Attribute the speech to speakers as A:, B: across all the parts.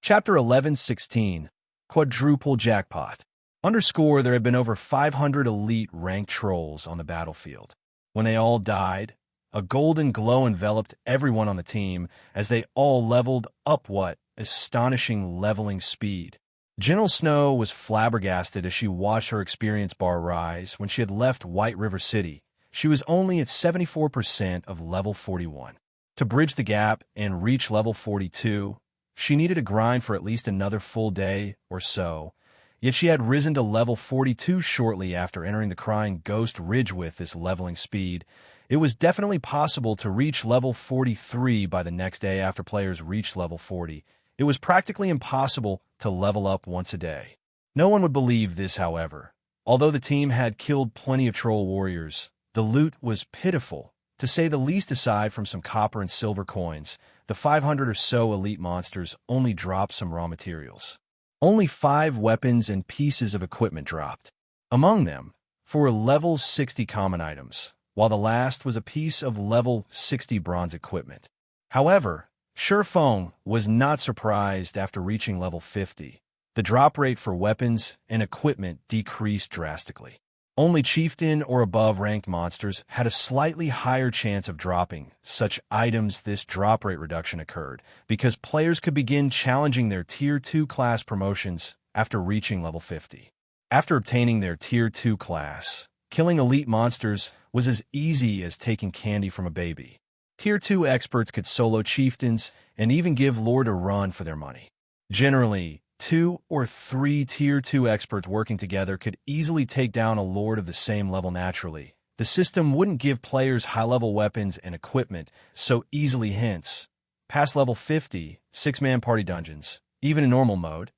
A: Chapter 11:16 Quadruple Jackpot. Underscore there had been over 500 elite ranked trolls on the battlefield. When they all died, a golden glow enveloped everyone on the team as they all leveled up astonishing leveling speed. General Snow was flabbergasted as she watched her experience bar rise. When she had left White River City, she was only at 74% of level 41. To bridge the gap and reach level 42, she needed to grind for at least another full day or so, yet she had risen to level 42 shortly after entering the Crying Ghost Ridge. With this leveling speed, it was definitely possible to reach level 43 by the next day. After players reached level 40, it was practically impossible to level up once a day. No one would believe this, however. Although the team had killed plenty of troll warriors, the loot was pitiful, to say the least. Aside from some copper and silver coins, the 500 or so elite monsters only dropped some raw materials. Only 5 weapons and pieces of equipment dropped. Among them, 4 level 60 common items, while the last was a piece of level 60 bronze equipment. However, Feng was not surprised. After reaching level 50. The drop rate for weapons and equipment decreased drastically. Only chieftain or above ranked monsters had a slightly higher chance of dropping such items. This drop rate reduction occurred because players could begin challenging their Tier 2 class promotions after reaching level 50. After obtaining their Tier 2 class, killing elite monsters was as easy as taking candy from a baby. Tier 2 experts could solo chieftains and even give Lord a run for their money. Generally, 2 or 3 Tier 2 experts working together could easily take down a Lord of the same level naturally. The system wouldn't give players high-level weapons and equipment so easily, hence, past level 50, 6-man party dungeons, even in normal mode,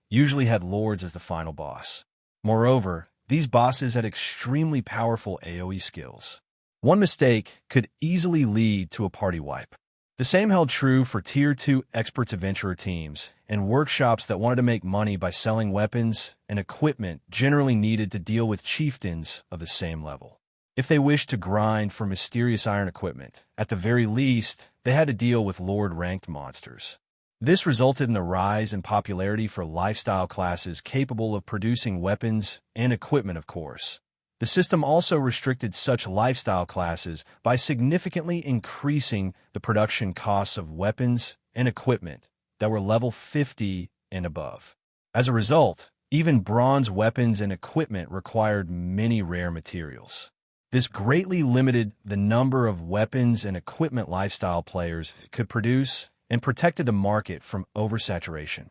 A: usually had Lords as the final boss. Moreover, these bosses had extremely powerful AoE skills. One mistake could easily lead to a party wipe. The same held true for Tier 2 experts, adventurer teams, and workshops that wanted to make money by selling weapons and equipment generally needed to deal with chieftains of the same level. If they wished to grind for mysterious iron equipment, at the very least, they had to deal with Lord-ranked monsters. This resulted in a rise in popularity for lifestyle classes capable of producing weapons and equipment, of course. The system also restricted such lifestyle classes by significantly increasing the production costs of weapons and equipment that were level 50 and above. As a result, even bronze weapons and equipment required many rare materials. This greatly limited the number of weapons and equipment lifestyle players could produce and protected the market from oversaturation.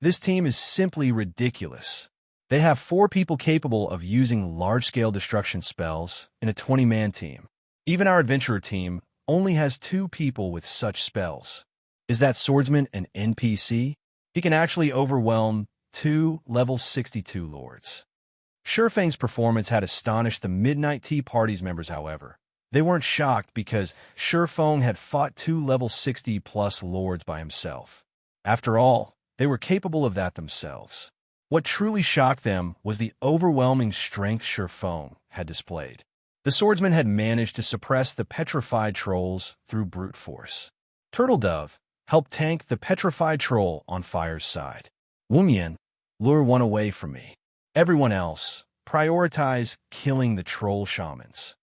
A: This team is simply ridiculous. They have 4 people capable of using large-scale destruction spells in a 20-man team. Even our adventurer team only has 2 people with such spells. Is that swordsman an NPC? He can actually overwhelm 2 level 62 lords. Feng's performance had astonished the Midnight Tea Party's members, however. They weren't shocked because Feng had fought 2 level 60-plus lords by himself. After all, they were capable of that themselves. What truly shocked them was the overwhelming strength Feng had displayed. The swordsman had managed to suppress the petrified trolls through brute force. Turtle Dove helped tank the petrified troll on Fire's side. Wumian, lure one away from me. Everyone else, prioritize killing the troll shamans.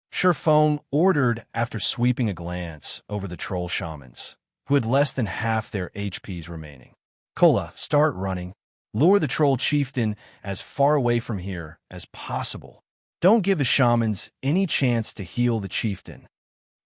A: Feng ordered after sweeping a glance over the troll shamans, who had less than half their HPs remaining. Kola, start running. Lure the troll chieftain as far away from here as possible. Don't give the shamans any chance to heal the chieftain.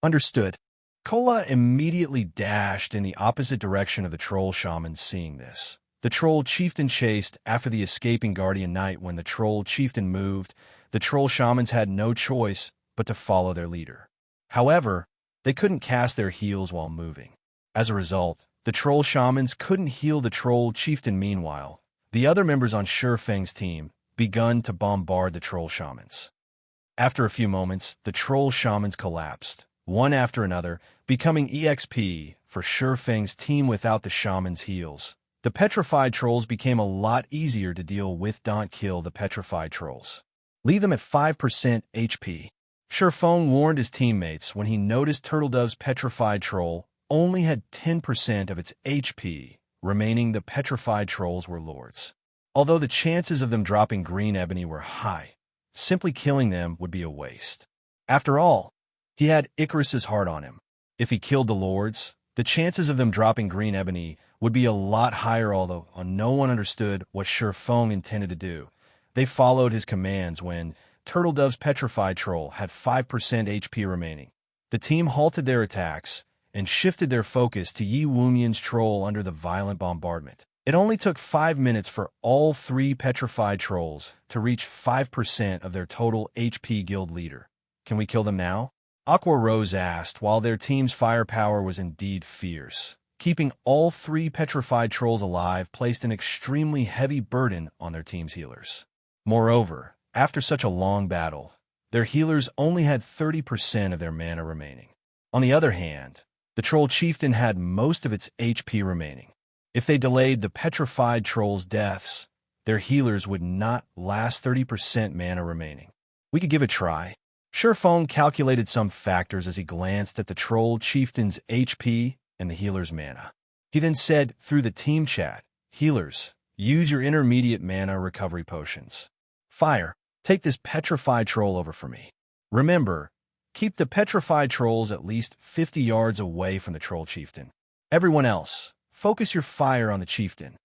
A: Understood. Kola immediately dashed in the opposite direction of the troll shamans. Seeing this, the troll chieftain chased after the escaping guardian knight. When the troll chieftain moved, the troll shamans had no choice but to follow their leader. However, they couldn't cast their heals while moving. As a result, the troll shamans couldn't heal the troll chieftain. Meanwhile, the other members on Feng's team begun to bombard the troll shamans. After a few moments, the troll shamans collapsed, one after another, becoming EXP for Feng's team. Without the shamans' heals, the petrified trolls became a lot easier to deal with. Don't kill the petrified trolls. Leave them at 5% HP. Feng warned his teammates when he noticed Turtledove's petrified troll only had 10% of its HP remaining the petrified trolls were lords. Although the chances of them dropping green ebony were high, simply killing them would be a waste. After all, he had Icarus's heart on him. If he killed the lords, the chances of them dropping green ebony would be a lot higher, although no one understood what Shifeng intended to do. They followed his commands when Turtledove's petrified troll had 5% HP remaining. The team halted their attacks and shifted their focus to Yi Wumian's troll under the violent bombardment. It only took 5 minutes for all 3 petrified trolls to reach 5% of their total HP guild leader. Can we kill them now? Aqua Rose asked, while their team's firepower was indeed fierce. Keeping all 3 petrified trolls alive placed an extremely heavy burden on their team's healers. Moreover, after such a long battle, their healers only had 30% of their mana remaining. On the other hand, the Troll Chieftain had most of its HP remaining. If they delayed the petrified trolls' deaths, their healers would not last 30% mana remaining. We could give it a try. Shifeng calculated some factors as he glanced at the Troll Chieftain's HP and the healer's mana. He then said through the team chat, "Healers, use your intermediate mana recovery potions. Fire, take this petrified troll over for me. Remember, keep the petrified trolls at least 50 yards away from the Troll Chieftain. Everyone else, focus your fire on the Chieftain."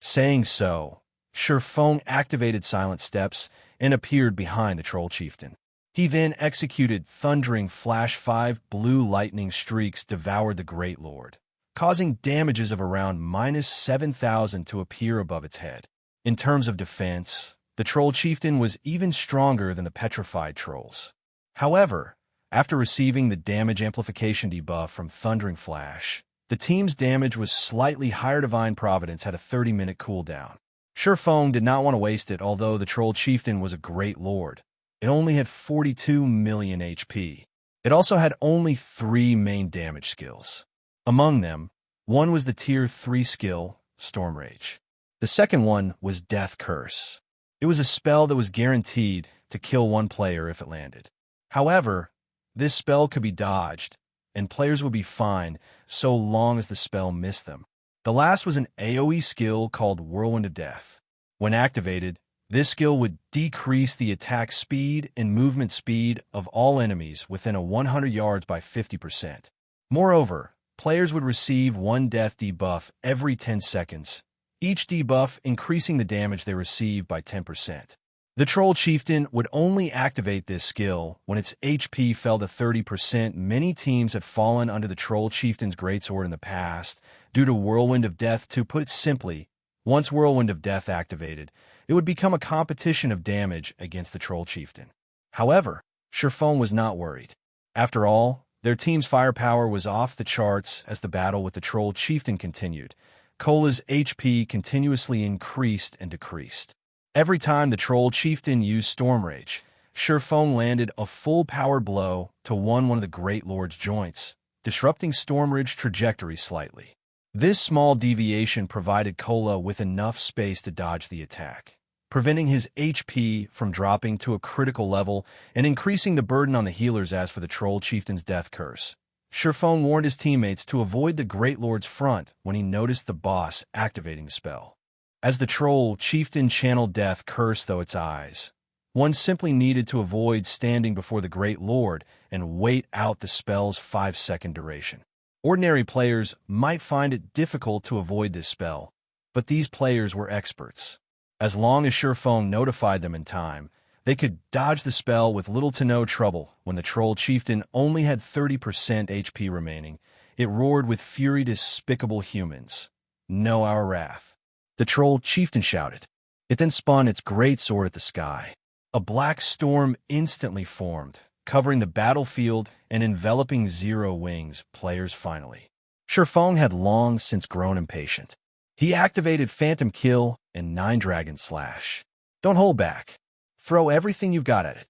A: Saying so, Shifeng activated Silent Steps and appeared behind the Troll Chieftain. He then executed Thundering Flash. 5 blue lightning streaks devoured the Great Lord, causing damages of around -7,000 to appear above its head. In terms of defense, the Troll Chieftain was even stronger than the petrified trolls. However, after receiving the damage amplification debuff from Thundering Flash, the team's damage was slightly higher. Divine Providence had a 30-minute cooldown. Shifeng did not want to waste it, although the Troll Chieftain was a great lord. It only had 42 million HP. It also had only 3 main damage skills. Among them, one was the Tier 3 skill, Storm Rage. The second one was Death Curse. It was a spell that was guaranteed to kill one player if it landed. However, this spell could be dodged, and players would be fine so long as the spell missed them. The last was an AoE skill called Whirlwind of Death. When activated, this skill would decrease the attack speed and movement speed of all enemies within 100 yards by 50%. Moreover, players would receive 1 death debuff every 10 seconds, each debuff increasing the damage they receive by 10%. The Troll Chieftain would only activate this skill when its HP fell to 30%. Many teams had fallen under the Troll Chieftain's greatsword in the past due to Whirlwind of Death. To put it simply, once Whirlwind of Death activated, it would become a competition of damage against the Troll Chieftain. However, Shifeng was not worried. After all, their team's firepower was off the charts as the battle with the Troll Chieftain continued. Cola's HP continuously increased and decreased. Every time the Troll Chieftain used Storm Rage, Shifeng landed a full-powered blow to one of the Great Lord's joints, disrupting Storm Rage's trajectory slightly. This small deviation provided Cola with enough space to dodge the attack, preventing his HP from dropping to a critical level and increasing the burden on the healers. As for the Troll Chieftain's Death Curse, Shifeng warned his teammates to avoid the Great Lord's front when he noticed the boss activating the spell. As the Troll Chieftain channeled Death Curse through its eyes, one simply needed to avoid standing before the Great Lord and wait out the spell's 5-second duration. Ordinary players might find it difficult to avoid this spell, but these players were experts. As long as Shifeng notified them in time, they could dodge the spell with little to no trouble. When the Troll Chieftain only had 30% HP remaining, it roared with fury. "Despicable humans, know our wrath," the Troll Chieftain shouted. It then spun its great sword at the sky. A black storm instantly formed, covering the battlefield and enveloping Zero Wings players finally. Shifeng had long since grown impatient. He activated Phantom Kill and 9 Dragon Slash. Don't hold back. Throw everything you've got at it.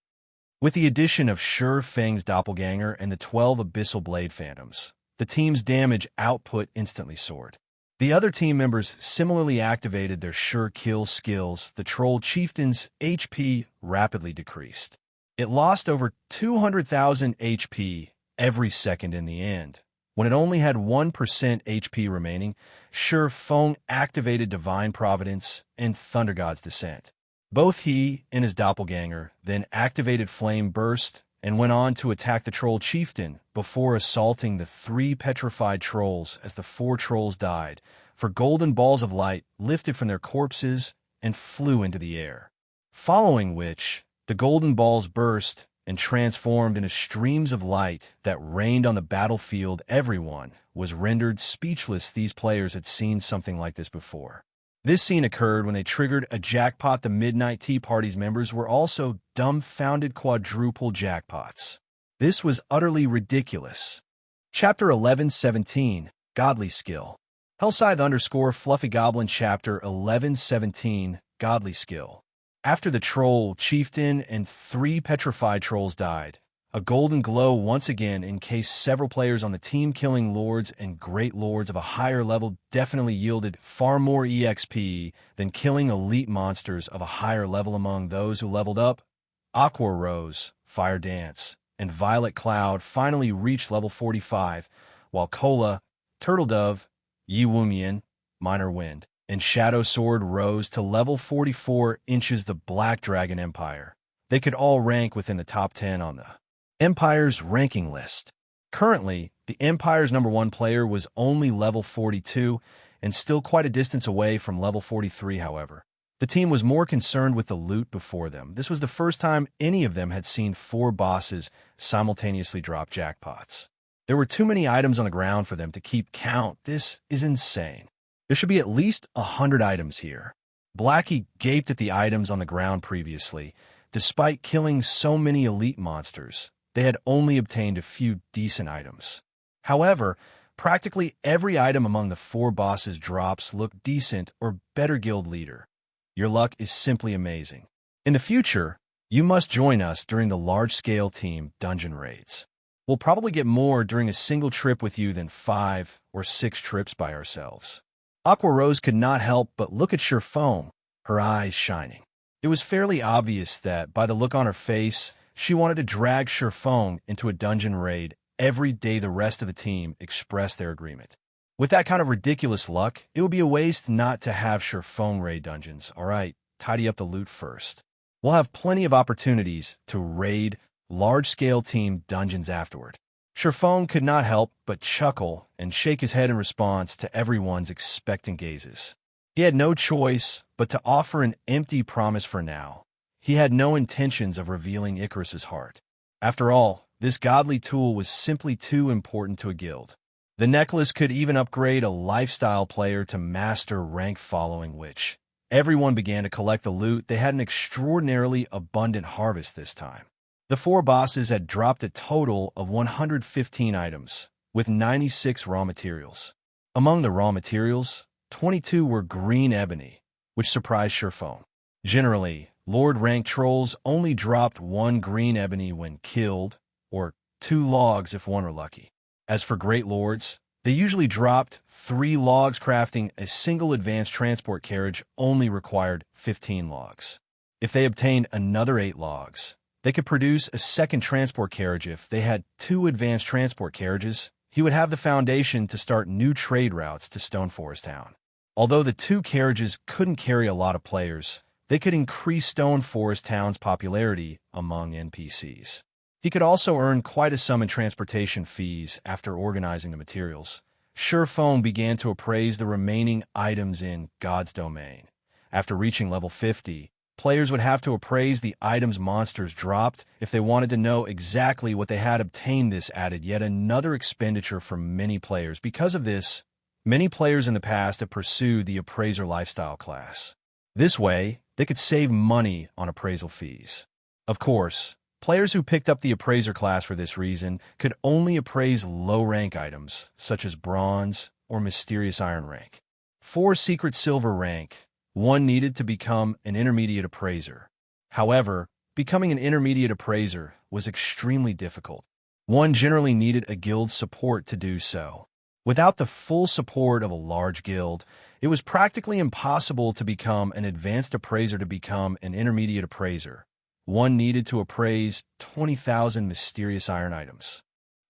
A: With the addition of Feng's Doppelganger and the 12 Abyssal Blade Phantoms, the team's damage output instantly soared. The other team members similarly activated their Sure Kill skills. The Troll Chieftain's HP rapidly decreased. It lost over 200,000 HP every second in the end, When it only had 1% HP remaining, Feng activated Divine Providence and Thunder God's Descent. Both he and his doppelganger then activated Flame Burst and went on to attack the Troll Chieftain before assaulting the 3 petrified trolls as the 4 trolls died, for golden balls of light lifted from their corpses and flew into the air. Following which, the golden balls burst and transformed into streams of light that rained on the battlefield. Everyone was rendered speechless. These players had seen something like this before. This scene occurred when they triggered a jackpot. The Midnight Tea Party's members were also dumbfounded. Quadruple jackpots. This was utterly ridiculous. Chapter 1117, Godly Skill. Hellscythe_Fluffy Goblin Chapter 1117, Godly Skill. After the Troll Chieftain and 3 petrified trolls died, a golden glow once again encased several players on the team. Killing lords and great lords of a higher level definitely yielded far more EXP than killing elite monsters of a higher level. Among those who leveled up, Aqua Rose, Fire Dance, and Violet Cloud finally reached level 45, while Cola, Turtle Dove, Yi Wumian, Minor Wind, and Shadow Sword rose to level 44 inches. The Black Dragon Empire. They could all rank within the top 10 on the Empire's ranking list. Currently, the Empire's #1 player was only level 42 and still quite a distance away from level 43. However, the team was more concerned with the loot before them. This was the first time any of them had seen 4 bosses simultaneously drop jackpots. There were too many items on the ground for them to keep count. This is insane. There should be at least 100 items here. Blackie gaped at the items on the ground previously. Despite killing so many elite monsters, they had only obtained a few decent items. However, practically every item among the 4 bosses drops looked decent or better. Guild leader, your luck is simply amazing. In the future, you must join us during the large-scale team dungeon raids. We'll probably get more during a single trip with you than 5 or 6 trips by ourselves. Aqua Rose could not help but look at Feng, her eyes shining. It was fairly obvious that, by the look on her face, she wanted to drag Feng into a dungeon raid every day. The rest of the team expressed their agreement. With that kind of ridiculous luck, it would be a waste not to have Feng raid dungeons. Alright, tidy up the loot first. We'll have plenty of opportunities to raid large-scale team dungeons afterward. Feng could not help but chuckle and shake his head in response to everyone's expectant gazes. He had no choice but to offer an empty promise for now. He had no intentions of revealing Icarus's heart. After all, this godly tool was simply too important to a guild. The necklace could even upgrade a lifestyle player to master rank, following which everyone began to collect the loot. They had an extraordinarily abundant harvest this time. The 4 bosses had dropped a total of 115 items, with 96 raw materials. Among the raw materials, 22 were green ebony, which surprised Feng. Generally, Lord rank trolls only dropped 1 green ebony when killed, or 2 logs if one were lucky. As for great lords, they usually dropped 3 logs. Crafting a single advanced transport carriage only required 15 logs. If they obtained another 8 logs, they could produce a second transport carriage. If they had 2 advanced transport carriages, he would have the foundation to start new trade routes to Stoneforest Town. Although the 2 carriages couldn't carry a lot of players, they could increase Stoneforest Town's popularity among NPCs. He could also earn quite a sum in transportation fees after organizing the materials. Feng began to appraise the remaining items in God's Domain. After reaching level 50, players would have to appraise the items monsters dropped if they wanted to know exactly what they had obtained. This added yet another expenditure for many players. Because of this, many players in the past have pursued the appraiser lifestyle class. This way, they could save money on appraisal fees. Of course, players who picked up the appraiser class for this reason could only appraise low-rank items, such as bronze or mysterious iron rank. 4 secret silver rank, 1 needed to become an intermediate appraiser. However, becoming an intermediate appraiser was extremely difficult. 1 generally needed a guild's support to do so. Without the full support of a large guild, it was practically impossible to become an advanced appraiser. To become an intermediate appraiser, 1 needed to appraise 20,000 mysterious iron items.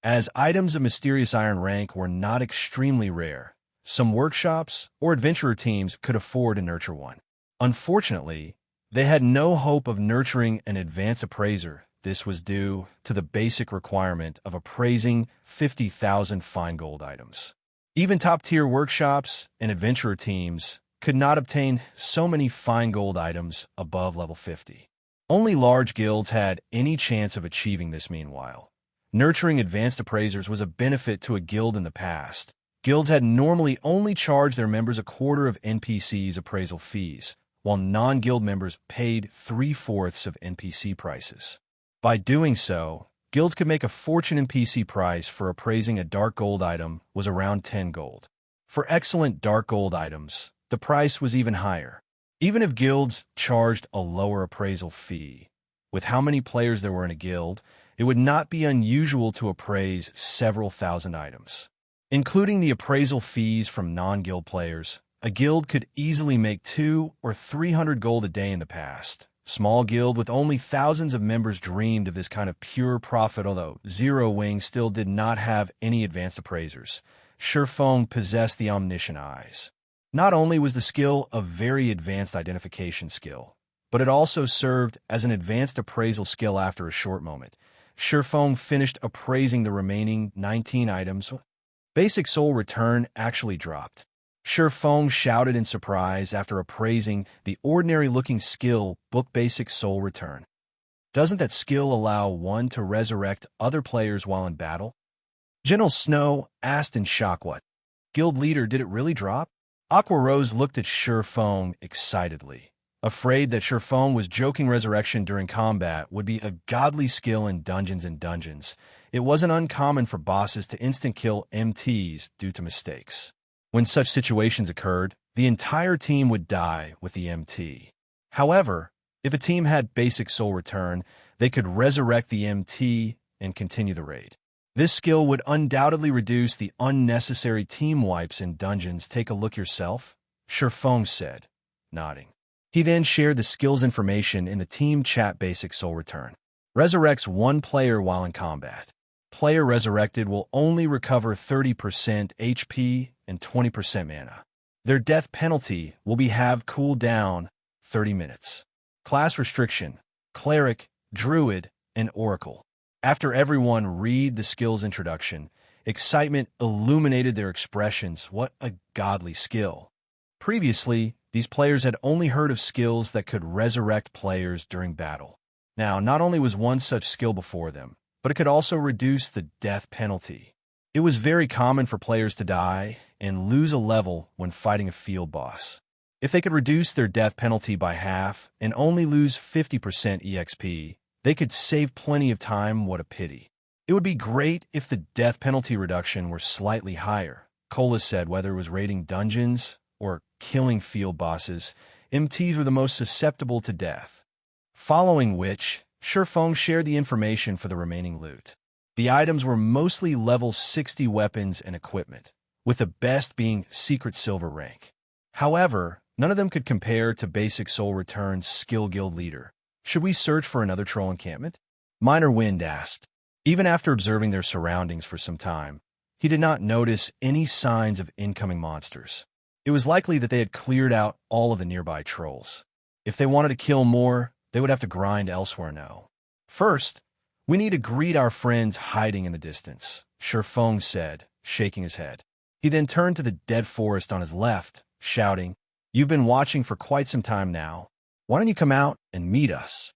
A: As items of mysterious iron rank were not extremely rare, some workshops or adventurer teams could afford to nurture one. Unfortunately, they had no hope of nurturing an advanced appraiser. This was due to the basic requirement of appraising 50,000 fine gold items. Even top-tier workshops and adventurer teams could not obtain so many fine gold items above level 50. Only large guilds had any chance of achieving this meanwhile. Nurturing advanced appraisers was a benefit to a guild in the past. Guilds had normally only charged their members a quarter of NPCs' appraisal fees, while non-guild members paid 3/4 of NPC prices. By doing so, guilds could make a fortune. NPC price for appraising a dark gold item was around 10 gold. For excellent dark gold items, the price was even higher. Even if guilds charged a lower appraisal fee, with how many players there were in a guild, it would not be unusual to appraise several thousand items. Including the appraisal fees from non-guild players, a guild could easily make 200 or 300 gold a day in the past. Small guild with only thousands of members dreamed of this kind of pure profit, although Zero Wing still did not have any advanced appraisers. Shifeng possessed the omniscient eyes. Not only was the skill a very advanced identification skill, but it also served as an advanced appraisal skill. After a short moment, Shifeng finished appraising the remaining 19 items. Basic soul return actually dropped. Shifeng shouted in surprise after appraising the ordinary-looking skill book. Basic soul return. Doesn't that skill allow one to resurrect other players while in battle? General Snow asked in shock. What? Guild leader, did it really drop? Aqua Rose looked at Shifeng excitedly, afraid that Shifeng was joking. Resurrection during combat would be a godly skill in Dungeons and Dungeons. It wasn't uncommon for bosses to instant kill MTs due to mistakes. When such situations occurred, the entire team would die with the MT. However, if a team had basic soul return, they could resurrect the MT and continue the raid. This skill would undoubtedly reduce the unnecessary team wipes in dungeons. Take a look yourself, Shifeng said, nodding. He then shared the skill's information in the team chat. Basic soul return resurrects one player while in combat. Player resurrected will only recover 30% HP and 20% mana. Their death penalty will be halved. Cooldown 30 minutes. Class restriction: Cleric, Druid, and Oracle. After everyone read the skill's introduction, excitement illuminated their expressions. What a godly skill. Previously, these players had only heard of skills that could resurrect players during battle. Now, not only was one such skill before them, but it could also reduce the death penalty. It was very common for players to die and lose a level when fighting a field boss. If they could reduce their death penalty by half and only lose 50% EXP, they could save plenty of time. What a pity. It would be great if the death penalty reduction were slightly higher. Cola said whether it was raiding dungeons or killing field bosses, MTs were the most susceptible to death. Following which, Shifeng shared the information for the remaining loot. The items were mostly level 60 weapons and equipment, with the best being Secret Silver rank. However, none of them could compare to Basic Soul Return's skill. Guild leader, should we search for another troll encampment? Minor Wind asked. Even after observing their surroundings for some time, he did not notice any signs of incoming monsters. It was likely that they had cleared out all of the nearby trolls. If they wanted to kill more, they would have to grind elsewhere. No. First, we need to greet our friends hiding in the distance, Shifeng said, shaking his head. He then turned to the dead forest on his left, shouting, "You've been watching for quite some time now. Why don't you come out and meet us?"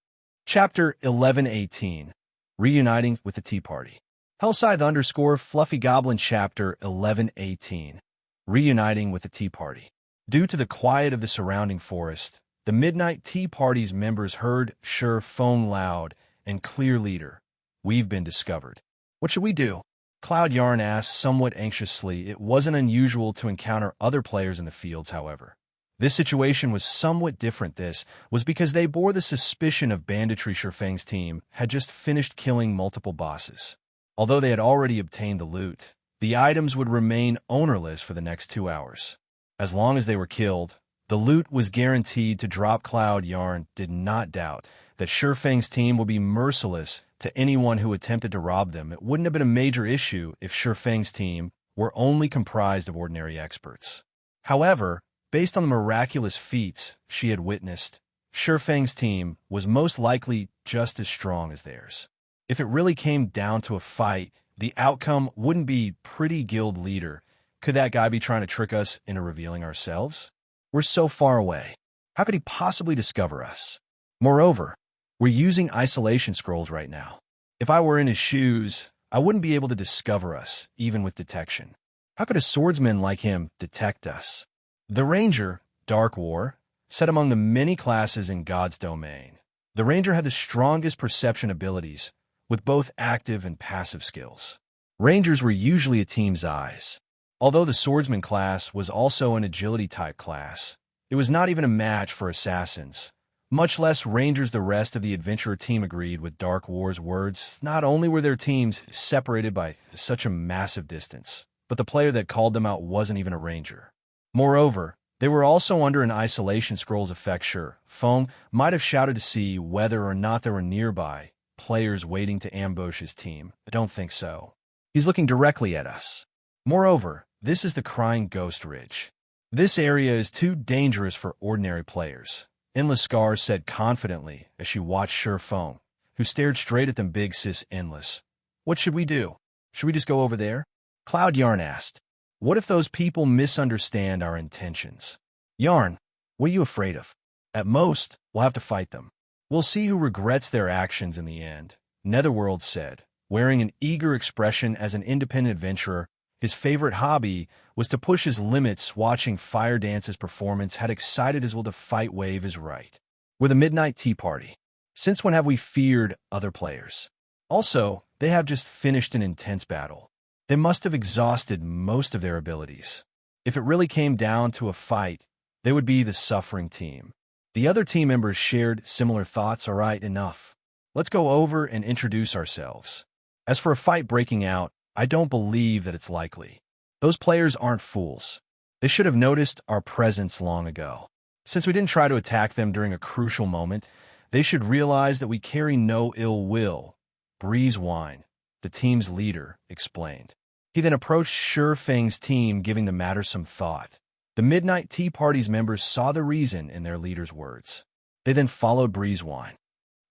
A: Chapter 11:18 Reuniting with the Tea Party. Hellscythe_Fluffy Goblin Chapter 11:18 Reuniting with the Tea Party. Due to the quiet of the surrounding forest, the Midnight Tea Party's members heard Shifeng loud and clear. Leader, we've been discovered. What should we do? Cloud Yarn asked somewhat anxiously. It wasn't unusual to encounter other players in the fields, however. This situation was somewhat different. This was because they bore the suspicion of banditry. Shifeng's team had just finished killing multiple bosses. Although they had already obtained the loot, the items would remain ownerless for the next 2 hours. As long as they were killed, the loot was guaranteed to drop. Cloud Yarn did not doubt that Shifeng's team would be merciless to anyone who attempted to rob them. It wouldn't have been a major issue if Shifeng's team were only comprised of ordinary experts. However, based on the miraculous feats she had witnessed, Shifeng's team was most likely just as strong as theirs. If it really came down to a fight, the outcome wouldn't be pretty guild leader. Could that guy be trying to trick us into revealing ourselves? We're so far away. How could he possibly discover us? Moreover, we're using isolation scrolls right now. If I were in his shoes, I wouldn't be able to discover us, even with detection. How could a swordsman like him detect us? The Ranger, Dark War, set among the many classes in God's domain. The Ranger had the strongest perception abilities, with both active and passive skills. Rangers were usually a team's eyes. Although the swordsman class was also an agility-type class, it was not even a match for assassins, much less Rangers. The rest of the adventurer team agreed with Dark War's words. Not only were their teams separated by such a massive distance, but the player that called them out wasn't even a Ranger. Moreover, they were also under an isolation scroll's effect. Shifeng might have shouted to see whether or not there were nearby players waiting to ambush his team. I don't think so. He's looking directly at us. Moreover, this is the Crying Ghost Ridge. This area is too dangerous for ordinary players, Endless Scar said confidently as she watched Shifeng, who stared straight at them. Big sis Endless. What should we do? Should we just go over there? Cloud Yarn asked. What if those people misunderstand our intentions? Yarn, what are you afraid of? At most, we'll have to fight them. We'll see who regrets their actions in the end, Netherworld said, wearing an eager expression. As an independent adventurer, his favorite hobby was to push his limits. Watching Fire Dance's performance had excited his will to fight. Wave is right. We're the Midnight Tea Party. Since when have we feared other players? Also, they have just finished an intense battle. They must have exhausted most of their abilities. If it really came down to a fight, they would be the suffering team. The other team members shared similar thoughts. All right, enough. Let's go over and introduce ourselves. As for a fight breaking out, I don't believe that it's likely. Those players aren't fools. They should have noticed our presence long ago. Since we didn't try to attack them during a crucial moment, they should realize that we carry no ill will. Breeze Wine, the team's leader, explained. He then approached Shifeng's team, giving the matter some thought. The Midnight Tea Party's members saw the reason in their leader's words. They then followed Breeze Wine.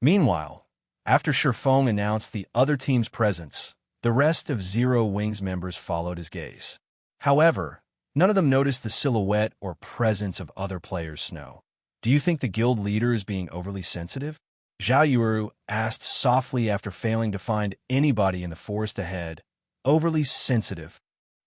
A: Meanwhile, after Shifeng announced the other team's presence, the rest of Zero Wings members followed his gaze. However, none of them noticed the silhouette or presence of other players. Snow. Do you think the guild leader is being overly sensitive? Zhao Yuru asked softly after failing to find anybody in the forest ahead. Overly sensitive.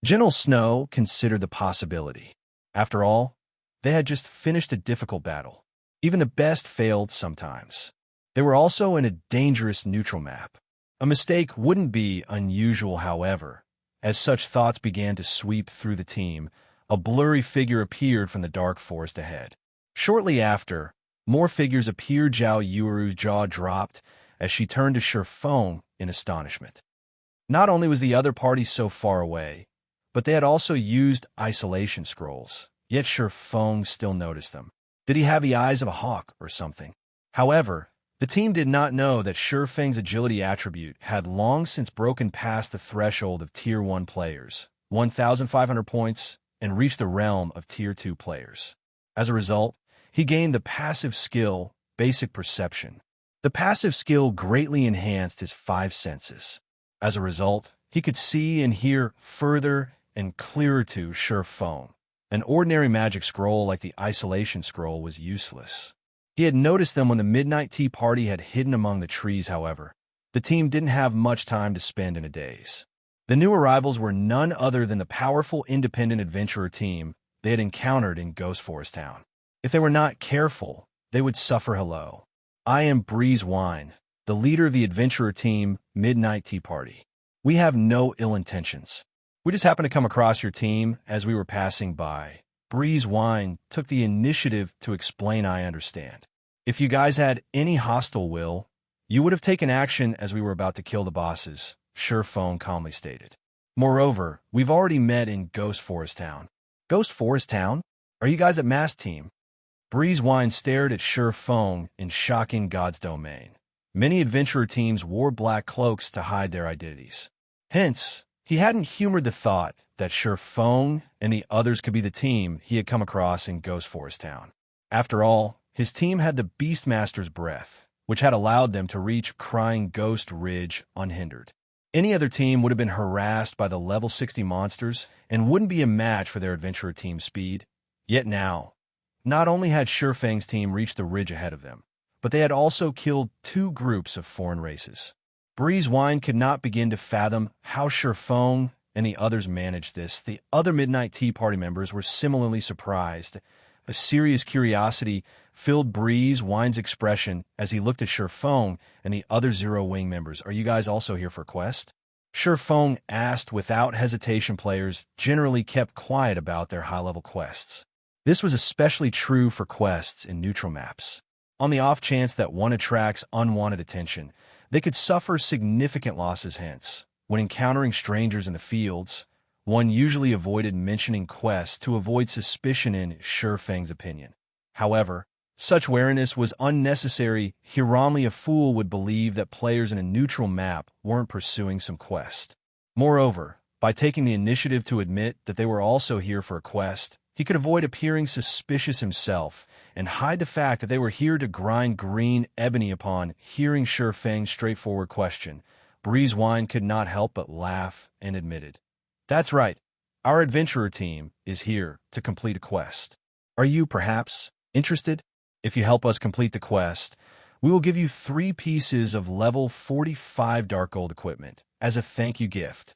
A: General Snow considered the possibility. After all, they had just finished a difficult battle. Even the best failed sometimes. They were also in a dangerous neutral map. A mistake wouldn't be unusual, however. As such thoughts began to sweep through the team, a blurry figure appeared from the dark forest ahead. Shortly after, more figures appeared. Zhao Yuru's jaw dropped as she turned to Shifeng in astonishment. Not only was the other party so far away, but they had also used isolation scrolls, yet Shifeng still noticed them. Did he have the eyes of a hawk or something? However, the team did not know that Shifeng's agility attribute had long since broken past the threshold of Tier 1 players, 1,500 points, and reached the realm of Tier 2 players. As a result, he gained the passive skill, Basic Perception. The passive skill greatly enhanced his 5 senses. As a result, he could see and hear further and clearer to Shifeng. An ordinary magic scroll like the Isolation Scroll was useless. He had noticed them when the Midnight Tea Party had hidden among the trees. However, the team didn't have much time to spend in a daze. The new arrivals were none other than the powerful independent adventurer team they had encountered in Ghost Forest Town. If they were not careful, they would suffer. Hello. I am Breeze Wine, the leader of the adventurer team, Midnight Tea Party. We have no ill intentions. We just happened to come across your team as we were passing by. Breeze Wine took the initiative to explain. I understand. If you guys had any hostile will, you would have taken action as we were about to kill the bosses, Shifeng calmly stated. Moreover, we've already met in Ghost Forest Town. Ghost Forest Town? Are you guys at Mass Team? Breeze Wine stared at Shifeng in shocking God's domain. Many adventurer teams wore black cloaks to hide their identities. Hence, he hadn't humored the thought that Feng and the others could be the team he had come across in Ghost Forest Town. After all, his team had the Beastmaster's breath, which had allowed them to reach Crying Ghost Ridge unhindered. Any other team would have been harassed by the level 60 monsters and wouldn't be a match for their adventurer team's speed. Yet now, not only had Feng's team reached the ridge ahead of them, but they had also killed 2 groups of foreign races. Breeze Wine could not begin to fathom how Feng and the others managed this. The other Midnight Tea Party members were similarly surprised. A serious curiosity filled Breeze Wine's expression as he looked at Feng and the other Zero Wing members. "Are you guys also here for a quest?" Feng asked without hesitation. Players generally kept quiet about their high-level quests. This was especially true for quests in neutral maps. On the off chance that one attracts unwanted attention, they could suffer significant losses. Hence, when encountering strangers in the fields, one usually avoided mentioning quests to avoid suspicion in Feng's opinion. However, such wariness was unnecessary. Only a fool would believe that players in a neutral map weren't pursuing some quest. Moreover, by taking the initiative to admit that they were also here for a quest, he could avoid appearing suspicious himself and hide the fact that they were here to grind green ebony. Upon hearing Feng's straightforward question, Breeze Wine could not help but laugh and admitted, "That's right. Our adventurer team is here to complete a quest. Are you, perhaps, interested? If you help us complete the quest, we will give you 3 pieces of level 45 Dark Gold equipment as a thank you gift."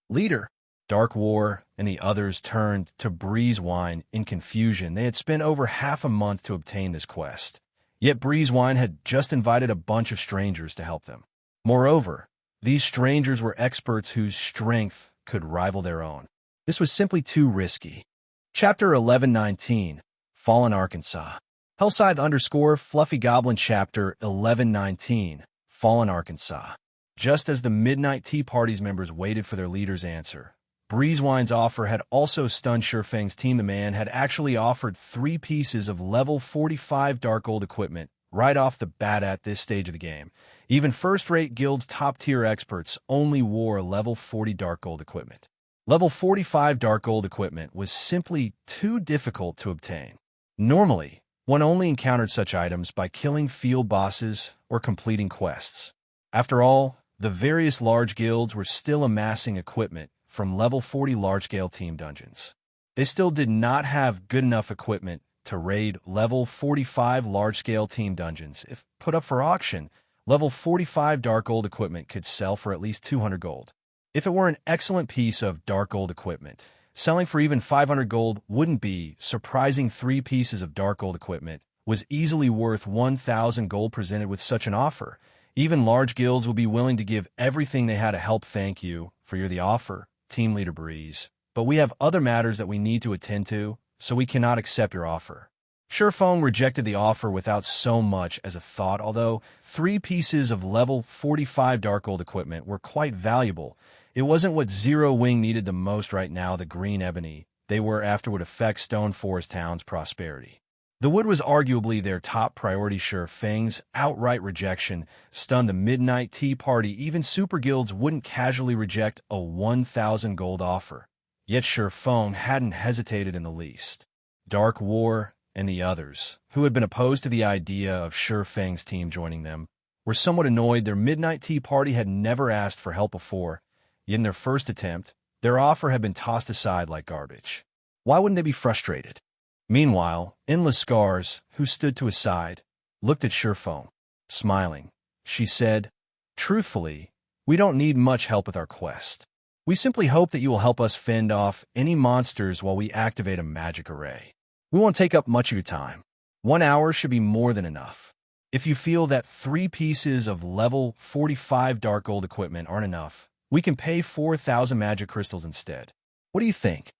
A: Leader, Dark War, and the others turned to Breeze Wine in confusion. They had spent over half a month to obtain this quest, yet Breeze Wine had just invited a bunch of strangers to help them. Moreover, these strangers were experts whose strength could rival their own. This was simply too risky. Chapter 1119, Fallen Arkansas. Hellscythe_Fluffy Goblin Chapter 1119, Fallen Arkansas. Just as the Midnight Tea Party's members waited for their leader's answer, Breezewine's offer had also stunned Feng's team. The man had actually offered 3 pieces of level 45 Dark Gold equipment right off the bat. At this stage of the game, even first-rate guilds' top-tier experts only wore level 40 Dark Gold equipment. Level 45 Dark Gold equipment was simply too difficult to obtain. Normally, one only encountered such items by killing field bosses or completing quests. After all, the various large guilds were still amassing equipment from level 40 large-scale team dungeons. They still did not have good enough equipment to raid level 45 large-scale team dungeons. If put up for auction, level 45 Dark Gold equipment could sell for at least 200 gold. If it were an excellent piece of Dark Gold equipment, selling for even 500 gold wouldn't be surprising. 3 pieces of Dark Gold equipment was easily worth 1,000 gold. Presented with such an offer, even large guilds would be willing to give everything they had to help. "Thank you for the offer, Team Leader Breeze, but we have other matters that we need to attend to, so we cannot accept your offer." Feng rejected the offer without so much as a thought. Although 3 pieces of level 45 Dark Gold equipment were quite valuable, it wasn't what Zero Wing needed the most right now. The green ebony they were after would affect Stone Forest Town's prosperity. The wood was arguably their top priority. Feng's outright rejection stunned the Midnight Tea Party. Even super guilds wouldn't casually reject a 1,000 gold offer. Yet Feng hadn't hesitated in the least. Dark War and the others, who had been opposed to the idea of Feng's team joining them, were somewhat annoyed. Their Midnight Tea Party had never asked for help before, yet in their first attempt, their offer had been tossed aside like garbage. Why wouldn't they be frustrated? Meanwhile, Endless Scars, who stood to his side, looked at Feng. Smiling, she said, "Truthfully, we don't need much help with our quest. We simply hope that you will help us fend off any monsters while we activate a magic array. We won't take up much of your time. 1 hour should be more than enough. If you feel that 3 pieces of level 45 Dark Gold equipment aren't enough, we can pay 4,000 magic crystals instead. What do you think?"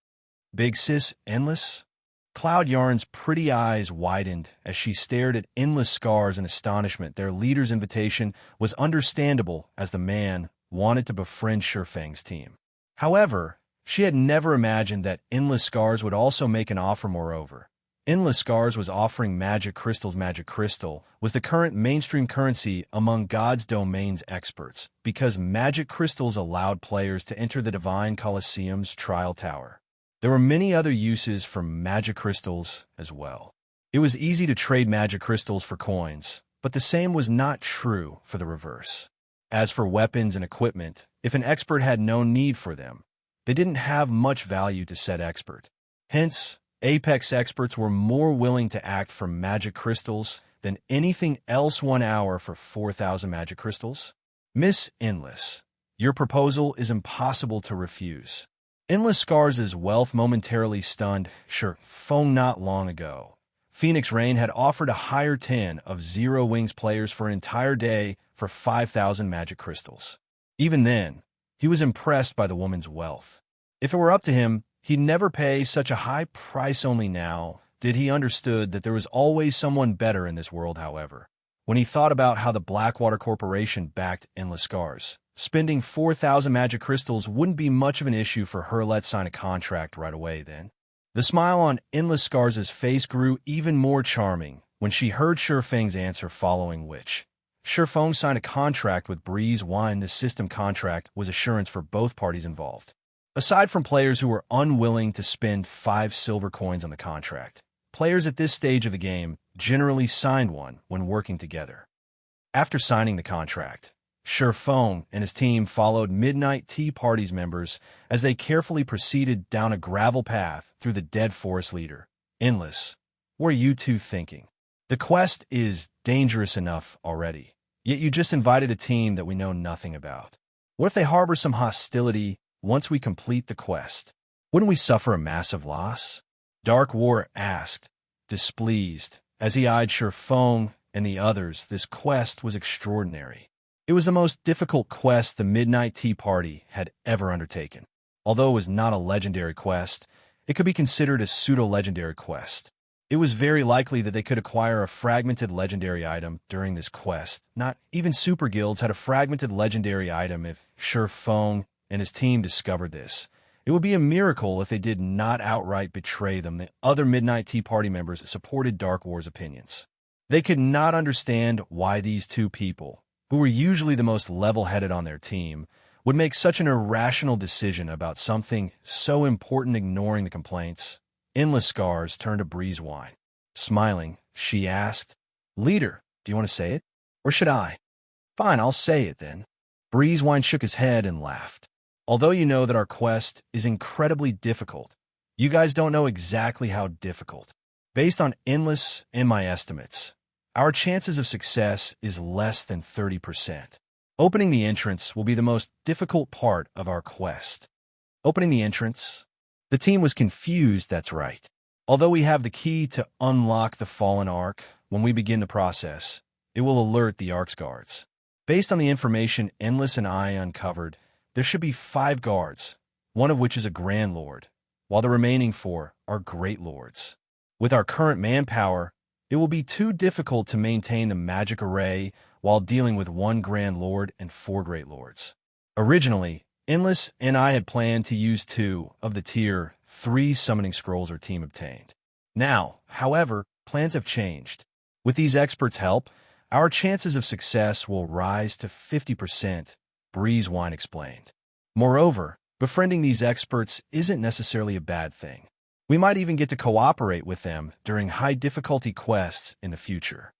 A: Big Sis Endless? Cloud Yarn's pretty eyes widened as she stared at Endless Scars in astonishment. Their leader's invitation was understandable, as the man wanted to befriend Feng's team. However, she had never imagined that Endless Scars would also make an offer. Moreover, Endless Scars was offering magic crystals. Magic crystal was the current mainstream currency among God's Domain's experts because magic crystals allowed players to enter the Divine Colosseum's trial tower. There were many other uses for magic crystals as well. It was easy to trade magic crystals for coins, but the same was not true for the reverse. As for weapons and equipment, if an expert had no need for them, they didn't have much value to said expert. Hence, Apex experts were more willing to act for magic crystals than anything else. 1 hour for 4,000 magic crystals? Miss Endless, your proposal is impossible to refuse. Endless Scars' wealth momentarily stunned Xianxia not long ago. Phoenix Rain had offered a higher 10 of Zero Wings players for an entire day for 5,000 magic crystals. Even then, he was impressed by the woman's wealth. If it were up to him, he'd never pay such a high price. Only now did he understood that there was always someone better in this world. However, when he thought about how the Blackwater Corporation backed Endless Scars, spending 4,000 magic crystals wouldn't be much of an issue for her. Let's sign a contract right away then. The smile on Endless Scars' face grew even more charming when she heard Xianxia's answer, following which Xianxia signed a contract with Breeze Wine. This system contract was assurance for both parties involved. Aside from players who were unwilling to spend 5 silver coins on the contract, players at this stage of the game generally signed one when working together. After signing the contract, Xianxia and his team followed Midnight Tea Party's members as they carefully proceeded down a gravel path through the Dead Forest. Leader, Endless, what are you two thinking? The quest is dangerous enough already, yet you just invited a team that we know nothing about. What if they harbor some hostility once we complete the quest? Wouldn't we suffer a massive loss? Dark War asked, displeased, as he eyed Xianxia and the others. This quest was extraordinary. It was the most difficult quest the Midnight Tea Party had ever undertaken. Although it was not a legendary quest, it could be considered a pseudo-legendary quest. It was very likely that they could acquire a fragmented legendary item during this quest. Not even super guilds had a fragmented legendary item. If Xianxia and his team discovered this, it would be a miracle if they did not outright betray them. The other Midnight Tea Party members supported Dark War's opinions. They could not understand why these two people, who were usually the most level-headed on their team, would make such an irrational decision about something so important. Ignoring the complaints, Endless Scars turned to Breeze Wine. Smiling, she asked, "Leader, do you want to say it? Or should I?" "Fine, I'll say it then." Breeze Wine shook his head and laughed. "Although you know that our quest is incredibly difficult, you guys don't know exactly how difficult. Based on Endless and my estimates, our chances of success is less than 30%. Opening the entrance will be the most difficult part of our quest." Opening the entrance? The team was confused. That's right. Although we have the key to unlock the Fallen Ark, when we begin the process, it will alert the Ark's guards. Based on the information Endless and I uncovered, there should be 5 guards, one of which is a Grand Lord, while the remaining 4 are Great Lords. With our current manpower, it will be too difficult to maintain the magic array while dealing with 1 Grand Lord and 4 Great Lords. Originally, Endless and I had planned to use 2 of the Tier 3 summoning scrolls our team obtained. Now, however, plans have changed. With these experts' help, our chances of success will rise to 50%, Breeze Wine explained. Moreover, befriending these experts isn't necessarily a bad thing. We might even get to cooperate with them during high-difficulty quests in the future.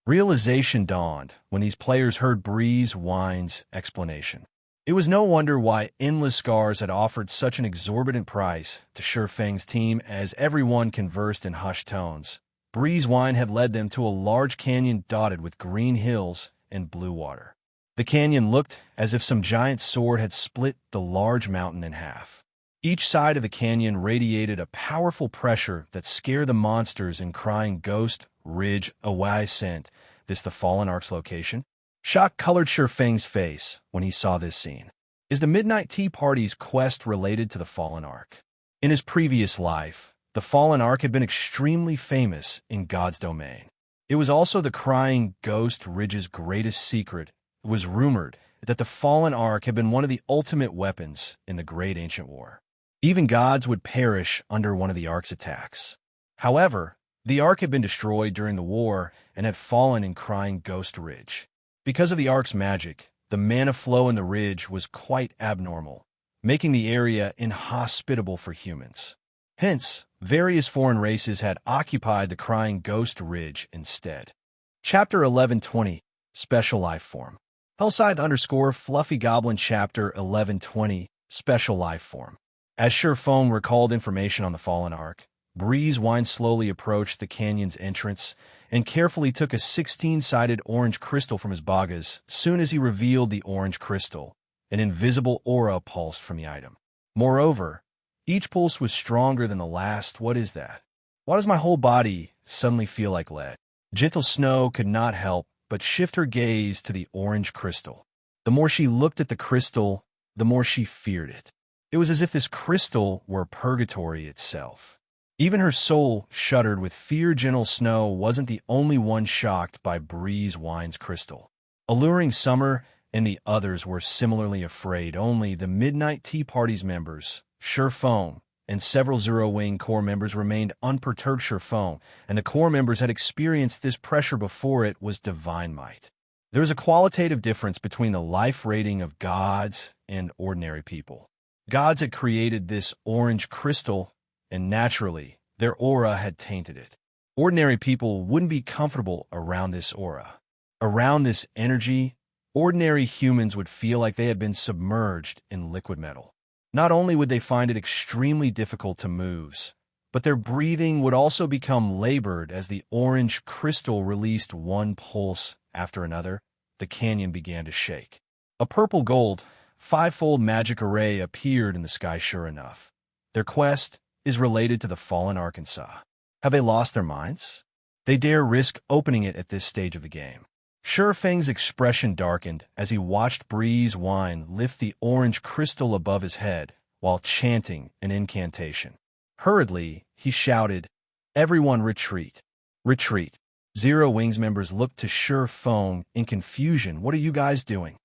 A: Realization dawned when these players heard Breeze Wine's explanation. It was no wonder why Endless Scars had offered such an exorbitant price to Xianxia's team, as everyone conversed in hushed tones. Breeze Wine had led them to a large canyon dotted with green hills and blue water. The canyon looked as if some giant sword had split the large mountain in half. Each side of the canyon radiated a powerful pressure that scared the monsters in crying Ghost Ridge away. Sent this the Fallen Ark's location? Shock colored Xianxia's face when he saw this scene. Is the Midnight Tea Party's quest related to the Fallen Ark? In his previous life, the Fallen Ark had been extremely famous in God's domain. It was also the Crying Ghost Ridge's greatest secret. It was rumored that the Fallen Ark had been one of the ultimate weapons in the Great Ancient War. Even gods would perish under one of the Ark's attacks. However, The Ark had been destroyed during the war and had fallen in Crying Ghost Ridge. Because of the Ark's magic, the mana flow in the ridge was quite abnormal, making the area inhospitable for humans. Hence, various foreign races had occupied the Crying Ghost Ridge instead. Chapter 1120, Special Lifeform. Hellscythe_Fluffy Goblin Chapter 1120, Special Lifeform. As Surefoam recalled information on the fallen Ark, Breeze Wine slowly approached the canyon's entrance and carefully took a 16-sided orange crystal from his bagas. Soon as he revealed the orange crystal, an invisible aura pulsed from the item. Moreover, each pulse was stronger than the last. What is that? Why does my whole body suddenly feel like lead? Gentle Snow could not help but shift her gaze to the orange crystal. The more she looked at the crystal, the more she feared it. It was as if this crystal were Purgatory itself. Even her soul shuddered with fear. Gentle Snow wasn't the only one shocked by Breeze Wine's crystal. Alluring Summer and the others were similarly afraid. Only the Midnight Tea Party's members, Surefoam, and several Zero Wing core members remained unperturbed. Surefoam and the core members had experienced this pressure before. It was divine might. There is a qualitative difference between the life rating of gods and ordinary people. Gods had created this orange crystal, and naturally, their aura had tainted it. Ordinary people wouldn't be comfortable around this aura. Around this energy, ordinary humans would feel like they had been submerged in liquid metal. Not only would they find it extremely difficult to move, but their breathing would also become labored as the orange crystal released one pulse after another. The canyon began to shake. A purple-gold, five-fold magic array appeared in the sky. Sure enough, their quest is related to the fallen Arkansas. Have they lost their minds? They dare risk opening it at this stage of the game. Surefang's expression darkened as he watched Breeze Wine lift the orange crystal above his head while chanting an incantation. Hurriedly, he shouted, "Everyone retreat! Retreat!" Zero Wings members looked to Surefang in confusion. What are you guys doing?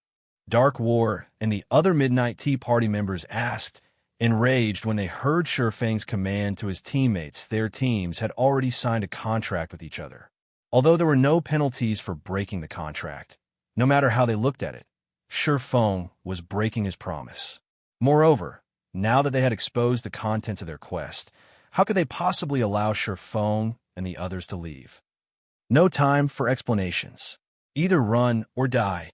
A: Dark War and the other Midnight Tea Party members asked, enraged when they heard Surefang's command to his teammates. Their teams had already signed a contract with each other. Although there were no penalties for breaking the contract, no matter how they looked at it, Surefang was breaking his promise. Moreover, now that they had exposed the contents of their quest, how could they possibly allow Surefang and the others to leave? No time for explanations. Either run or die.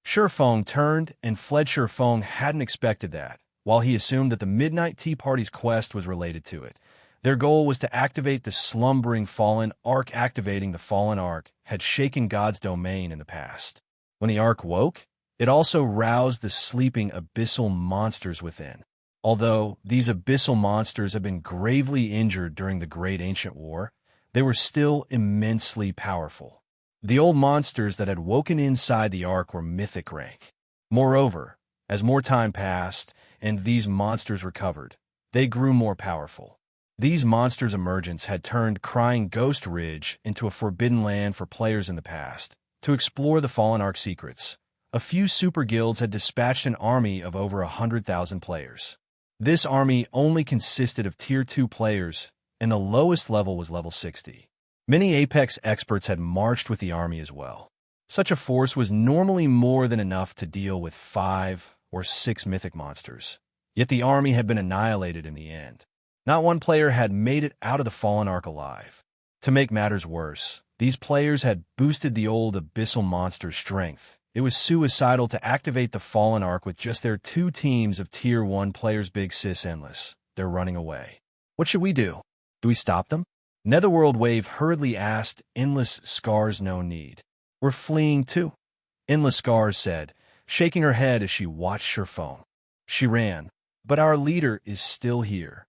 A: Surefang turned and fled. Surefang hadn't expected that. While he assumed that the Midnight Tea Party's quest was related to it, their goal was to activate the slumbering fallen Ark. Activating the fallen Ark had shaken God's domain in the past. When the Ark woke, it also roused the sleeping abyssal monsters within. Although these abyssal monsters had been gravely injured during the Great Ancient War, they were still immensely powerful. The old monsters that had woken inside the Ark were mythic rank. Moreover, as more time passed and these monsters recovered, they grew more powerful. These monsters' emergence had turned Crying Ghost Ridge into a forbidden land for players in the past. To explore the fallen Ark secrets, a few super guilds had dispatched an army of over 100,000 players. This army only consisted of Tier 2 players, and the lowest level was level 60. Many Apex experts had marched with the army as well. Such a force was normally more than enough to deal with 5 or 6 mythic monsters. Yet the army had been annihilated in the end. Not one player had made it out of the fallen Ark alive. To make matters worse, these players had boosted the old abyssal monster's strength. It was suicidal to activate the fallen Ark with just their 2 teams of Tier 1 players. Big Sis Endless. They're running away. What should we do? Do we stop them? Netherworld Wave hurriedly asked. Endless Scars. No need. We're fleeing too. Endless Scars said, shaking her head as she watched Surefang. She ran, but our leader is still here.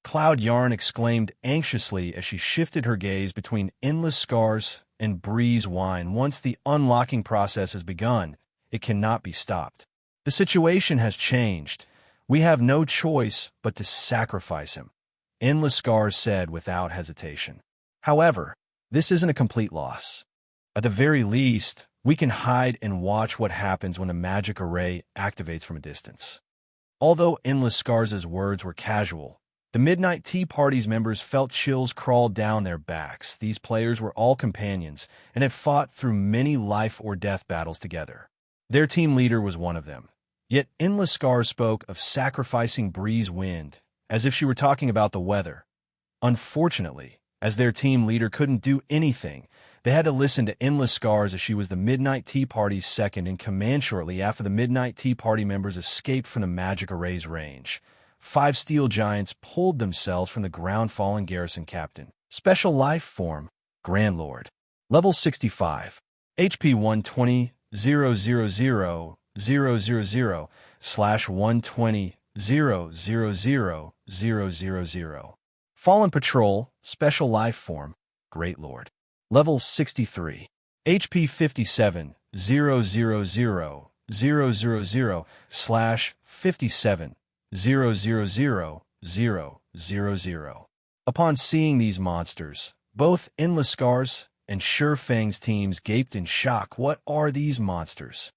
A: Cloud Yarn exclaimed anxiously as she shifted her gaze between Endless Scars and Breeze Wine. Once the unlocking process has begun, it cannot be stopped. The situation has changed. We have no choice but to sacrifice him, Endless Scars said without hesitation. However, this isn't a complete loss. At the very least, we can hide and watch what happens when the magic array activates from a distance. Although Endless Scars' words were casual, The Midnight Tea Party's members felt chills crawl down their backs. These players were all companions and had fought through many life-or-death battles together. Their team leader was one of them. Yet Endless Scars spoke of sacrificing Breeze Wind, as if she were talking about the weather. Unfortunately, as their team leader couldn't do anything, they had to listen to Endless Scars as she was the Midnight Tea Party's second in command shortly after the Midnight Tea Party members escaped from the Magic Array's range. 5 steel giants pulled themselves from the ground fallen garrison captain. Special life form, Grand Lord. Level 65. HP 120, 000, slash 120, 000. Fallen Patrol, Special life form, Great Lord. Level 63. HP 57, 000, slash 57. 000. Upon seeing these monsters, both Endless Scars and Sure Fang's teams gaped in shock. What are these monsters?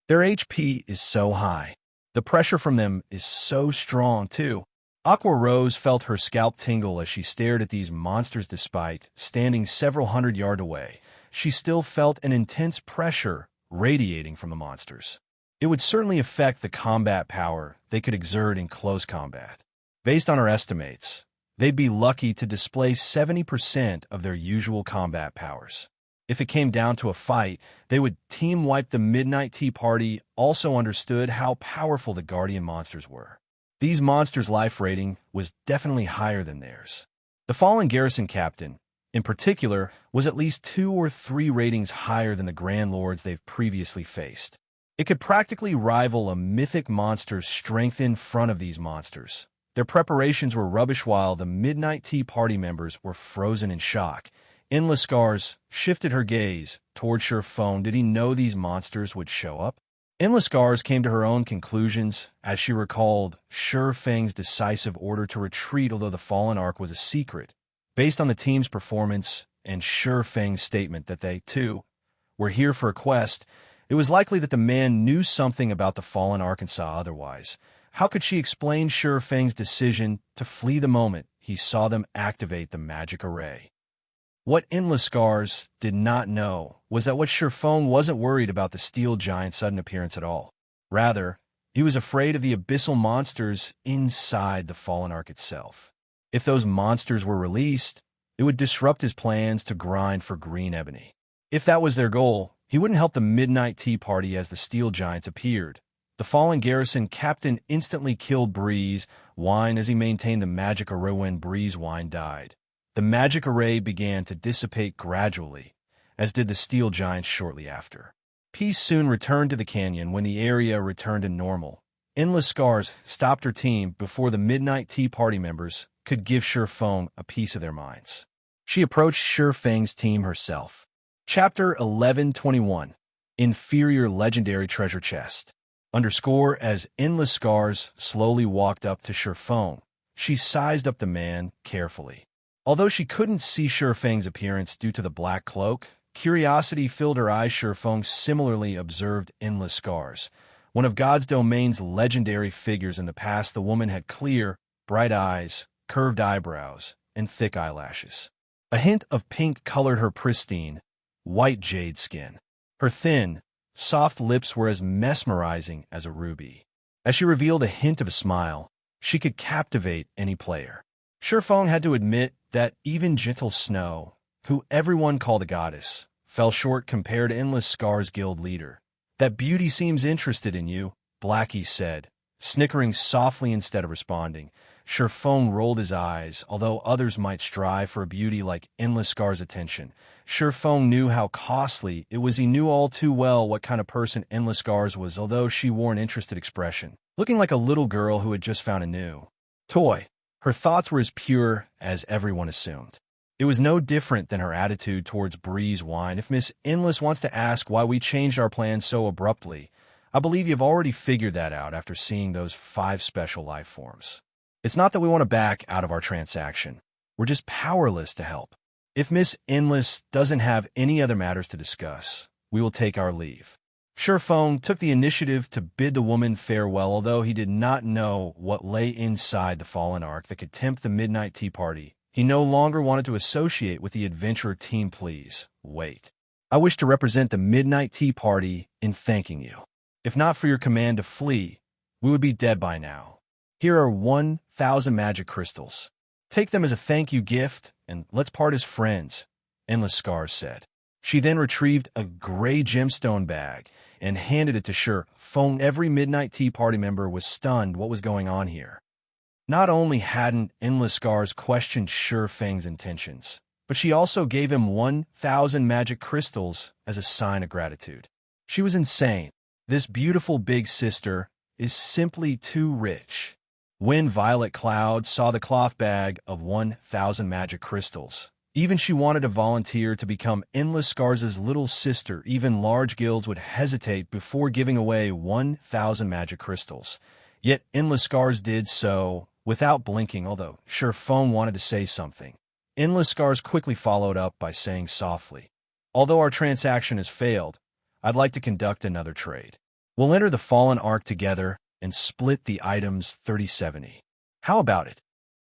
A: Their HP is so high. The pressure from them is so strong, too. Aqua Rose felt her scalp tingle as she stared at these monsters. Despite standing several hundred yards away, she still felt an intense pressure radiating from the monsters. It would certainly affect the combat power they could exert in close combat. Based on her estimates, they'd be lucky to display 70% of their usual combat powers. If it came down to a fight, they would team-wipe the Midnight Tea Party. Also understood how powerful the Guardian monsters were. These monsters' life rating was definitely higher than theirs. The fallen garrison captain, in particular, was at least 2 or 3 ratings higher than the Grand Lords they've previously faced. It could practically rival a mythic monster's strength in front of these monsters. Their preparations were rubbish while the Midnight Tea Party members were frozen in shock. Endless Scars shifted her gaze toward Sure Fang. Did he know these monsters would show up? Endless Scars came to her own conclusions as she recalled Sure Fang's decisive order to retreat, although the Fallen Ark was a secret. Based on the team's performance and Sure Fang's statement that they, too, were here for a quest, it was likely that the man knew something about the Fallen Ark and saw otherwise. How could she explain Sure Fang's decision to flee the moment he saw them activate the magic array? What Endless Scars did not know was that Sure Fang wasn't worried about the steel giant's sudden appearance at all. Rather, he was afraid of the abyssal monsters inside the Fallen Ark itself. If those monsters were released, it would disrupt his plans to grind for green ebony. If that was their goal, he wouldn't help the Midnight Tea Party as the steel giants appeared. The fallen garrison captain instantly killed Breeze Wine as he maintained the magic array. When Breeze Wine died, the magic array began to dissipate gradually, as did the steel giants shortly after. Peace soon returned to the canyon when the area returned to normal. Endless Scars stopped her team before the Midnight Tea Party members could give Sure Fang a piece of their minds. She approached Sure Fang's team herself. Chapter 1121. Inferior Legendary Treasure Chest. Underscore as Endless Scars slowly walked up to Sure Fang, she sized up the man carefully. Although she couldn't see Sure Fang's appearance due to the black cloak, curiosity filled her eyes. Sure Fang similarly observed Endless Scars. One of God's Domain's legendary figures in the past, the woman had clear, bright eyes, curved eyebrows, and thick eyelashes. A hint of pink colored her pristine, white jade skin. Her thin, soft lips were as mesmerizing as a ruby. As she revealed a hint of a smile, she could captivate any player. Sure Fang had to admit that even gentle Snow, who everyone called a goddess, fell short compared to Endless Scars' guild leader. That beauty seems interested in you, Blackie said, snickering softly instead of responding. Sure Fang rolled his eyes. Although others might strive for a beauty like Endless Scars' attention, Sure Fang knew how costly it was. He knew all too well what kind of person Endless Scars was, although she wore an interested expression, looking like a little girl who had just found a new toy. Her thoughts were as pure as everyone assumed. It was no different than her attitude towards Breeze Wine. If Miss Endless wants to ask why we changed our plans so abruptly, I believe you've already figured that out after seeing those 5 special life forms. It's not that we want to back out of our transaction. We're just powerless to help. If Miss Endless doesn't have any other matters to discuss, we will take our leave. Shifeng took the initiative to bid the woman farewell, although he did not know what lay inside the fallen ark that could tempt the midnight tea party. He no longer wanted to associate with the adventurer team. Please, wait. I wish to represent the midnight tea party in thanking you. If not for your command to flee, we would be dead by now. Here are 1,000 magic crystals. Take them as a thank you gift, and let's part as friends, Endless Scars said. She then retrieved a gray gemstone bag and handed it to Shifeng. Every midnight tea party member was stunned what was going on here. Not only hadn't Endless Scars questioned Shifeng's intentions, but she also gave him 1,000 magic crystals as a sign of gratitude. She was insane. This beautiful big sister is simply too rich. When Violet Cloud saw the cloth bag of 1,000 magic crystals, even she wanted to volunteer to become Endless Scars' little sister. Even large guilds would hesitate before giving away 1,000 magic crystals. Yet Endless Scars did so without blinking, although Shifeng wanted to say something. Endless Scars quickly followed up by saying softly, "Although our transaction has failed, I'd like to conduct another trade. We'll enter the Fallen Ark together and split the items 30-70. How about it?"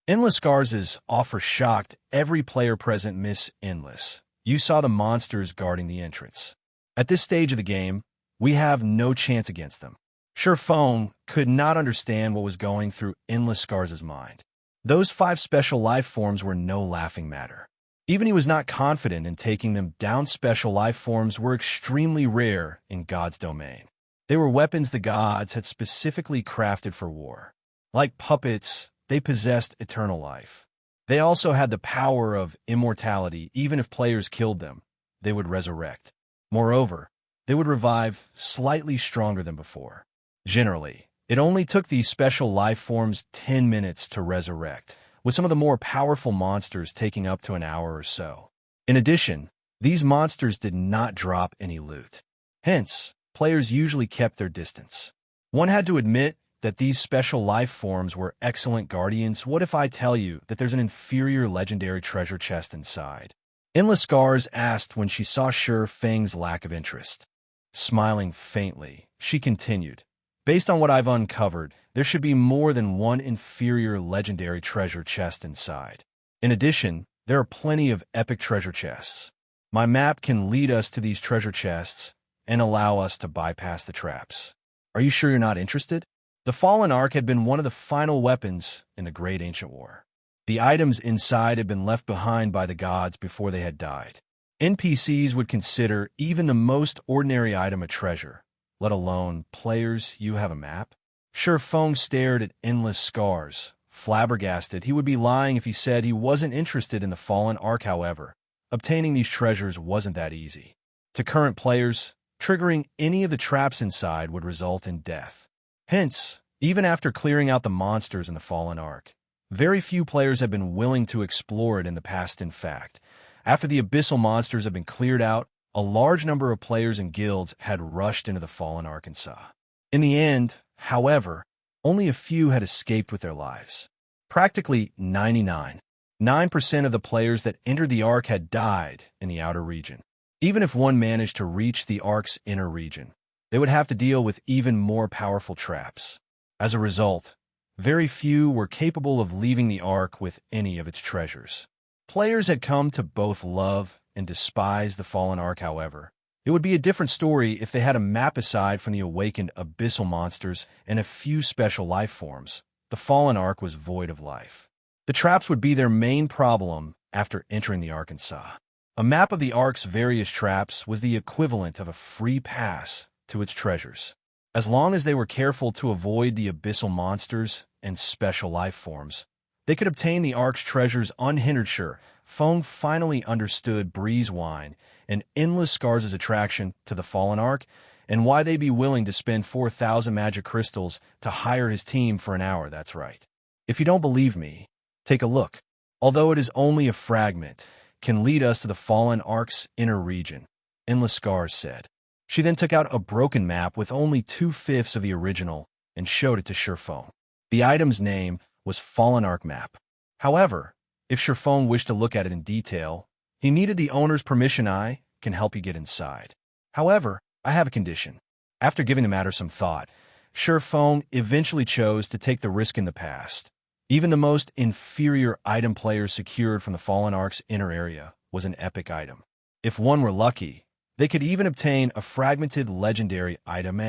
A: Endless Scars' offer shocked every player present. Miss Endless, you saw the monsters guarding the entrance. At this stage of the game, we have no chance against them. Shifeng could not understand what was going through Endless Scars' mind. Those 5 special life forms were no laughing matter. Even he was not confident in taking them down. Special life forms were extremely rare in God's domain. They were weapons the gods had specifically crafted for war. Like puppets, they possessed eternal life. They also had the power of immortality. Even if players killed them, they would resurrect. Moreover, they would revive slightly stronger than before. Generally, it only took these special life forms 10 minutes to resurrect, with some of the more powerful monsters taking up to an hour or so. In addition, these monsters did not drop any loot. Hence, players usually kept their distance. One had to admit that these special life forms were excellent guardians. What if I tell you that there's an inferior legendary treasure chest inside? Endless Scars asked when she saw Shifeng's lack of interest. Smiling faintly, she continued, "Based on what I've uncovered, there should be more than one inferior legendary treasure chest inside. In addition, there are plenty of epic treasure chests. My map can lead us to these treasure chests and allow us to bypass the traps. Are you sure you're not interested?" The Fallen Ark had been one of the final weapons in the Great Ancient War. The items inside had been left behind by the gods before they had died. NPCs would consider even the most ordinary item a treasure, let alone players. "You have a map?" Shifeng stared at Endless Scars, flabbergasted. He would be lying if he said he wasn't interested in the Fallen Ark. However, obtaining these treasures wasn't that easy. To current players, triggering any of the traps inside would result in death. Hence, even after clearing out the monsters in the Fallen Ark, very few players have been willing to explore it in the past. In fact, after the abyssal monsters have been cleared out, a large number of players and guilds had rushed into the Fallen Ark and saw. In the end, however, only a few had escaped with their lives. Practically 99% of the players that entered the Ark had died in the outer region. Even if one managed to reach the Ark's inner region, they would have to deal with even more powerful traps. As a result, very few were capable of leaving the Ark with any of its treasures. Players had come to both love and despise the Fallen Ark. However, it would be a different story if they had a map. Aside from the awakened abyssal monsters and a few special life forms, the Fallen Ark was void of life. The traps would be their main problem after entering the Ark and saw. A map of the Ark's various traps was the equivalent of a free pass to its treasures. As long as they were careful to avoid the abyssal monsters and special life forms, they could obtain the Ark's treasures unhindered. Shifeng finally understood Breeze Wine and Endless Scars' attraction to the Fallen Ark, and why they'd be willing to spend 4,000 magic crystals to hire his team for an hour. That's right. If you don't believe me, take a look. Although it is only a fragment, can lead us to the Fallen Ark's inner region, Endless Scars said. She then took out a broken map with only 2/5 of the original and showed it to Shifeng. The item's name was Fallen Ark Map. However, if Shifeng wished to look at it in detail, he needed the owner's permission. "I can help you get inside. However, I have a condition. After giving the matter some thought, Feng eventually chose to take the risk in the past. Even the most inferior item players secured from the Fallen Ark's inner area was an epic item. If one were lucky, they could even obtain a fragmented legendary item.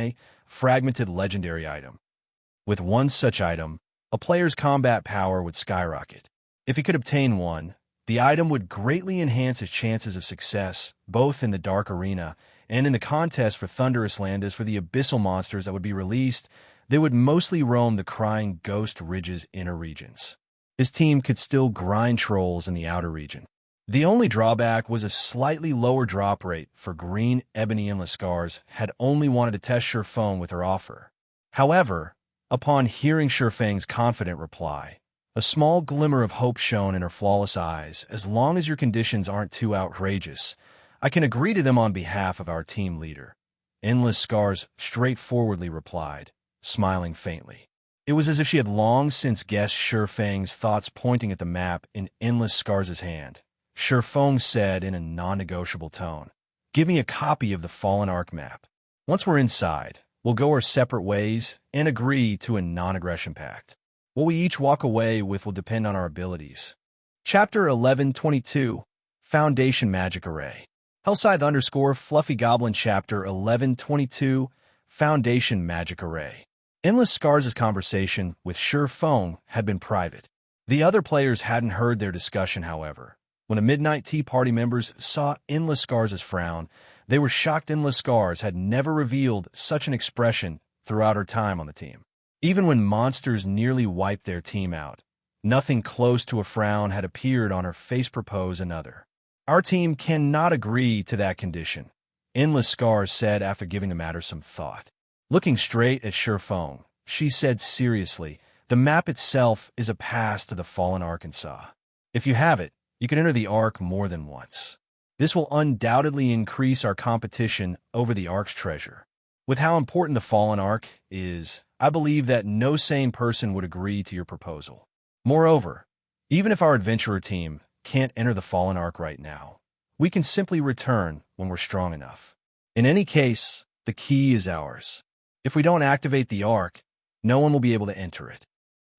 A: With one such item, a player's combat power would skyrocket. If he could obtain one, the item would greatly enhance his chances of success, both in the Dark Arena and in the contest for Thunderous Land. As for the abyssal monsters that would be released, they would mostly roam the Crying Ghost Ridge's inner regions. His team could still grind trolls in the outer region. The only drawback was a slightly lower drop rate, for Green Ebony Endless Scars had only wanted to test Feng with her offer. However, upon hearing Feng's confident reply, a small glimmer of hope shone in her flawless eyes. As long as your conditions aren't too outrageous, I can agree to them on behalf of our team leader. Endless Scars straightforwardly replied, smiling faintly. It was as if she had long since guessed Feng's thoughts, pointing at the map in Endless Scars' hand. Feng said in a non-negotiable tone, "Give me a copy of the Fallen Ark map. Once we're inside, we'll go our separate ways and agree to a non-aggression pact. What we each walk away with will depend on our abilities." Chapter 1122, Foundation Magic Array. Hellscythe Fluffy Goblin Chapter 1122, Foundation Magic Array. Endless Scars' conversation with Feng had been private. The other players hadn't heard their discussion, however. When the Midnight Tea Party members saw Endless Scars' frown, they were shocked. Endless Scars had never revealed such an expression throughout her time on the team. Even when monsters nearly wiped their team out, nothing close to a frown had appeared on her face. Propose another. Our team cannot agree to that condition, Endless Scars said after giving the matter some thought. Looking straight at Feng, she said seriously, "The map itself is a pass to the Fallen Arkansas. If you have it, you can enter the Ark more than once. This will undoubtedly increase our competition over the Ark's treasure. With how important the Fallen Ark is, I believe that no sane person would agree to your proposal. Moreover, even if our adventurer team can't enter the Fallen Ark right now, we can simply return when we're strong enough. In any case, the key is ours. If we don't activate the Ark, no one will be able to enter it."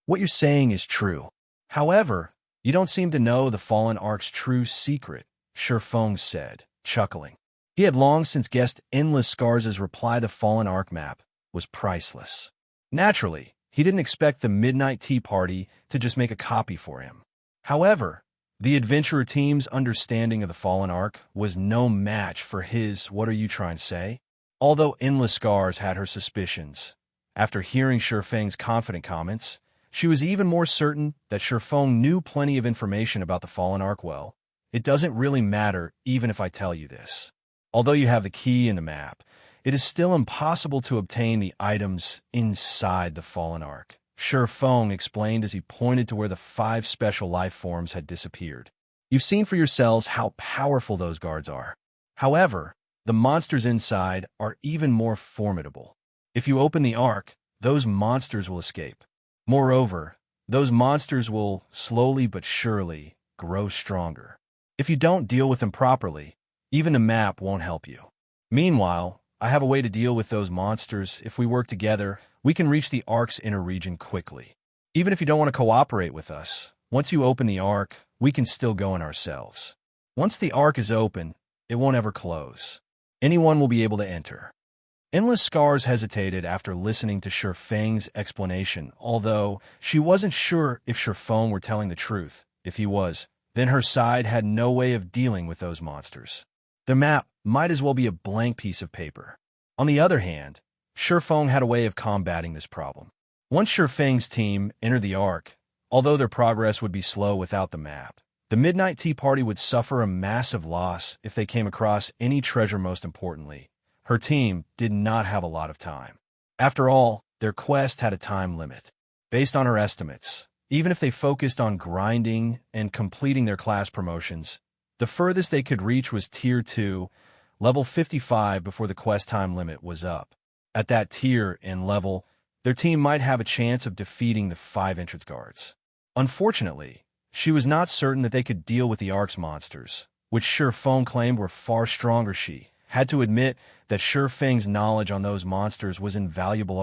A: "What you're saying is true. However, you don't seem to know the Fallen Ark's true secret," Feng said, chuckling. He had long since guessed Endless Scars' reply. The Fallen Ark map was priceless. Naturally, he didn't expect the Midnight Tea Party to just make a copy for him. However, the adventurer team's understanding of the Fallen Ark was no match for his. "What are you trying to say?" Although Endless Scars had her suspicions, after hearing Feng's confident comments, she was even more certain that Feng knew plenty of information about the Fallen Ark. "Well, it doesn't really matter even if I tell you this. Although you have the key in the map, it is still impossible to obtain the items inside the Fallen Ark," Feng explained as he pointed to where the 5 special life forms had disappeared. "You've seen for yourselves how powerful those guards are. However, the monsters inside are even more formidable. If you open the Ark, those monsters will escape. Moreover, those monsters will slowly but surely grow stronger. If you don't deal with them properly, even the map won't help you. Meanwhile, I have a way to deal with those monsters. If we work together, we can reach the Ark's inner region quickly. Even if you don't want to cooperate with us, once you open the Ark, we can still go in ourselves. Once the Ark is open, it won't ever close. Anyone will be able to enter." Endless Scars hesitated after listening to Feng's explanation, although she wasn't sure if Feng were telling the truth. If he was, then her side had no way of dealing with those monsters. The map might as well be a blank piece of paper. On the other hand, Feng had a way of combating this problem. Once Feng's team entered the Ark, although their progress would be slow without the map, the Midnight Tea Party would suffer a massive loss if they came across any treasure. Most importantly, her team did not have a lot of time. After all, their quest had a time limit. Based on her estimates, even if they focused on grinding and completing their class promotions, the furthest they could reach was Tier 2, level 55 before the quest time limit was up. At that tier and level, their team might have a chance of defeating the 5 entrance guards. Unfortunately, she was not certain that they could deal with the Ark's monsters, which Feng claimed were far stronger. She had to admit that Feng's knowledge on those monsters was invaluable.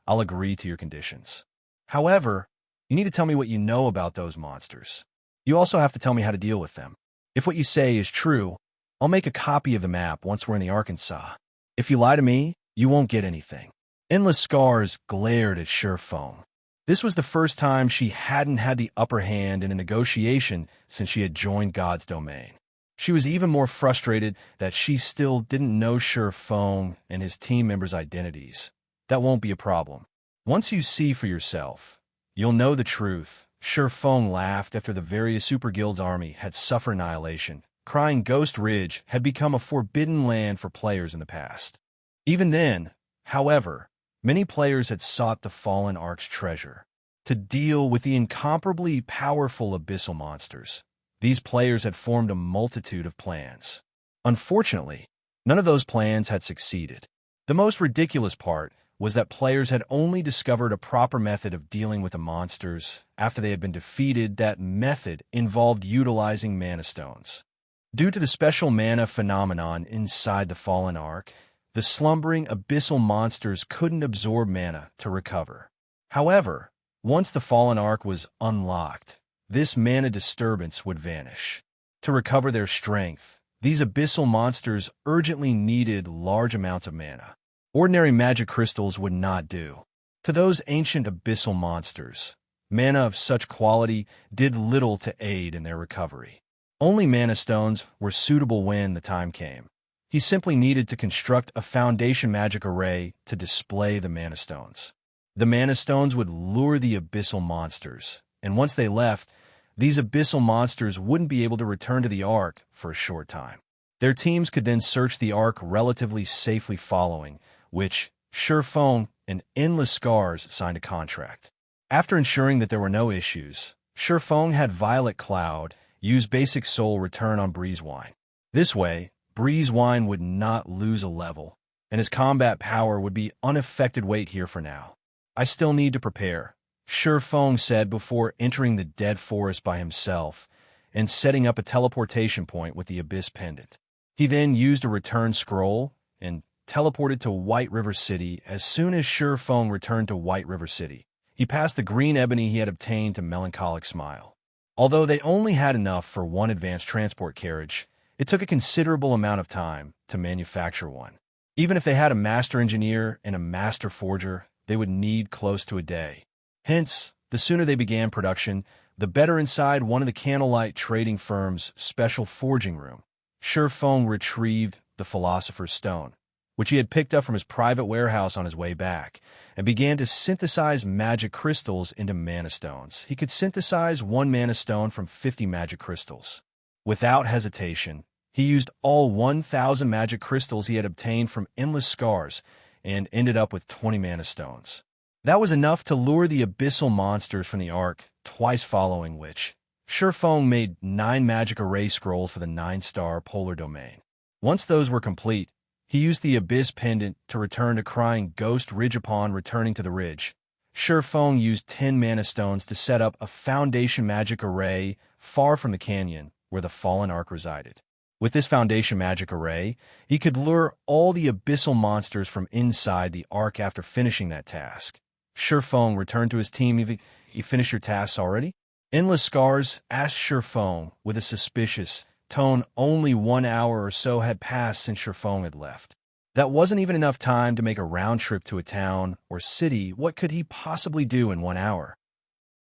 A: I'll agree to your conditions. However, you need to tell me what you know about those monsters. You also have to tell me how to deal with them. If what you say is true, I'll make a copy of the map once we're in the Arkansas. If you lie to me, you won't get anything. Endless Scars glared at Feng. This was the first time she hadn't had the upper hand in a negotiation since she had joined God's domain. She was even more frustrated that she still didn't know Feng and his team members' identities. That won't be a problem. Once you see for yourself, you'll know the truth. Feng laughed after the various super guilds' army had suffered annihilation, crying Ghost Ridge had become a forbidden land for players in the past. Even then, however, many players had sought the Fallen Ark's treasure to deal with the incomparably powerful abyssal monsters. These players had formed a multitude of plans. Unfortunately, none of those plans had succeeded. The most ridiculous part was that players had only discovered a proper method of dealing with the monsters after they had been defeated. That method involved utilizing mana stones. Due to the special mana phenomenon inside the Fallen Ark, the slumbering abyssal monsters couldn't absorb mana to recover. However, once the Fallen Ark was unlocked, this mana disturbance would vanish. To recover their strength, these abyssal monsters urgently needed large amounts of mana. Ordinary magic crystals would not do. To those ancient abyssal monsters, mana of such quality did little to aid in their recovery. Only mana stones were suitable when the time came. He simply needed to construct a foundation magic array to display the mana stones. The mana stones would lure the abyssal monsters, and once they left, these abyssal monsters wouldn't be able to return to the Ark for a short time. Their teams could then search the Ark relatively safely following, which Feng and Endless Scars signed a contract. After ensuring that there were no issues, Feng had Violet Cloud use Basic Soul Return on Breezewine. This way, Breezewine would not lose a level, and his combat power would be unaffected. Wait here for now. I still need to prepare, Feng said before entering the Dead Forest by himself and setting up a teleportation point with the Abyss Pendant. He then used a return scroll and teleported to White River City. As soon as Feng returned to White River City, he passed the green ebony he had obtained to Melancholic Smile. Although they only had enough for one advanced transport carriage, it took a considerable amount of time to manufacture one. Even if they had a master engineer and a master forger, they would need close to a day. Hence, the sooner they began production, the better. Inside one of the Candlelight trading firm's special forging room, Feng retrieved the Philosopher's Stone, which he had picked up from his private warehouse on his way back, and began to synthesize magic crystals into mana stones. He could synthesize one mana stone from 50 magic crystals. Without hesitation, he used all 1,000 magic crystals he had obtained from Endless Scars and ended up with 20 mana stones. That was enough to lure the abyssal monsters from the Ark, twice following which, Feng made 9 magic array scrolls for the 9-star polar domain. Once those were complete, he used the Abyss Pendant to return to Crying Ghost Ridge. Upon returning to the ridge, Feng used 10 mana stones to set up a foundation magic array far from the canyon where the Fallen Ark resided. With this foundation magic array, he could lure all the abyssal monsters from inside the Ark. After finishing that task, Feng returned to his team. You finished your tasks already? Endless Scars asked Feng with a suspicious tone. Only 1 hour or so had passed since Feng had left. That wasn't even enough time to make a round trip to a town or city. What could he possibly do in 1 hour?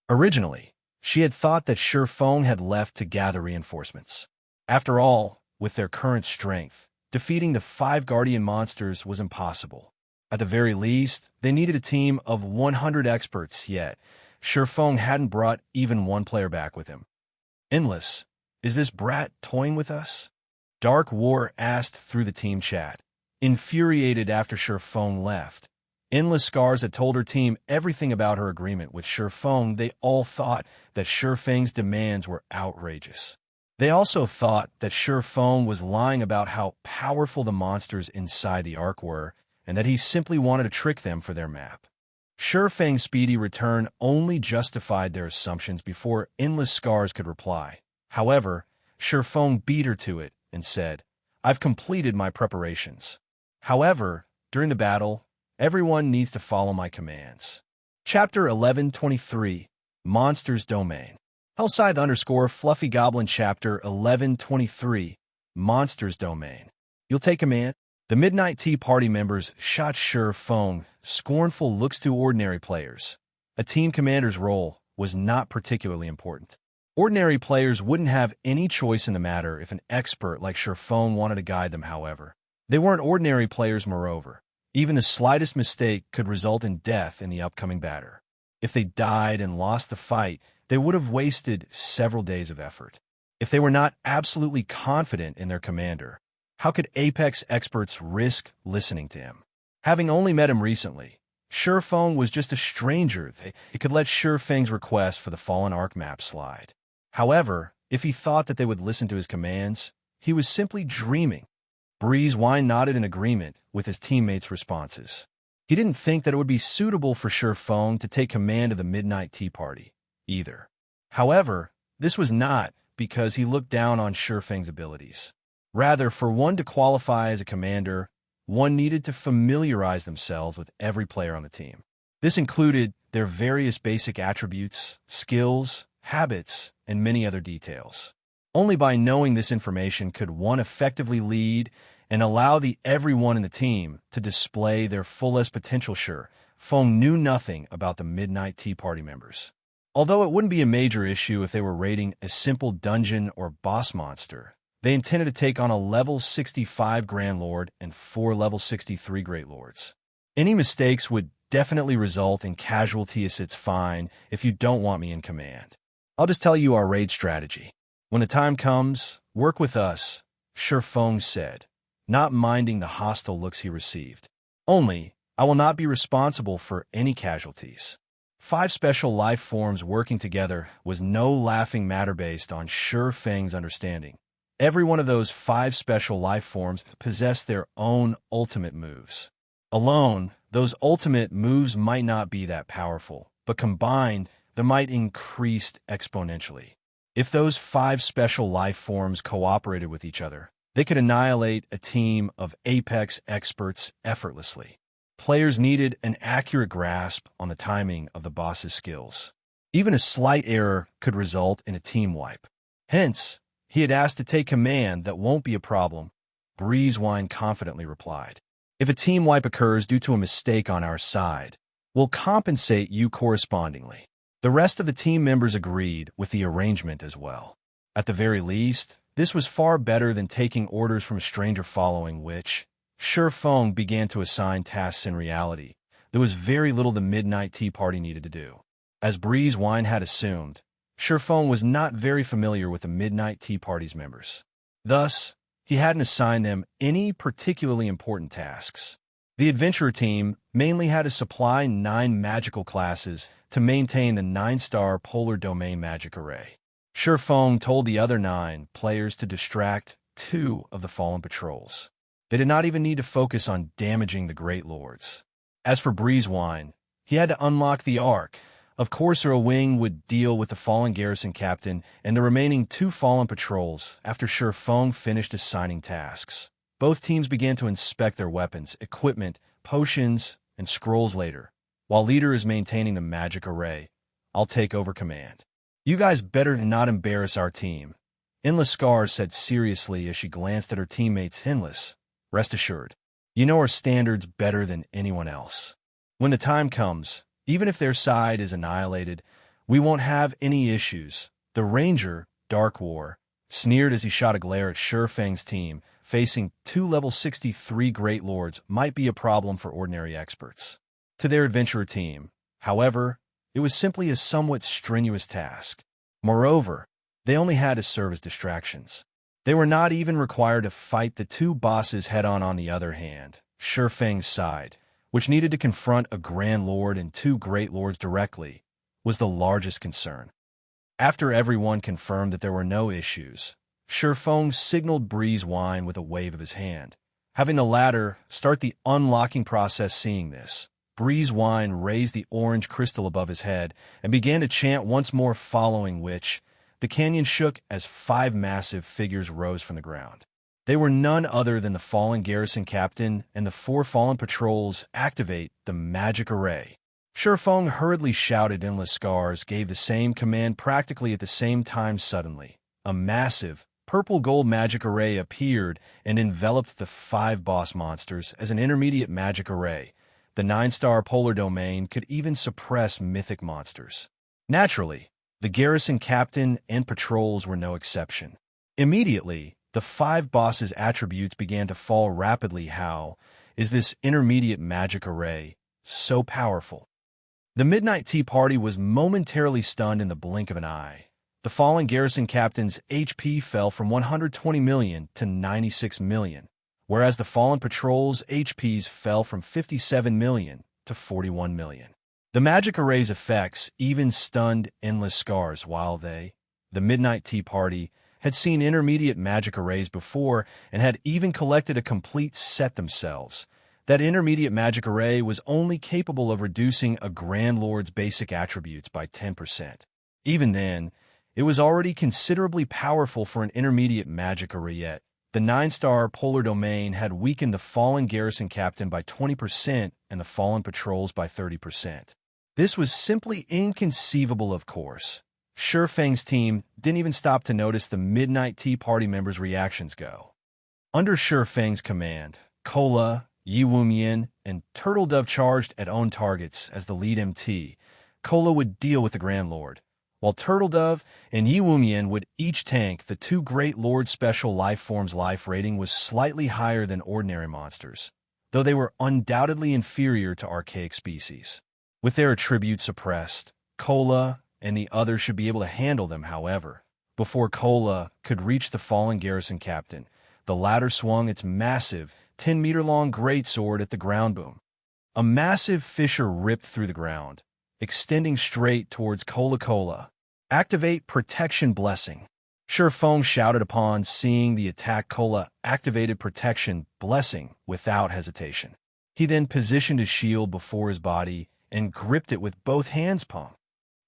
A: Originally, she had thought that Feng had left to gather reinforcements. After all, with their current strength, defeating the 5 guardian monsters was impossible. At the very least, they needed a team of 100 experts, yet Feng hadn't brought even one player back with him. Endless, is this brat toying with us? Dark War asked through the team chat. Infuriated after Feng left, Endless Scars had told her team everything about her agreement with Feng. They all thought that Feng's demands were outrageous. They also thought that Feng was lying about how powerful the monsters inside the Ark were, and that he simply wanted to trick them for their map. Feng's speedy return only justified their assumptions before Endless Scars could reply. However, Feng beat her to it and said, I've completed my preparations. However, during the battle, everyone needs to follow my commands. Chapter 1123, Monsters Domain. Hellscythe _ Fluffy Goblin Chapter 1123, Monsters Domain. You'll take command? The Midnight Tea Party members shot Sure Feng scornful looks to ordinary players. A team commander's role was not particularly important. Ordinary players wouldn't have any choice in the matter if an expert like Sure Feng wanted to guide them, however. They weren't ordinary players, moreover. Even the slightest mistake could result in death in the upcoming battle. If they died and lost the fight, they would have wasted several days of effort. If they were not absolutely confident in their commander, how could Apex experts risk listening to him? Having only met him recently, Sure Feng was just a stranger. They could let Sure Feng's request for the Fallen Ark map slide. However, if he thought that they would listen to his commands, he was simply dreaming. Breezewine nodded in agreement with his teammates' responses. He didn't think that it would be suitable for Sure Feng to take command of the Midnight Tea Party, either. However, this was not because he looked down on Sure Feng's abilities. Rather, for one to qualify as a commander, one needed to familiarize themselves with every player on the team. This included their various basic attributes, skills, habits, and many other details. Only by knowing this information could one effectively lead and allow everyone in the team to display their fullest potential. Sure Feng knew nothing about the Midnight Tea Party members. Although it wouldn't be a major issue if they were raiding a simple dungeon or boss monster, they intended to take on a level 65 Grand Lord and 4 level 63 Great Lords. Any mistakes would definitely result in casualties. It's fine if you don't want me in command. I'll just tell you our raid strategy. When the time comes, work with us, Sure Feng said, not minding the hostile looks he received. Only, I will not be responsible for any casualties. 5 special life forms working together was no laughing matter based on Sure Feng's understanding. Every one of those 5 special life forms possessed their own ultimate moves. Alone, those ultimate moves might not be that powerful, but combined, they might increase exponentially. If those 5 special life forms cooperated with each other, they could annihilate a team of Apex experts effortlessly. Players needed an accurate grasp on the timing of the boss's skills. Even a slight error could result in a team wipe. Hence, he had asked to take command. That won't be a problem, Breezewine confidently replied. If a team wipe occurs due to a mistake on our side, we'll compensate you correspondingly. The rest of the team members agreed with the arrangement as well. At the very least, this was far better than taking orders from a stranger, following which, Sure Feng began to assign tasks. In reality, there was very little the Midnight Tea Party needed to do. As Breezewine had assumed, Sure Feng was not very familiar with the Midnight Tea Party's members. Thus, he hadn't assigned them any particularly important tasks. The adventurer team mainly had to supply 9 magical classes to maintain the 9-star Polar Domain magic array. Sure Feng told the other 9 players to distract 2 of the fallen patrols. They did not even need to focus on damaging the Great Lords. As for Breezewine, he had to unlock the Ark. Of course, a wing would deal with the fallen garrison captain and the remaining 2 fallen patrols after Sure Feng finished assigning tasks. Both teams began to inspect their weapons, equipment, potions, and scrolls later. While leader is maintaining the magic array, I'll take over command. You guys better not embarrass our team, Endless Scars said seriously as she glanced at her teammates. Endless, rest assured, you know our standards better than anyone else. When the time comes, even if their side is annihilated, we won't have any issues. The Ranger, Dark War, sneered as he shot a glare at Sure Feng's team. Facing 2 level 63 Great Lords might be a problem for ordinary experts. To their adventurer team, however, it was simply a somewhat strenuous task. Moreover, they only had to serve as distractions. They were not even required to fight the 2 bosses head-on. On the other hand, Sure Feng's side, which needed to confront a Grand Lord and 2 Great Lords directly, was the largest concern. After everyone confirmed that there were no issues, Sure Feng signaled Breezewine with a wave of his hand, having the latter start the unlocking process. Seeing this, Breezewine raised the orange crystal above his head and began to chant once more, following which, the canyon shook as 5 massive figures rose from the ground. They were none other than the fallen garrison captain and the 4 fallen patrols. Activate the magic array. Shifeng hurriedly shouted. Endless Scars gave the same command practically at the same time. Suddenly, a massive, purple-gold magic array appeared and enveloped the 5 boss monsters as an intermediate magic array. The 9-star polar domain could even suppress mythic monsters. Naturally, the garrison captain and patrols were no exception. Immediately, the 5 bosses' attributes began to fall rapidly. How is this intermediate magic array so powerful? The Midnight Tea Party was momentarily stunned in the blink of an eye. The fallen garrison captain's HP fell from 120 million to 96 million, whereas the fallen patrol's HPs fell from 57 million to 41 million. The magic array's effects even stunned Endless Scars. While the Midnight Tea Party had seen intermediate magic arrays before and had even collected a complete set themselves, that intermediate magic array was only capable of reducing a Grand Lord's basic attributes by 10%. Even then, it was already considerably powerful for an intermediate magic array. Yet the 9-star polar domain had weakened the fallen garrison captain by 20% and the fallen patrols by 30%. This was simply inconceivable. Of course, Shifeng's team didn't even stop to notice the Midnight Tea Party members' reactions go. Under Shifeng's command, Cola, Yiwumian, and Turtle Dove charged at own targets as the lead MT. Cola would deal with the Grand Lord, while Turtle Dove and Yiwumian would each tank. The 2 Great Lord Special Lifeforms' life rating was slightly higher than ordinary monsters, though they were undoubtedly inferior to archaic species. With their attributes suppressed, Cola and the others should be able to handle them. However, before Cola could reach the fallen garrison captain, the latter swung its massive, 10-meter-long greatsword at the ground. Boom! A massive fissure ripped through the ground, extending straight towards Cola. Activate Protection Blessing. Shifeng shouted upon seeing the attack. Cola activated Protection Blessing without hesitation. He then positioned his shield before his body and gripped it with both hands.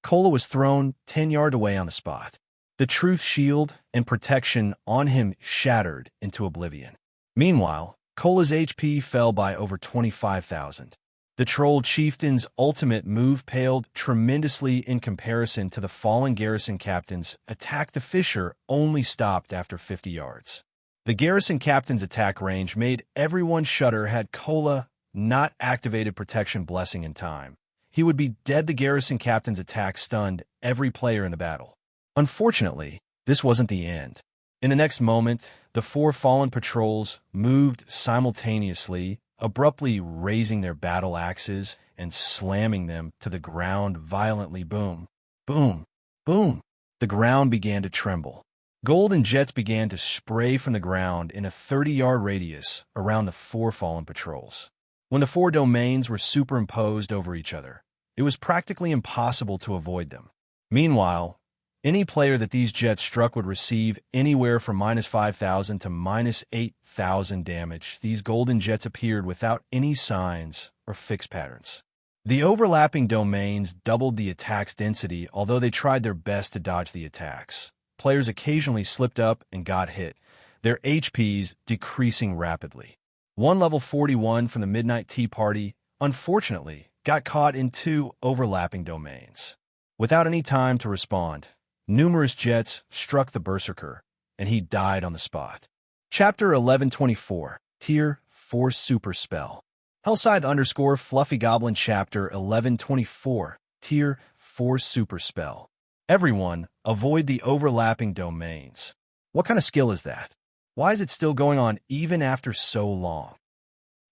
A: Cola was thrown 10 yards away on the spot. The truth shield and protection on him shattered into oblivion. Meanwhile, Cola's HP fell by over 25,000. The Troll Chieftain's ultimate move paled tremendously in comparison to the fallen garrison captain's attack. The fissure only stopped after 50 yards. The garrison captain's attack range made everyone shudder. Had Cola not activated Protection Blessing in time, he would be dead. The garrison captain's attack stunned every player in the battle. Unfortunately, this wasn't the end. In the next moment, the 4 fallen patrols moved simultaneously, abruptly raising their battle axes and slamming them to the ground violently. Boom, boom, boom. The ground began to tremble. Golden jets began to spray from the ground in a 30-yard radius around the 4 fallen patrols. When the 4 domains were superimposed over each other, it was practically impossible to avoid them. Meanwhile, any player that these jets struck would receive anywhere from -5,000 to -8,000 damage. These golden jets appeared without any signs or fixed patterns. The overlapping domains doubled the attack's density, although they tried their best to dodge the attacks. Players occasionally slipped up and got hit, their HPs decreasing rapidly. One level 41 from the Midnight Tea Party, unfortunately, got caught in 2 overlapping domains. Without any time to respond, numerous jets struck the Berserker, and he died on the spot. Chapter 1124, Tier 4 Super Spell. Hellscythe_Fluffy Goblin Chapter 1124, Tier 4 Super Spell. Everyone, avoid the overlapping domains. What kind of skill is that? Why is it still going on even after so long?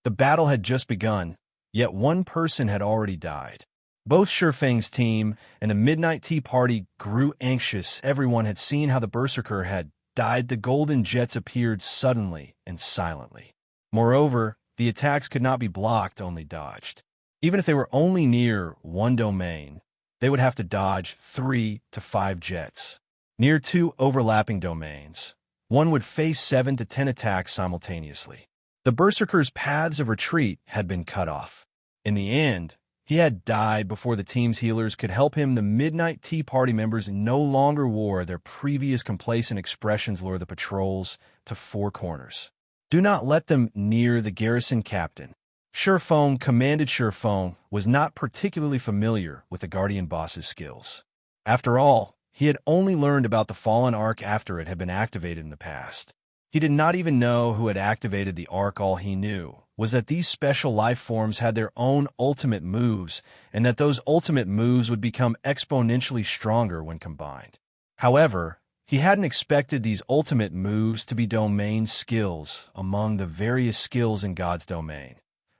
A: The battle had just begun, yet one person had already died. Both Shifeng's team and the Midnight Tea Party grew anxious. Everyone had seen how the Berserker had died. The golden jets appeared suddenly and silently. Moreover, the attacks could not be blocked, only dodged. Even if they were only near one domain, they would have to dodge 3 to 5 jets. Near 2 overlapping domains, one would face 7 to 10 attacks simultaneously. The Berserker's paths of retreat had been cut off. In the end, He had died before the team's healers could help him. The Midnight Tea Party members no longer wore their previous complacent expressions lure the patrols to four corners. Do not let them near the garrison captain. Surefoam commanded. Surefoam was not particularly familiar with the Guardian boss's skills. After all, he had only learned about the Fallen Arc after it had been activated in the past. He did not even know who had activated the Arc. All he knew was that these special life forms had their own ultimate moves, and that those ultimate moves would become exponentially stronger when combined. However, he hadn't expected these ultimate moves to be domain skills among the various skills in God's domain.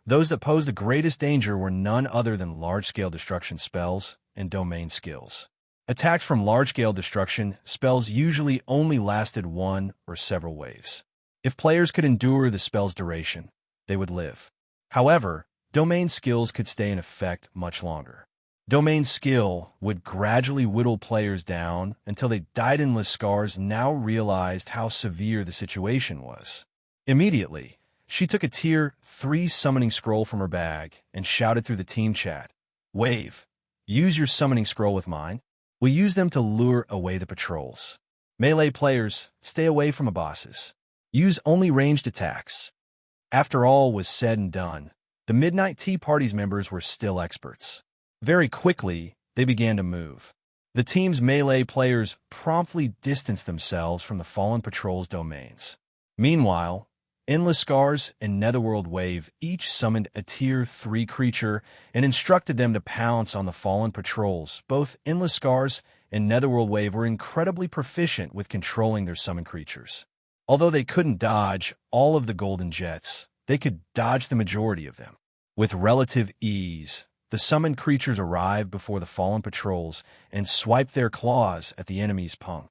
A: Those that posed the greatest danger were none other than large-scale destruction spells and domain skills. Attacks from large-scale destruction spells usually only lasted one or several waves. If players could endure the spell's duration, they would live. However, domain skills could stay in effect much longer. Domain skill would gradually whittle players down until they died. Endless Scars now realized how severe the situation was. Immediately, she took a Tier 3 summoning scroll from her bag and shouted through the team chat, "Wave, use your summoning scroll with mine. We use them to lure away the patrols. Melee players, stay away from the bosses. Use only ranged attacks." After all was said and done, the Midnight Tea Party's members were still experts. Very quickly, they began to move. The team's melee players promptly distanced themselves from the fallen patrol's domains. Meanwhile, Endless Scars and Netherworld Wave each summoned a Tier 3 creature and instructed them to pounce on the fallen patrols. Both Endless Scars and Netherworld Wave were incredibly proficient with controlling their summoned creatures. Although they couldn't dodge all of the golden jets, they could dodge the majority of them. With relative ease, the summoned creatures arrived before the fallen patrols and swiped their claws at the enemy's punk.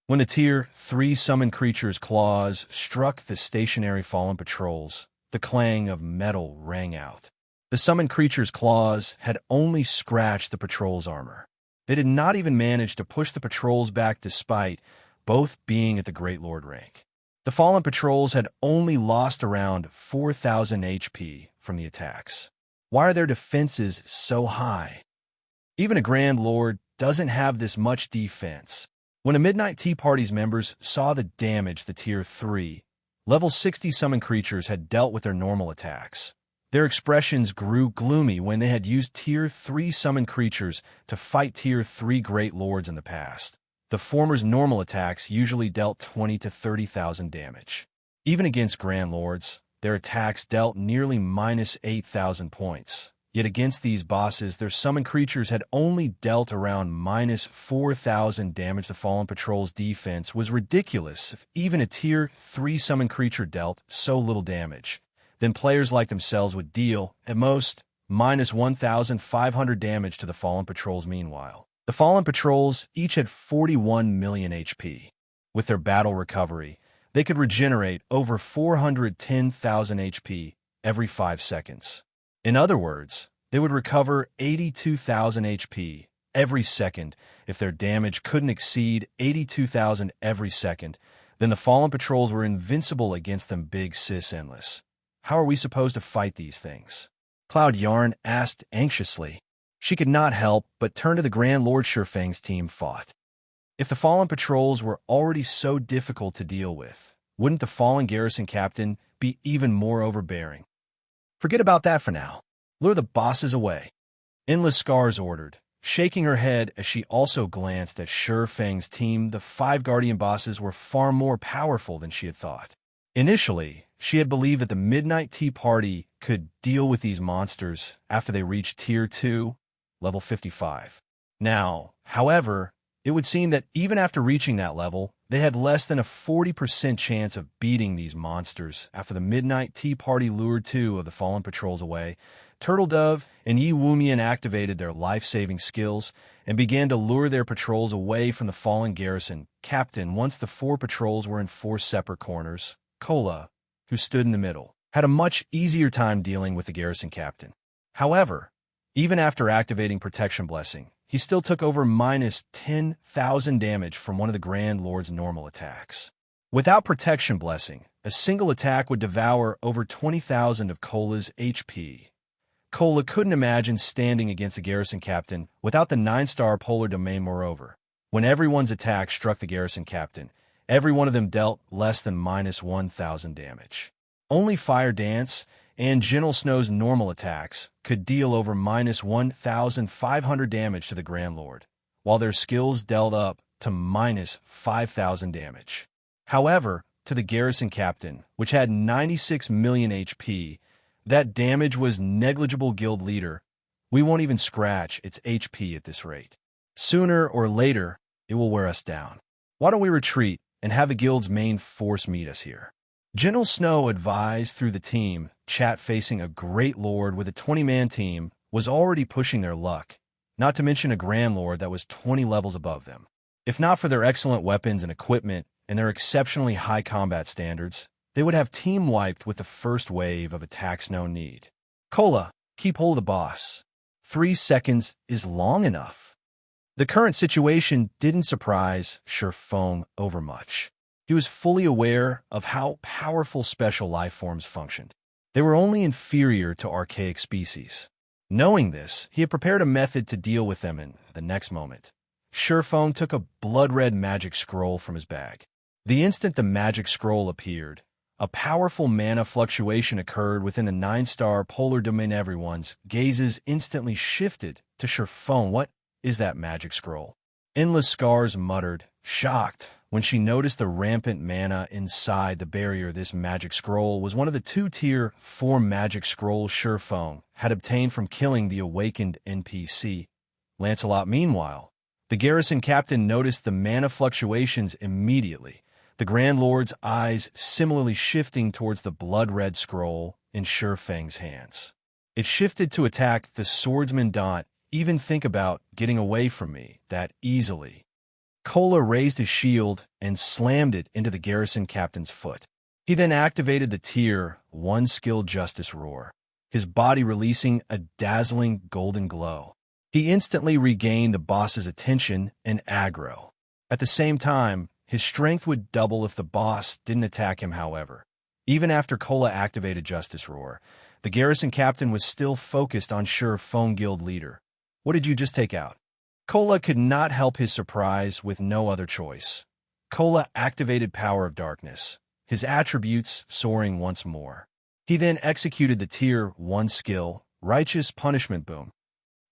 A: When the Tier 3 summoned creatures' claws struck the stationary fallen patrols, the clang of metal rang out. The summoned creatures' claws had only scratched the patrol's armor. They did not even manage to push the patrols back despite both being at the Great Lord rank. The fallen patrols had only lost around 4,000 HP from the attacks. Why are their defenses so high? Even a Grand Lord doesn't have this much defense. When a Midnight Tea Party's members saw the damage the Tier 3, level 60 summoned creatures had dealt with their normal attacks, their expressions grew gloomy. When they had used Tier 3 summoned creatures to fight Tier 3 Great Lords in the past, the former's normal attacks usually dealt 20 to 30,000 damage. Even against Grand Lords, their attacks dealt nearly minus 8,000 points. Yet against these bosses, their summoned creatures had only dealt around minus 4,000 damage. The Fallen Patrol's defense was ridiculous. If even a Tier 3 summoned creature dealt so little damage, then players like themselves would deal, at most, minus 1,500 damage to the Fallen Patrols. Meanwhile, the Fallen Patrols each had 41 million HP. With their battle recovery, they could regenerate over 410,000 HP every 5 seconds. In other words, they would recover 82,000 HP every second. If their damage couldn't exceed 82,000 every second, then the Fallen Patrols were invincible against them. Big Sis Endless. How are we supposed to fight these things? Cloud Yarn asked anxiously. She could not help but turn to the Grand Lord. Shurfang's team fought. If the Fallen Patrols were already so difficult to deal with, wouldn't the Fallen Garrison Captain be even more overbearing? Forget about that for now. Lure the bosses away. Endless Scars ordered, shaking her head as she also glanced at Shurfang's team. The 5 Guardian bosses were far more powerful than she had thought. Initially, she had believed that the Midnight Tea Party could deal with these monsters after they reached Tier 2, level 55. Now, however, it would seem that even after reaching that level, they had less than a 40% chance of beating these monsters. After the Midnight Tea Party lured 2 of the Fallen Patrols away, Turtle Dove and Yi Wumian activated their life-saving skills and began to lure their patrols away from the Fallen Garrison Captain. Once the 4 patrols were in 4 separate corners, Kola, who stood in the middle, had a much easier time dealing with the Garrison Captain. However, even after activating Protection Blessing, he still took over minus 10,000 damage from one of the Grand Lord's normal attacks. Without Protection Blessing, a single attack would devour over 20,000 of Kola's HP. Kola couldn't imagine standing against the garrison captain without the 9-star polar domain. Moreover, when everyone's attack struck the garrison captain, every one of them dealt less than -1,000 damage. Only Fire Dance and Gentle Snow's normal attacks could deal over -1,500 damage to the Grand Lord, while their skills dealt up to -5,000 damage. However, to the garrison captain, which had 96 million HP, that damage was negligible. Guild leader, we won't even scratch its HP at this rate. Sooner or later, it will wear us down. Why don't we retreat and have the guild's main force meet us here? Gentle Snow advised through the team chat. Facing a Great Lord with a 20-man team was already pushing their luck, not to mention a Grand Lord that was 20 levels above them. If not for their excellent weapons and equipment and their exceptionally high combat standards, they would have team wiped with the first wave of attacks. No need. Kola, keep hold of the boss. 3 seconds is long enough. The current situation didn't surprise Shifeng overmuch. He was fully aware of how powerful special life forms functioned. They were only inferior to archaic species. Knowing this, he had prepared a method to deal with them in the next moment. Shifeng took a blood-red magic scroll from his bag. The instant the magic scroll appeared, a powerful mana fluctuation occurred within the 9-star polar domain. Everyone's gazes instantly shifted to Shifeng. What is that magic scroll? Endless Scars muttered, shocked, when she noticed the rampant mana inside the barrier. This magic scroll was one of the 2-tier 4 magic scrolls Shifeng had obtained from killing the awakened NPC, Lancelot. Meanwhile, the garrison captain noticed the mana fluctuations immediately, the Grand Lord's eyes similarly shifting towards the blood-red scroll in Shifeng's hands. It shifted to attack the swordsman. Don't even think about getting away from me that easily. Kola raised his shield and slammed it into the garrison captain's foot. He then activated the Tier 1 skill Justice Roar, his body releasing a dazzling golden glow. He instantly regained the boss's attention and aggro. At the same time, his strength would double if the boss didn't attack him. However, even after Kola activated Justice Roar, the garrison captain was still focused on Shifeng. Guild leader, what did you just take out? Kola could not help his surprise with no other choice. Kola activated Power of Darkness, his attributes soaring once more. He then executed the Tier 1 skill, Righteous Punishment Boom.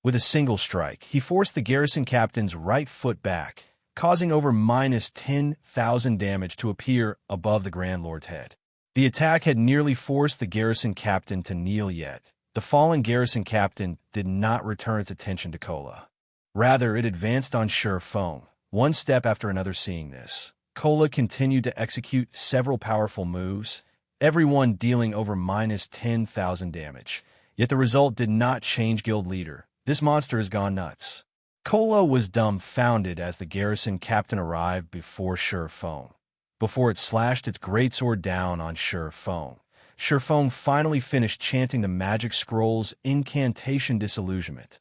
A: With a single strike, he forced the garrison captain's right foot back, causing over -10,000 damage to appear above the Grand Lord's head. The attack had nearly forced the garrison captain to kneel, yet the fallen garrison captain did not return its attention to Kola. Rather, it advanced on Shifeng, one step after another. Seeing this, Kola continued to execute several powerful moves, everyone dealing over -10,000 damage. Yet the result did not change. Guild leader, this monster has gone nuts. Kola was dumbfounded as the garrison captain arrived before Shifeng. Before it slashed its greatsword down on Shifeng, Shifeng finally finished chanting the magic scroll's incantation Disillusionment.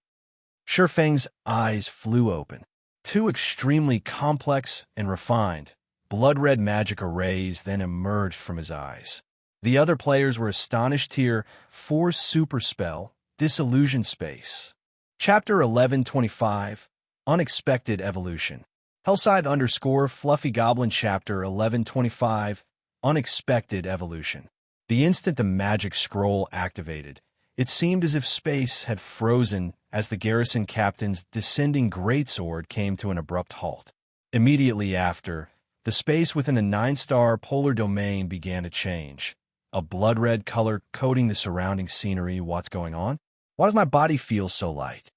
A: Shifeng's eyes flew open. 2 extremely complex and refined, blood-red magic arrays then emerged from his eyes. The other players were astonished. Tier 4 super spell, Disillusion Space. Chapter 1125, Unexpected Evolution. Hellscythe _ Fluffy Goblin. Chapter 1125, Unexpected Evolution. The instant the magic scroll activated, it seemed as if space had frozen as the garrison captain's descending greatsword came to an abrupt halt. Immediately after, the space within the 9-star polar domain began to change, a blood-red color coating the surrounding scenery. What's going on? Why does my body feel so light?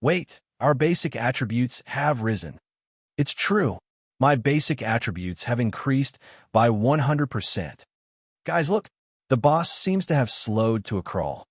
A: Wait, our basic attributes have risen. It's true. My basic attributes have increased by 100%. Guys, look, the boss seems to have slowed to a crawl.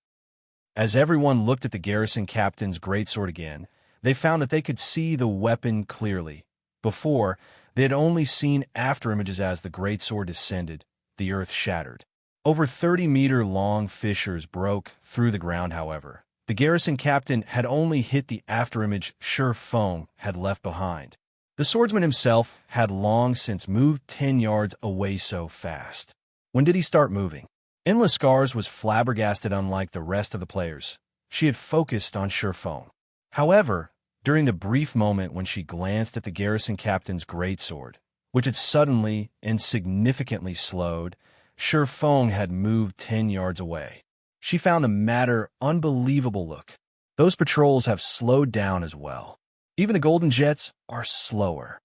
A: As everyone looked at the garrison captain's greatsword again, they found that they could see the weapon clearly. Before, they had only seen afterimages. As the greatsword descended, the earth shattered. Over 30-meter-long fissures broke through the ground. However, the garrison captain had only hit the afterimage Shifeng had left behind. The swordsman himself had long since moved 10 yards away. So fast. When did he start moving? Endless Scars was flabbergasted. Unlike the rest of the players, she had focused on Feng. However, during the brief moment when she glanced at the garrison captain's greatsword, which had suddenly and significantly slowed, Feng had moved 10 yards away. She found the matter unbelievable. Look, those patrols have slowed down as well. Even the golden jets are slower.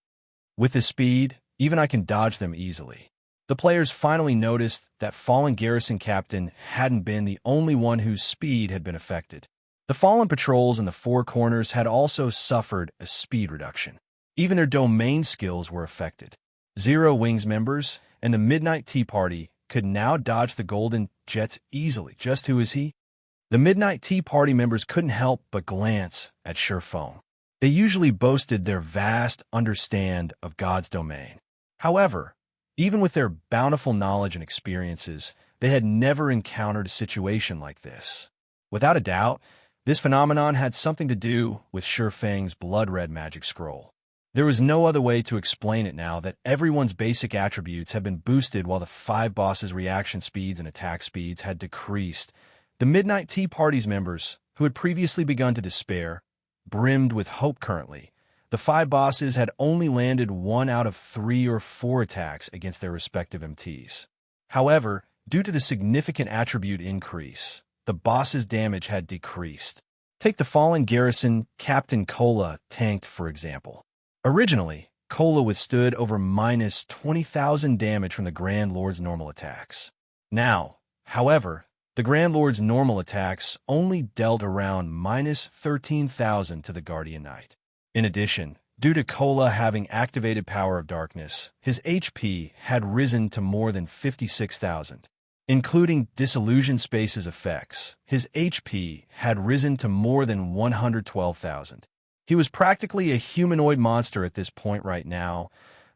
A: With this speed, even I can dodge them easily. The players finally noticed that fallen garrison captain hadn't been the only one whose speed had been affected. The fallen patrols in the four corners had also suffered a speed reduction. Even their domain skills were affected. Zero Wings members and the Midnight Tea Party could now dodge the golden jets easily. Just who is he? The Midnight Tea Party members couldn't help but glance at Feng. They usually boasted their vast understand of God's domain. However, even with their bountiful knowledge and experiences, they had never encountered a situation like this. Without a doubt, this phenomenon had something to do with Feng's blood-red magic scroll. There was no other way to explain it now that everyone's basic attributes had been boosted while the 5 bosses' reaction speeds and attack speeds had decreased. The Midnight Tea Party's members, who had previously begun to despair, brimmed with hope currently. The 5 bosses had only landed 1 out of 3 or 4 attacks against their respective MTs. However, due to the significant attribute increase, the boss's damage had decreased. Take the fallen garrison Captain Kola tanked, for example. Originally, Kola withstood over minus 20,000 damage from the Grand Lord's normal attacks. Now, however, the Grand Lord's normal attacks only dealt around minus 13,000 to the Guardian Knight. In addition, due to Kola having activated Power of Darkness, his HP had risen to more than 56,000. Including Disillusion Space's effects, his HP had risen to more than 112,000. He was practically a humanoid monster at this point right now.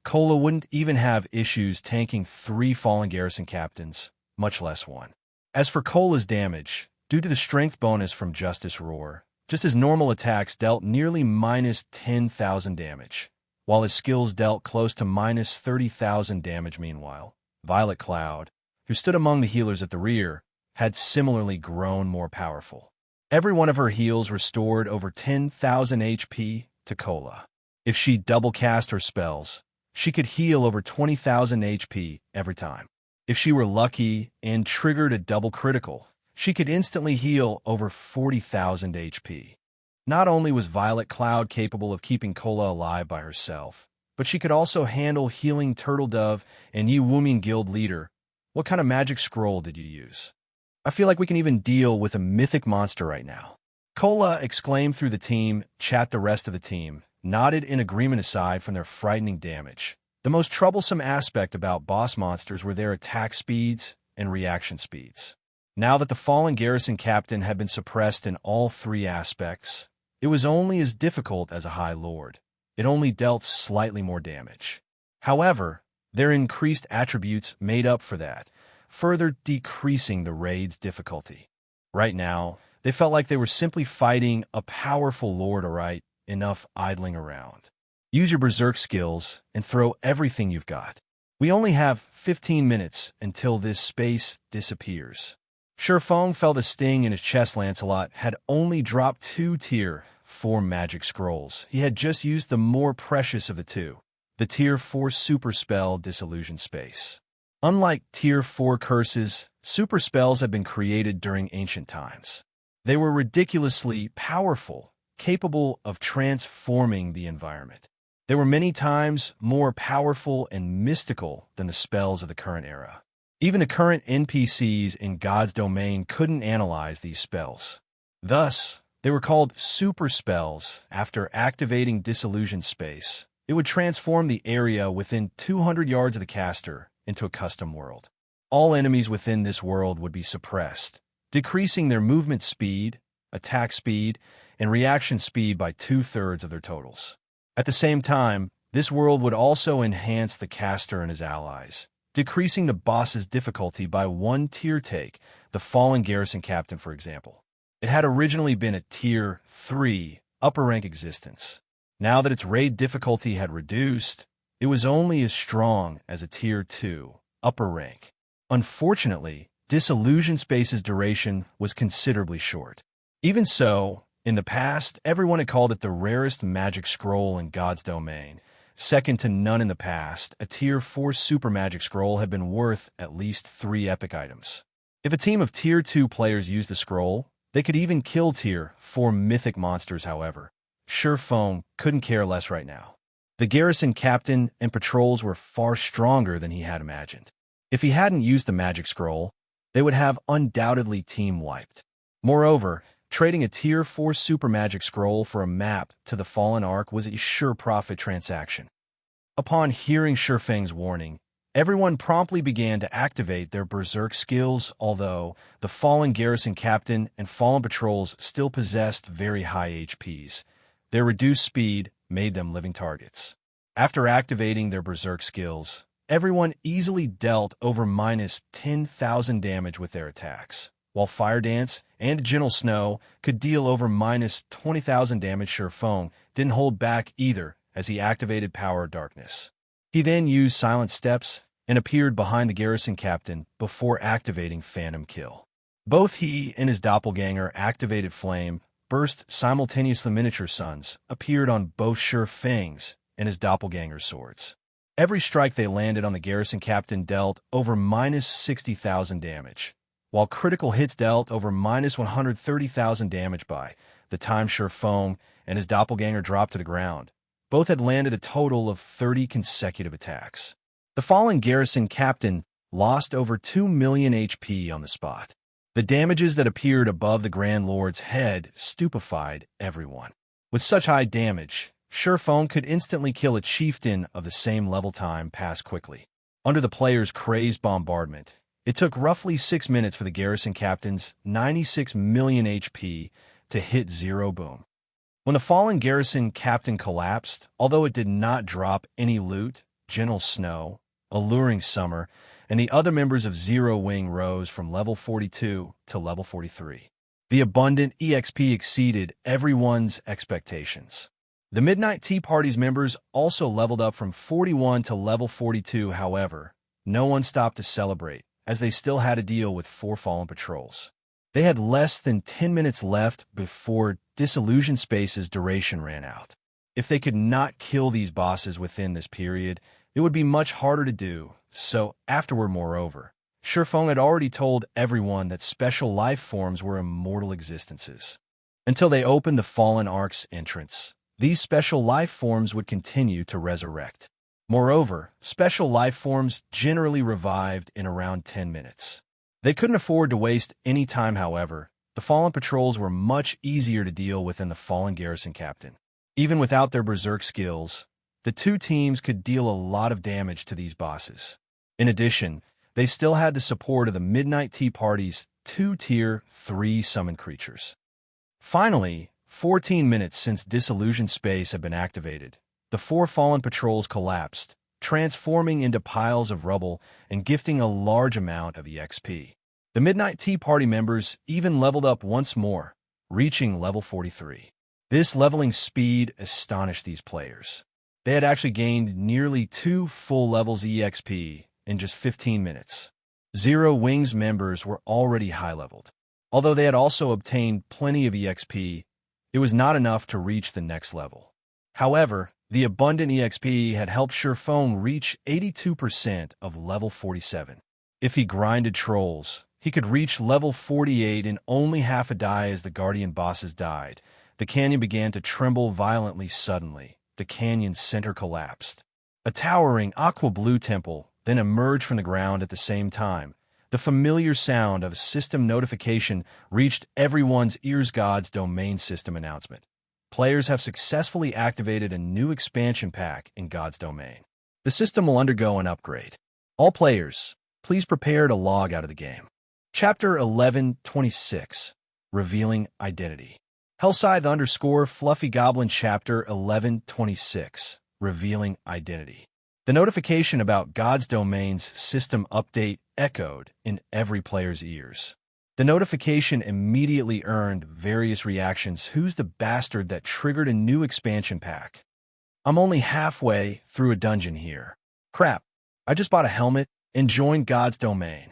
A: Kola wouldn't even have issues tanking 3 fallen garrison captains, much less 1. As for Kola's damage, due to the strength bonus from Justice Roar, just his normal attacks dealt nearly minus 10,000 damage, while his skills dealt close to minus 30,000 damage. Meanwhile, Violet Cloud, who stood among the healers at the rear, had similarly grown more powerful. Every one of her heals restored over 10,000 HP to Kola. If she double cast her spells, she could heal over 20,000 HP every time. If she were lucky and triggered a double critical, she could instantly heal over 40,000 HP. Not only was Violet Cloud capable of keeping Kola alive by herself, but she could also handle healing Turtle Dove and Yi Wumin Guild leader. What kind of magic scroll did you use? I feel like we can even deal with a mythic monster right now. Kola exclaimed through the team chat. The rest of the team nodded in agreement. Aside from their frightening damage, the most troublesome aspect about boss monsters were their attack speeds and reaction speeds. Now that the fallen garrison captain had been suppressed in all 3 aspects, it was only as difficult as a High Lord. It only dealt slightly more damage. However, their increased attributes made up for that, further decreasing the raid's difficulty. Right now, they felt like they were simply fighting a powerful lord. Alright, enough idling around. Use your berserk skills and throw everything you've got. We only have 15 minutes until this space disappears. Feng felt a sting in his chest. Lancelot had only dropped 2 tier 4 magic scrolls. He had just used the more precious of the 2, the tier 4 super spell Disillusion Space. Unlike tier 4 curses, super spells had been created during ancient times. They were ridiculously powerful, capable of transforming the environment. They were many times more powerful and mystical than the spells of the current era. Even the current NPCs in God's domain couldn't analyze these spells. Thus, they were called super spells. After activating Disillusion Space, it would transform the area within 200 yards of the caster into a custom world. All enemies within this world would be suppressed, decreasing their movement speed, attack speed, and reaction speed by 2/3 of their totals. At the same time, this world would also enhance the caster and his allies, decreasing the boss's difficulty by 1 tier. Take the fallen garrison captain, for example. It had originally been a tier 3 upper rank existence. Now that its raid difficulty had reduced, it was only as strong as a tier 2 upper rank. Unfortunately, Disillusion Space's duration was considerably short. Even so, in the past, everyone had called it the rarest magic scroll in God's domain. Second to none in the past, a Tier 4 super magic scroll had been worth at least 3 epic items. If a team of Tier 2 players used the scroll, they could even kill Tier 4 mythic monsters, however. Xianxia couldn't care less right now. The garrison captain and patrols were far stronger than he had imagined. If he hadn't used the magic scroll, they would have undoubtedly team-wiped. Moreover, trading a Tier 4 super magic scroll for a map to the Fallen Ark was a sure profit transaction. Upon hearing Xianxia's warning, everyone promptly began to activate their berserk skills, although the fallen garrison captain and fallen patrols still possessed very high HPs. Their reduced speed made them living targets. After activating their berserk skills, everyone easily dealt over minus 10,000 damage with their attacks, while Fire Dance and Gentle Snow could deal over minus 20,000 damage. Xianxia didn't hold back either as he activated Power of Darkness. He then used Silent Steps and appeared behind the garrison captain before activating Phantom Kill. Both he and his doppelganger activated Flame Burst simultaneously. Miniature suns appeared on both Xianxia's and his doppelganger's swords. Every strike they landed on the garrison captain dealt over minus 60,000 damage, while critical hits dealt over minus 130,000 damage. By the time Xianxia and his doppelganger dropped to the ground, both had landed a total of 30 consecutive attacks. The fallen garrison captain lost over 2 million HP on the spot. The damages that appeared above the Grand Lord's head stupefied everyone. With such high damage, Xianxia could instantly kill a chieftain of the same level. Time passed quickly. Under the players' crazed bombardment, it took roughly 6 minutes for the garrison captain's 96 million HP to hit zero. Boom. When the fallen garrison captain collapsed, although it did not drop any loot, Gentle Snow, Alluring Summer, and the other members of Zero Wing rose from level 42 to level 43. The abundant EXP exceeded everyone's expectations. The Midnight Tea Party's members also leveled up from 41 to level 42. However, no one stopped to celebrate, as they still had to deal with 4 fallen patrols. They had less than 10 minutes left before Disillusion Space's duration ran out. If they could not kill these bosses within this period, it would be much harder to do. So, afterward, moreover, Xianxia had already told everyone that special life forms were immortal existences. Until they opened the Fallen Ark's entrance, these special life forms would continue to resurrect. Moreover, special life forms generally revived in around 10 minutes. They couldn't afford to waste any time. However, the fallen patrols were much easier to deal with than the fallen garrison captain. Even without their berserk skills, the two teams could deal a lot of damage to these bosses. In addition, they still had the support of the Midnight Tea Party's 2 Tier 3 summoned creatures. Finally, 14 minutes since Disillusion Space had been activated, the 4 fallen patrols collapsed, transforming into piles of rubble and gifting a large amount of EXP. The Midnight Tea Party members even leveled up once more, reaching level 43. This leveling speed astonished these players. They had actually gained nearly 2 full levels EXP in just 15 minutes. Zero Wing's members were already high-leveled. Although they had also obtained plenty of EXP, it was not enough to reach the next level. However, the abundant EXP had helped Xianxia reach 82% of level 47. If he grinded trolls, he could reach level 48 in only half a die. As the Guardian bosses died, the canyon began to tremble violently. Suddenly, the canyon's center collapsed. A towering aqua-blue temple then emerged from the ground at the same time. The familiar sound of a system notification reached everyone's ears. God's Domain System announcement. Players have successfully activated a new expansion pack in God's Domain. The system will undergo an upgrade. All players, please prepare to log out of the game. Chapter 1126, Revealing Identity. Hellscythe _ Fluffy Goblin Chapter 1126, Revealing Identity. The notification about God's Domain's system update echoed in every player's ears. The notification immediately earned various reactions. Who's the bastard that triggered a new expansion pack? I'm only halfway through a dungeon here. Crap, I just bought a helmet and joined God's Domain.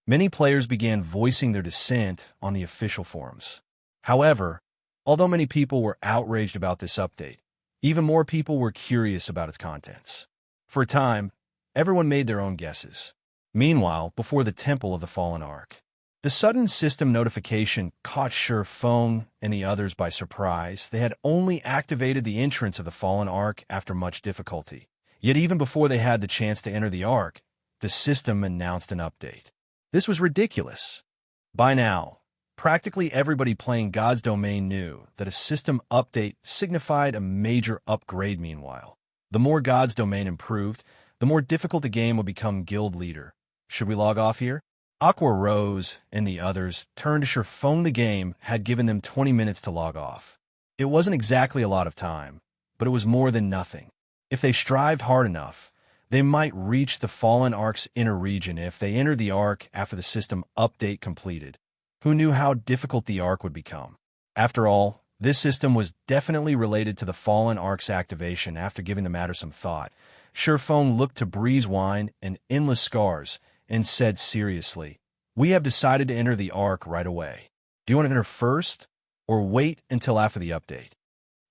A: Many players began voicing their dissent on the official forums. However, although many people were outraged about this update, even more people were curious about its contents. For a time, everyone made their own guesses. Meanwhile, before the Temple of the Fallen Ark, the sudden system notification caught Feng and the others by surprise. They had only activated the entrance of the Fallen Ark after much difficulty. Yet even before they had the chance to enter the Ark, the system announced an update. This was ridiculous. By now, practically everybody playing God's Domain knew that a system update signified a major upgrade. Meanwhile, the more God's Domain improved, the more difficult the game would become. Guild leader, should we log off here? Aqua Rose and the others turned to Feng. The game had given them 20 minutes to log off. It wasn't exactly a lot of time, but it was more than nothing. If they strived hard enough, they might reach the Fallen Ark's inner region. If they entered the Ark after the system update completed, who knew how difficult the Ark would become? After all, this system was definitely related to the Fallen Ark's activation. After giving the matter some thought, Feng looked to Breeze Wine and Endless Scars and said seriously, "We have decided to enter the Ark right away. Do you want to enter first, or wait until after the update?"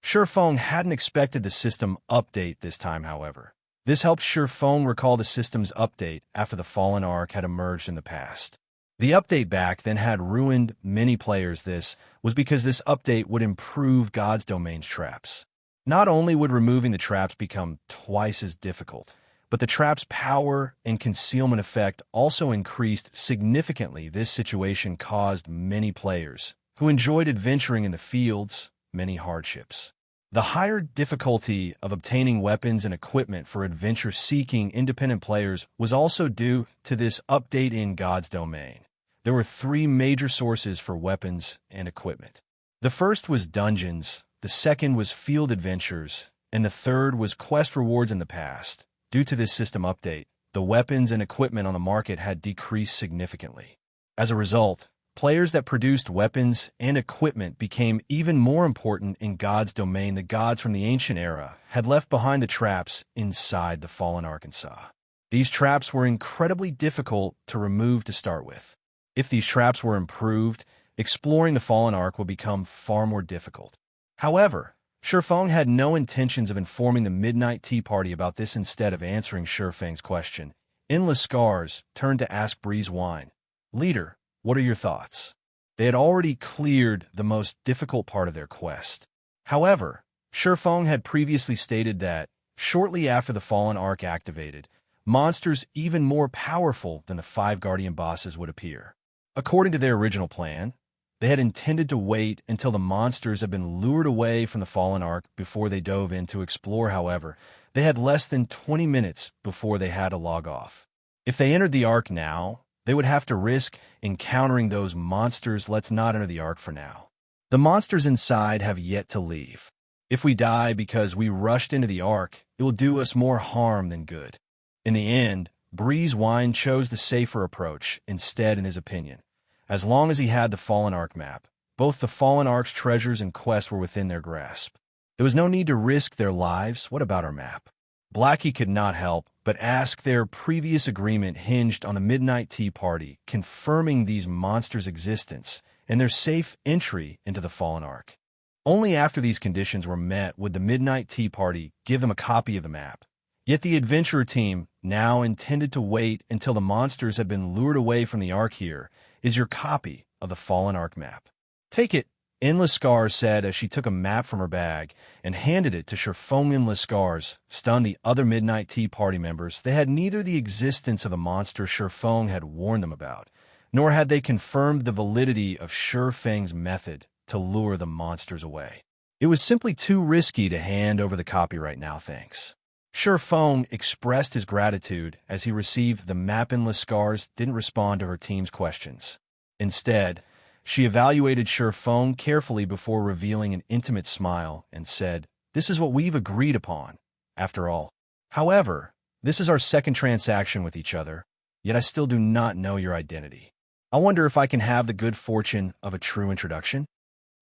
A: Feng hadn't expected the system update this time, however. This helped Feng recall the system's update after the Fallen Ark had emerged in the past. The update back then had ruined many players. This was because this update would improve God's Domain's traps. Not only would removing the traps become twice as difficult, but the trap's power and concealment effect also increased significantly. This situation caused many players who enjoyed adventuring in the fields many hardships. The higher difficulty of obtaining weapons and equipment for adventure-seeking independent players was also due to this update in God's Domain. There were three major sources for weapons and equipment. The first was dungeons, the second was field adventures, and the third was quest rewards. In the past, due to this system update, the weapons and equipment on the market had decreased significantly. As a result, players that produced weapons and equipment became even more important in God's Domain. The gods from the ancient era had left behind the traps inside the Fallen Arkansas. These traps were incredibly difficult to remove to start with. If these traps were improved, exploring the Fallen Ark would become far more difficult. However, Feng had no intentions of informing the Midnight Tea Party about this. Instead of answering Feng's question, Endless Scars turned to ask Breeze Wine, "Leader, what are your thoughts?" They had already cleared the most difficult part of their quest. However, Feng had previously stated that, shortly after the Fallen Ark activated, monsters even more powerful than the 5 Guardian bosses would appear. According to their original plan, they had intended to wait until the monsters had been lured away from the Fallen Ark before they dove in to explore. However, they had less than 20 minutes before they had to log off. If they entered the Ark now, they would have to risk encountering those monsters. Let's not enter the Ark for now. The monsters inside have yet to leave. If we die because we rushed into the Ark, it will do us more harm than good. In the end, Breeze Wine chose the safer approach instead. In his opinion, as long as he had the Fallen Ark map, both the Fallen Ark's treasures and quests were within their grasp. There was no need to risk their lives. What about our map? Blackie could not help but ask. Their previous agreement hinged on the Midnight Tea Party confirming these monsters' existence and their safe entry into the Fallen Ark. Only after these conditions were met would the Midnight Tea Party give them a copy of the map. Yet the adventurer team now intended to wait until the monsters had been lured away from the Ark. Here is your copy of the Fallen Ark map. Take it, Endless Scars said as she took a map from her bag and handed it to Feng. Endless Scars stunned the other Midnight Tea Party members. They had neither the existence of the monster Feng had warned them about, nor had they confirmed the validity of Feng's method to lure the monsters away. It was simply too risky to hand over the copy right now. Thanks. Feng expressed his gratitude as he received the map. Endless Scars didn't respond to her team's questions. Instead, she evaluated Feng carefully before revealing an intimate smile and said, "This is what we've agreed upon, after all. However, this is our second transaction with each other, yet I still do not know your identity. I wonder if I can have the good fortune of a true introduction?"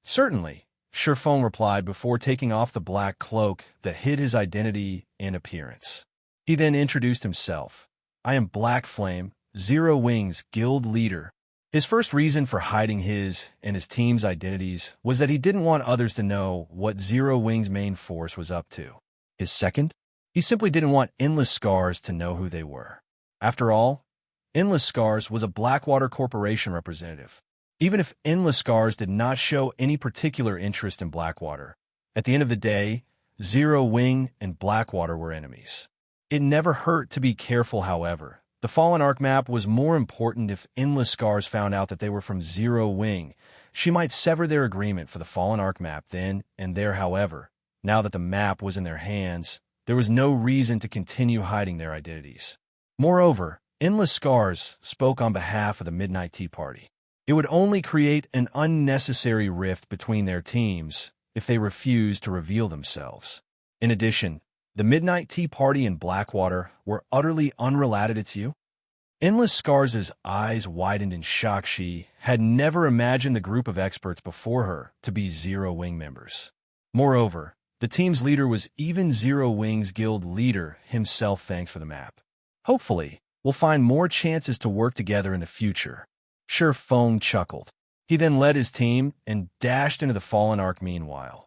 A: "Certainly," Feng replied before taking off the black cloak that hid his identity and appearance. He then introduced himself. "I am Black Flame, Zero Wings Guild Leader." His first reason for hiding his and his team's identities was that he didn't want others to know what Zero Wing's main force was up to. His second, he simply didn't want Endless Scars to know who they were. After all, Endless Scars was a Blackwater Corporation representative. Even if Endless Scars did not show any particular interest in Blackwater, at the end of the day, Zero Wing and Blackwater were enemies. It never hurt to be careful, however. The Fallen Arc map was more important. If Endless Scars found out that they were from Zero Wing, she might sever their agreement for the Fallen Arc map then and there. However, now that the map was in their hands, there was no reason to continue hiding their identities. Moreover, Endless Scars spoke on behalf of the Midnight Tea Party. It would only create an unnecessary rift between their teams if they refused to reveal themselves. In addition, the Midnight Tea Party and Blackwater were utterly unrelated to you. Endless Scars' eyes widened in shock. She had never imagined the group of experts before her to be Zero Wing members. Moreover, the team's leader was even Zero Wing's guild leader himself. Thanks for the map. Hopefully, we'll find more chances to work together in the future. Sure Feng chuckled. He then led his team and dashed into the Fallen Arc. Meanwhile,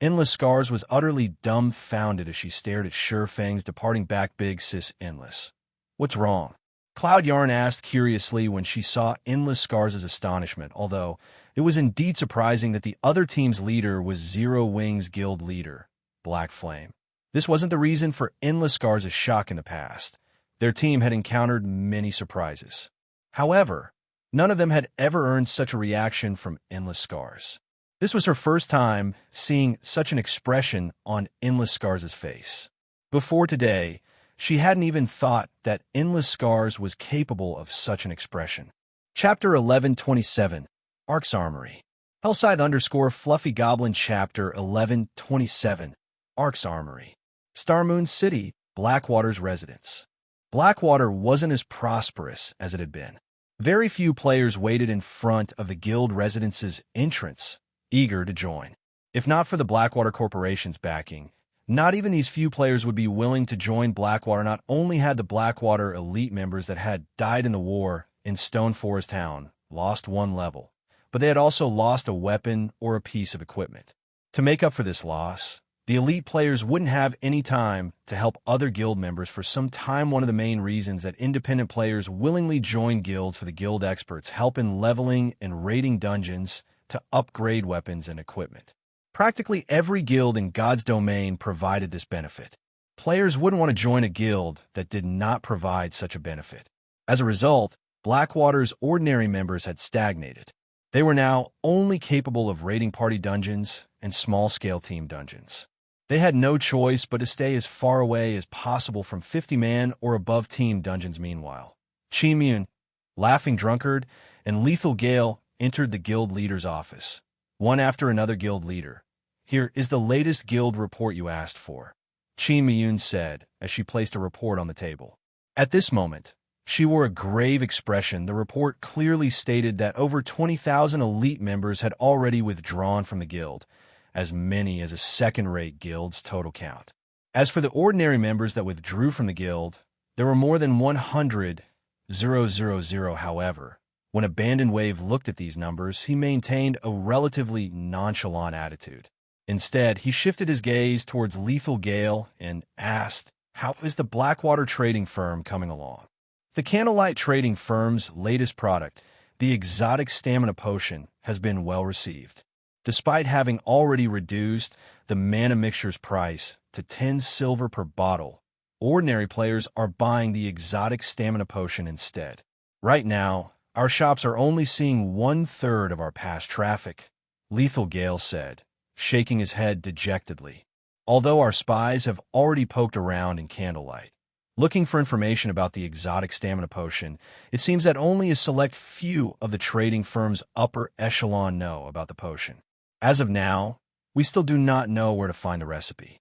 A: Endless Scars was utterly dumbfounded as she stared at Sure Fang's departing back. Big sis Endless. What's wrong? Cloud Yarn asked curiously when she saw Endless Scars' astonishment, although it was indeed surprising that the other team's leader was Zero Wing's guild leader, Black Flame. This wasn't the reason for Endless Scars' shock in the past. Their team had encountered many surprises. However, none of them had ever earned such a reaction from Endless Scars. This was her first time seeing such an expression on Endless Scars' face. Before today, she hadn't even thought that Endless Scars was capable of such an expression. Chapter 1127, Ark's Armory. Hellscythe_Fluffy Goblin Chapter 1127, Ark's Armory. Starmoon City, Blackwater's residence. Blackwater wasn't as prosperous as it had been. Very few players waited in front of the guild residence's entrance, eager to join. If not for the Blackwater Corporation's backing, not even these few players would be willing to join Blackwater. Not only had the Blackwater elite members that had died in the war in Stone Forest Town lost one level, but they had also lost a weapon or a piece of equipment. To make up for this loss, the elite players wouldn't have any time to help other guild members for some time. One of the main reasons that independent players willingly join guilds for the guild experts help in leveling and raiding dungeons to upgrade weapons and equipment. Practically every guild in God's domain provided this benefit. Players wouldn't want to join a guild that did not provide such a benefit. As a result, Blackwater's ordinary members had stagnated. They were now only capable of raiding party dungeons and small-scale team dungeons. They had no choice but to stay as far away as possible from 50-man or above team dungeons. Meanwhile, Chimyun, Laughing Drunkard, and Lethal Gale entered the guild leader's office, one after another. Guild leader, here is the latest guild report you asked for, Chimyun said as she placed a report on the table. At this moment, she wore a grave expression. The report clearly stated that over 20,000 elite members had already withdrawn from the guild, as many as a second-rate guild's total count. As for the ordinary members that withdrew from the guild, there were more than 100,000. However, when Abandoned Wave looked at these numbers, he maintained a relatively nonchalant attitude. Instead, he shifted his gaze towards Lethal Gale and asked, "How is the Blackwater trading firm coming along?" The Candlelight trading firm's latest product, the exotic stamina potion, has been well received. Despite having already reduced the mana mixture's price to 10 silver per bottle, ordinary players are buying the exotic stamina potion instead. Right now, our shops are only seeing 1/3 of our past traffic, Lethal Gale said, shaking his head dejectedly. Although our spies have already poked around in Candlelight, looking for information about the exotic stamina potion, it seems that only a select few of the trading firm's upper echelon know about the potion. As of now, we still do not know where to find the recipe.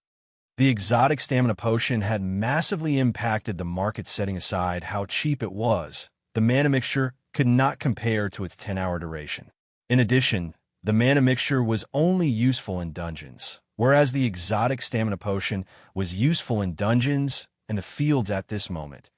A: The exotic stamina potion had massively impacted the market. Setting aside how cheap it was, the mana mixture could not compare to its 10-hour duration. In addition, the mana mixture was only useful in dungeons, whereas the exotic stamina potion was useful in dungeons and the fields at this moment,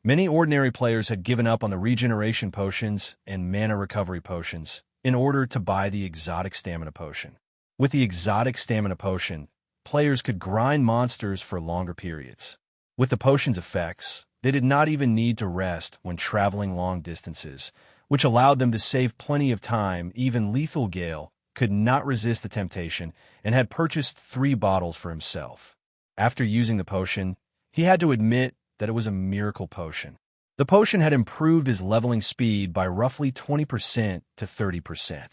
A: Many ordinary players had given up on the regeneration potions and mana recovery potions in order to buy the exotic stamina potion. With the exotic stamina potion, players could grind monsters for longer periods. With the potion's effects, they did not even need to rest when traveling long distances, which allowed them to save plenty of time. Even Lethal Gale could not resist the temptation and had purchased 3 bottles for himself. After using the potion, he had to admit that it was a miracle potion. The potion had improved his leveling speed by roughly 20% to 30%.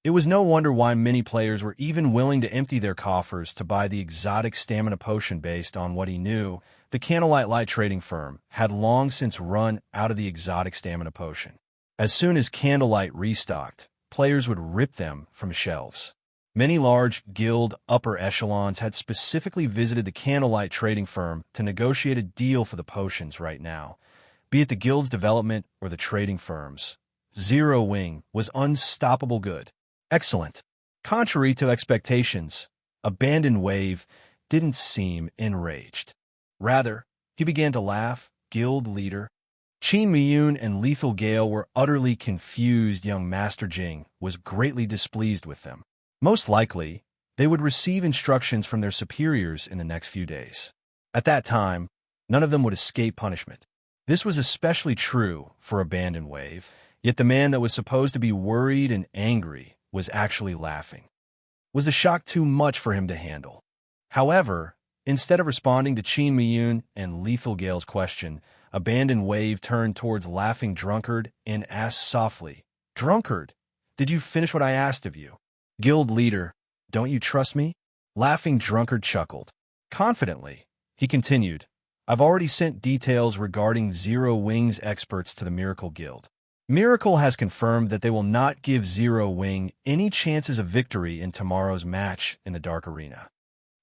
A: It was no wonder why many players were even willing to empty their coffers to buy the exotic stamina potion based on what he knew. The Candlelight Light trading firm had long since run out of the exotic stamina potion. As soon as Candlelight restocked, players would rip them from shelves. Many large guild upper echelons had specifically visited the Candlelight trading firm to negotiate a deal for the potions right now. Be it the guild's development or the trading firm's, Zero Wing was unstoppable good. Excellent. Contrary to expectations, Abandoned Wave didn't seem enraged. Rather, he began to laugh. Guild leader Qin Miyun and Lethal Gale were utterly confused. Young Master Jing was greatly displeased with them. Most likely, they would receive instructions from their superiors in the next few days. At that time, none of them would escape punishment. This was especially true for Abandoned Wave, yet the man that was supposed to be worried and angry was actually laughing. Was the shock too much for him to handle? However, instead of responding to Qin Miyun and Lethal Gale's question, Abandoned Wave turned towards Laughing Drunkard and asked softly, "Drunkard, did you finish what I asked of you?" Guild leader, don't you trust me? Laughing Drunkard chuckled. Confidently, he continued, I've already sent details regarding Zero Wing's experts to the Miracle Guild. Miracle has confirmed that they will not give Zero Wing any chances of victory in tomorrow's match in the Dark Arena.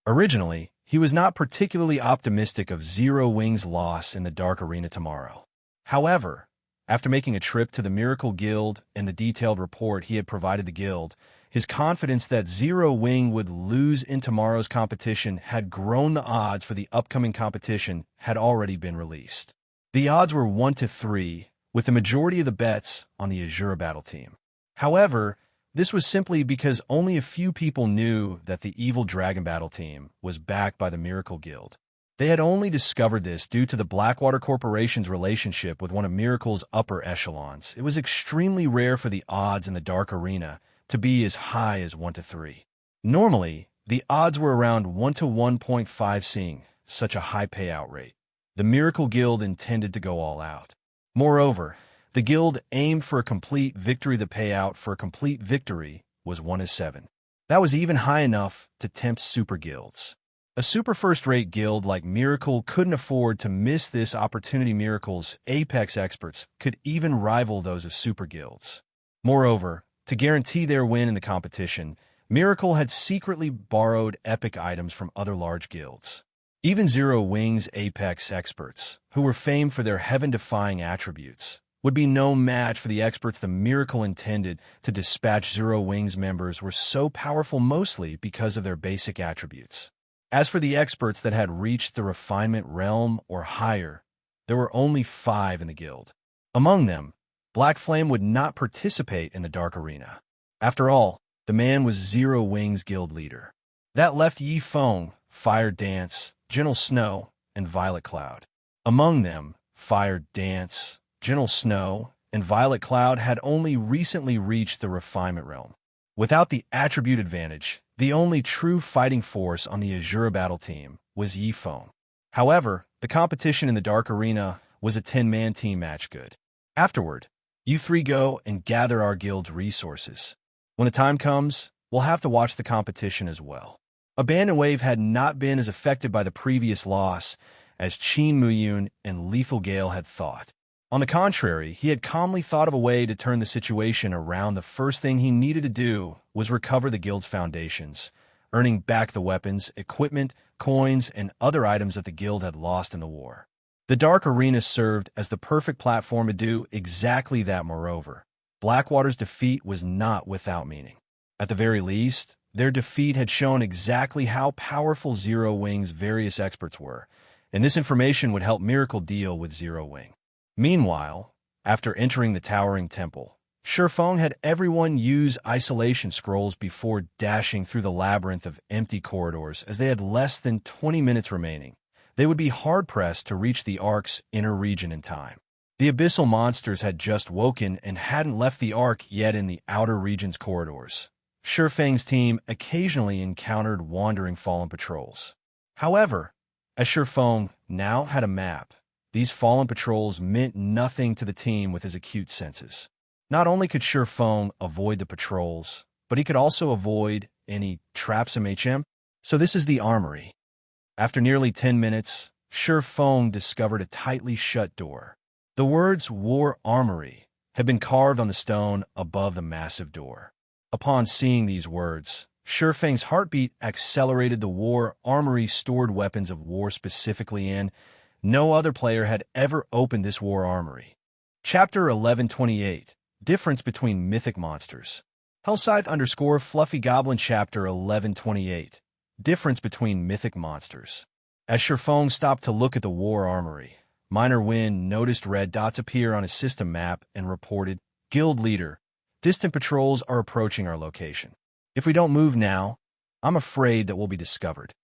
A: Originally, he was not particularly optimistic of Zero Wing's loss in the Dark Arena tomorrow. However, after making a trip to the Miracle Guild and the detailed report he had provided the guild, his confidence that Zero Wing would lose in tomorrow's competition had grown. The odds for the upcoming competition had already been released. The odds were 1-3, with the majority of the bets on the Asura battle team. However, this was simply because only a few people knew that the Evil Dragon battle team was backed by the Miracle Guild. They had only discovered this due to the Blackwater Corporation's relationship with one of Miracle's upper echelons. It was extremely rare for the odds in the Dark Arena to be as high as 1-3. Normally, the odds were around 1-1.5. Seeing such a high payout rate, the Miracle Guild intended to go all out. Moreover, the guild aimed for a complete victory. The payout for a complete victory was 1-7. That was even high enough to tempt super guilds. A super first-rate guild like Miracle couldn't afford to miss this opportunity. Miracle's apex experts could even rival those of super guilds. Moreover, to guarantee their win in the competition, Miracle had secretly borrowed epic items from other large guilds. Even Zero Wing's apex experts, who were famed for their heaven-defying attributes, would be no match for the experts the Miracle intended to dispatch. Zero Wing's members were so powerful mostly because of their basic attributes. As for the experts that had reached the refinement realm or higher, there were only 5 in the guild. Among them, Black Flame would not participate in the Dark Arena. After all, the man was Zero Wing's guild leader. That left Yi Feng, Fire Dance, Gentle Snow, and Violet Cloud. Among them, Fire Dance, Gentle Snow, and Violet Cloud had only recently reached the refinement realm. Without the attribute advantage, the only true fighting force on the Asura battle team was Yi Feng. However, the competition in the Dark Arena was a 10-man team match. Good. Afterward, you 3 go and gather our guild's resources. When the time comes, we'll have to watch the competition as well. Abandoned Wave had not been as affected by the previous loss as Qin Muyun and Lethal Gale had thought. On the contrary, he had calmly thought of a way to turn the situation around. The first thing he needed to do was recover the guild's foundations, earning back the weapons, equipment, coins, and other items that the guild had lost in the war. The Dark Arena served as the perfect platform to do exactly that. Moreover, Blackwater's defeat was not without meaning. At the very least, their defeat had shown exactly how powerful Zero Wing's various experts were, and this information would help Miracle deal with Zero Wing. Meanwhile, after entering the towering temple, Shifeng had everyone use isolation scrolls before dashing through the labyrinth of empty corridors. As they had less than 20 minutes remaining, they would be hard-pressed to reach the Ark's inner region in time. The abyssal monsters had just woken and hadn't left the Ark yet in the outer region's corridors. Shifeng's team occasionally encountered wandering fallen patrols. However, as Shifeng now had a map, these fallen patrols meant nothing to the team with his acute senses. Not only could Shifeng avoid the patrols, but he could also avoid any traps MHM. So this is the Armory. After nearly 10 minutes, Shifeng discovered a tightly shut door. The words War Armory had been carved on the stone above the massive door. Upon seeing these words, Shifeng's heartbeat accelerated. The War Armory stored weapons of war specifically in. No other player had ever opened this War Armory. Chapter 1128. Difference between Mythic Monsters. Hellscythe_Fluffy Goblin Chapter 1128. Difference between Mythic Monsters. As Shifeng stopped to look at the War Armory, Minor Wind noticed red dots appear on his system map and reported, "Guild Leader, distant patrols are approaching our location. If we don't move now, I'm afraid that we'll be discovered."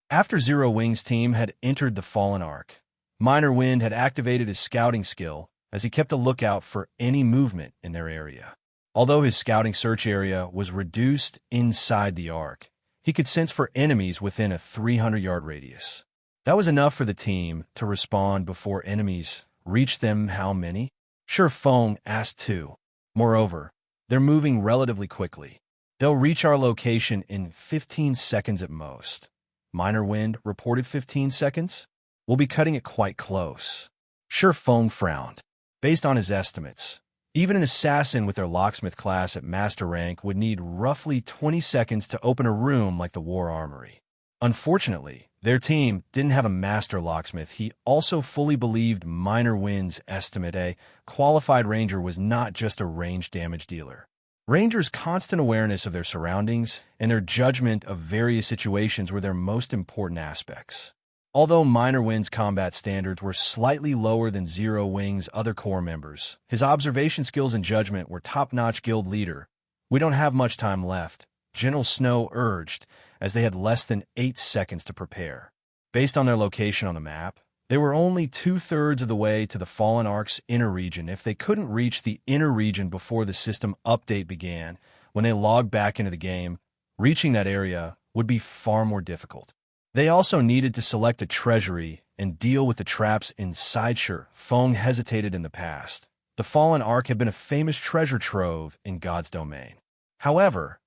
A: After Zero Wing's team had entered the Fallen Ark, Minor Wind had activated his scouting skill as he kept a lookout for any movement in their area. Although his scouting search area was reduced inside the Ark, he could sense for enemies within a 300-yard radius. That was enough for the team to respond before enemies reached them. How many? Shifeng asked too. Moreover, they're moving relatively quickly. They'll reach our location in 15 seconds at most. Minor Wind reported 15 seconds? We'll be cutting it quite close. Shifeng frowned. Based on his estimates, even an assassin with their locksmith class at master rank would need roughly 20 seconds to open a room like the War Armory. Unfortunately, their team didn't have a master locksmith. He also fully believed Minor Wind's estimate. A qualified ranger was not just a range damage dealer. Rangers' constant awareness of their surroundings and their judgment of various situations were their most important aspects. Although Minor Wind's combat standards were slightly lower than Zero Wing's other core members, his observation skills and judgment were top-notch. Guild Leader, we don't have much time left, General Snow urged, as they had less than 8 seconds to prepare. Based on their location on the map, they were only 2/3 of the way to the Fallen Ark's inner region. If they couldn't reach the inner region before the system update began, when they logged back into the game, reaching that area would be far more difficult. They also needed to select a treasury and deal with the traps inside. Shifeng hesitated. In the past, the Fallen Ark had been a famous treasure trove in God's domain. However,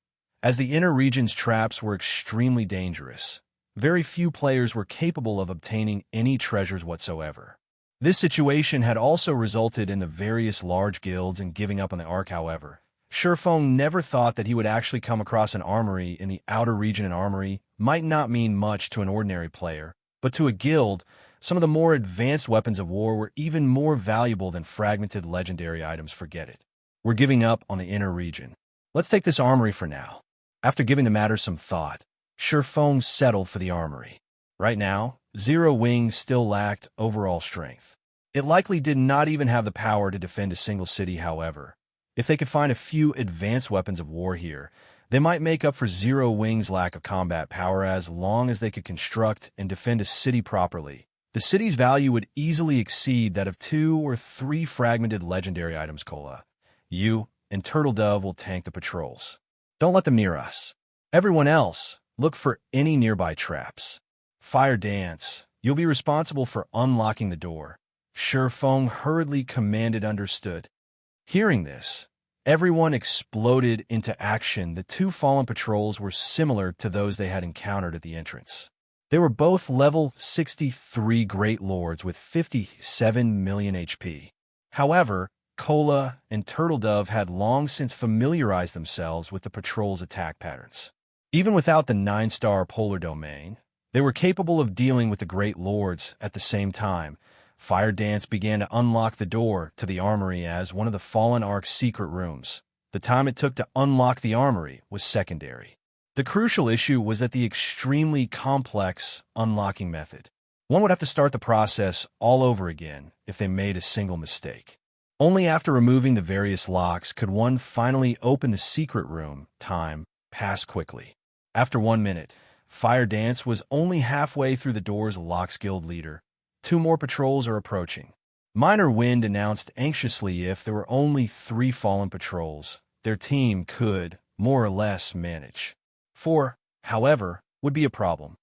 A: as the inner region's traps were extremely dangerous, very few players were capable of obtaining any treasures whatsoever. This situation had also resulted in the various large guilds in giving up on the Ark. However, Shifeng never thought that he would actually come across an armory in the outer region. An armory might not mean much to an ordinary player, but to a guild, some of the more advanced weapons of war were even more valuable than fragmented legendary items. Forget it. We're giving up on the inner region. Let's take this armory for now. After giving the matter some thought, Shifeng settled for the armory. Right now, Zero Wing still lacked overall strength. It likely did not even have the power to defend a single city. However, if they could find a few advanced weapons of war here, they might make up for Zero Wing's lack of combat power. As long as they could construct and defend a city properly, the city's value would easily exceed that of 2 or 3 fragmented legendary items. Cola, you and Turtle Dove will tank the patrols. Don't let them near us. Everyone else, look for any nearby traps. Fire Dance, you'll be responsible for unlocking the door. Shifeng hurriedly commanded. Understood. Hearing this, everyone exploded into action. The 2 fallen patrols were similar to those they had encountered at the entrance. They were both level 63 Great Lords with 57 million HP. However, Cola and Turtle Dove had long since familiarized themselves with the patrol's attack patterns. Even without the 9-star polar domain, they were capable of dealing with the Great Lords at the same time. Fire Dance began to unlock the door to the armory as one of the Fallen Ark's secret rooms. The time it took to unlock the armory was secondary. The crucial issue was that the extremely complex unlocking method. One would have to start the process all over again if they made a single mistake. Only after removing the various locks could one finally open the secret room. Time passed quickly. After 1 minute, Fire Dance was only halfway through the door's Locks Guild leader. 2 more patrols are approaching. Minor Wind announced anxiously if there were only 3 fallen patrols, their team could, more or less, manage. 4, however, would be a problem.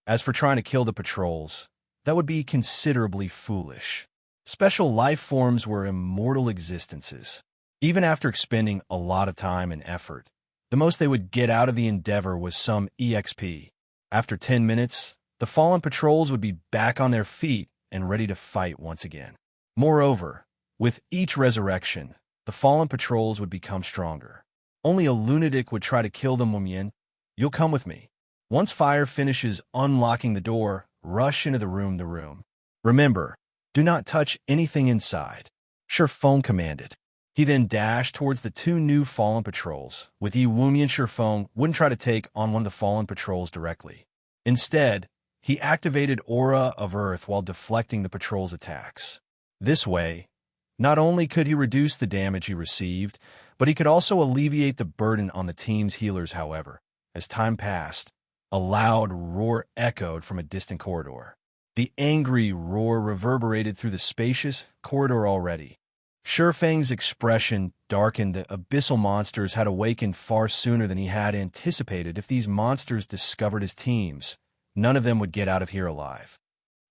A: As for trying to kill the patrols, that would be considerably foolish. Special life forms were immortal existences. Even after expending a lot of time and effort, the most they would get out of the endeavor was some EXP. After 10 minutes, the fallen patrols would be back on their feet and ready to fight once again. Moreover, with each resurrection, the fallen patrols would become stronger. Only a lunatic would try to kill them. Mumien, you'll come with me. Once Fire finishes unlocking the door, rush into the room. Remember, do not touch anything inside. Shifeng commanded. He then dashed towards the 2 new fallen patrols. With Yi Wumien, Shifeng wouldn't try to take on one of the fallen patrols directly. Instead, he activated Aura of Earth while deflecting the patrol's attacks. This way, not only could he reduce the damage he received, but he could also alleviate the burden on the team's healers. However, as time passed, a loud roar echoed from a distant corridor. The angry roar reverberated through the spacious corridor already. Shifeng's expression darkened. The abyssal monsters had awakened far sooner than he had anticipated. If these monsters discovered his teams, none of them would get out of here alive.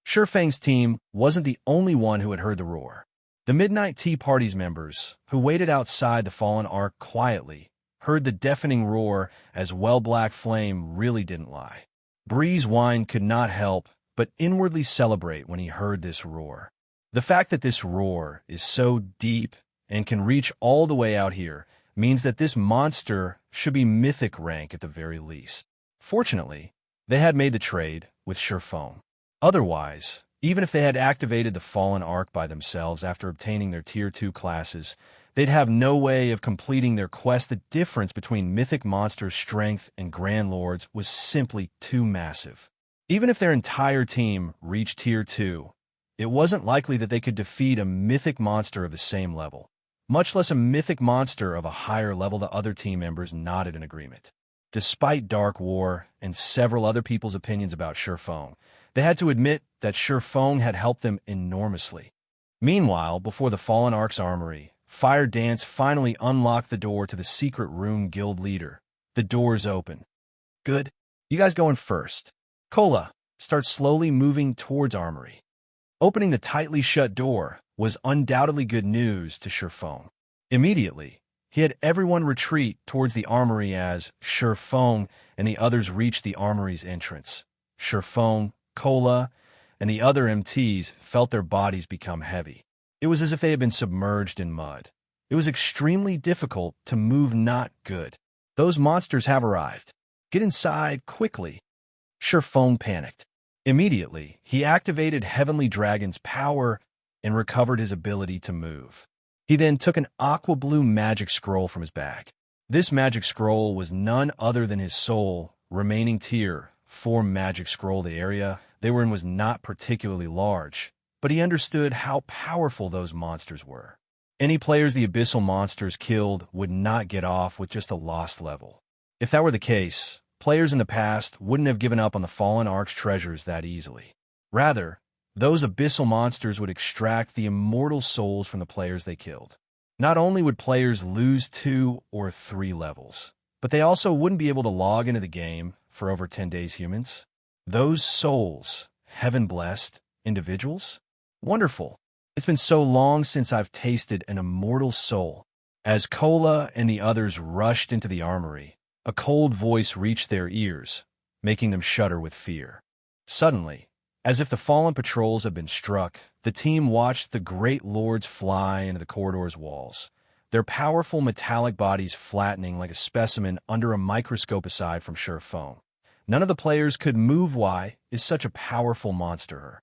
A: Shifeng's team wasn't the only one who had heard the roar. The Midnight Tea Party's members, who waited outside the fallen ark quietly, heard the deafening roar as well. Black Flame really didn't lie. Breeze Wine could not help but inwardly celebrate when he heard this roar. The fact that this roar is so deep and can reach all the way out here means that this monster should be mythic rank at the very least. Fortunately, they had made the trade with Shifeng. Otherwise, even if they had activated the fallen ark by themselves after obtaining their Tier 2 classes, they'd have no way of completing their quest. The difference between mythic monsters' strength and Grand Lords was simply too massive. Even if their entire team reached Tier 2, it wasn't likely that they could defeat a mythic monster of the same level, much less a mythic monster of a higher level. The other team members nodded in agreement. Despite Dark War and several other people's opinions about Shifeng, they had to admit that Shifeng had helped them enormously. Meanwhile, before the Fallen Ark's Armory, Fire Dance finally unlocked the door to the secret room guild leader. The door's open. Good. You guys going first. Kola starts slowly moving towards Armory. Opening the tightly shut door was undoubtedly good news to Shifeng. Immediately, he had everyone retreat towards the Armory as Shifeng and the others reached the Armory's entrance. Shifeng, Kola, and the other MTs felt their bodies become heavy. It was as if they had been submerged in mud. It was extremely difficult to move. Not good. Those monsters have arrived. Get inside quickly. Shifeng panicked. Immediately, he activated Heavenly Dragon's power and recovered his ability to move. He then took an aqua blue magic scroll from his bag. This magic scroll was none other than his soul remaining Tier 4 magic scroll. The area they were in was not particularly large, but he understood how powerful those monsters were. Any players the abyssal monsters killed would not get off with just a lost level. If that were the case, players in the past wouldn't have given up on the Fallen Ark's treasures that easily. Rather, those abyssal monsters would extract the immortal souls from the players they killed. Not only would players lose 2 or 3 levels, but they also wouldn't be able to log into the game for over 10 days. Humans? Those souls, heaven-blessed individuals? Wonderful. It's been so long since I've tasted an immortal soul. As Kola and the others rushed into the Armory, a cold voice reached their ears, making them shudder with fear. Suddenly, as if the fallen patrols had been struck, the team watched the great lords fly into the corridor's walls, their powerful metallic bodies flattening like a specimen under a microscope. Aside from Shifeng, none of the players could move. Why is such a powerful monster?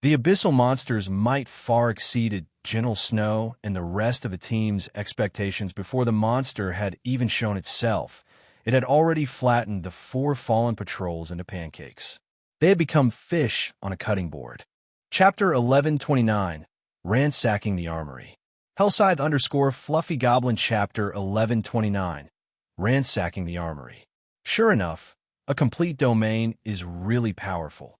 A: The abyssal monsters might far exceeded Gentle Snow and the rest of the team's expectations. Before the monster had even shown itself, it had already flattened the 4 fallen patrols into pancakes. They had become fish on a cutting board. Chapter 1129, Ransacking the Armory. Hellscythe_Fluffy Goblin Chapter 1129, Ransacking the Armory. Sure enough, a complete domain is really powerful.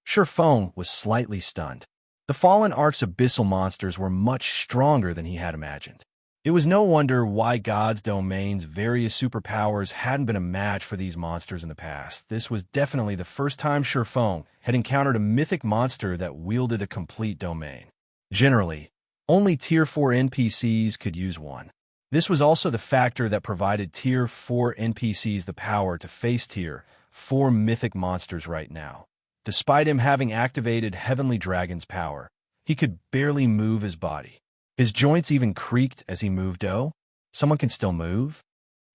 A: Xianxia was slightly stunned. The Fallen Ark's abyssal monsters were much stronger than he had imagined. It was no wonder why God's domain's various superpowers hadn't been a match for these monsters in the past. This was definitely the first time Xianxia had encountered a mythic monster that wielded a complete domain. Generally, only Tier 4 NPCs could use one. This was also the factor that provided Tier 4 NPCs the power to face Tier 4 mythic monsters right now. Despite him having activated Heavenly Dragon's power, he could barely move his body. His joints even creaked as he moved. Oh, someone can still move?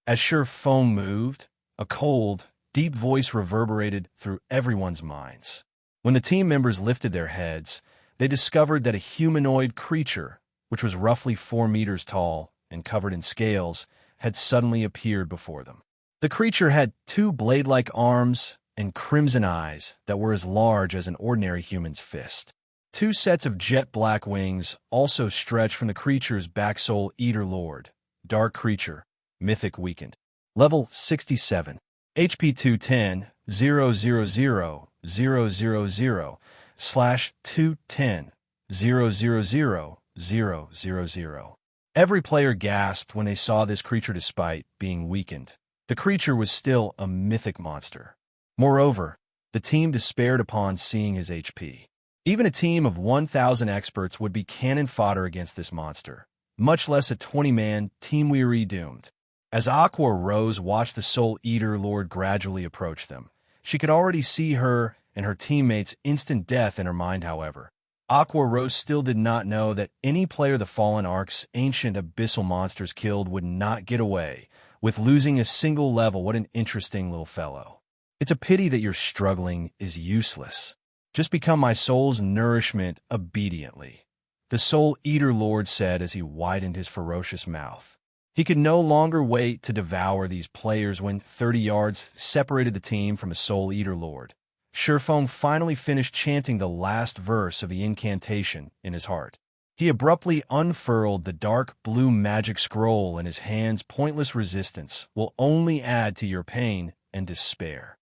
A: As Xianxia moved, a cold, deep voice reverberated through everyone's minds. When the team members lifted their heads, they discovered that a humanoid creature, which was roughly 4 meters tall and covered in scales, had suddenly appeared before them. The creature had 2 blade-like arms and crimson eyes that were as large as an ordinary human's fist. 2 sets of jet-black wings also stretched from the creature's back. Soul Eater Lord, Dark Creature, Mythic Weakened. Level 67. HP 210, 000/210, 000/000. Every player gasped when they saw this creature despite being weakened. The creature was still a mythic monster. Moreover, the team despaired upon seeing his HP. Even a team of 1,000 experts would be cannon fodder against this monster, much less a 20-man team. Weary doomed. As Aqua Rose watched the Soul Eater Lord gradually approach them, she could already see her and her teammates' instant death in her mind. However, Aqua Rose still did not know that any player the Fallen Ark's ancient abyssal monsters killed would not get away with losing a single level. What an interesting little fellow. It's a pity that your struggling is useless. Just become my soul's nourishment obediently, the Soul Eater Lord said as he widened his ferocious mouth. He could no longer wait to devour these players when 30 yards separated the team from a Soul Eater Lord. Xianxia finally finished chanting the last verse of the incantation in his heart. He abruptly unfurled the dark blue magic scroll in his hands. Pointless resistance will only add to your pain and despair.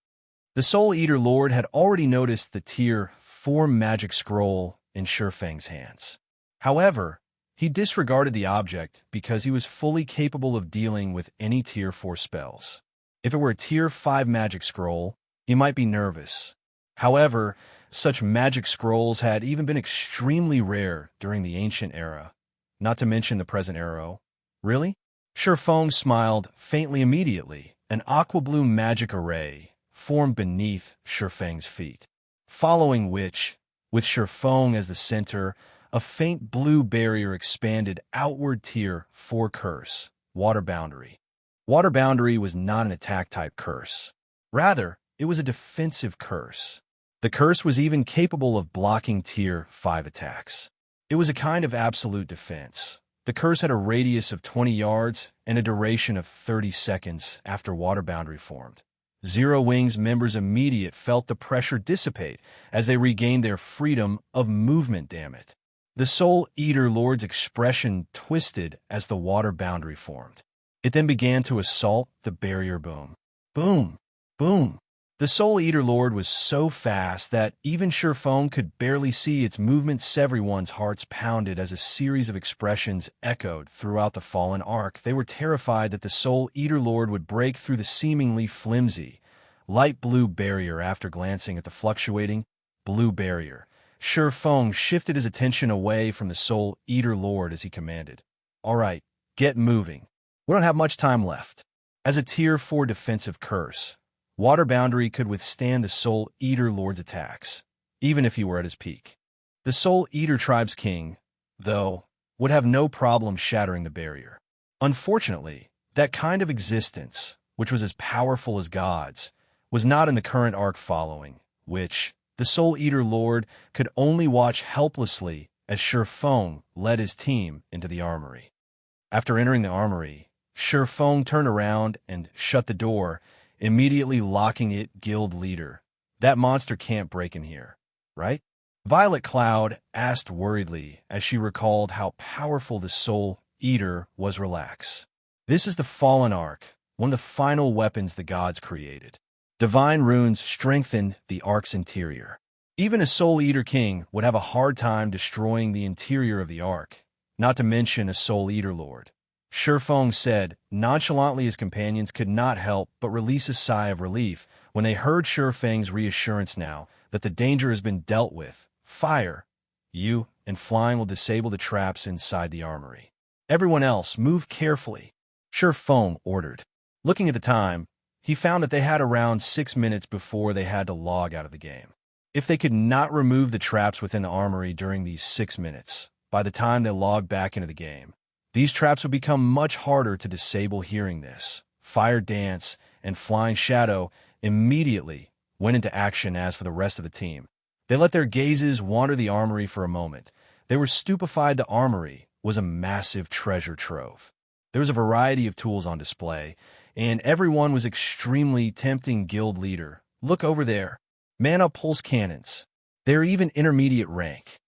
A: The Soul Eater Lord had already noticed the Tier 4 magic scroll in Xianxia's hands. However, he disregarded the object because he was fully capable of dealing with any Tier 4 spells. If it were a Tier 5 magic scroll, he might be nervous. However, such magic scrolls had even been extremely rare during the ancient era, not to mention the present era. Really? Xianxia smiled faintly. Immediately, an aqua blue magic array formed beneath Xianxia's feet, following which, with Xianxia as the center, a faint blue barrier expanded outward. Tier 4 curse, Water Boundary. Water Boundary was not an attack-type curse. Rather, it was a defensive curse. The curse was even capable of blocking Tier 5 attacks. It was a kind of absolute defense. The curse had a radius of 20 yards and a duration of 30 seconds after Water Boundary formed. Zero Wings members immediately felt the pressure dissipate as they regained their freedom of movement. Damn it. The Soul Eater Lord's expression twisted as the Water Boundary formed. It then began to assault the barrier. Boom. Boom. Boom. The Soul Eater Lord was so fast that even Xianxia could barely see its movements. Everyone's hearts pounded as a series of expressions echoed throughout the Fallen Ark. They were terrified that the Soul Eater Lord would break through the seemingly flimsy, light blue barrier. After glancing at the fluctuating blue barrier, Xianxia shifted his attention away from the Soul Eater Lord as he commanded, "All right, get moving. We don't have much time left." As a Tier 4 defensive curse, Water Boundary could withstand the Soul Eater Lord's attacks, even if he were at his peak. The Soul Eater Tribe's king, though, would have no problem shattering the barrier. Unfortunately, that kind of existence, which was as powerful as God's, was not in the current arc following, which the Soul Eater Lord could only watch helplessly as Xianxia led his team into the armory. After entering the armory, Xianxia turned around and shut the door, immediately locking it. Guild leader, That monster can't break in here, right? Violet Cloud asked worriedly as she recalled how powerful the Soul Eater was. Relax. This is the Fallen Arc, one of the final weapons the gods created. Divine runes strengthen the Ark's interior. Even a Soul Eater King would have a hard time destroying the interior of the Ark, not to mention a Soul Eater Lord. Shifeng said nonchalantly. His companions could not help but release a sigh of relief when they heard Shifeng's reassurance now that the danger has been dealt with. Fire, you, and flying will disable the traps inside the armory. Everyone else, move carefully, Shifeng ordered. Looking at the time, he found that they had around 6 minutes before they had to log out of the game. If they could not remove the traps within the armory during these 6 minutes, by the time they logged back into the game, these traps would become much harder to disable. Hearing this, Fire Dance and Flying Shadow immediately went into action. As for the rest of the team, they let their gazes wander the armory for a moment. They were stupefied. The armory was a massive treasure trove. There was a variety of tools on display, and everyone was extremely tempting. Guild leader, look over there. Mana pulse cannons. They're even intermediate rank.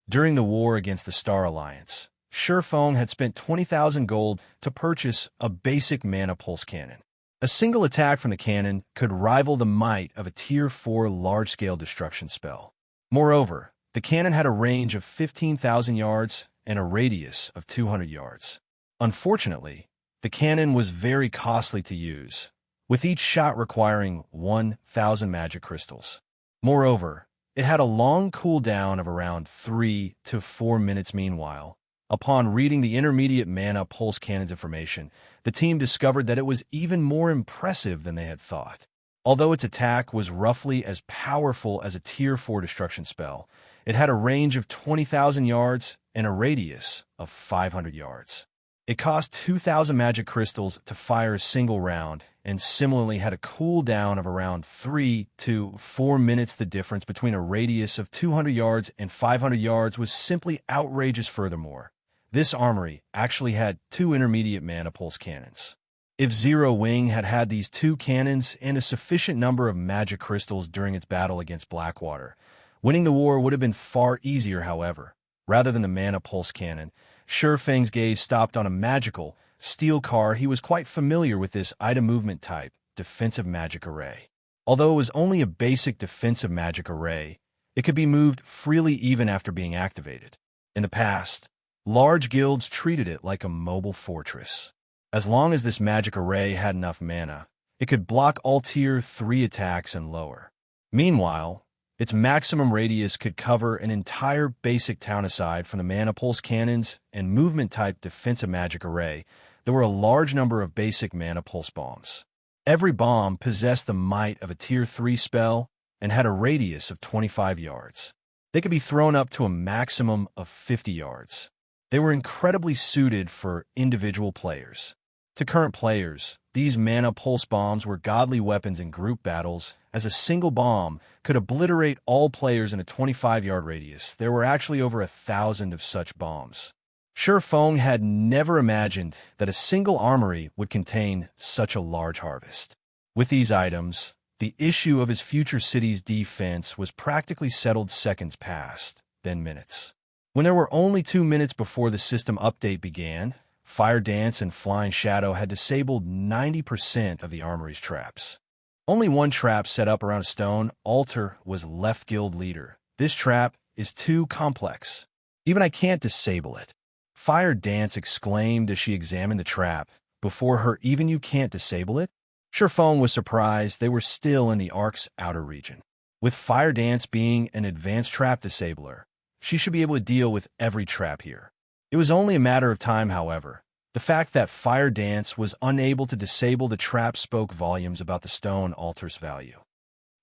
A: During the war against the Star Alliance, Shifeng had spent 20,000 gold to purchase a basic mana pulse cannon. A single attack from the cannon could rival the might of a Tier 4 large-scale destruction spell. Moreover, the cannon had a range of 15,000 yards and a radius of 200 yards. Unfortunately, the cannon was very costly to use, with each shot requiring 1,000 magic crystals. Moreover, it had a long cooldown of around 3 to 4 minutes. Meanwhile, upon reading the intermediate mana pulse cannon's information, the team discovered that it was even more impressive than they had thought. Although its attack was roughly as powerful as a Tier 4 destruction spell, it had a range of 20,000 yards and a radius of 500 yards. It cost 2,000 magic crystals to fire a single round, and similarly had a cooldown of around 3 to 4 minutes. The difference between a radius of 200 yards and 500 yards was simply outrageous. Furthermore, this armory actually had 2 intermediate mana pulse cannons. If Zero Wing had had these 2 cannons and a sufficient number of magic crystals during its battle against Blackwater, winning the war would have been far easier. However, rather than the mana pulse cannon, Shifeng's gaze stopped on a magical steel car. He was quite familiar with this item movement type, defensive magic array. Although it was only a basic defensive magic array, it could be moved freely even after being activated. In the past, large guilds treated it like a mobile fortress. As long as this magic array had enough mana, it could block all Tier 3 attacks and lower. Meanwhile, its maximum radius could cover an entire basic town. Aside from the mana pulse cannons and movement-type defensive magic array, there were a large number of basic mana pulse bombs. Every bomb possessed the might of a Tier 3 spell and had a radius of 25 yards. They could be thrown up to a maximum of 50 yards. They were incredibly suited for individual players. To current players, these mana pulse bombs were godly weapons in group battles, as a single bomb could obliterate all players in a 25-yard radius. There were actually over 1,000 of such bombs. Shifeng had never imagined that a single armory would contain such a large harvest. With these items, the issue of his future city's defense was practically settled. Seconds passed, then minutes. When there were only 2 minutes before the system update began, Fire Dance and Flying Shadow had disabled 90% of the armory's traps. Only one trap set up around a stone altar was left. Guild leader, this trap is too complex. Even I can't disable it. Fire Dance exclaimed as she examined the trap. Before her, even you can't disable it? Shifeng was surprised. They were still in the Ark's outer region. With Fire Dance being an advanced trap disabler, she should be able to deal with every trap here. It was only a matter of time, however. The fact that Fire Dance was unable to disable the trap spoke volumes about the stone altar's value.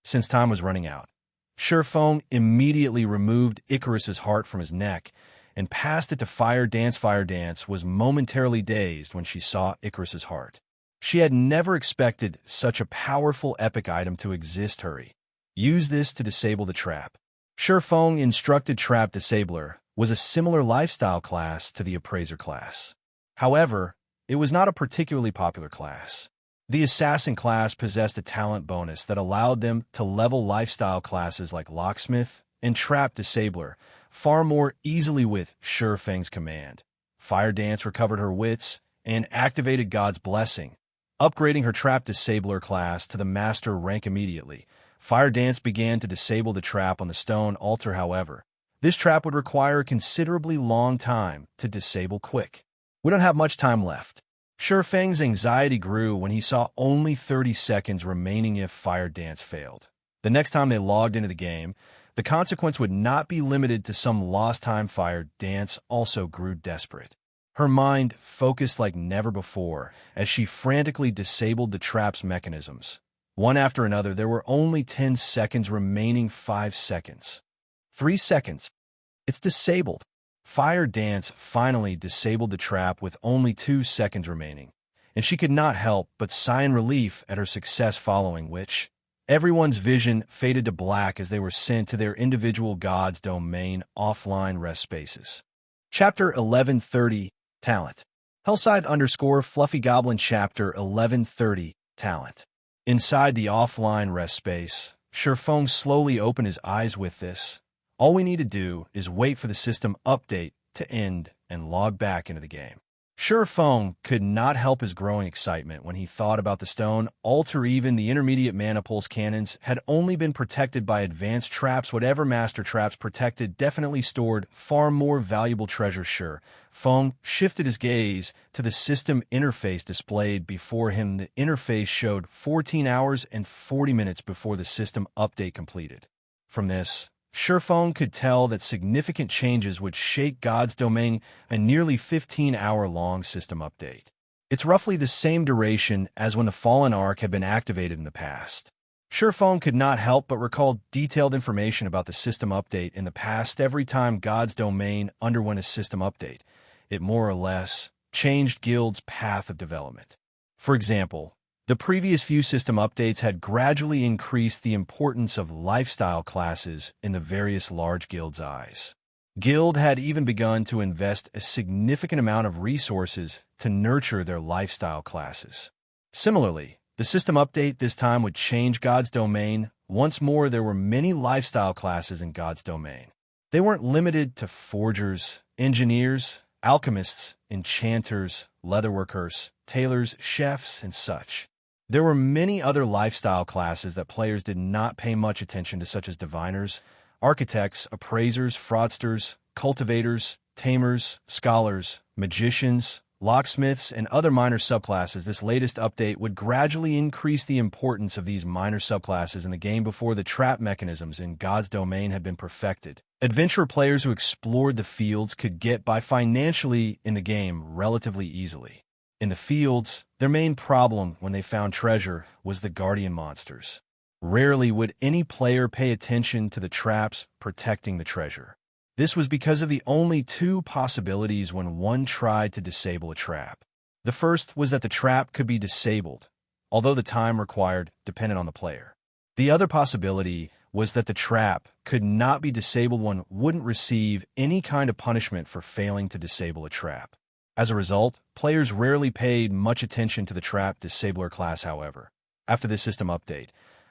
A: Since time was running out, Shifeng immediately removed Icarus's heart from his neck and passed it to Fire Dance. Fire Dance was momentarily dazed when she saw Icarus's heart. She had never expected such a powerful epic item to exist. Hurry. Use this to disable the trap. Shifeng instructed Trap Disabler was a similar lifestyle class to the Appraiser class. However, it was not a particularly popular class. The Assassin class possessed a talent bonus that allowed them to level lifestyle classes like Locksmith and Trap Disabler far more easily with Sure Fang's command. Fire Dance recovered her wits and activated God's Blessing, upgrading her Trap Disabler class to the Master rank immediately. Fire Dance began to disable the trap on the stone altar, however. This trap would require a considerably long time to disable quick. We don't have much time left. Sure Fang's anxiety grew when he saw only 30 seconds remaining if Fire Dance failed. The next time they logged into the game, the consequence would not be limited to some lost time. Fire Dance also grew desperate. Her mind focused like never before as she frantically disabled the trap's mechanisms. One after another, there were only 10 seconds remaining. 5 seconds. 3 seconds. It's disabled. Fire Dance finally disabled the trap with only 2 seconds remaining, and she could not help but sigh in relief at her success, following which everyone's vision faded to black as they were sent to their individual God's Domain offline rest spaces. Chapter 1130, Talent. Hellscythe _ Fluffy Goblin Chapter 1130, Talent. Inside the offline rest space, Sure Fang slowly opened his eyes with this. All we need to do is wait for the system update to end and log back into the game. Sure Fang could not help his growing excitement when he thought about the stone altar. Even the intermediate mana pulse cannons had only been protected by advanced traps. Whatever master traps protected definitely stored far more valuable treasure. Sure Fang shifted his gaze to the system interface displayed before him. The interface showed 14 hours and 40 minutes before the system update completed. From this, Sure Fang could tell that significant changes would shake God's Domain, a nearly 15-hour-long system update. It's roughly the same duration as when the Fallen Arc had been activated in the past. Sure Fang could not help but recall detailed information about the system update in the past. Every time God's Domain underwent a system update, it more or less changed Guild's path of development. For example, the previous few system updates had gradually increased the importance of lifestyle classes in the various large guilds' eyes. Guild had even begun to invest a significant amount of resources to nurture their lifestyle classes. Similarly, the system update this time would change God's Domain. Once more, there were many lifestyle classes in God's Domain. They weren't limited to forgers, engineers, alchemists, enchanters, leatherworkers, tailors, chefs, and such. There were many other lifestyle classes that players did not pay much attention to, such as diviners, architects, appraisers, fraudsters, cultivators, tamers, scholars, magicians, locksmiths, and other minor subclasses. This latest update would gradually increase the importance of these minor subclasses in the game before the trap mechanisms in God's Domain had been perfected. Adventurer players who explored the fields could get by financially in the game relatively easily. In the fields, their main problem when they found treasure was the guardian monsters. Rarely would any player pay attention to the traps protecting the treasure. This was because of the only two possibilities when one tried to disable a trap. The first was that the trap could be disabled, although the time required depended on the player. The other possibility was that the trap could not be disabled. One wouldn't receive any kind of punishment for failing to disable a trap. As a result, players rarely paid much attention to the Trap Disabler class. However, after this system update,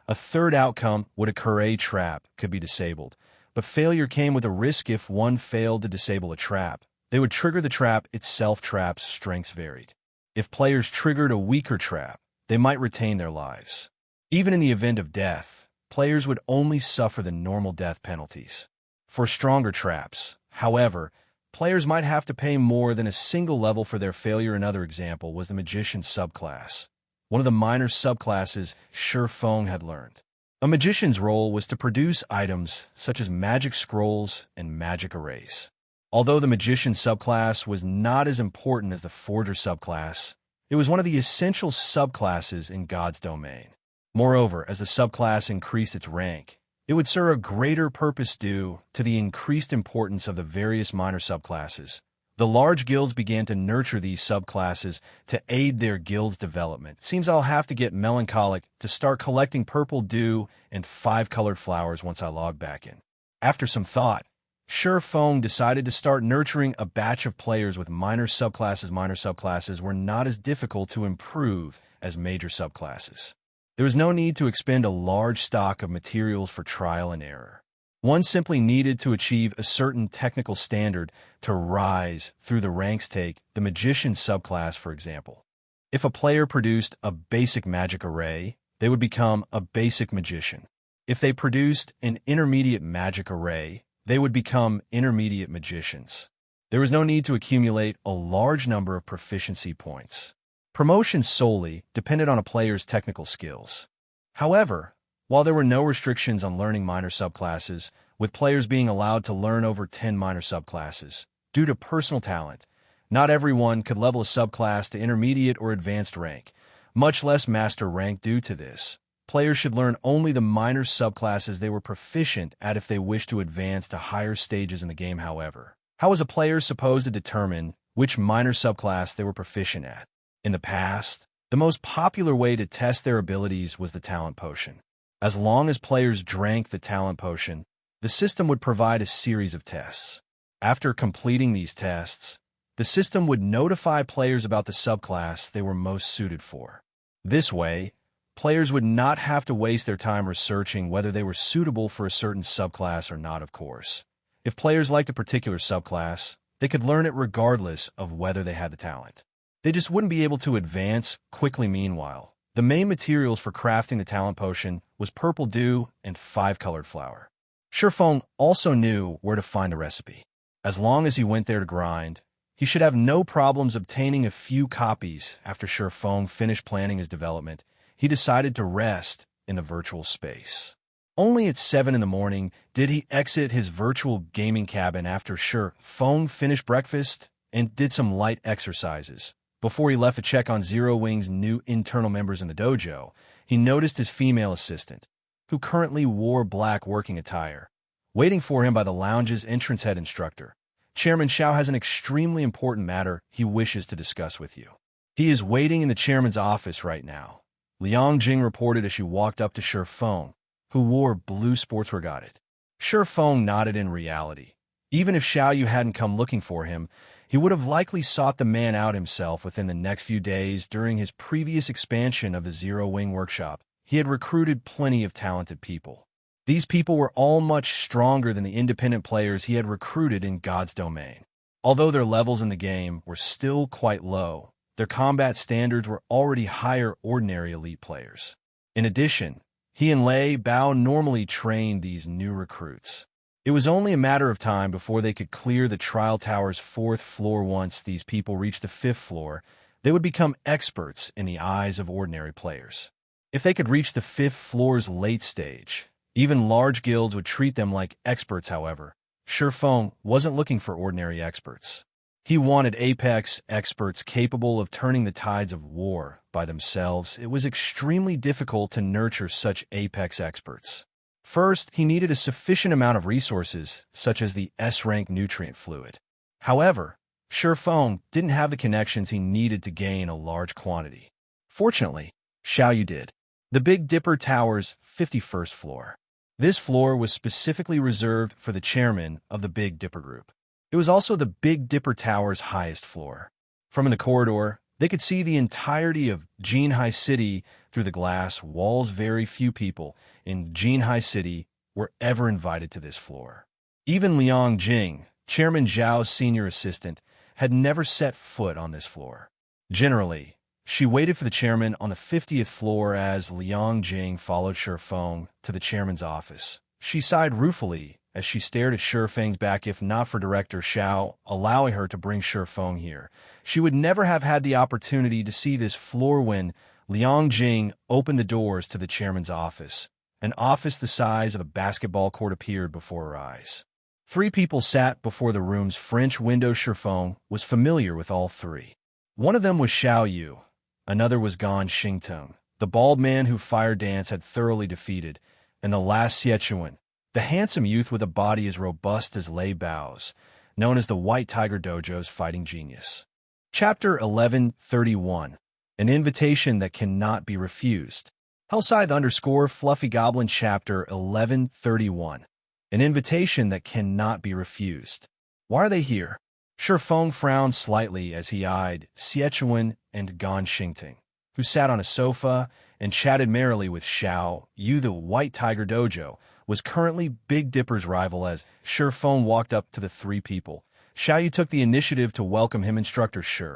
A: a third outcome would occur. A trap could be disabled, but failure came with a risk. If one failed to disable a trap, they would trigger the trap itself. Trap's strengths varied. If players triggered a weaker trap, they might retain their lives. Even in the event of death, players would only suffer the normal death penalties. For stronger traps, however, players might have to pay more than a single level for their failure. Another example was the Magician subclass, one of the minor subclasses Sure Fang had learned. A magician's role was to produce items such as magic scrolls and magic arrays. Although the Magician subclass was not as important as the Forger subclass, it was one of the essential subclasses in God's Domain. Moreover, as the subclass increased its rank, it would serve a greater purpose due to the increased importance of the various minor subclasses. The large guilds began to nurture these subclasses to aid their guild's development. It seems I'll have to get melancholic to start collecting purple dew and 5-colored flowers once I log back in. After some thought, Sure Fang decided to start nurturing a batch of players with minor subclasses. Minor subclasses were not as difficult to improve as major subclasses. There was no need to expend a large stock of materials for trial and error. One simply needed to achieve a certain technical standard to rise through the ranks. Take the Magician subclass, for example. If a player produced a basic magic array, they would become a basic magician. If they produced an intermediate magic array, they would become intermediate magicians. There was no need to accumulate a large number of proficiency points. Promotion solely depended on a player's technical skills. However, while there were no restrictions on learning minor subclasses, with players being allowed to learn over 10 minor subclasses, due to personal talent, not everyone could level a subclass to intermediate or advanced rank, much less master rank. Due to this, players should learn only the minor subclasses they were proficient at if they wish to advance to higher stages in the game. However, how was a player supposed to determine which minor subclass they were proficient at? In the past, the most popular way to test their abilities was the talent potion. As long as players drank the talent potion, the system would provide a series of tests. After completing these tests, the system would notify players about the subclass they were most suited for. This way, players would not have to waste their time researching whether they were suitable for a certain subclass or not. Of course, if players liked a particular subclass, they could learn it regardless of whether they had the talent. They just wouldn't be able to advance quickly. Meanwhile, the main materials for crafting the talent potion was purple dew and 5-colored flour. Xianxia also knew where to find the recipe. As long as he went there to grind, he should have no problems obtaining a few copies. After Xianxia finished planning his development, he decided to rest in the virtual space. Only at 7 in the morning did he exit his virtual gaming cabin after Xianxia finished breakfast and did some light exercises. Before he left to check on Zero Wing's new internal members in the dojo, he noticed his female assistant, who currently wore black working attire, waiting for him by the lounge's entrance. Head instructor, Chairman Xiao has an extremely important matter he wishes to discuss with you. He is waiting in the chairman's office right now, Liang Jing reported as she walked up to Xianxia, who wore blue sportswear. Got it. Xianxia nodded. In reality, even if Xiao Yu hadn't come looking for him, he would have likely sought the man out himself within the next few days. During his previous expansion of the Zero Wing workshop, he had recruited plenty of talented people. These people were all much stronger than the independent players he had recruited in God's domain. Although their levels in the game were still quite low, their combat standards were already higher ordinary elite players. In addition, he and Lei Bao normally trained these new recruits. It was only a matter of time before they could clear the trial tower's 4th floor. Once these people reached the 5th floor, they would become experts in the eyes of ordinary players. If they could reach the 5th floor's late stage, even large guilds would treat them like experts. However, Xianxia wasn't looking for ordinary experts. He wanted apex experts capable of turning the tides of war by themselves. It was extremely difficult to nurture such apex experts. First, he needed a sufficient amount of resources, such as the S-rank nutrient fluid. However, Xianxia didn't have the connections he needed to gain a large quantity. Fortunately, Xiao Yu did. The Big Dipper Tower's 51st floor. This floor was specifically reserved for the chairman of the Big Dipper Group. It was also the Big Dipper Tower's highest floor. From in the corridor, they could see the entirety of Jinhai City through the glass walls. Very few people in Jinhai City were ever invited to this floor. Even Liang Jing, Chairman Zhao's senior assistant, had never set foot on this floor. Generally, she waited for the chairman on the 50th floor. As Liang Jing followed Xianxia to the chairman's office, she sighed ruefully as she stared at Xianxia's back. If not for Director Xiao allowing her to bring Xianxia here, she would never have had the opportunity to see this floor. When Liang Jing opened the doors to the chairman's office, an office the size of a basketball court appeared before her eyes. 3 people sat before the room's French window. Xianxia was familiar with all 3. One of them was Xiao Yu. Another was Gan Xingtong, the bald man who Fire Dance had thoroughly defeated, and the last Xiechuan, the handsome youth with a body as robust as Lei Bao's, known as the White Tiger Dojo's fighting genius. Chapter 1131. An Invitation That Cannot Be Refused. Hellscythe_Fluffy Goblin. Chapter 1131. An Invitation That Cannot Be Refused. Why are they here? Xianxia frowned slightly as he eyed Xiechuan and Gan Xingting, who sat on a sofa and chatted merrily with Xiao Yu. The White Tiger Dojo was currently Big Dipper's rival. As Shi Feng walked up to the three people, Xiao Yu took the initiative to welcome him. Instructor Shi,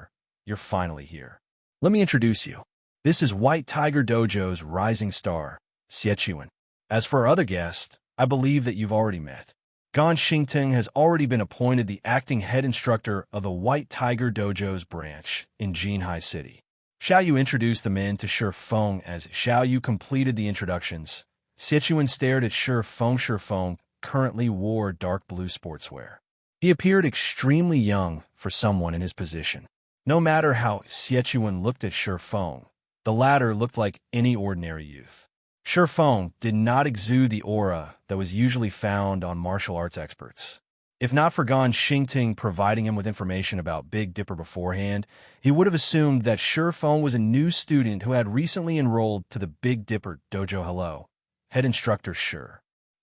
A: you're finally here. Let me introduce you. This is White Tiger Dojo's rising star, Xiechuan. As for our other guest, I believe that you've already met. Gan Xingting has already been appointed the acting head instructor of the White Tiger Dojo's branch in Jinhai City. Xiao Yu introduced the men to Shi Feng. As Xiao Yu completed the introductions, Xiechuan stared at Shi Feng. Shi Feng currently wore dark blue sportswear. He appeared extremely young for someone in his position. No matter how Xiechuan looked at Shi Feng, the latter looked like any ordinary youth. Shi Feng did not exude the aura that was usually found on martial arts experts. If not for Gan Xingting providing him with information about Big Dipper beforehand, he would have assumed that Shi Feng was a new student who had recently enrolled to the Big Dipper Dojo. Hello, head instructor Shi.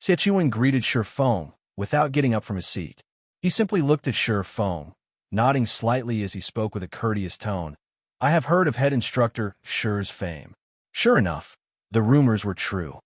A: Xiechuan greeted Shi Feng without getting up from his seat. He simply looked at Shi Feng, nodding slightly as he spoke with a courteous tone. I have heard of head instructor Shi's fame. Sure enough, the rumors were true.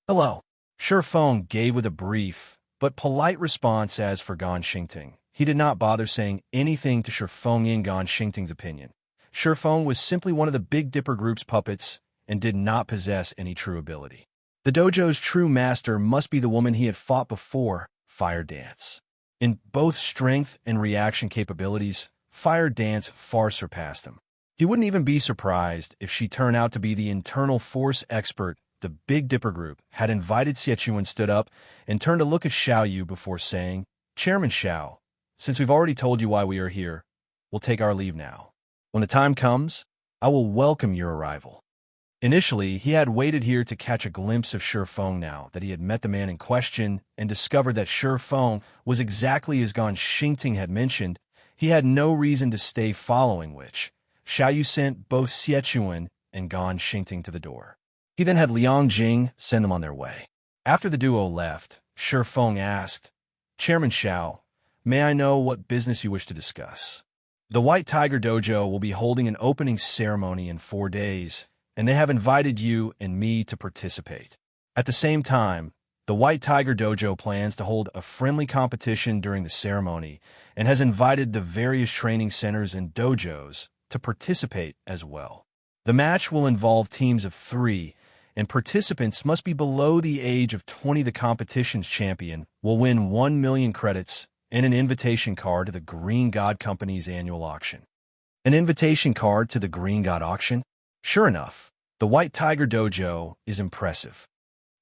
A: Hello, Shi Feng gave with a brief but polite response. As for Gan Xingting, he did not bother saying anything to Shi Feng. In Gan Xingting's opinion, Shi Feng was simply one of the Big Dipper group's puppets and did not possess any true ability. The dojo's true master must be the woman he had fought before, Fire Dance. In both strength and reaction capabilities, Fire Dance far surpassed him. He wouldn't even be surprised if she turned out to be the internal force expert the Big Dipper group had invited. Xiechuan stood up and turned to look at Xiao Yu before saying, Chairman Xiao, since we've already told you why we are here, we'll take our leave now. When the time comes, I will welcome your arrival. Initially, he had waited here to catch a glimpse of Shi Feng. Now that he had met the man in question and discovered that Shi Feng was exactly as Gan Xingting had mentioned, he had no reason to stay, following which Xiao Yu sent both Xiechuan and Gan Xingting to the door. He then had Liang Jing send them on their way. After the duo left, Shi Feng asked, Chairman Xiao, may I know what business you wish to discuss? The White Tiger Dojo will be holding an opening ceremony in 4 days, and they have invited you and me to participate. At the same time, the White Tiger Dojo plans to hold a friendly competition during the ceremony and has invited the various training centers and dojos to participate as well. The match will involve teams of 3, and participants must be below the age of 20. The competition's champion will win 1 million credits and an invitation card to the Green God Company's annual auction. An invitation card to the Green God auction? Sure enough, the White Tiger Dojo is impressive.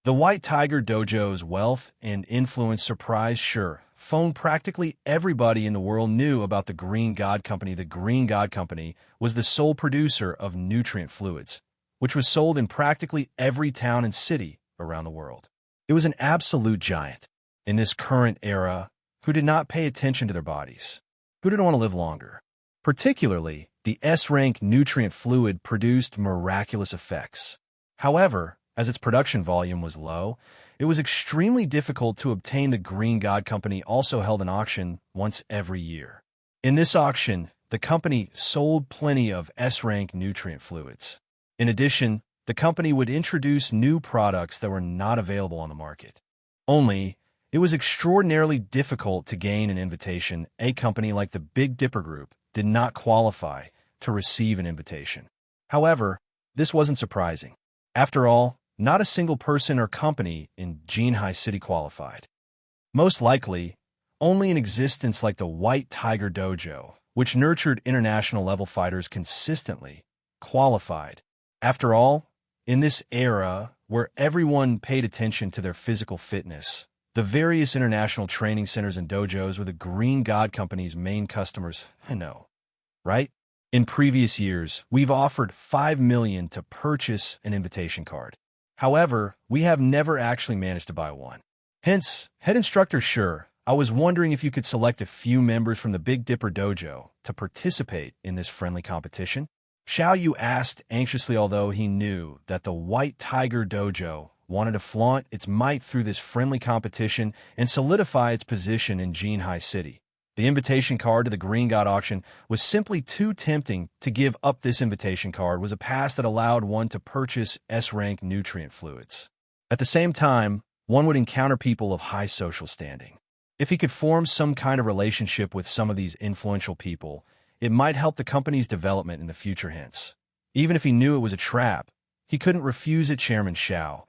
A: The White Tiger Dojo's wealth and influence surprised Shi Feng. Practically everybody in the world knew about the Green God Company. The Green God Company was the sole producer of nutrient fluids, which was sold in practically every town and city around the world. It was an absolute giant in this current era who did not pay attention to their bodies, who didn't want to live longer. Particularly, the S-rank nutrient fluid produced miraculous effects. However, as its production volume was low, it was extremely difficult to obtain. The Green God Company also held an auction once every year. In this auction, the company sold plenty of S-rank nutrient fluids. In addition, the company would introduce new products that were not available on the market. Only, it was extraordinarily difficult to gain an invitation. A company like the Big Dipper Group did not qualify to receive an invitation. However, this wasn't surprising. After all, not a single person or company in Jinhai City qualified. Most likely, only an existence like the White Tiger Dojo, which nurtured international level fighters consistently, qualified. After all, in this era where everyone paid attention to their physical fitness, the various international training centers and dojos were the Green God Company's main customers. I know, right? In previous years, we've offered 5 million to purchase an invitation card. However, we have never actually managed to buy one. Hence, head instructor Shi, I was wondering if you could select a few members from the Big Dipper Dojo to participate in this friendly competition. Xiao Yu asked anxiously, although he knew that the White Tiger Dojo wanted to flaunt its might through this friendly competition and solidify its position in Jinhai City. The invitation card to the Green God auction was simply too tempting to give up. This invitation card was a pass that allowed one to purchase S-rank nutrient fluids. At the same time, one would encounter people of high social standing. If he could form some kind of relationship with some of these influential people, it might help the company's development in the future. Hence, even if he knew it was a trap, he couldn't refuse it. Chairman Xiao,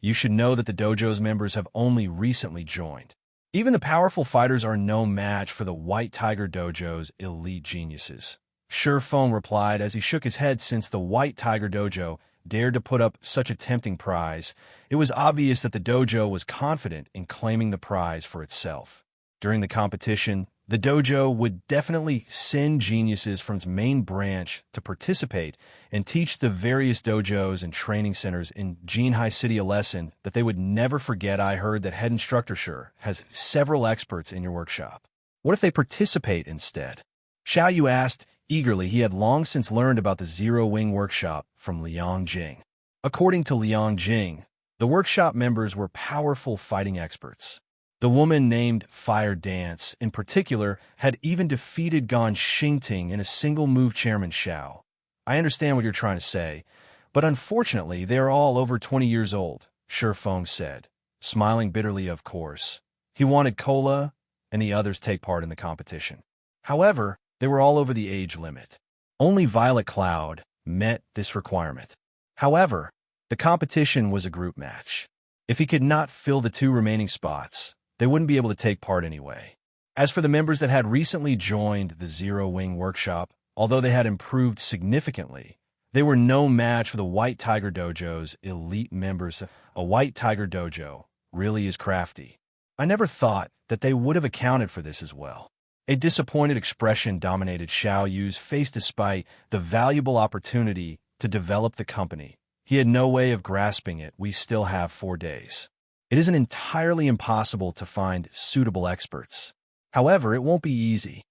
A: you should know that the dojo's members have only recently joined. Even the powerful fighters are no match for the White Tiger Dojo's elite geniuses. Shifeng replied as he shook his head. Since the White Tiger Dojo dared to put up such a tempting prize, it was obvious that the dojo was confident in claiming the prize for itself. During the competition, the dojo would definitely send geniuses from its main branch to participate and teach the various dojos and training centers in Jinhai City a lesson that they would never forget. I heard that head instructor Sure has several experts in your workshop. What if they participate instead? Xiao Yu asked eagerly. He had long since learned about the Zero Wing workshop from Liang Jing. According to Liang Jing, the workshop members were powerful fighting experts. The woman named Fire Dance, in particular, had even defeated Gan Xingting in a single move. Chairman Xiao, I understand what you're trying to say, but unfortunately they are all over 20 years old, Shifeng said, smiling bitterly. Of course, he wanted Cola and the others take part in the competition. However, they were all over the age limit. Only Violet Cloud met this requirement. However, the competition was a group match. If he could not fill the 2 remaining spots, they wouldn't be able to take part anyway. As for the members that had recently joined the Zero Wing workshop, although they had improved significantly, they were no match for the White Tiger Dojo's elite members. A White Tiger Dojo really is crafty. I never thought that they would have accounted for this as well. A disappointed expression dominated Xiao Yu's face. Despite the valuable opportunity to develop the company, he had no way of grasping it. We still have 4 days. It isn't entirely impossible to find suitable experts. However, it won't be easy.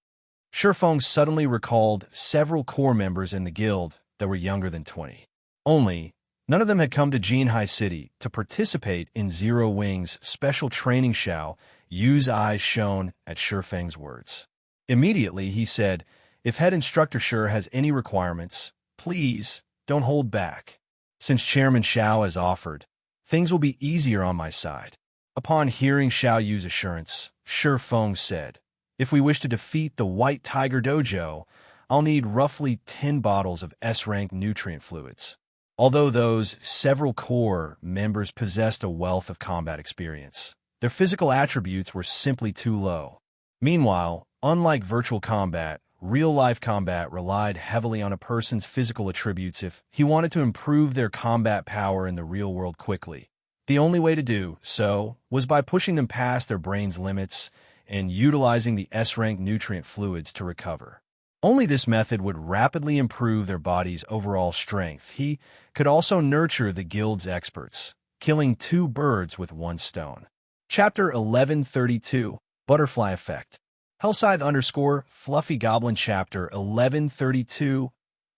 A: Shifeng suddenly recalled several core members in the guild that were younger than 20. Only, none of them had come to Jinhai City to participate in Zero Wing's special training. Xiao Yu's eyes shone at Shifeng's words. Immediately, he said, if head instructor Sure has any requirements, please don't hold back. Since Chairman Xiao has offered, things will be easier on my side. Upon hearing Xiao Yu's assurance, Shifeng said, if we wish to defeat the White Tiger Dojo, I'll need roughly 10 bottles of S-rank nutrient fluids. Although those several core members possessed a wealth of combat experience, their physical attributes were simply too low. Meanwhile, unlike virtual combat, real-life combat relied heavily on a person's physical attributes if he wanted to improve their combat power in the real world quickly. The only way to do so was by pushing them past their brain's limits and utilizing the S-rank nutrient fluids to recover. Only this method would rapidly improve their body's overall strength. He could also nurture the guild's experts, killing 2 birds with 1 stone. Chapter 1132, Butterfly Effect. Hellscythe Fluffy Goblin. Chapter 1132,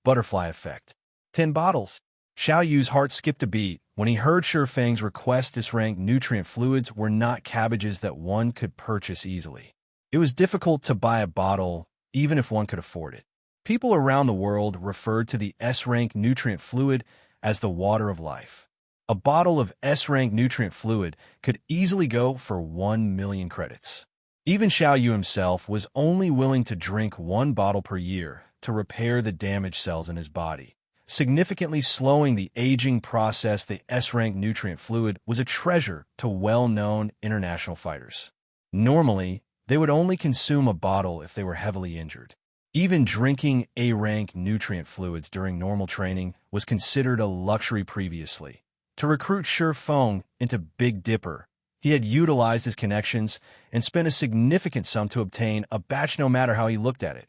A: Butterfly Effect. 10 bottles. Xiao Yu's heart skipped a beat when he heard Shifeng's request. S-rank nutrient fluids were not cabbages that one could purchase easily. It was difficult to buy a bottle even if one could afford it. People around the world referred to the S-rank nutrient fluid as the water of life. A bottle of S-rank nutrient fluid could easily go for 1 million credits. Even Xiao Yu himself was only willing to drink 1 bottle per year to repair the damaged cells in his body, significantly slowing the aging process. The S-rank nutrient fluid was a treasure to well-known international fighters. Normally, they would only consume a bottle if they were heavily injured. Even drinking A-rank nutrient fluids during normal training was considered a luxury previously. To recruit Shifeng into Big Dipper, he had utilized his connections and spent a significant sum to obtain a batch. No matter how he looked at it,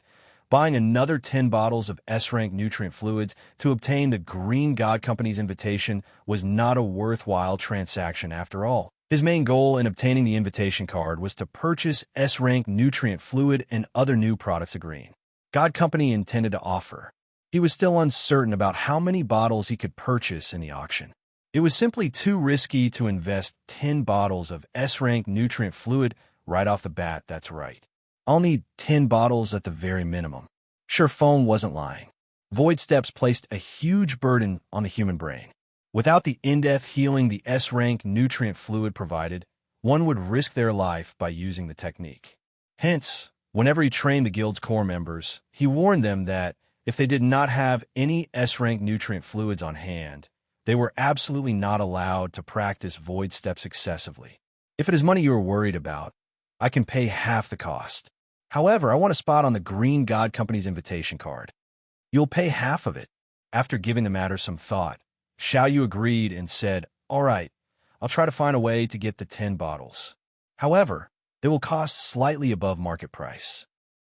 A: buying another 10 bottles of S-rank nutrient fluids to obtain the Green God Company's invitation was not a worthwhile transaction after all. His main goal in obtaining the invitation card was to purchase S-rank nutrient fluid and other new products the Green God Company intended to offer. He was still uncertain about how many bottles he could purchase in the auction. It was simply too risky to invest 10 bottles of S-rank nutrient fluid right off the bat. That's right. I'll need 10 bottles at the very minimum. Sure, Feng wasn't lying. Void steps placed a huge burden on the human brain. Without the in-depth healing the S-rank nutrient fluid provided, one would risk their life by using the technique. Hence, whenever he trained the guild's core members, he warned them that if they did not have any S-rank nutrient fluids on hand, they were absolutely not allowed to practice void steps excessively. If it is money you are worried about, I can pay half the cost. However, I want a spot on the Green God Company's invitation card. You'll pay half of it. After giving the matter some thought, Xiaoyu agreed and said, "All right, I'll try to find a way to get the 10 bottles. However, they will cost slightly above market price."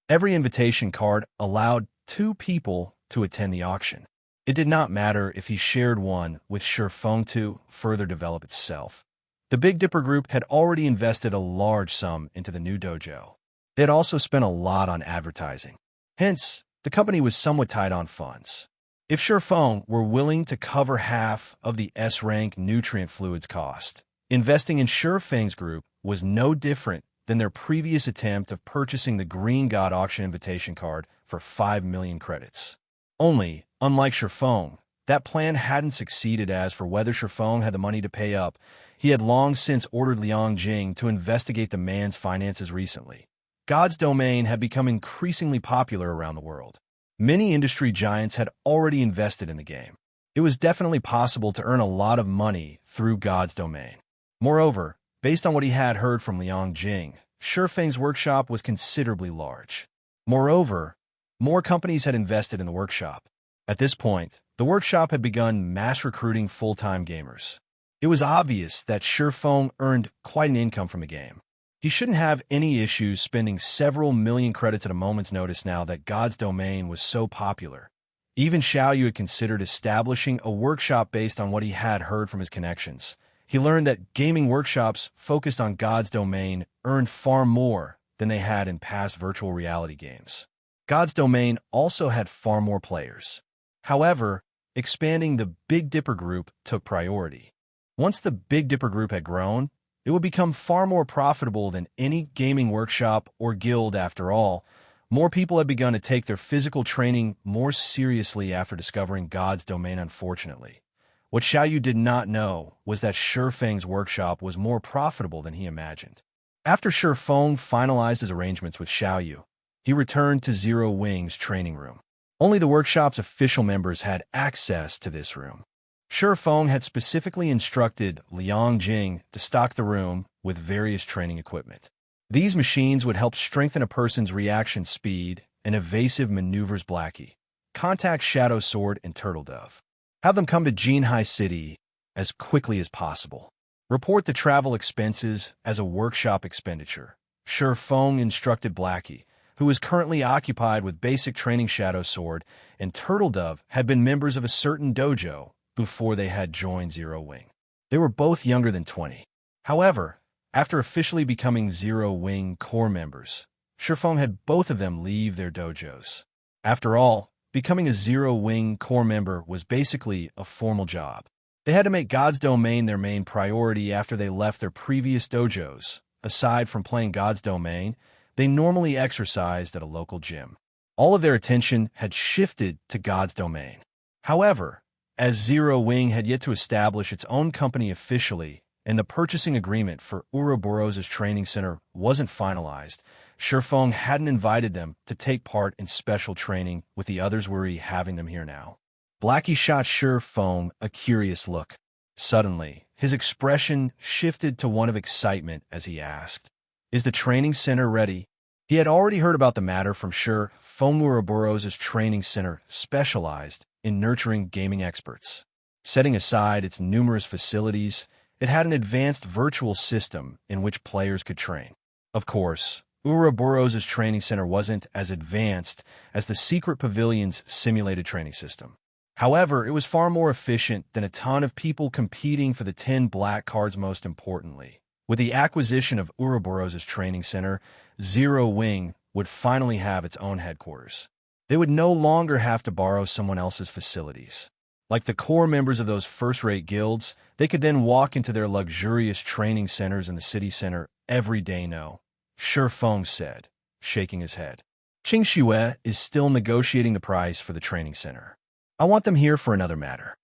A: Every invitation card allowed 2 people to attend the auction. It did not matter if he shared one with Sure Feng to further develop itself. The Big Dipper Group had already invested a large sum into the new dojo. They had also spent a lot on advertising. Hence, the company was somewhat tight on funds. If Sure Feng were willing to cover half of the S-rank nutrient fluids cost, investing in Sure Feng's group was no different than their previous attempt of purchasing the Green God auction invitation card for 5 million credits. Only, unlike Sure Feng, that plan hadn't succeeded. As for whether Sure Feng had the money to pay up, he had long since ordered Liang Jing to investigate the man's finances recently. God's domain had become increasingly popular around the world. Many industry giants had already invested in the game. It was definitely possible to earn a lot of money through God's domain. Moreover, based on what he had heard from Liang Jing, Sure Feng's workshop was considerably large. Moreover, more companies had invested in the workshop. At this point, the workshop had begun mass recruiting full-time gamers. It was obvious that Sure Feng earned quite an income from the game. He shouldn't have any issues spending several million credits at a moment's notice now that God's domain was so popular. Even Xiaoyu had considered establishing a workshop based on what he had heard from his connections. He learned that gaming workshops focused on God's domain earned far more than they had in past virtual reality games. God's domain also had far more players. However, expanding the Big Dipper Group took priority. Once the Big Dipper Group had grown, it would become far more profitable than any gaming workshop or guild. After all, more people had begun to take their physical training more seriously after discovering God's domain. Unfortunately, what Xiaoyu did not know was that Sure Feng's workshop was more profitable than he imagined. After Sure Feng finalized his arrangements with Xiaoyu, he returned to Zero Wing's training room. Only the workshop's official members had access to this room. Sure Feng had specifically instructed Liang Jing to stock the room with various training equipment. These machines would help strengthen a person's reaction speed and evasive maneuvers. Blackie, contact Shadow Sword and Turtle Dove. Have them come to Jinhai City as quickly as possible. Report the travel expenses as a workshop expenditure. Sure Feng instructed Blackie, who was currently occupied with basic training. Shadow Sword and Turtle Dove had been members of a certain dojo before they had joined Zero Wing. They were both younger than 20. However, after officially becoming Zero Wing core members, Sure Feng had both of them leave their dojos. After all, becoming a Zero Wing core member was basically a formal job. They had to make God's domain their main priority after they left their previous dojos. Aside from playing God's domain, they normally exercised at a local gym. All of their attention had shifted to God's domain. However, as Zero Wing had yet to establish its own company officially, and the purchasing agreement for Ouroboros' training center wasn't finalized, Sure Feng hadn't invited them to take part in special training with the others. Were he having them here now? Blackie shot Sure Feng a curious look. Suddenly, his expression shifted to one of excitement as he asked, "Is the training center ready?" He had already heard about the matter from Sure Feng. Ouroboros' training center specialized in nurturing gaming experts. Setting aside its numerous facilities, it had an advanced virtual system in which players could train. Of course, Ouroboros' training center wasn't as advanced as the Secret Pavilion's simulated training system. However, it was far more efficient than a ton of people competing for the 10 black cards. Most importantly, with the acquisition of Ouroboros' training center, Zero Wing would finally have its own headquarters. They would no longer have to borrow someone else's facilities. Like the core members of those first-rate guilds, they could then walk into their luxurious training centers in the city center every day. No, Sure Feng said. shaking his head. Xianxia is still negotiating the price for the training center. I want them here for another matter.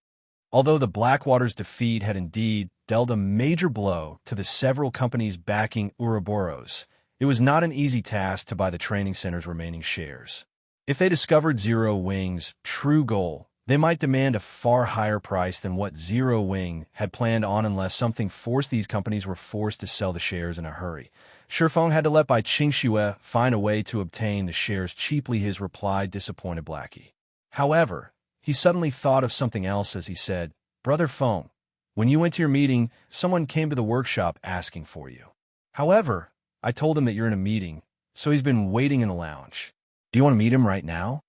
A: Although the Blackwater's defeat had indeed dealt a major blow to the several companies backing Ouroboros, it was not an easy task to buy the training center's remaining shares. If they discovered Zero Wing's true goal, they might demand a far higher price than what Zero Wing had planned on unless something forced these companies were forced to sell the shares in a hurry. Shifeng had to let Bai Xianxia find a way to obtain the shares cheaply, his reply disappointed Blackie. However, he suddenly thought of something else as he said, "Brother Feng, when you went to your meeting, someone came to the workshop asking for you. However, I told him that you're in a meeting, so he's been waiting in the lounge. Do you want to meet him right now?"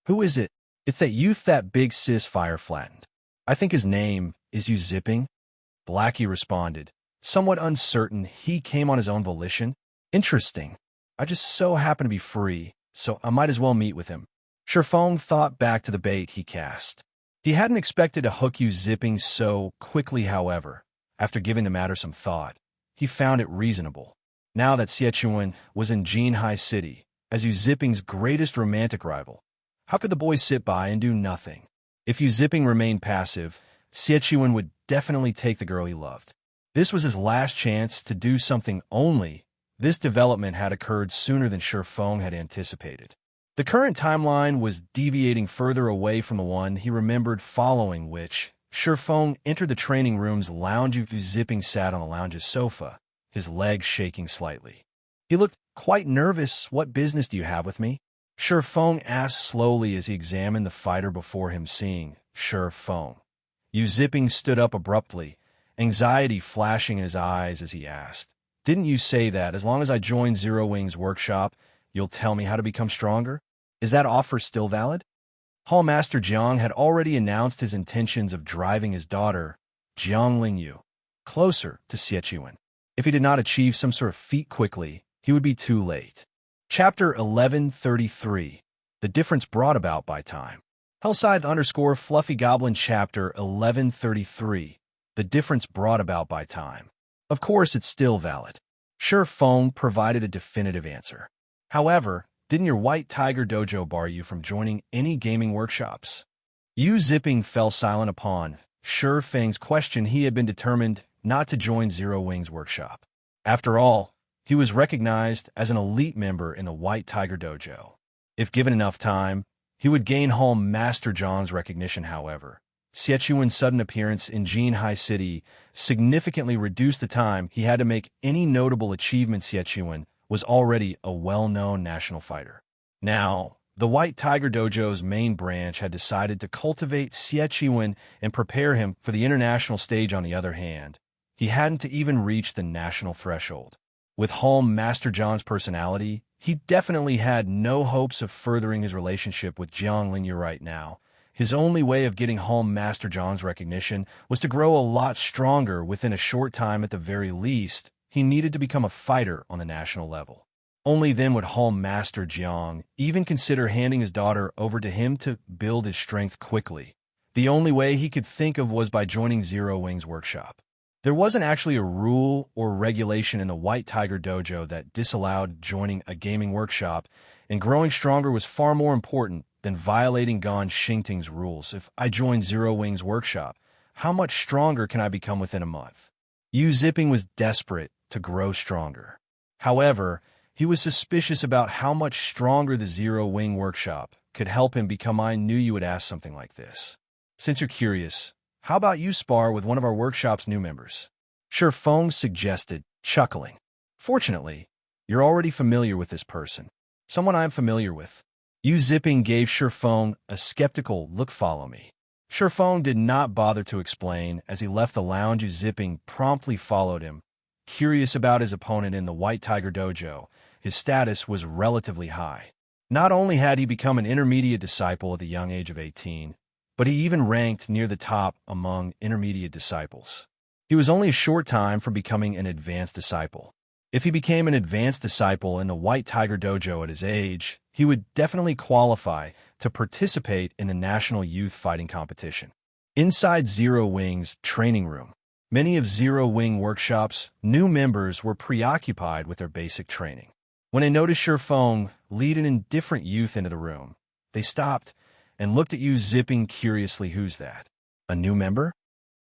A: "Who is it?" "It's that youth that big sis fire flattened. I think his name is you Zipping?" Blackie responded, somewhat uncertain. He came on his own volition. "Interesting. I just so happen to be free, so I might as well meet with him." Shifeng thought back to the bait he cast. He hadn't expected to hook you Zipping so quickly, however. After giving the matter some thought, he found it reasonable. Now that Xianxia was in Jinhai City, as you Zipping's greatest romantic rival, how could the boy sit by and do nothing? If you Zipping remained passive, Xianxia would definitely take the girl he loved. This was his last chance to do something. Only this development had occurred sooner than Shifeng had anticipated. The current timeline was deviating further away from the one he remembered, following which Shifeng entered the training room's lounge. Zipping sat on the lounge's sofa, his legs shaking slightly. He looked quite nervous. "What business do you have with me?" Shifeng asked slowly as he examined the fighter before him. Seeing Shifeng, you Zipping stood up abruptly, anxiety flashing in his eyes as he asked, "Didn't you say that as long as I join Zero Wing's workshop, you'll tell me how to become stronger? Is that offer still valid?" Hall Master Jiang had already announced his intentions of driving his daughter, Jiang Lingyu, closer to Xianxia. If he did not achieve some sort of feat quickly, he would be too late. Chapter 1133. The Difference Brought About by Time. Hellscythe_Fluffy Goblin Chapter 1133. The Difference Brought About by Time. Of course it's still valid. Shifeng provided a definitive answer. However, didn't your White Tiger Dojo bar you from joining any gaming workshops? You Zipping fell silent upon Shifeng's question. He had been determined not to join Zero Wing's workshop. After all, he was recognized as an elite member in the White Tiger Dojo. If given enough time, he would gain Hall Master John's recognition. However, Xianxia's sudden appearance in Jinhai City significantly reduced the time he had to make any notable achievement. Xianxia was already a well-known national fighter. Now, the White Tiger Dojo's main branch had decided to cultivate Xianxia and prepare him for the international stage. On the other hand, he hadn't even reached the national threshold. With Hall Master John's personality, he definitely had no hopes of furthering his relationship with Jiang Lingyu right now. His only way of getting Hall Master John's recognition was to grow a lot stronger within a short time. At the very least, he needed to become a fighter on the national level. Only then would Hall Master Jiang even consider handing his daughter over to him to build his strength quickly. The only way he could think of was by joining Zero Wing's workshop. There wasn't actually a rule or regulation in the White Tiger Dojo that disallowed joining a gaming workshop, and growing stronger was far more important than violating Gan Xingting's rules. If I join Zero Wing's workshop, how much stronger can I become within a month? Yu Zipping was desperate to grow stronger. However, he was suspicious about how much stronger the Zero Wing workshop could help him become. "I knew you would ask something like this. Since you're curious, how about you spar with one of our workshop's new members?" Shifeng suggested, chuckling. "Fortunately, you're already familiar with this person. Someone I am familiar with." Yu Zipping gave Shifeng a skeptical look. "Follow me." Shifeng did not bother to explain. As he left the lounge, Yu Zipping promptly followed him. Curious about his opponent in the White Tiger Dojo, his status was relatively high. Not only had he become an intermediate disciple at the young age of 18, but he even ranked near the top among intermediate disciples. He was only a short time from becoming an advanced disciple. If he became an advanced disciple in the White Tiger Dojo at his age, he would definitely qualify to participate in the national youth fighting competition. Inside Zero Wing's training room, many of Zero Wing Workshop's new members were preoccupied with their basic training. When they noticed Feng lead an indifferent youth into the room, they stopped and looked at Yu Zipping curiously. Who's that? A new member?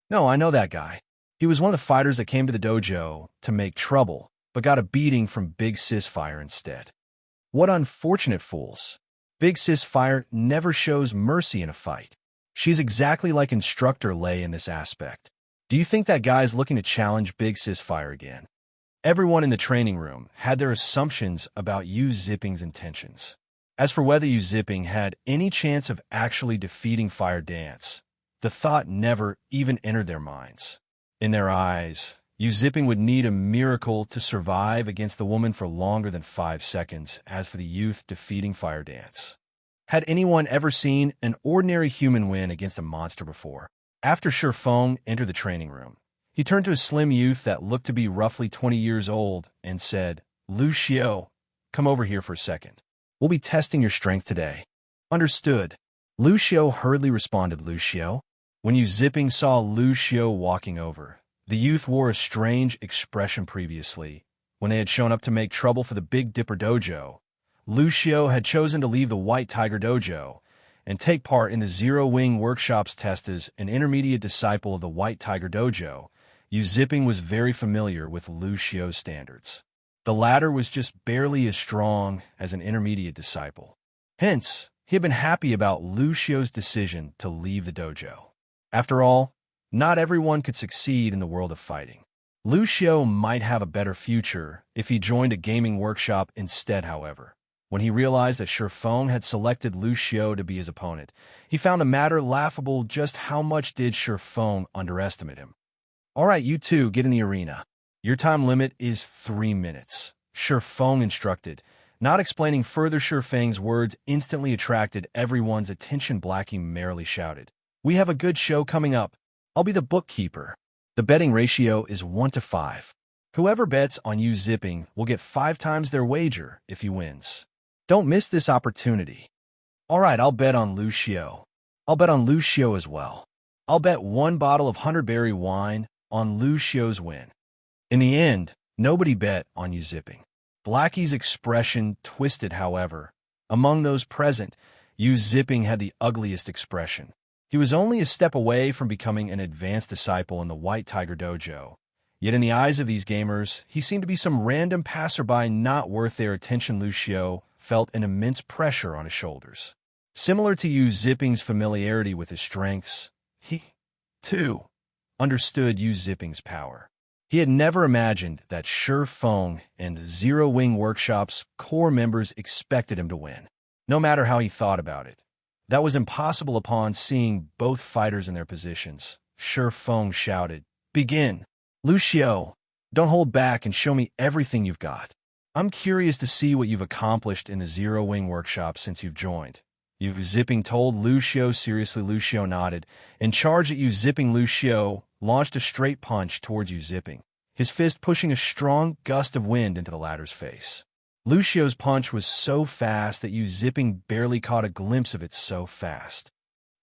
A: No, I know that guy. He was one of the fighters that came to the dojo to make trouble, but got a beating from Big Sis Fire instead. What unfortunate fools. Big Sis Fire never shows mercy in a fight. She's exactly like Instructor Lei in this aspect. Do you think that guy's looking to challenge Big Sis Fire again? Everyone in the training room had their assumptions about Yu Zipping's intentions. As for whether Yu Zipping had any chance of actually defeating Fire Dance, the thought never even entered their minds. In their eyes, Yu Zipping would need a miracle to survive against the woman for longer than 5 seconds. As for the youth defeating Fire Dance, had anyone ever seen an ordinary human win against a monster before? After Feng entered the training room, he turned to a slim youth that looked to be roughly 20 years old and said, "Lu Xiao, come over here for a second. We'll be testing your strength today." Understood. Lu Xiao hurriedly responded. Lu Xiao. When Yu Zipping saw Lu Xiao walking over, the youth wore a strange expression. Previously, when they had shown up to make trouble for the Big Dipper Dojo, Lu Xiao had chosen to leave the White Tiger Dojo and take part in the Zero Wing Workshop's test as an intermediate disciple of the White Tiger Dojo. Yu Zipping was very familiar with Lu Xiao's standards. The latter was just barely as strong as an intermediate disciple. Hence, he had been happy about Lu Xiao's decision to leave the dojo. After all, not everyone could succeed in the world of fighting. Lu Xiao might have a better future if he joined a gaming workshop instead. However, when he realized that Feng had selected Lu Xiao to be his opponent, he found the matter laughable. Just how much did Feng underestimate him? "All right, you two, get in the arena. Your time limit is 3 minutes, Feng instructed. Not explaining further, Feng's words instantly attracted everyone's attention. Blackie merrily shouted, "We have a good show coming up. I'll be the bookkeeper. The betting ratio is 1-5. Whoever bets on Yu Zipping will get 5 times their wager if he wins. Don't miss this opportunity." "All right, I'll bet on Lu Xiao. I'll bet on Lu Xiao as well. I'll bet 1 bottle of 100-berry wine on Lu Xiao's win." In the end, nobody bet on Yu Zipping. Blackie's expression twisted. However, among those present, Yu Zipping had the ugliest expression. He was only a step away from becoming an advanced disciple in the White Tiger Dojo. Yet in the eyes of these gamers, he seemed to be some random passerby not worth their attention. Lu Xiao felt an immense pressure on his shoulders. Similar to Yu Zipping's familiarity with his strengths, he, too, understood Yu Zipping's power. He had never imagined that Feng and Zero Wing Workshop's core members expected him to win, no matter how he thought about it. That was impossible. Upon seeing both fighters in their positions, Feng shouted, "Begin! Lu Xiao, don't hold back and show me everything you've got. I'm curious to see what you've accomplished in the Zero Wing Workshop since you've joined." Yu Zipping told Lu Xiao seriously. Lu Xiao nodded and charged at Yu Zipping. Lu Xiao launched a straight punch towards Yu Zipping, his fist pushing a strong gust of wind into the latter's face. Lu Xiao's punch was so fast that Yu Zipping barely caught a glimpse of it. So fast,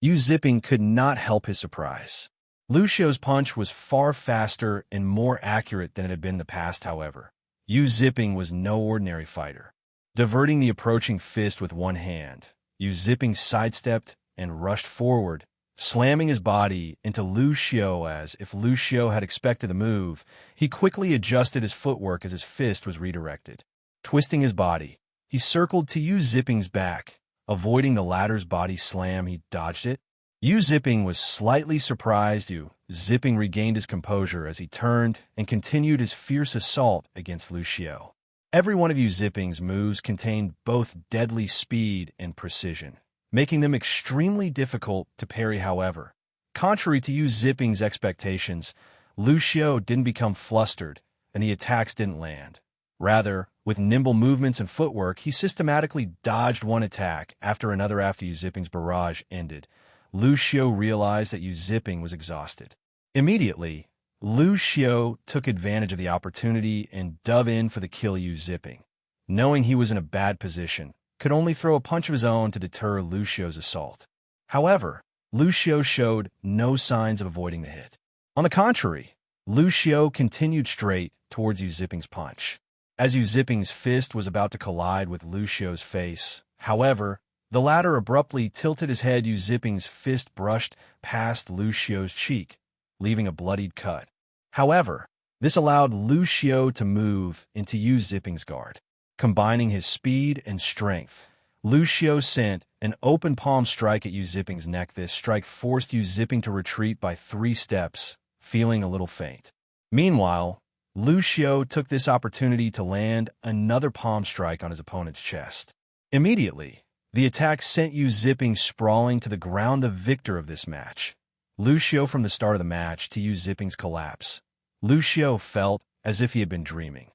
A: Yu Zipping could not help his surprise. Lu Xiao's punch was far faster and more accurate than it had been in the past. However, Yu Zipping was no ordinary fighter. Diverting the approaching fist with one hand, Yu Zipping sidestepped and rushed forward, slamming his body into Lu Xiao. As if Lu Xiao had expected the move, he quickly adjusted his footwork as his fist was redirected. Twisting his body, he circled to Yu Zipping's back. Avoiding the latter's body slam, he dodged it. Yu Zipping was slightly surprised. Yu Zipping regained his composure as he turned and continued his fierce assault against Lu Xiao. Every one of Yu Zipping's moves contained both deadly speed and precision, making them extremely difficult to parry. However, contrary to Yu Zipping's expectations, Lu Xiao didn't become flustered, and the attacks didn't land. Rather, with nimble movements and footwork, he systematically dodged one attack after another. After Yu Zipping's barrage ended, Lu Xiao realized that Yu Zipping was exhausted. Immediately, Lu Xiao took advantage of the opportunity and dove in for the kill. Yu Zipping, knowing he was in a bad position, could only throw a punch of his own to deter Lu Xiao's assault. However, Lu Xiao showed no signs of avoiding the hit. On the contrary, Lu Xiao continued straight towards Yu Zipping's punch. as Yu Zipping's fist was about to collide with Lu Xiu's face. However, the latter abruptly tilted his head. Yu Zipping's fist brushed past Lu Xiu's cheek, leaving a bloodied cut. However, this allowed Lu Xiu to move into Yu Zipping's guard. Combining his speed and strength, Lu Xiu sent an open palm strike at Yu Zipping's neck. This strike forced Yu Zipping to retreat by 3 steps, feeling a little faint. Meanwhile, Lu Xiu took this opportunity to land another palm strike on his opponent's chest. Immediately, the attack sent Yu Zipping sprawling to the ground. The victor of this match, Lu Xiu. From the start of the match to Yu Zipping's collapse, Lu Xiu felt as if he had been dreaming.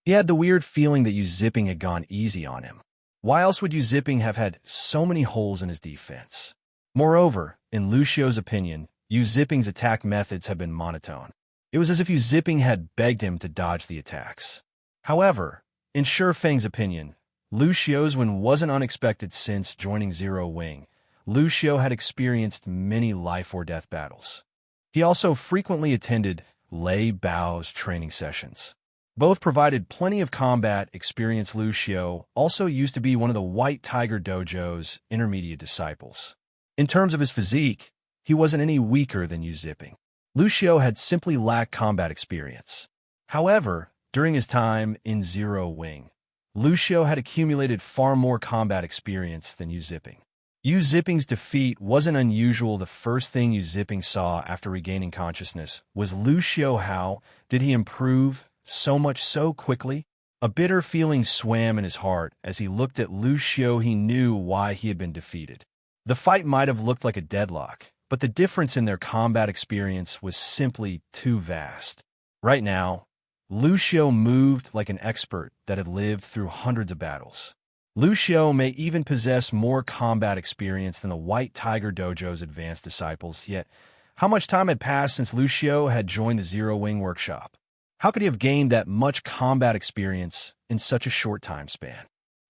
A: He had the weird feeling that Yu Zipping had gone easy on him. Why else would Yu Zipping have had so many holes in his defense? Moreover, in Lu Xiu's opinion, Yu Zipping's attack methods had been monotone. It was as if Yu Zipping had begged him to dodge the attacks. However, in Shi Feng's opinion, Lu Xiu's win wasn't unexpected. Since joining Zero Wing, Lu Xiu had experienced many life-or-death battles. He also frequently attended Lei Bao's training sessions. Both provided plenty of combat experience. Lu Xiu also used to be one of the White Tiger Dojo's intermediate disciples. In terms of his physique, he wasn't any weaker than Yu Zipping. Lu Xiu had simply lacked combat experience. However, during his time in Zero Wing, Lu Xiu had accumulated far more combat experience than Yu Zipping. Yu Zipping's defeat wasn't unusual. The first thing Yu Zipping saw after regaining consciousness was Lu Xiu. How did he improve so much so quickly? A bitter feeling swam in his heart as he looked at Lu Xiu. He knew why he had been defeated. The fight might have looked like a deadlock, but the difference in their combat experience was simply too vast. Right now, Lu Xiu moved like an expert that had lived through hundreds of battles. Lu Xiu may even possess more combat experience than the White Tiger Dojo's advanced disciples, yet how much time had passed since Lu Xiu had joined the Zero Wing workshop? How could he have gained that much combat experience in such a short time span?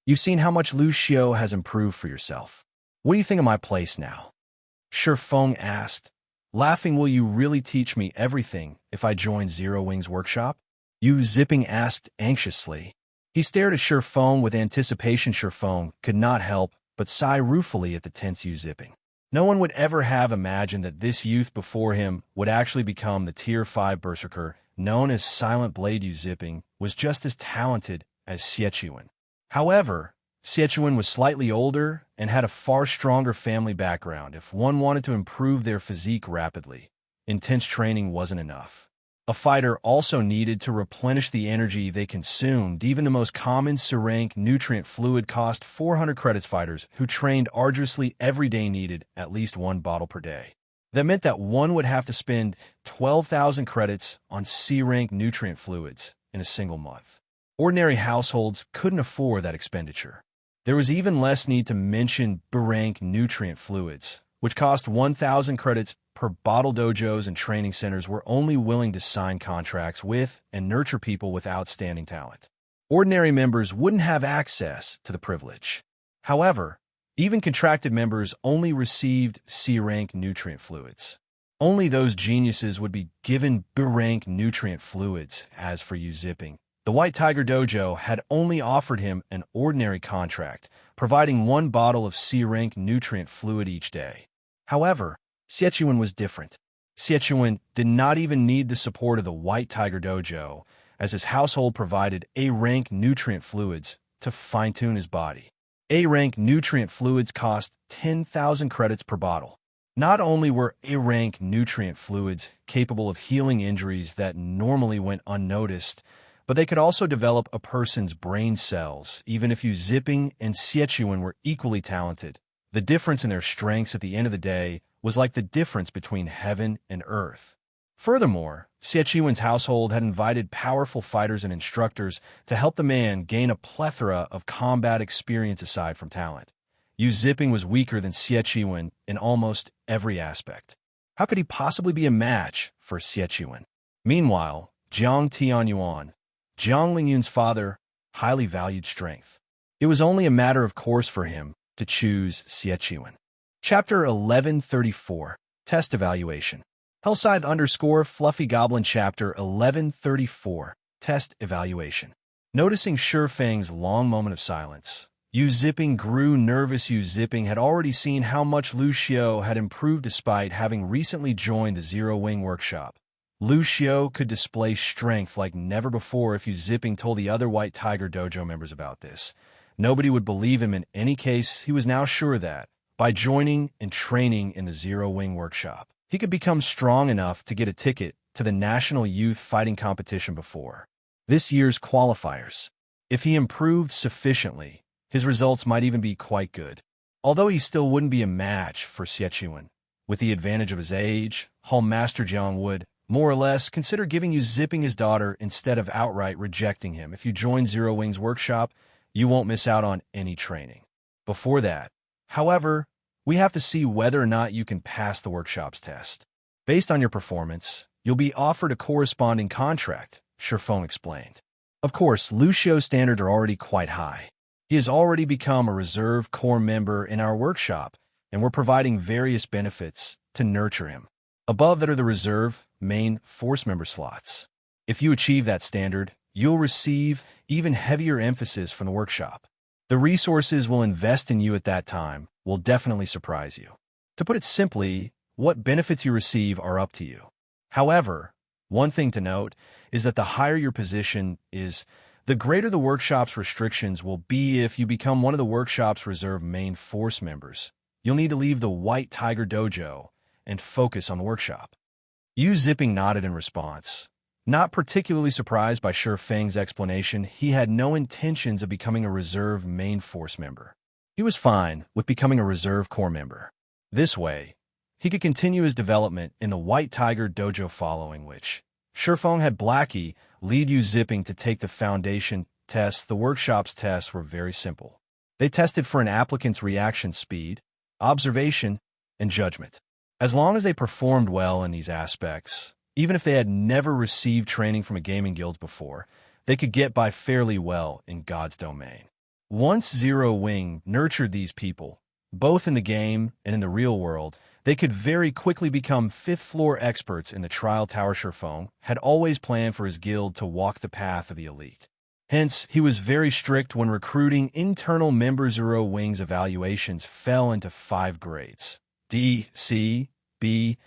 A: You've seen how much Lu Xiu has improved for yourself. What do you think of my place now? Shi Feng asked, laughing. Will you really teach me everything if I join Zero Wing's workshop? Yu Zipping asked anxiously. He stared at Shi Feng with anticipation. Shi Feng could not help but sigh ruefully at the tense Yu Zipping. No one would ever have imagined that this youth before him would actually become the Tier 5 berserker known as Silent Blade. Yu Zipping was just as talented as Xiechuan. However, Xiechuan was slightly older and had a far stronger family background. If one wanted to improve their physique rapidly, intense training wasn't enough. A fighter also needed to replenish the energy they consumed. Even the most common C-rank nutrient fluid cost 400 credits. Fighters who trained arduously every day needed at least 1 bottle per day. That meant that one would have to spend 12,000 credits on C-rank nutrient fluids in a single month. Ordinary households couldn't afford that expenditure. There was even less need to mention B-rank nutrient fluids, which cost 1,000 credits per bottle. Dojos and training centers were only willing to sign contracts with and nurture people with outstanding talent. Ordinary members wouldn't have access to the privilege. However, even contracted members only received C-rank nutrient fluids. Only those geniuses would be given B-rank nutrient fluids. As for Yu Zipping, the White Tiger Dojo had only offered him an ordinary contract, providing 1 bottle of C-rank nutrient fluid each day. However, Xiechuan was different. Xiechuan did not even need the support of the White Tiger Dojo, as his household provided A-rank nutrient fluids to fine-tune his body. A-rank nutrient fluids cost 10,000 credits per bottle. Not only were A-rank nutrient fluids capable of healing injuries that normally went unnoticed, but they could also develop a person's brain cells. Even if Yu Zipping and Xiechuan were equally talented, the difference in their strengths at the end of the day was like the difference between heaven and earth. Furthermore, Xiechuan's household had invited powerful fighters and instructors to help the man gain a plethora of combat experience aside from talent. Yu Zipping was weaker than Xiechuan in almost every aspect. How could he possibly be a match for Xiechuan? Meanwhile, Jiang Tianyuan, Jiang Lingyun's father, highly valued strength. It was only a matter of course for him to choose Xiechuan. Chapter 1134, Test Evaluation. Hellscythe _ Fluffy Goblin Chapter 1134, Test Evaluation. Noticing Shifeng's long moment of silence, Yu Zipping grew nervous. Yu Zipping had already seen how much Lucio had improved despite having recently joined the Zero Wing workshop. Lucio could display strength like never before. If Yu Zipping told the other White Tiger Dojo members about this, nobody would believe him. In any case, he was now sure that, by joining and training in the Zero Wing workshop, he could become strong enough to get a ticket to the National Youth Fighting Competition before this year's qualifiers. If he improved sufficiently, his results might even be quite good. Although he still wouldn't be a match for Xianxia, with the advantage of his age, Hall Master Jiang would, more or less, consider giving Yu Zipping his daughter instead of outright rejecting him. If you join Zero Wing's workshop, you won't miss out on any training. Before that, however, we have to see whether or not you can pass the workshop's test. Based on your performance, you'll be offered a corresponding contract, Shifeng explained. Of course, Lucio's standards are already quite high. He has already become a reserve core member in our workshop, and we're providing various benefits to nurture him. Above that are the reserve main force member slots. If you achieve that standard, you'll receive even heavier emphasis from the workshop. The resources we'll invest in you at that time will definitely surprise you. To put it simply, what benefits you receive are up to you. However, one thing to note is that the higher your position is, the greater the workshop's restrictions will be. If you become one of the workshop's reserve main force members, you'll need to leave the White Tiger Dojo and focus on the workshop. Yu Zipping nodded in response. Not particularly surprised by Shifeng's explanation, he had no intentions of becoming a reserve main force member. He was fine with becoming a reserve core member. This way, he could continue his development in the White Tiger Dojo, following which Shifeng had Blackie lead Yu Zipping to take the foundation tests. The workshop's tests were very simple. They tested for an applicant's reaction speed, observation, and judgment. As long as they performed well in these aspects, even if they had never received training from a gaming guild before, they could get by fairly well in God's domain. Once Zero Wing nurtured these people, both in the game and in the real world, they could very quickly become fifth-floor experts in the trial tower. Shifeng had always planned for his guild to walk the path of the elite. Hence, he was very strict when recruiting internal members. Zero Wing's evaluations fell into 5 grades: D, C, B,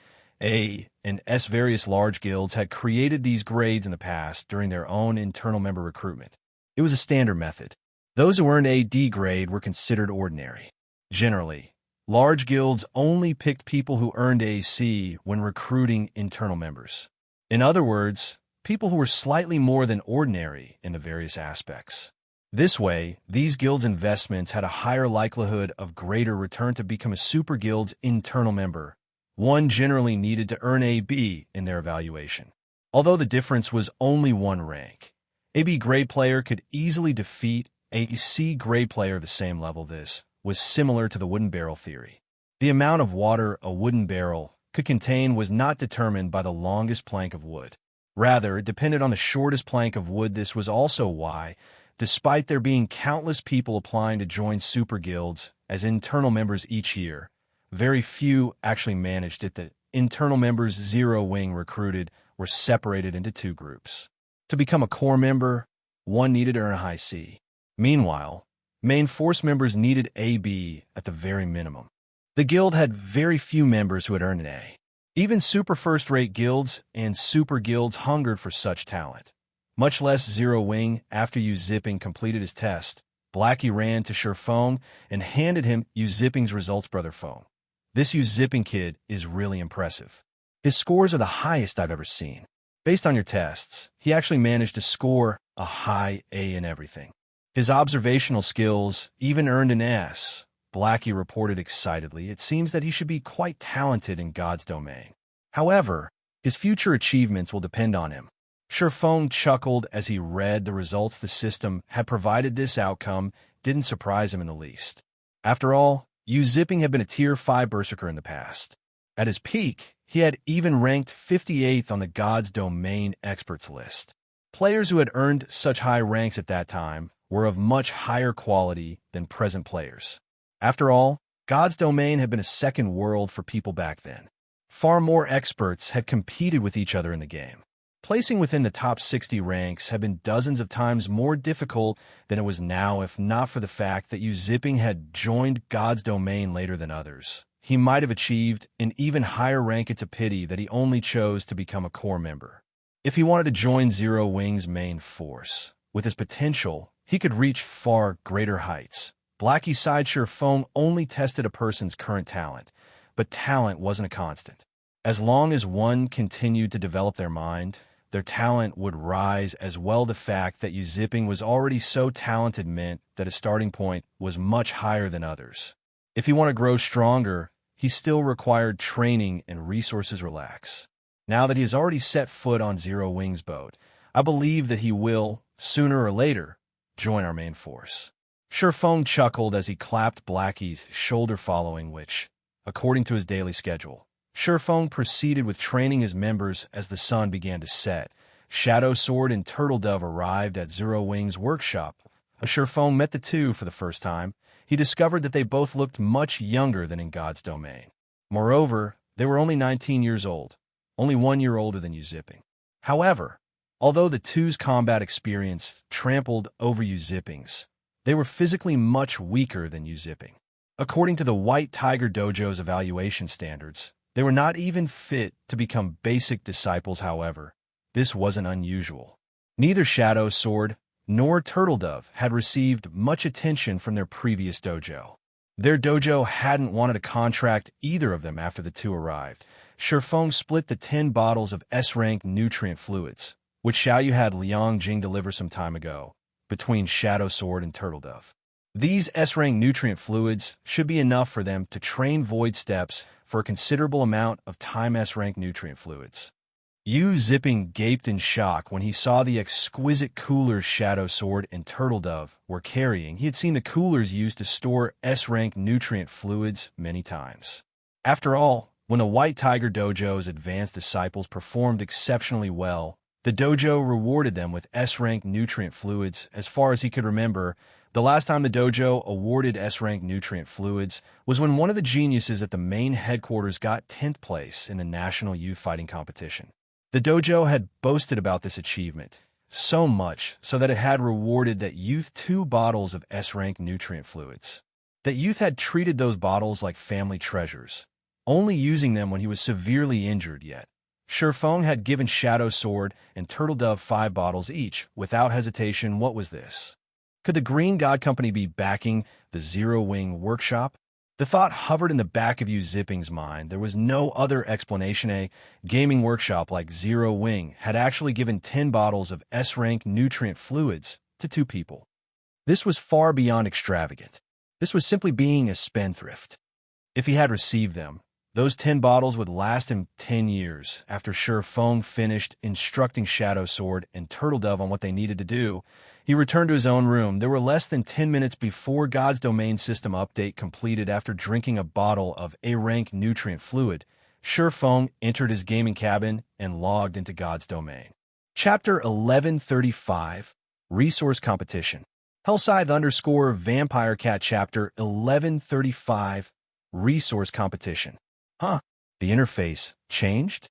A: A, and S. Various large guilds had created these grades in the past during their own internal member recruitment. It was a standard method. Those who earned a D grade were considered ordinary. Generally, large guilds only picked people who earned a C when recruiting internal members. In other words, people who were slightly more than ordinary in the various aspects. This way, these guilds' investments had a higher likelihood of greater return. To become a super guild's internal member, one generally needed to earn a B in their evaluation. Although the difference was only 1 rank, a B grade player could easily defeat a C grade player of the same level. This was similar to the wooden barrel theory. The amount of water a wooden barrel could contain was not determined by the longest plank of wood. Rather, it depended on the shortest plank of wood. This was also why, despite there being countless people applying to join super guilds as internal members each year, very few actually managed it. The internal members Zero Wing recruited were separated into 2 groups. To become a core member, one needed to earn a high C. Meanwhile, main force members needed a B at the very minimum. The guild had very few members who had earned an A. Even super first-rate guilds and super guilds hungered for such talent. Much less Zero Wing. After Yu Zipping completed his test, Blackie ran to Shifeng and handed him Yu Zipping's results. Brother Feng, this Yu Zipping kid is really impressive. His scores are the highest I've ever seen. Based on your tests, he actually managed to score a high A in everything. His observational skills even earned an S, Blackie reported excitedly. It seems that he should be quite talented in God's domain. However, his future achievements will depend on him. Shifeng chuckled as he read the results. The system had provided this outcome didn't surprise him in the least. After all, Yu Zipping had been a Tier 5 Berserker in the past. At his peak, he had even ranked 58th on the God's Domain experts list. Players who had earned such high ranks at that time were of much higher quality than present players. After all, God's Domain had been a second world for people back then. Far more experts had competed with each other in the game. Placing within the top 60 ranks had been dozens of times more difficult than it was now if not for the fact that Zipping had joined God's domain later than others. He might have achieved an even higher rank. It's a pity that he only chose to become a core member. If he wanted to join Zero Wing's main force, with his potential, he could reach far greater heights. Blackie's side Xianxia only tested a person's current talent, but talent wasn't a constant. As long as one continued to develop their mind, their talent would rise as well. The fact that Zipping was already so talented meant that his starting point was much higher than others. If he wanted to grow stronger, he still required training and resources. Relax. Now that he has already set foot on Zero Wing's boat, I believe that he will, sooner or later, join our main force. Xianxia chuckled as he clapped Blackie's shoulder, following which, according to his daily schedule, Xianxia proceeded with training his members. As the sun began to set, Shadow Sword and Turtle Dove arrived at Zero Wing's workshop. As Xianxia met the two for the first time, he discovered that they both looked much younger than in God's domain. Moreover, they were only 19 years old, only 1 year older than Zipping. However, although the two's combat experience trampled over Zipping's, they were physically much weaker than Zipping. According to the White Tiger Dojo's evaluation standards, they were not even fit to become basic disciples. However, this wasn't unusual. Neither Shadow Sword nor Turtle Dove had received much attention from their previous dojo. Their dojo hadn't wanted to contract either of them after the two arrived. Xianxia split the 10 bottles of S-rank nutrient fluids, which Xiaoyu had Liang Jing deliver some time ago, between Shadow Sword and Turtle Dove. These S-rank nutrient fluids should be enough for them to train void steps for a considerable amount of time. S-rank nutrient fluids. Zipping gaped in shock when he saw the exquisite coolers Shadow Sword and Turtle Dove were carrying. He had seen the coolers used to store S-rank nutrient fluids many times. After all, when the White Tiger Dojo's advanced disciples performed exceptionally well, the dojo rewarded them with S-rank nutrient fluids. As far as he could remember, the last time the dojo awarded S-rank nutrient fluids was when one of the geniuses at the main headquarters got 10th place in the National Youth Fighting Competition. The dojo had boasted about this achievement, so much so that it had rewarded that youth 2 bottles of S-rank nutrient fluids. That youth had treated those bottles like family treasures, only using them when he was severely injured. Yet Xianxia had given Shadow Sword and Turtle Dove 5 bottles each, without hesitation. What was this? Could the Green God Company be backing the Zero Wing workshop? The thought hovered in the back of Zipping's mind. There was no other explanation. A gaming workshop like Zero Wing had actually given 10 bottles of S-rank nutrient fluids to 2 people. This was far beyond extravagant. This was simply being a spendthrift. If he had received them, those 10 bottles would last him 10 years. After Xianxia finished instructing Shadow Sword and Turtle Dove on what they needed to do, he returned to his own room. There were less than 10 minutes before God's domain system update completed. After drinking a bottle of A-rank nutrient fluid, Xianxia entered his gaming cabin and logged into God's domain. Chapter 1135, Resource Competition. Hellscythe_Vampire Cat Chapter 1135, Resource Competition. The interface changed?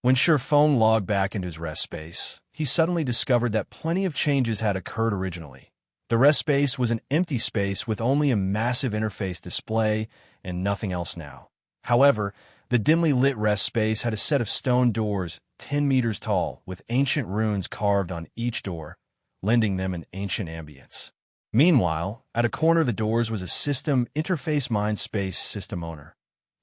A: When Xianxia logged back into his rest space, he suddenly discovered that plenty of changes had occurred originally. The rest space was an empty space with only a massive interface display and nothing else now. However, the dimly lit rest space had a set of stone doors 10 meters tall with ancient runes carved on each door, lending them an ancient ambience. Meanwhile, at a corner of the doors was a system interface Mindspace system owner,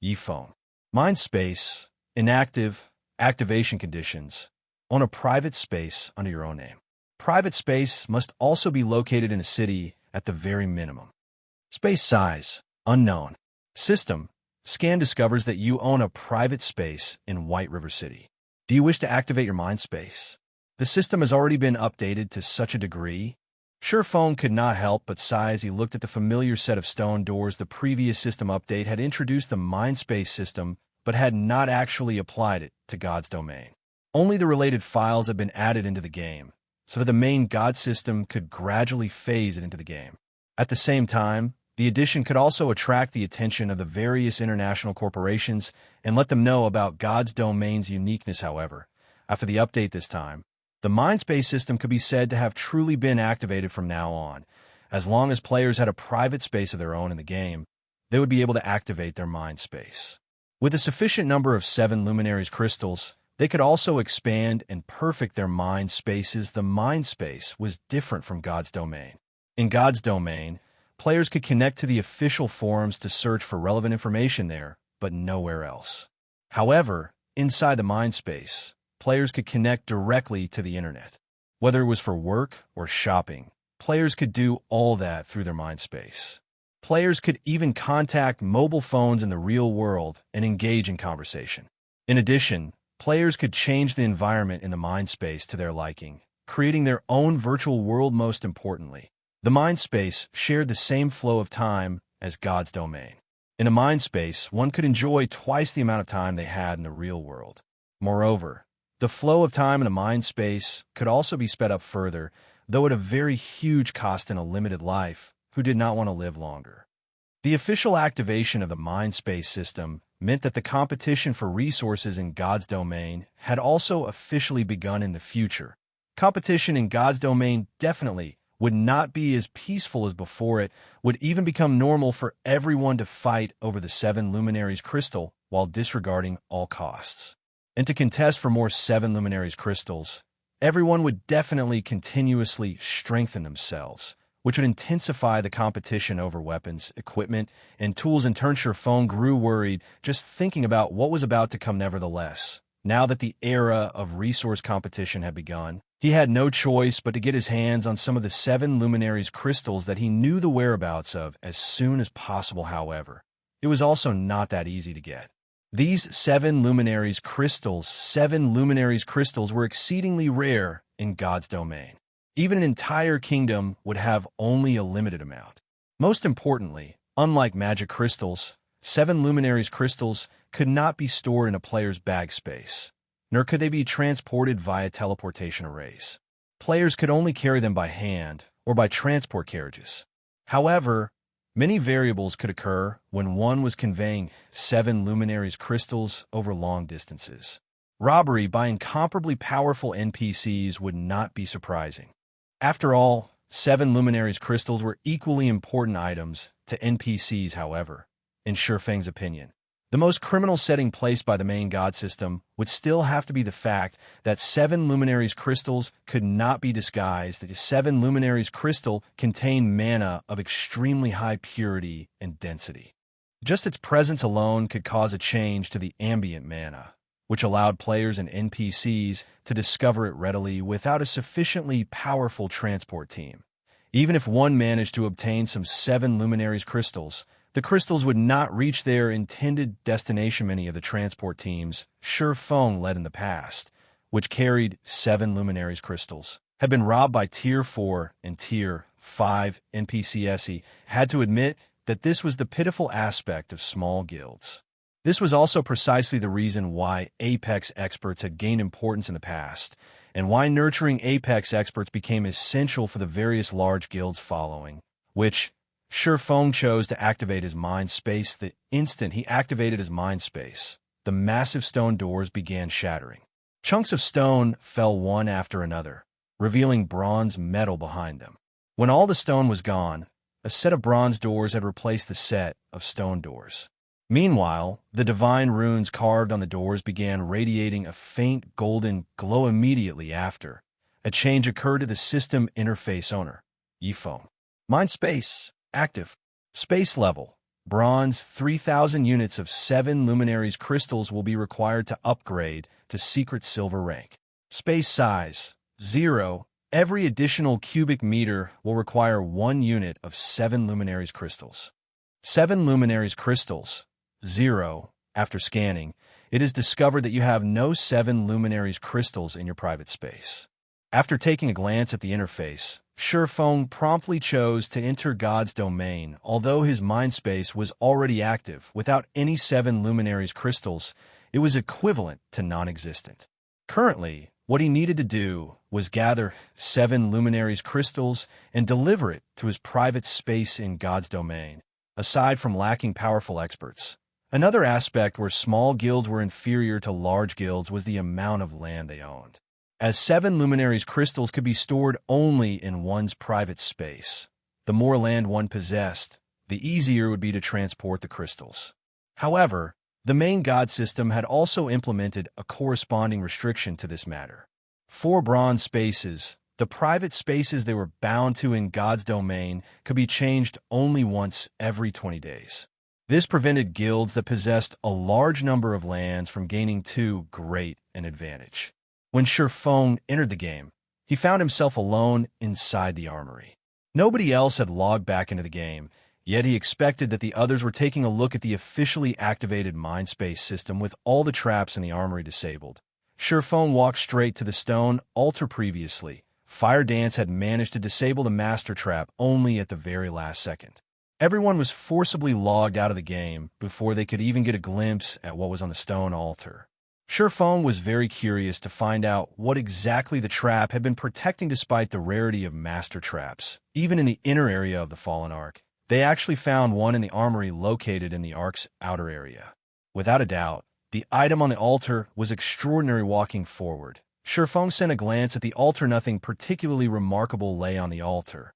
A: Yifeng. Mindspace, inactive, activation conditions. Own a private space under your own name. Private space must also be located in a city at the very minimum. Space size, unknown. System, scan discovers that you own a private space in White River City. Do you wish to activate your mind space? The system has already been updated to such a degree. Xianxia could not help but sigh as he looked at the familiar set of stone doors. The previous system update had introduced the mind space system, but had not actually applied it to God's domain. Only the related files had been added into the game, so that the main God system could gradually phase it into the game. At the same time, the addition could also attract the attention of the various international corporations and let them know about God's domain's uniqueness. However, After the update this time, the Mindspace system could be said to have truly been activated from now on. As long as players had a private space of their own in the game, they would be able to activate their mind space. With a sufficient number of 7 Luminaries crystals, they could also expand and perfect their mind spaces. The mind space was different from God's domain. In God's domain, players could connect to the official forums to search for relevant information there, but nowhere else. However, inside the mind space, players could connect directly to the internet. Whether it was for work or shopping, players could do all that through their mind space. Players could even contact mobile phones in the real world and engage in conversation. In addition, players could change the environment in the mind space to their liking, creating their own virtual world. Most importantly, the mind space shared the same flow of time as God's domain. In a mind space, one could enjoy twice the amount of time they had in the real world. Moreover, the flow of time in a mind space could also be sped up further, though at a very huge cost in a limited life who did not want to live longer. The official activation of the mind space system meant that the competition for resources in God's domain had also officially begun in the future. Competition in God's domain definitely would not be as peaceful as before. It would even become normal for everyone to fight over the 7 Luminaries crystal while disregarding all costs. And to contest for more 7 Luminaries crystals, everyone would definitely continuously strengthen themselves, which would intensify the competition over weapons, equipment, and tools. And Xianxia grew worried just thinking about what was about to come. Nevertheless, now that the era of resource competition had begun, he had no choice but to get his hands on some of the 7 Luminaries crystals that he knew the whereabouts of as soon as possible. However, it was also not that easy to get. These 7 Luminaries crystals were exceedingly rare in God's domain. Even an entire kingdom would have only a limited amount. Most importantly, unlike magic crystals, 7 Luminaries crystals could not be stored in a player's bag space, nor could they be transported via teleportation arrays. Players could only carry them by hand or by transport carriages. However, many variables could occur when one was conveying 7 Luminaries crystals over long distances. Robbery by incomparably powerful NPCs would not be surprising. After all, 7 Luminaries crystals were equally important items to NPCs. However, in Xianxia's opinion, the most criminal setting placed by the main god system would still have to be the fact that 7 Luminaries crystals could not be disguised. The 7 Luminaries crystal contained mana of extremely high purity and density. Just its presence alone could cause a change to the ambient mana, which allowed players and NPCs to discover it readily without a sufficiently powerful transport team. Even if one managed to obtain some 7 Luminaries crystals, the crystals would not reach their intended destination. Many of the transport teams Xianxia led in the past, which carried 7 Luminaries crystals, had been robbed by Tier 4 and Tier 5 NPCs. Had to admit that this was the pitiful aspect of small guilds. This was also precisely the reason why Apex experts had gained importance in the past, and why nurturing Apex experts became essential for the various large guilds following, which Xianxia chose to activate his mind space. The instant he activated his mind space, the massive stone doors began shattering. Chunks of stone fell one after another, revealing bronze metal behind them. When all the stone was gone, a set of bronze doors had replaced the set of stone doors. Meanwhile, the divine runes carved on the doors began radiating a faint golden glow. Immediately after, a change occurred to the system interface owner, Yifeng. Mind space active. Space level bronze. 3,000 units of 7 Luminaries crystals will be required to upgrade to secret silver rank. Space size 0. Every additional cubic meter will require 1 unit of 7 Luminaries crystals. 7 Luminaries crystals 0. After scanning, it is discovered that you have no 7 Luminaries crystals in your private space. After taking a glance at the interface, Xianxia promptly chose to enter God's domain. Although his mind space was already active without any 7 Luminaries crystals, it was equivalent to non-existent. Currently, what he needed to do was gather 7 Luminaries crystals and deliver it to his private space in God's domain. Aside from lacking powerful experts, Another aspect where small guilds were inferior to large guilds was the amount of land they owned. As 7 luminaries crystals could be stored only in one's private space, the more land one possessed, the easier it would be to transport the crystals. However, the main god system had also implemented a corresponding restriction to this matter. For bronze spaces, the private spaces they were bound to in God's domain could be changed only once every 20 days. This prevented guilds that possessed a large number of lands from gaining too great an advantage. When Shurfong entered the game, he found himself alone inside the Armory. Nobody else had logged back into the game, yet he expected that the others were taking a look at the officially activated Mindspace system with all the traps in the Armory disabled. Shurfong walked straight to the stone altar previously. Fire Dance had managed to disable the master trap only at the very last second. Everyone was forcibly logged out of the game before they could even get a glimpse at what was on the stone altar. Shurfong was very curious to find out what exactly the trap had been protecting despite the rarity of master traps. Even in the inner area of the Fallen Ark, they actually found one in the Armory located in the Ark's outer area. Without a doubt, the item on the altar was extraordinary. Walking forward, Shurfong sent a glance at the altar. Nothing particularly remarkable lay on the altar.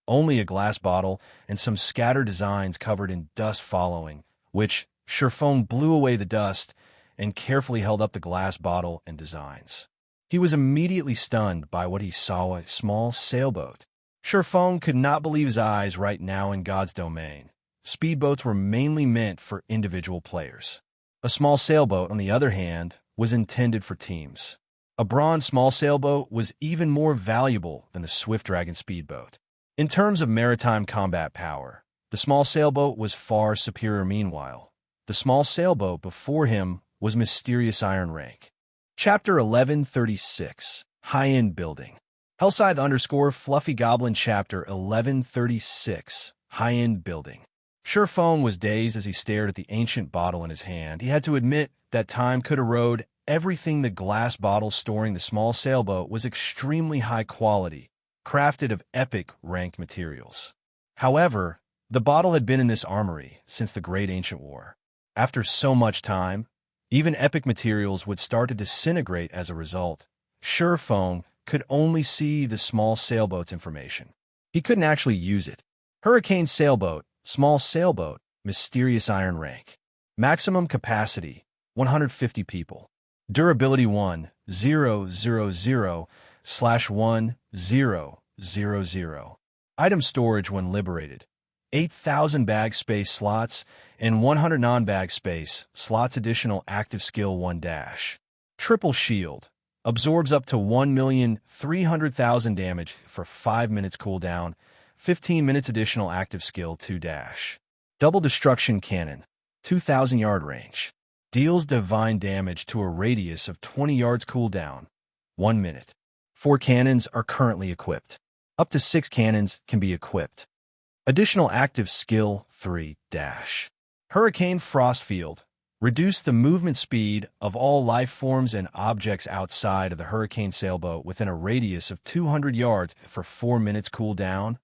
A: Only a glass bottle and some scattered designs covered in dust following, which Shurfong blew away the dust and carefully held up the glass bottle and designs. He was immediately stunned by what he saw: a small sailboat. Shurfong could not believe his eyes. Right now in God's domain, speedboats were mainly meant for individual players. A small sailboat, on the other hand, was intended for teams. A bronze small sailboat was even more valuable than the Swift Dragon speedboat. In terms of maritime combat power, the small sailboat was far superior. Meanwhile, the small sailboat before him was Mysterious Iron Rank. Chapter 1136, High-End Building. Hellscythe _ Fluffy Goblin Chapter 1136, High-End Building. Shurfong was dazed as he stared at the ancient bottle in his hand. He had to admit that time could erode everything. The glass bottle storing the small sailboat was extremely high quality, crafted of epic ranked materials. However, the bottle had been in this armory since the Great Ancient War. After so much time, even epic materials would start to disintegrate as a result. Shurfong could only see the small sailboat's information. He couldn't actually use it. Hurricane sailboat, small sailboat, Mysterious Iron Rank. Maximum capacity, 150 people. Durability 1000/1000. Item storage when liberated: 8,000 bag space slots and 100 non-bag space slots. Additional active skill 1-. Triple shield. Absorbs up to 1,300,000 damage for 5 minutes cooldown, 15 minutes. Additional active skill 2-. Double destruction cannon, 2,000 yard range. Deals divine damage to a radius of 20 yards cooldown, 1 minute. 4 cannons are currently equipped. Up to 6 cannons can be equipped. Additional active skill 3-. Hurricane Frost Field. Reduce the movement speed of all life forms and objects outside of the hurricane sailboat within a radius of 200 yards for 4 minutes cooldown,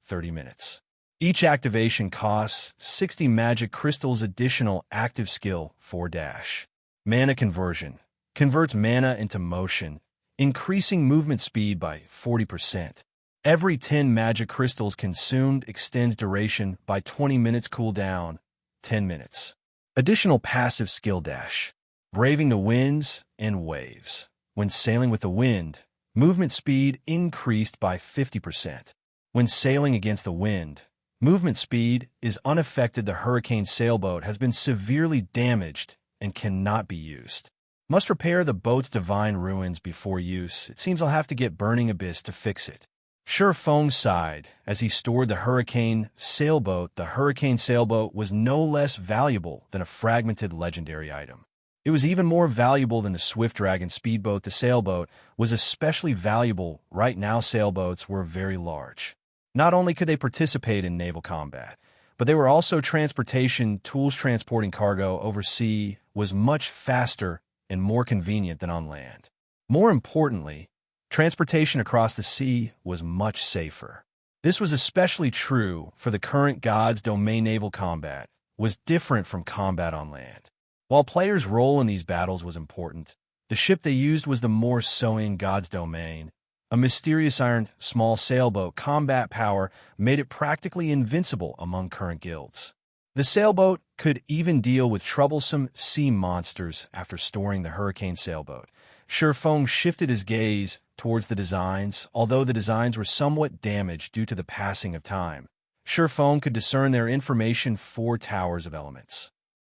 A: 30 minutes. Each activation costs 60 magic crystals. Additional active skill 4-. Mana conversion. Converts mana into motion, increasing movement speed by 40%. Every 10 magic crystals consumed extends duration by 20 minutes cooldown, 10 minutes. Additional passive skill dash. Braving the winds and waves. When sailing with the wind, movement speed increased by 50%. When sailing against the wind, movement speed is unaffected. The hurricane sailboat has been severely damaged and cannot be used. Must repair the boat's divine ruins before use. It seems I'll have to get Burning Abyss to fix it. Shurfong sighed as he stored the hurricane sailboat. The hurricane sailboat was no less valuable than a fragmented legendary item. It was even more valuable than the Swift Dragon speedboat. The sailboat was especially valuable. Right now, sailboats were very large. Not only could they participate in naval combat, but they were also transportation tools. Transporting cargo over sea was much faster and more convenient than on land. More importantly, transportation across the sea was much safer. This was especially true for the current God's domain naval combat, was different from combat on land. While players' role in these battles was important, the ship they used was the more Soin God's Domain. A mysterious iron, small sailboat combat power made it practically invincible among current guilds. The sailboat could even deal with troublesome sea monsters after storing the Hurricane sailboat. Shifeng shifted his gaze towards the designs, although the designs were somewhat damaged due to the passing of time. Shifeng could discern their information 4 towers of elements.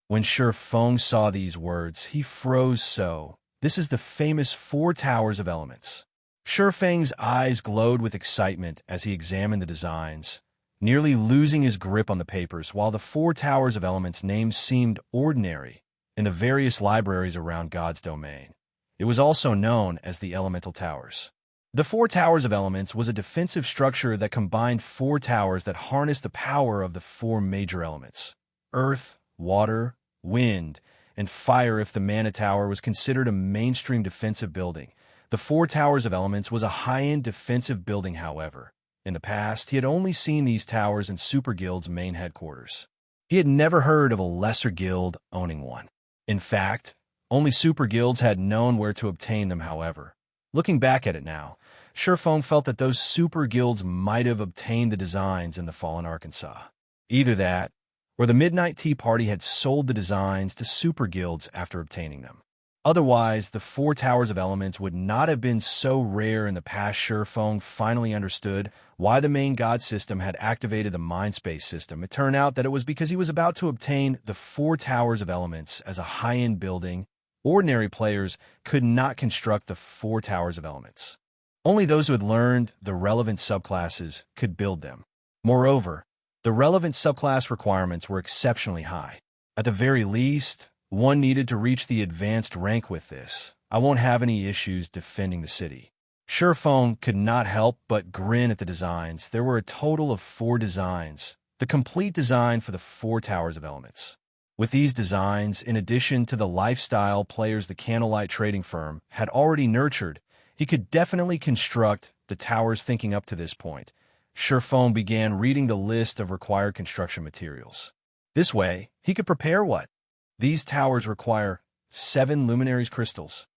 A: When Shifeng saw these words, he froze. So, this is the famous 4 towers of elements. Shifeng's eyes glowed with excitement as he examined the designs, nearly losing his grip on the papers. While the 4 towers of elements names seemed ordinary in the various libraries around God's domain, it was also known as the Elemental Towers. The 4 towers of elements was a defensive structure that combined 4 towers that harnessed the power of the 4 major elements: earth, water, wind, and fire. If the Mana Tower was considered a mainstream defensive building, the 4 towers of elements was a high-end defensive building. However, in the past, he had only seen these towers in Super Guild's main headquarters. He had never heard of a lesser guild owning one. In fact, only Super Guilds had known where to obtain them. However, looking back at it now, Shifeng felt that those Super Guilds might have obtained the designs in the Fallen Arkansas. Either that, or the Midnight Tea Party had sold the designs to Super Guilds after obtaining them. Otherwise, the 4 towers of elements would not have been so rare in the past. Shifeng finally understood why the main god system had activated the Mindspace system. It turned out that it was because he was about to obtain the 4 towers of elements as a high-end building. Ordinary players could not construct the 4 towers of elements. Only those who had learned the relevant subclasses could build them. Moreover, the relevant subclass requirements were exceptionally high. At the very least, one needed to reach the advanced rank. With this, I won't have any issues defending the city. Shifeng could not help but grin at the designs. There were a total of 4 designs, the complete design for the 4 towers of elements. With these designs, in addition to the lifestyle players the Candlelight trading firm had already nurtured, he could definitely construct the towers. Thinking up to this point, Shifeng began reading the list of required construction materials. This way, he could prepare what? These towers require 7 luminaries crystals.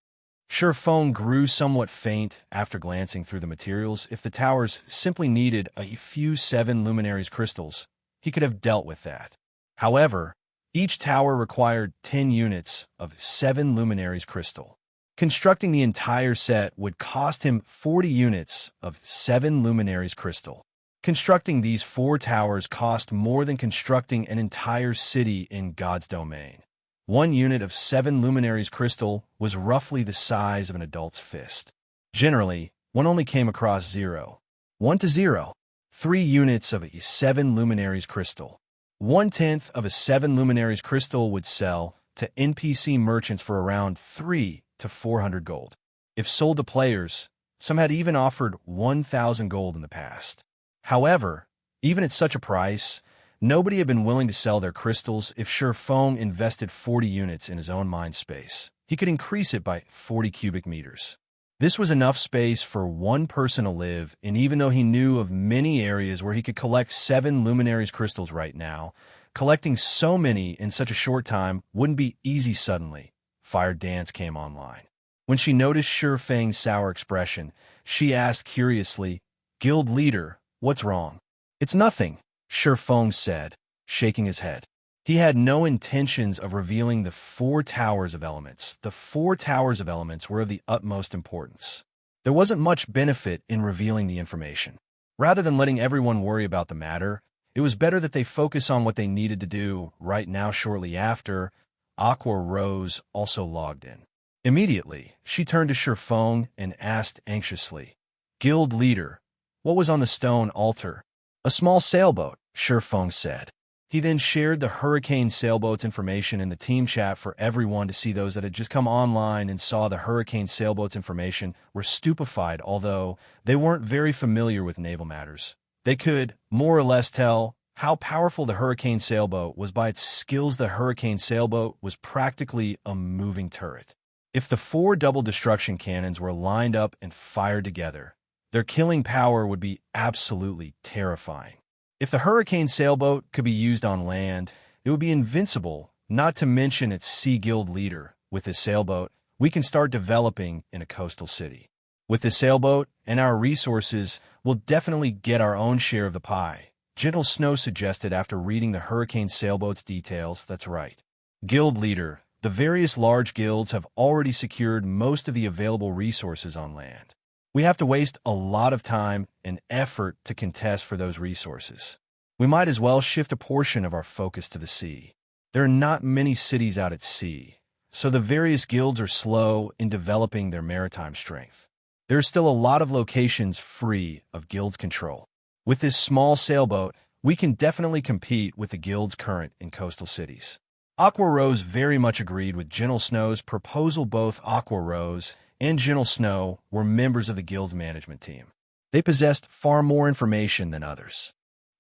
A: Shifeng grew somewhat faint after glancing through the materials. If the towers simply needed a few 7 luminaries crystals, he could have dealt with that. However, each tower required 10 units of 7 luminaries crystal. Constructing the entire set would cost him 40 units of 7 luminaries crystal. Constructing these 4 towers cost more than constructing an entire city in God's domain. 1 unit of 7 luminaries crystal was roughly the size of an adult's fist. Generally, one only came across 0. 1 to 0. 3 units of a 7 luminaries crystal. 1/10 of a 7 luminaries crystal would sell to NPC merchants for around 3 to 400 gold. If sold to players, some had even offered 1,000 gold in the past. However, even at such a price, nobody had been willing to sell their crystals. If Shifeng invested 40 units in his own mind space, he could increase it by 40 cubic meters. This was enough space for one person to live in. Even though he knew of many areas where he could collect 7 luminaries crystals right now, collecting so many in such a short time wouldn't be easy. Suddenly, Fire Dance came online. When she noticed Shifeng's sour expression, she asked curiously, "Guild leader, what's wrong?" "It's nothing," Shifeng said, shaking his head. He had no intentions of revealing the 4 towers of elements. The 4 towers of elements were of the utmost importance. There wasn't much benefit in revealing the information. Rather than letting everyone worry about the matter, it was better that they focus on what they needed to do right now. Shortly after, Aqua Rose also logged in. Immediately, she turned to Shifeng and asked anxiously, "Guild leader, what was on the stone altar?" "A small sailboat," Shifeng said. He then shared the Hurricane sailboat's information in the team chat for everyone to see. Those that had just come online and saw the Hurricane sailboat's information were stupefied. Although they weren't very familiar with naval matters, they could more or less tell how powerful the Hurricane sailboat was by its skills. The Hurricane sailboat was practically a moving turret. If the 4 double destruction cannons were lined up and fired together, their killing power would be absolutely terrifying. If the Hurricane sailboat could be used on land, It would be invincible, not to mention its sea guild leader. With his sailboat, we can start developing in a coastal city. With the sailboat and our resources, we'll definitely get our own share of the pie. Gentle Snow suggested after reading the Hurricane sailboat's details. That's right. Guild leader. The various large guilds have already secured most of the available resources on land. We have to waste a lot of time and effort to contest for those resources. We might as well shift a portion of our focus to the sea. There are not many cities out at sea, so the various guilds are slow in developing their maritime strength. There are still a lot of locations free of guilds' control. With this small sailboat, we can definitely compete with the guilds current in coastal cities. Aqua Rose very much agreed with Gentle Snow's proposal. Both Aqua Rose and Gentle Snow were members of the guild's management team. They possessed far more information than others.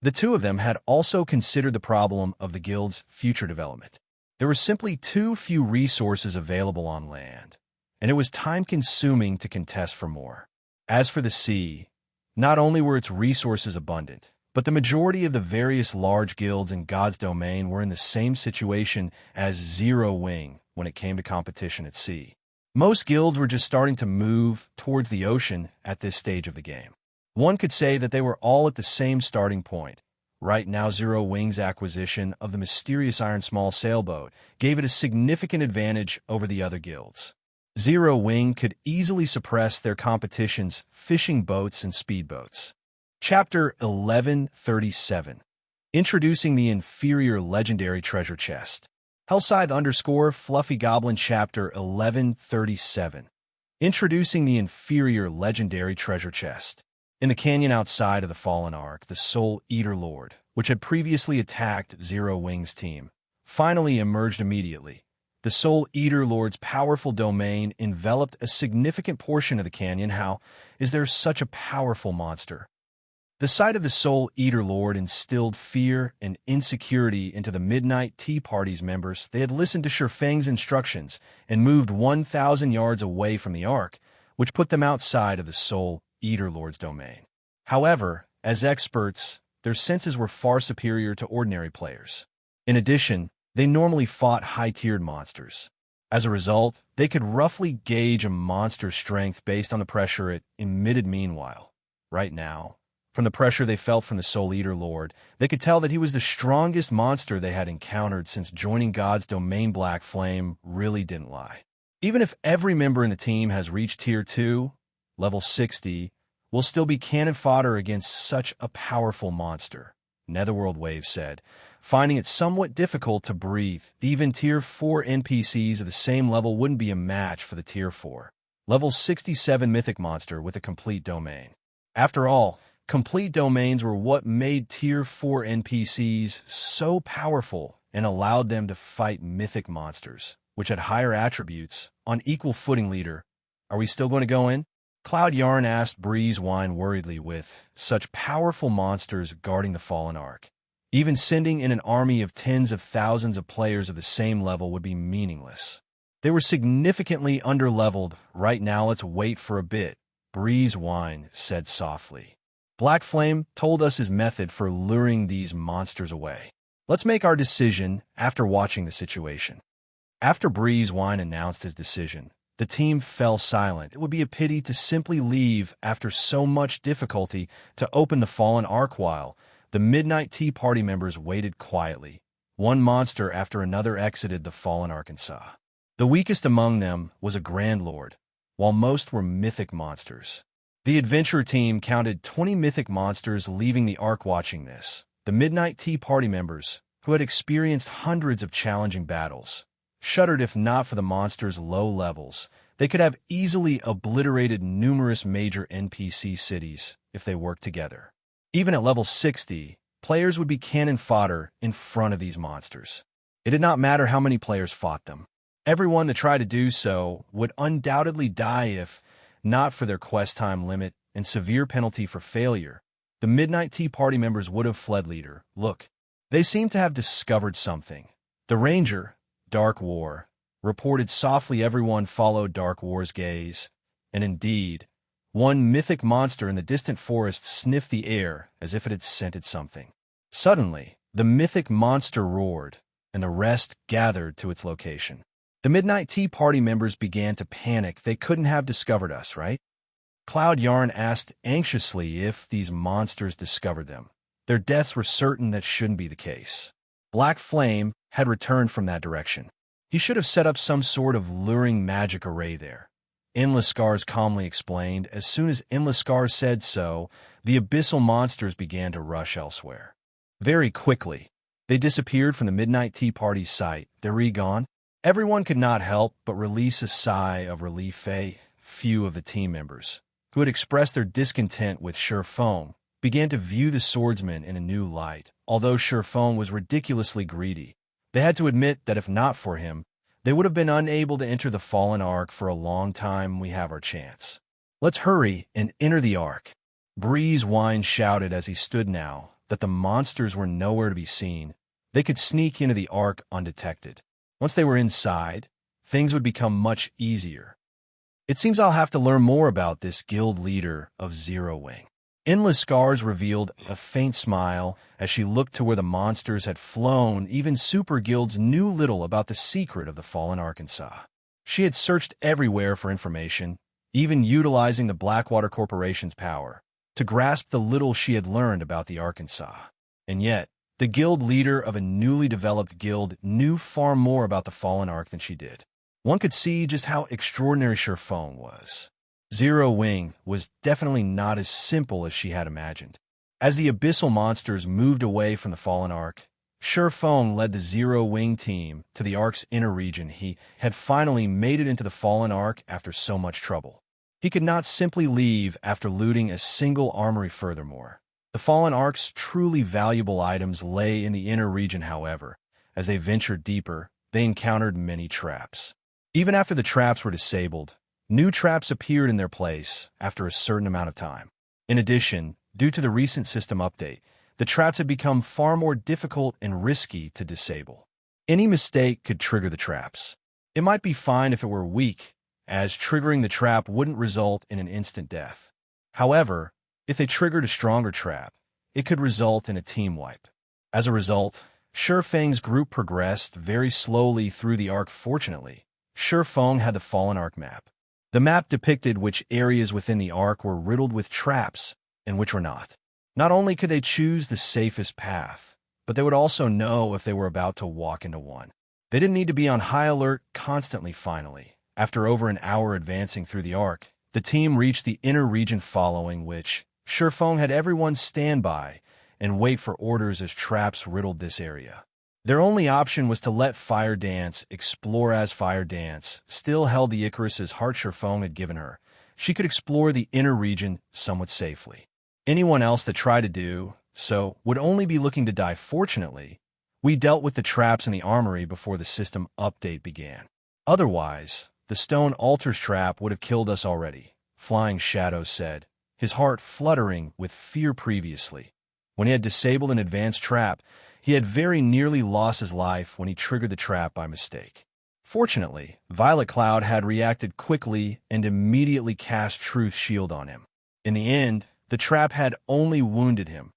A: The two of them had also considered the problem of the guild's future development. There were simply too few resources available on land, and it was time-consuming to contest for more. As for the sea, not only were its resources abundant, but the majority of the various large guilds in God's domain were in the same situation as Zero Wing when it came to competition at sea. Most guilds were just starting to move towards the ocean at this stage of the game. One could say that they were all at the same starting point. Right now, Zero Wing's acquisition of the mysterious iron small sailboat gave it a significant advantage over the other guilds. Zero Wing could easily suppress their competition's fishing boats and speedboats. Chapter 1137. Introducing the Inferior Legendary Treasure Chest. Hellscythe_Fluffy Goblin Chapter 1137. Introducing the Inferior Legendary Treasure Chest. In the canyon outside of the Fallen Ark, the Soul Eater Lord, which had previously attacked Zero Wing's team, finally emerged immediately. The Soul Eater Lord's powerful domain enveloped a significant portion of the canyon. How is there such a powerful monster? The sight of the Soul Eater Lord instilled fear and insecurity into the Midnight Tea Party's members. They had listened to Shurfeng's instructions and moved 1,000 yards away from the Ark, which put them outside of the Soul Eater Lord's domain. However, as experts, their senses were far superior to ordinary players. In addition, they normally fought high-tiered monsters. As a result, they could roughly gauge a monster's strength based on the pressure it emitted. Meanwhile, right now, from the pressure they felt from the Soul Eater Lord, they could tell that he was the strongest monster they had encountered since joining God's domain. Black Flame really didn't lie. Even if every member in the team has reached Tier 2, level 60, will still be cannon fodder against such a powerful monster, Netherworld Wave said, finding it somewhat difficult to breathe. Even Tier 4 NPCs of the same level wouldn't be a match for the Tier 4, level 67 Mythic monster with a complete domain. After all, complete domains were what made Tier 4 NPCs so powerful and allowed them to fight Mythic monsters, which had higher attributes, on equal footing. Leader, are we still going to go in? Cloud Yarn asked Breeze Wine worriedly. With such powerful monsters guarding the Fallen Ark, even sending in an army of tens of thousands of players of the same level would be meaningless. They were significantly underleveled. Right now, let's wait for a bit, Breeze Wine said softly. Black Flame told us his method for luring these monsters away. Let's make our decision after watching the situation. After Breeze Wine announced his decision, the team fell silent. It would be a pity to simply leave after so much difficulty to open the Fallen Ark. While the Midnight Tea Party members waited quietly, one monster after another exited the Fallen Arkansas. The weakest among them was a Grand Lord, while most were Mythic monsters. The adventure team counted 20 Mythic monsters leaving the Ark. Watching this, the Midnight Tea Party members, who had experienced hundreds of challenging battles, shuddered. If not for the monsters' low levels, they could have easily obliterated numerous major NPC cities if they worked together. Even at level 60, players would be cannon fodder in front of these monsters. It did not matter how many players fought them. Everyone that tried to do so would undoubtedly die if not for their quest time limit and severe penalty for failure. The Midnight Tea Party members would have fled. Leader, look, they seem to have discovered something. The Ranger, Dark War, reported softly. Everyone followed Dark War's gaze, and indeed, one Mythic monster in the distant forest sniffed the air as if it had scented something. Suddenly, the Mythic monster roared, and the rest gathered to its location. The Midnight Tea Party members began to panic. They couldn't have discovered us, right? Cloud Yarn asked anxiously if these monsters discovered them. Their deaths were certain that shouldn't be the case. Black Flame had returned from that direction. He should have set up some sort of luring magic array there. Endless Scars calmly explained. As soon as Endless Scars said so, the abyssal monsters began to rush elsewhere. Very quickly, they disappeared from the Midnight Tea Party's site. They're gone. Everyone could not help but release a sigh of relief. A few of the team members, who had expressed their discontent with Shurfeng, began to view the swordsman in a new light. Although Shurfeng was ridiculously greedy, they had to admit that if not for him, they would have been unable to enter the Fallen Ark for a long time. We have our chance. Let's hurry and enter the Ark. Breeze Wine shouted as he stood now that the monsters were nowhere to be seen. They could sneak into the Ark undetected. Once they were inside, things would become much easier. It seems I'll have to learn more about this guild leader of Zero Wing. Endless Scars revealed a faint smile as she looked to where the monsters had flown. Even super guilds knew little about the secret of the Fallen Arkansas. She had searched everywhere for information, even utilizing the Blackwater Corporation's power to grasp the little she had learned about the Arkansas. And yet, the guild leader of a newly developed guild knew far more about the Fallen Ark than she did. One could see just how extraordinary Shurfeng was. Zero Wing was definitely not as simple as she had imagined. As the abyssal monsters moved away from the Fallen Ark, Shurfeng led the Zero Wing team to the Ark's inner region. He had finally made it into the Fallen Ark after so much trouble. He could not simply leave after looting a single armory. Furthermore, the Fallen Ark's truly valuable items lay in the inner region. However, as they ventured deeper, they encountered many traps. Even after the traps were disabled, new traps appeared in their place after a certain amount of time. In addition, due to the recent system update, the traps had become far more difficult and risky to disable. Any mistake could trigger the traps. It might be fine if it were weak, as triggering the trap wouldn't result in an instant death. However, if they triggered a stronger trap, it could result in a team wipe. As a result, Shurfeng's group progressed very slowly through the Ark. Fortunately, Shurfeng had the Fallen Ark map. The map depicted which areas within the Ark were riddled with traps and which were not. Not only could they choose the safest path, but they would also know if they were about to walk into one. They didn't need to be on high alert constantly. Finally, after over an hour advancing through the Ark, the team reached the inner region, following which Shurfeng had everyone stand by and wait for orders as traps riddled this area. Their only option was to let Fire Dance explore. As Fire Dance still held the Icarus's heart Shurfeng had given her, she could explore the inner region somewhat safely. Anyone else that tried to do so would only be looking to die. Fortunately, we dealt with the traps in the armory before the system update began. Otherwise, the stone altar's trap would have killed us already, Flying Shadow said, his heart fluttering with fear. Previously, when he had disabled an advanced trap, he had very nearly lost his life when he triggered the trap by mistake. Fortunately, Violet Cloud had reacted quickly and immediately cast Truth Shield on him. In the end, the trap had only wounded him,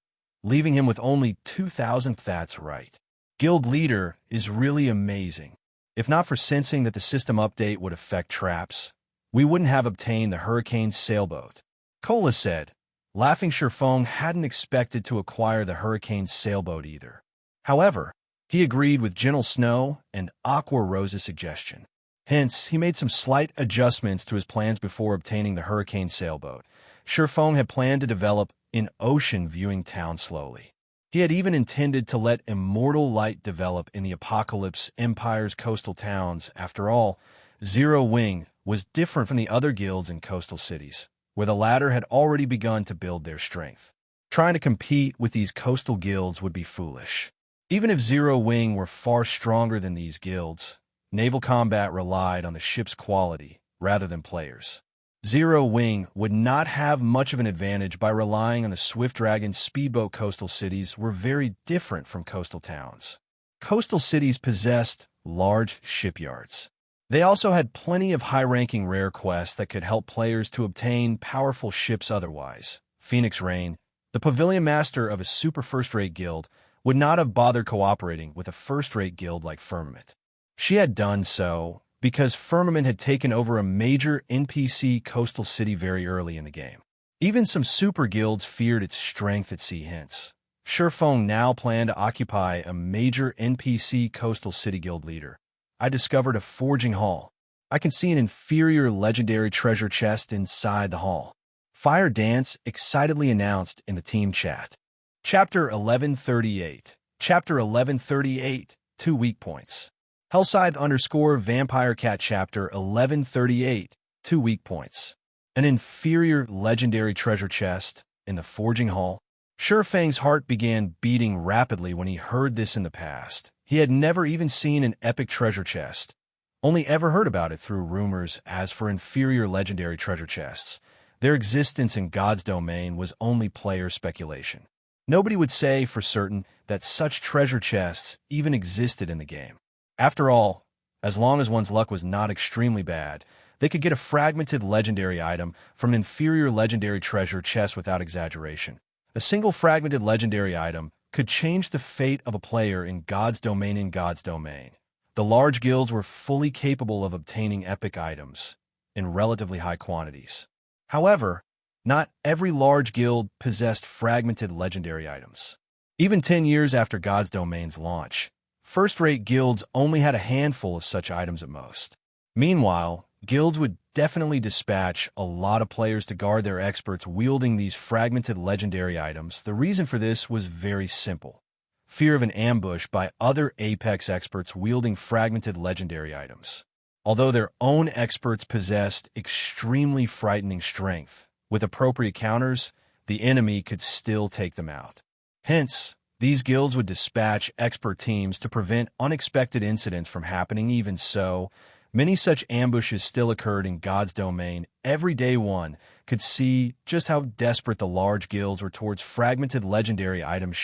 A: leaving him with only 2,000. That's right. Guild Leader is really amazing. If not for sensing that the system update would affect traps, we wouldn't have obtained the Hurricane sailboat. Cola said, laughing. Shurfeng hadn't expected to acquire the Hurricane sailboat either. However, he agreed with Gentle Snow and Aqua Rose's suggestion. Hence, he made some slight adjustments to his plans before obtaining the Hurricane sailboat. Shurfeng had planned to develop an ocean viewing town slowly. He had even intended to let Immortal Light develop in the Apocalypse Empire's coastal towns. After all, Zero Wing was different from the other guilds in coastal cities, where the latter had already begun to build their strength. Trying to compete with these coastal guilds would be foolish. Even if Zero Wing were far stronger than these guilds, naval combat relied on the ship's quality rather than players. Zero Wing would not have much of an advantage by relying on the Swift Dragon speedboat. Coastal cities were very different from coastal towns. Coastal cities possessed large shipyards. They also had plenty of high-ranking rare quests that could help players to obtain powerful ships. Otherwise, Phoenix Rain, the pavilion master of a super first-rate guild, would not have bothered cooperating with a first-rate guild like Firmament. She had done so because Firmament had taken over a major NPC coastal city very early in the game. Even some super guilds feared its strength at sea. Hence, Shifeng now planned to occupy a major NPC coastal city guild leader. I discovered a forging hall. I can see an inferior legendary treasure chest inside the hall. Fire Dance excitedly announced in the team chat. Chapter 1138. Chapter 1138. 2 weak points. Hellscythe_Vampire Cat Chapter 1138. 2 weak points. An inferior legendary treasure chest in the forging hall. Shifeng's heart began beating rapidly when he heard this in the past. He had never even seen an epic treasure chest, only ever heard about it through rumors. As for inferior legendary treasure chests, their existence in God's domain was only player speculation. Nobody would say for certain that such treasure chests even existed in the game. After all, as long as one's luck was not extremely bad, they could get a fragmented legendary item from an inferior legendary treasure chest without exaggeration. A single fragmented legendary item could change the fate of a player in God's domain. In God's domain, the large guilds were fully capable of obtaining epic items in relatively high quantities. However, not every large guild possessed fragmented legendary items. Even 10 years after God's domain's launch, first-rate guilds only had a handful of such items at most. Meanwhile, guilds would definitely dispatch a lot of players to guard their experts wielding these fragmented legendary items. The reason for this was very simple: fear of an ambush by other Apex experts wielding fragmented legendary items. Although their own experts possessed extremely frightening strength, with appropriate counters, the enemy could still take them out. Hence, these guilds would dispatch expert teams to prevent unexpected incidents from happening. Even so, many such ambushes still occurred in God's domain. Every day one could see just how desperate the large guilds were towards fragmented legendary items.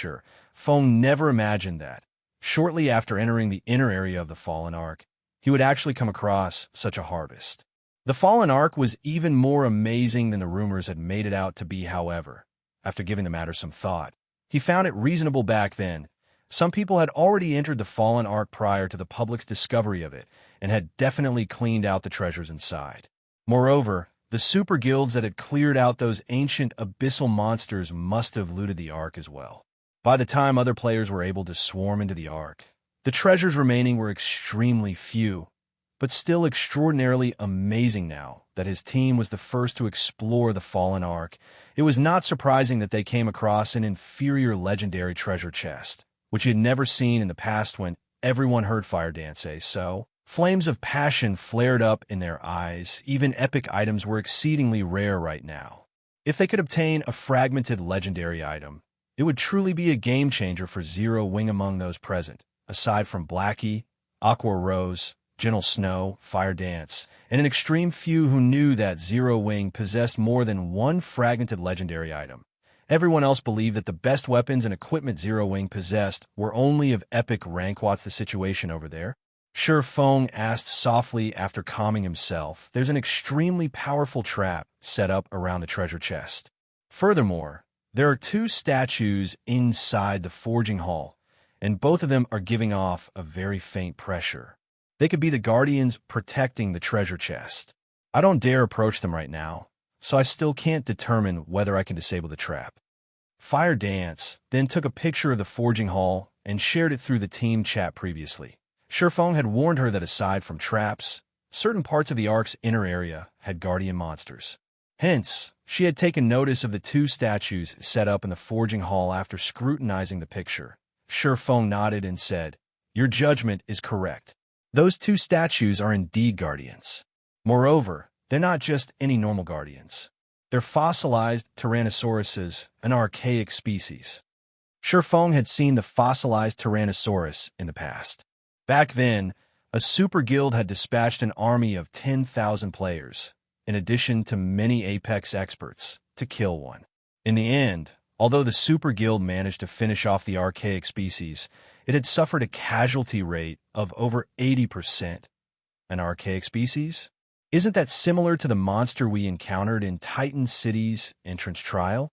A: Feng never imagined that, shortly after entering the inner area of the Fallen Ark, he would actually come across such a harvest. The Fallen Ark was even more amazing than the rumors had made it out to be. However, after giving the matter some thought, he found it reasonable. Back then, some people had already entered the Fallen Ark prior to the public's discovery of it, and had definitely cleaned out the treasures inside. Moreover, the super guilds that had cleared out those ancient abyssal monsters must have looted the Ark as well. By the time other players were able to swarm into the Ark, the treasures remaining were extremely few, but still extraordinarily amazing. Now that his team was the first to explore the Fallen Ark, it was not surprising that they came across an inferior legendary treasure chest, which he had never seen in the past. When everyone heard Fire Dance say so, flames of passion flared up in their eyes. Even epic items were exceedingly rare right now. If they could obtain a fragmented legendary item, it would truly be a game-changer for Zero Wing. Among those present, aside from Blackie, Aqua Rose, Gentle Snow, Fire Dance, and an extreme few who knew that Zero Wing possessed more than one fragmented legendary item, everyone else believed that the best weapons and equipment Zero Wing possessed were only of epic rank. What's the situation over there? Shifeng asked softly after calming himself. There's an extremely powerful trap set up around the treasure chest. Furthermore, there are 2 statues inside the forging hall, and both of them are giving off a very faint pressure. They could be the guardians protecting the treasure chest. I don't dare approach them right now, so I still can't determine whether I can disable the trap. Fire Dance then took a picture of the forging hall and shared it through the team chat previously. Shifeng had warned her that aside from traps, certain parts of the Ark's inner area had guardian monsters. Hence, she had taken notice of the 2 statues set up in the forging hall. After scrutinizing the picture, Shifeng nodded and said, "Your judgment is correct. Those 2 statues are indeed guardians. Moreover, they're not just any normal guardians. They're fossilized Tyrannosauruses, an archaic species." Shifeng had seen the fossilized Tyrannosaurus in the past. Back then, a super guild had dispatched an army of 10,000 players, in addition to many Apex experts, to kill one. In the end, although the super guild managed to finish off the archaic species, it had suffered a casualty rate of over 80%. An archaic species? Isn't that similar to the monster we encountered in Titan City's entrance trial?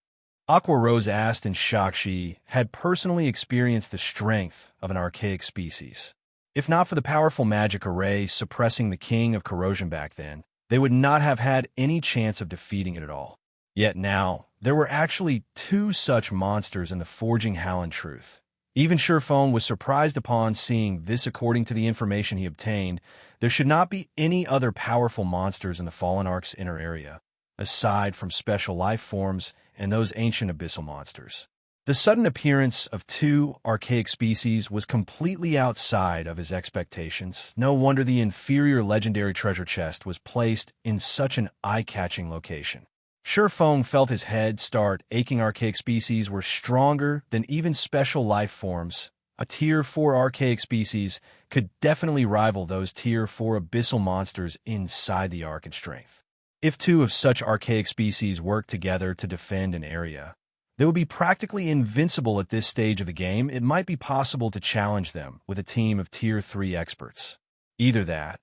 A: Aqua Rose asked in shock. She had personally experienced the strength of an archaic species. If not for the powerful magic array suppressing the king of corrosion back then, they would not have had any chance of defeating it at all. Yet now, there were actually two such monsters in the Forging Hall in truth. Even Sherfone was surprised upon seeing this. According to the information he obtained, there should not be any other powerful monsters in the Fallen Ark's inner area, aside from special life forms and those ancient abyssal monsters. The sudden appearance of two archaic species was completely outside of his expectations. No wonder the inferior legendary treasure chest was placed in such an eye-catching location. Sherfone felt his head start aching. Archaic species were stronger than even special life forms. A Tier 4 archaic species could definitely rival those Tier 4 abyssal monsters inside the Ark in strength. If two of such archaic species worked together to defend an area, they would be practically invincible at this stage of the game. It might be possible to challenge them with a team of Tier 3 experts. Either that,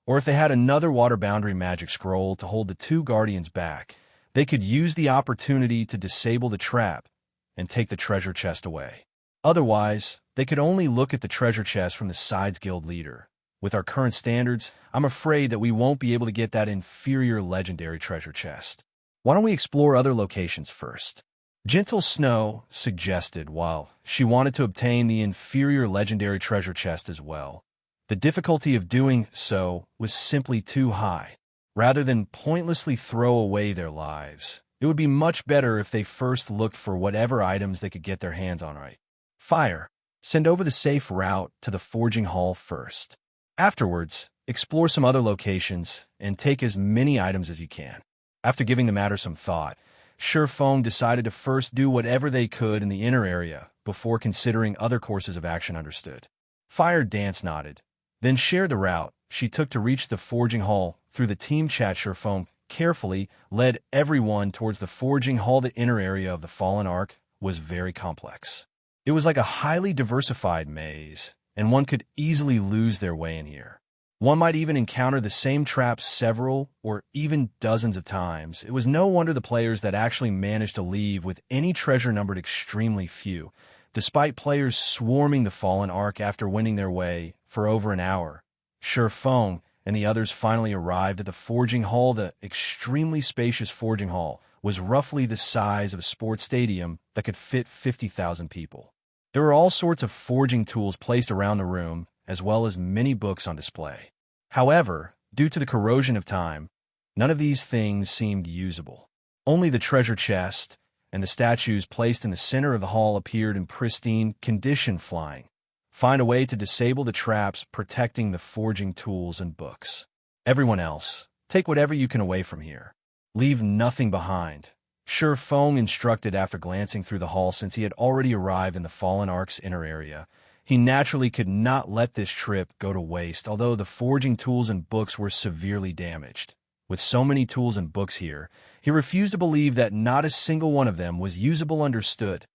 A: or if they had another water boundary magic scroll to hold the two guardians back, they could use the opportunity to disable the trap and take the treasure chest away. Otherwise, they could only look at the treasure chest from the side's guild leader. With our current standards, I'm afraid that we won't be able to get that inferior legendary treasure chest. Why don't we explore other locations first? Gentle Snow suggested, while she wanted to obtain the inferior legendary treasure chest as well. The difficulty of doing so was simply too high. Rather than pointlessly throw away their lives, it would be much better if they first looked for whatever items they could get their hands on right. Fire. Send over the safe route to the Forging Hall first. Afterwards, explore some other locations and take as many items as you can. After giving the matter some thought, Sherfone decided to first do whatever they could in the inner area before considering other courses of action. Understood. Fire Dance nodded, then shared the route she took to reach the Forging Hall through the team chat. Sherfone carefully led everyone towards the Forging Hall. The inner area of the Fallen Ark was very complex. It was like a highly diversified maze, and one could easily lose their way in here. One might even encounter the same traps several or even dozens of times. It was no wonder the players that actually managed to leave with any treasure numbered extremely few, despite players swarming the Fallen Ark after winning their way for over an hour. Sherfone and the others finally arrived at the Forging Hall. The extremely spacious Forging Hall was roughly the size of a sports stadium that could fit 50,000 people. There were all sorts of forging tools placed around the room, as well as many books on display. However, due to the corrosion of time, none of these things seemed usable. Only the treasure chest and the statues placed in the center of the hall appeared in pristine condition. Flying. Find a way to disable the traps protecting the forging tools and books. Everyone else, take whatever you can away from here. Leave nothing behind. Sherfone instructed after glancing through the hall. Since he had already arrived in the Fallen Ark's inner area, he naturally could not let this trip go to waste. Although the forging tools and books were severely damaged, with so many tools and books here, he refused to believe that not a single one of them was usable. Understood.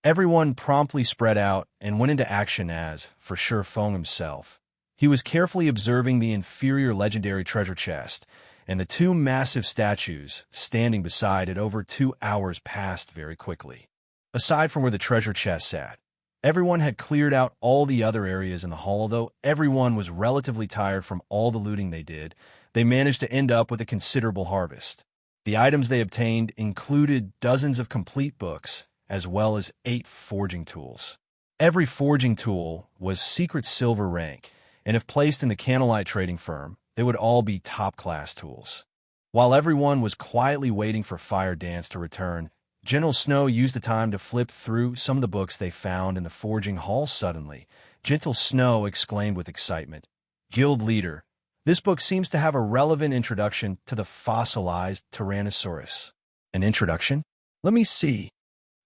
A: Everyone promptly spread out and went into action. As for Sherfone himself, he was carefully observing the inferior legendary treasure chest and the two massive statues standing beside it. Over 2 hours passed very quickly. Aside from where the treasure chest sat, everyone had cleared out all the other areas in the hall. Although everyone was relatively tired from all the looting they did, they managed to end up with a considerable harvest. The items they obtained included dozens of complete books, as well as 8 forging tools. Every forging tool was secret silver rank, and if placed in the Candlelight trading firm, they would all be top-class tools. While everyone was quietly waiting for Fire Dance to return, Gentle Snow used the time to flip through some of the books they found in the Forging Hall. Suddenly, Gentle Snow exclaimed with excitement, "Guild Leader, this book seems to have a relevant introduction to the fossilized Tyrannosaurus." An introduction? Let me see.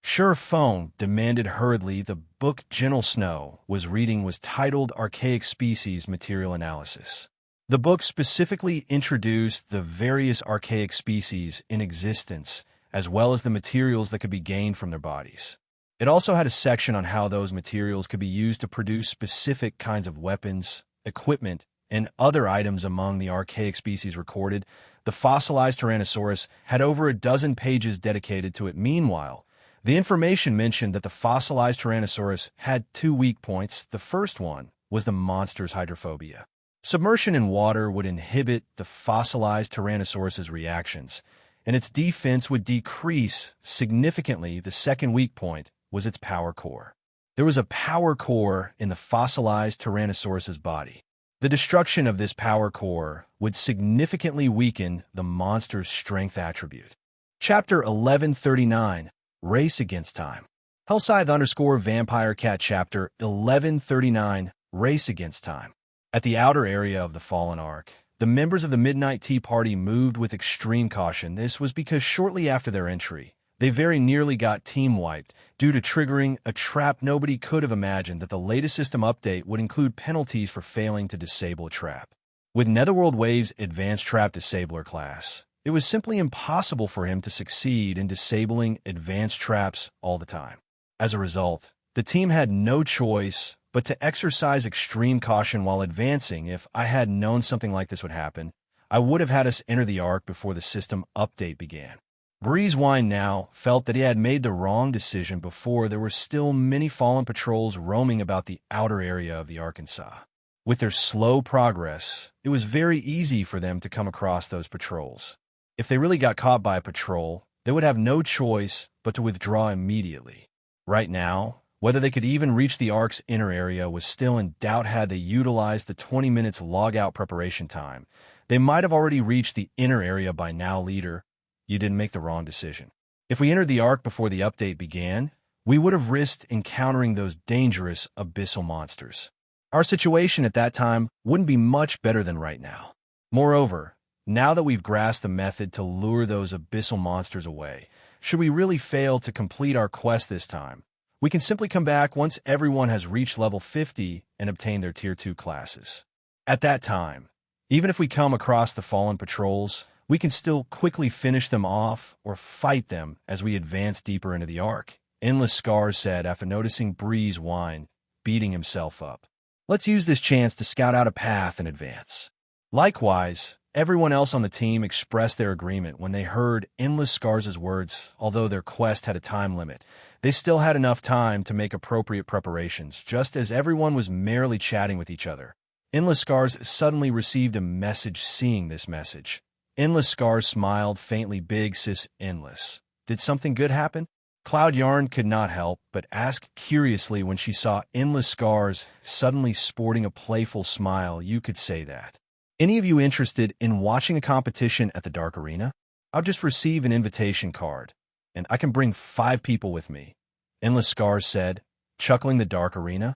A: Sherfone demanded hurriedly. The book Gentle Snow was reading was titled Archaic Species Material Analysis. The book specifically introduced the various archaic species in existence, as well as the materials that could be gained from their bodies. It also had a section on how those materials could be used to produce specific kinds of weapons, equipment, and other items. Among the archaic species recorded, the fossilized Tyrannosaurus had over a dozen pages dedicated to it. Meanwhile, The information mentioned that the fossilized Tyrannosaurus had two weak points. The first one was the monster's hydrophobia. Submersion in water would inhibit the fossilized Tyrannosaurus's reactions, and its defense would decrease significantly. The second weak point was its power core. There was a power core in the fossilized Tyrannosaurus's body. The destruction of this power core would significantly weaken the monster's strength attribute. Chapter 1139, Race Against Time. Hellscythe_Vampire Cat Chapter 1139, Race Against Time. At the outer area of the Fallen Ark, the members of the Midnight Tea Party moved with extreme caution. This was because shortly after their entry, they very nearly got team-wiped due to triggering a trap. Nobody could have imagined that the latest system update would include penalties for failing to disable a trap. With Netherworld Wave's Advanced Trap Disabler class, it was simply impossible for him to succeed in disabling advanced traps all the time. As a result, the team had no choice but to exercise extreme caution while advancing. If I had known something like this would happen, I would have had us enter the Ark before the system update began. Breezewine now felt that he had made the wrong decision before there were still many fallen patrols roaming about the outer area of the Arkansas. With their slow progress, it was very easy for them to come across those patrols. If they really got caught by a patrol, they would have no choice but to withdraw immediately. Right now, whether they could even reach the Ark's inner area was still in doubt. Had they utilized the 20 minutes log-out preparation time, they might have already reached the inner area by now. Leader, you didn't make the wrong decision. If we entered the Ark before the update began, we would have risked encountering those dangerous abyssal monsters. Our situation at that time wouldn't be much better than right now. Moreover, now that we've grasped the method to lure those abyssal monsters away, should we really fail to complete our quest this time, we can simply come back once everyone has reached level 50 and obtained their Tier 2 classes. At that time, even if we come across the fallen patrols, we can still quickly finish them off or fight them as we advance deeper into the Ark. Endless Scars said after noticing Breezewine beating himself up. Let's use this chance to scout out a path and advance. Likewise, everyone else on the team expressed their agreement when they heard Endless Scars' words. Although their quest had a time limit, they still had enough time to make appropriate preparations. Just as everyone was merrily chatting with each other, Endless Scars suddenly received a message. Seeing this message, Endless Scars smiled faintly. Big Sis Endless, did something good happen? Cloud Yarn could not help but ask curiously when she saw Endless Scars suddenly sporting a playful smile. You could say that. Any of you interested in watching a competition at the Dark Arena? I'll just receive an invitation card, and I can bring 5 people with me, Endless Scars said, chuckling. The Dark Arena?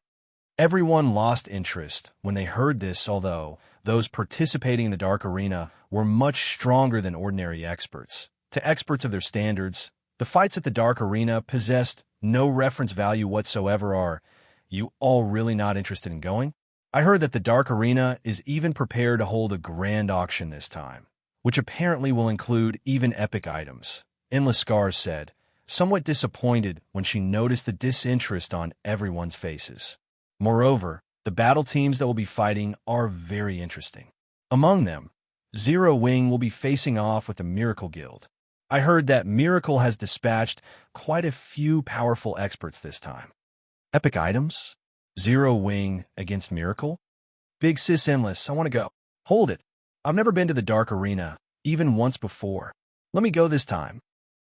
A: Everyone lost interest when they heard this, although those participating in the Dark Arena were much stronger than ordinary experts. To experts of their standards, the fights at the Dark Arena possessed no reference value whatsoever. Are you all really not interested in going? I heard that the Dark Arena is even prepared to hold a grand auction this time, which apparently will include even epic items, Endless Scars said, somewhat disappointed when she noticed the disinterest on everyone's faces. Moreover, the battle teams that will be fighting are very interesting. Among them, Zero Wing will be facing off with the Miracle Guild. I heard that Miracle has dispatched quite a few powerful experts this time. Epic items? Zero Wing against Miracle? Big Sis Endless, I want to go. Hold it. I've never been to the Dark Arena, even once before. Let me go this time.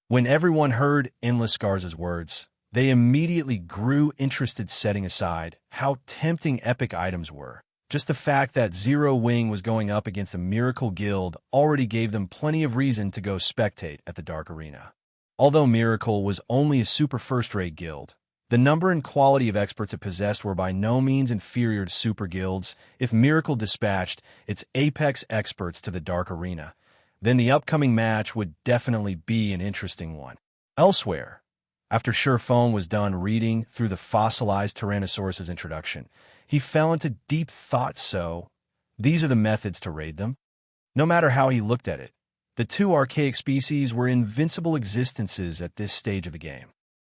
A: When everyone heard Endless Scars' words, they immediately grew interested, setting aside how tempting epic items were. Just the fact that Zero Wing was going up against the Miracle Guild already gave them plenty of reason to go spectate at the Dark Arena. Although Miracle was only a super first-rate guild, the number and quality of experts it possessed were by no means inferior to super guilds. If Miracle dispatched its apex experts to the Dark Arena, then the upcoming match would definitely be an interesting one. Elsewhere, after Surephone was done reading through the fossilized Tyrannosaurus' introduction, he fell into deep thought. So, these are the methods to raid them? No matter how he looked at it, the two archaic species were invincible existences at this stage of the game.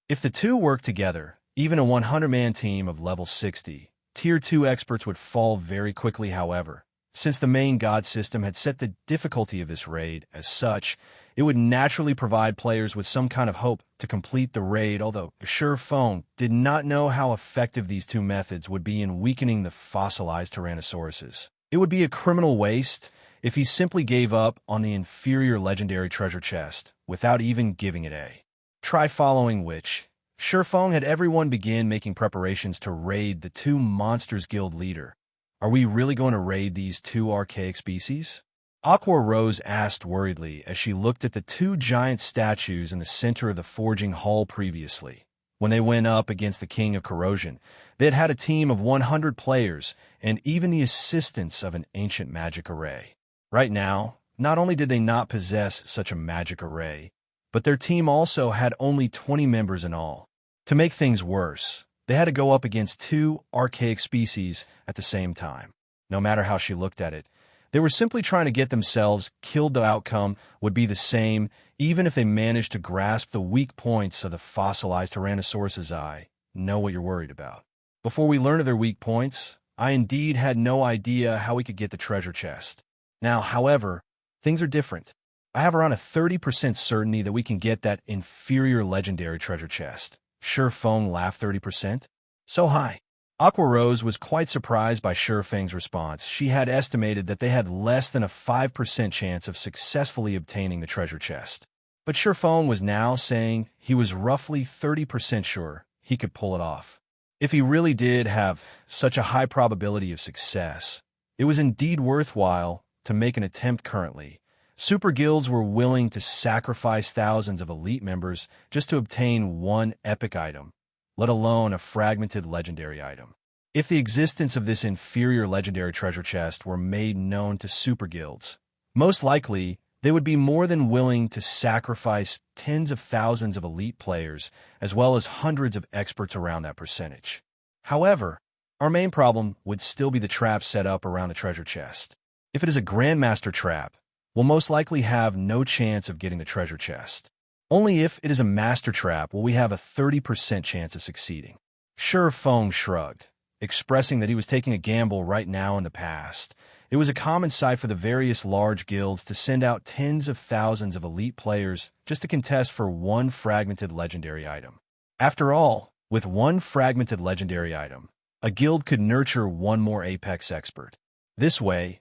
A: If the two worked together, even a 100-man team of level 60, Tier 2 experts would fall very quickly. However, Since the main god system had set the difficulty of this raid as such, it would naturally provide players with some kind of hope to complete the raid, although Xianxia did not know how effective these two methods would be in weakening the fossilized Tyrannosauruses. It would be a criminal waste if he simply gave up on the inferior legendary treasure chest without even giving it a try, following which Xianxia had everyone begin making preparations to raid the two monsters guild leader. Are we really going to raid these two archaic species? Aqua Rose asked worriedly as she looked at the two giant statues in the center of the forging hall previously. When they went up against the King of Corrosion, they had had a team of 100 players and even the assistance of an ancient magic array. Right now, not only did they not possess such a magic array, but their team also had only 20 members in all. To make things worse, they had to go up against two archaic species at the same time. No matter how she looked at it, they were simply trying to get themselves killed. The outcome would be the same, even if they managed to grasp the weak points of the fossilized Tyrannosaurus's eye. Know what you're worried about. Before we learn of their weak points, I indeed had no idea how we could get the treasure chest. Now, however, things are different. I have around a 30% certainty that we can get that inferior legendary treasure chest. Xianxia laughed. 30%? So high. Aqua Rose was quite surprised by Xianxia's response. She had estimated that they had less than a 5% chance of successfully obtaining the treasure chest. But Xianxia was now saying he was roughly 30% sure he could pull it off. If he really did have such a high probability of success, it was indeed worthwhile to make an attempt currently. Super guilds were willing to sacrifice thousands of elite members just to obtain one epic item, let alone a fragmented legendary item. If the existence of this inferior legendary treasure chest were made known to super guilds, most likely they would be more than willing to sacrifice tens of thousands of elite players as well as hundreds of experts around that percentage. However, our main problem would still be the trap set up around the treasure chest. If it is a Grandmaster trap, we'll most likely have no chance of getting the treasure chest. Only if it is a master trap will we have a 30% chance of succeeding. Xianxia shrugged, expressing that he was taking a gamble right now in the past. It was a common sight for the various large guilds to send out tens of thousands of elite players just to contest for one fragmented legendary item. After all, with one fragmented legendary item, a guild could nurture one more apex expert. This way,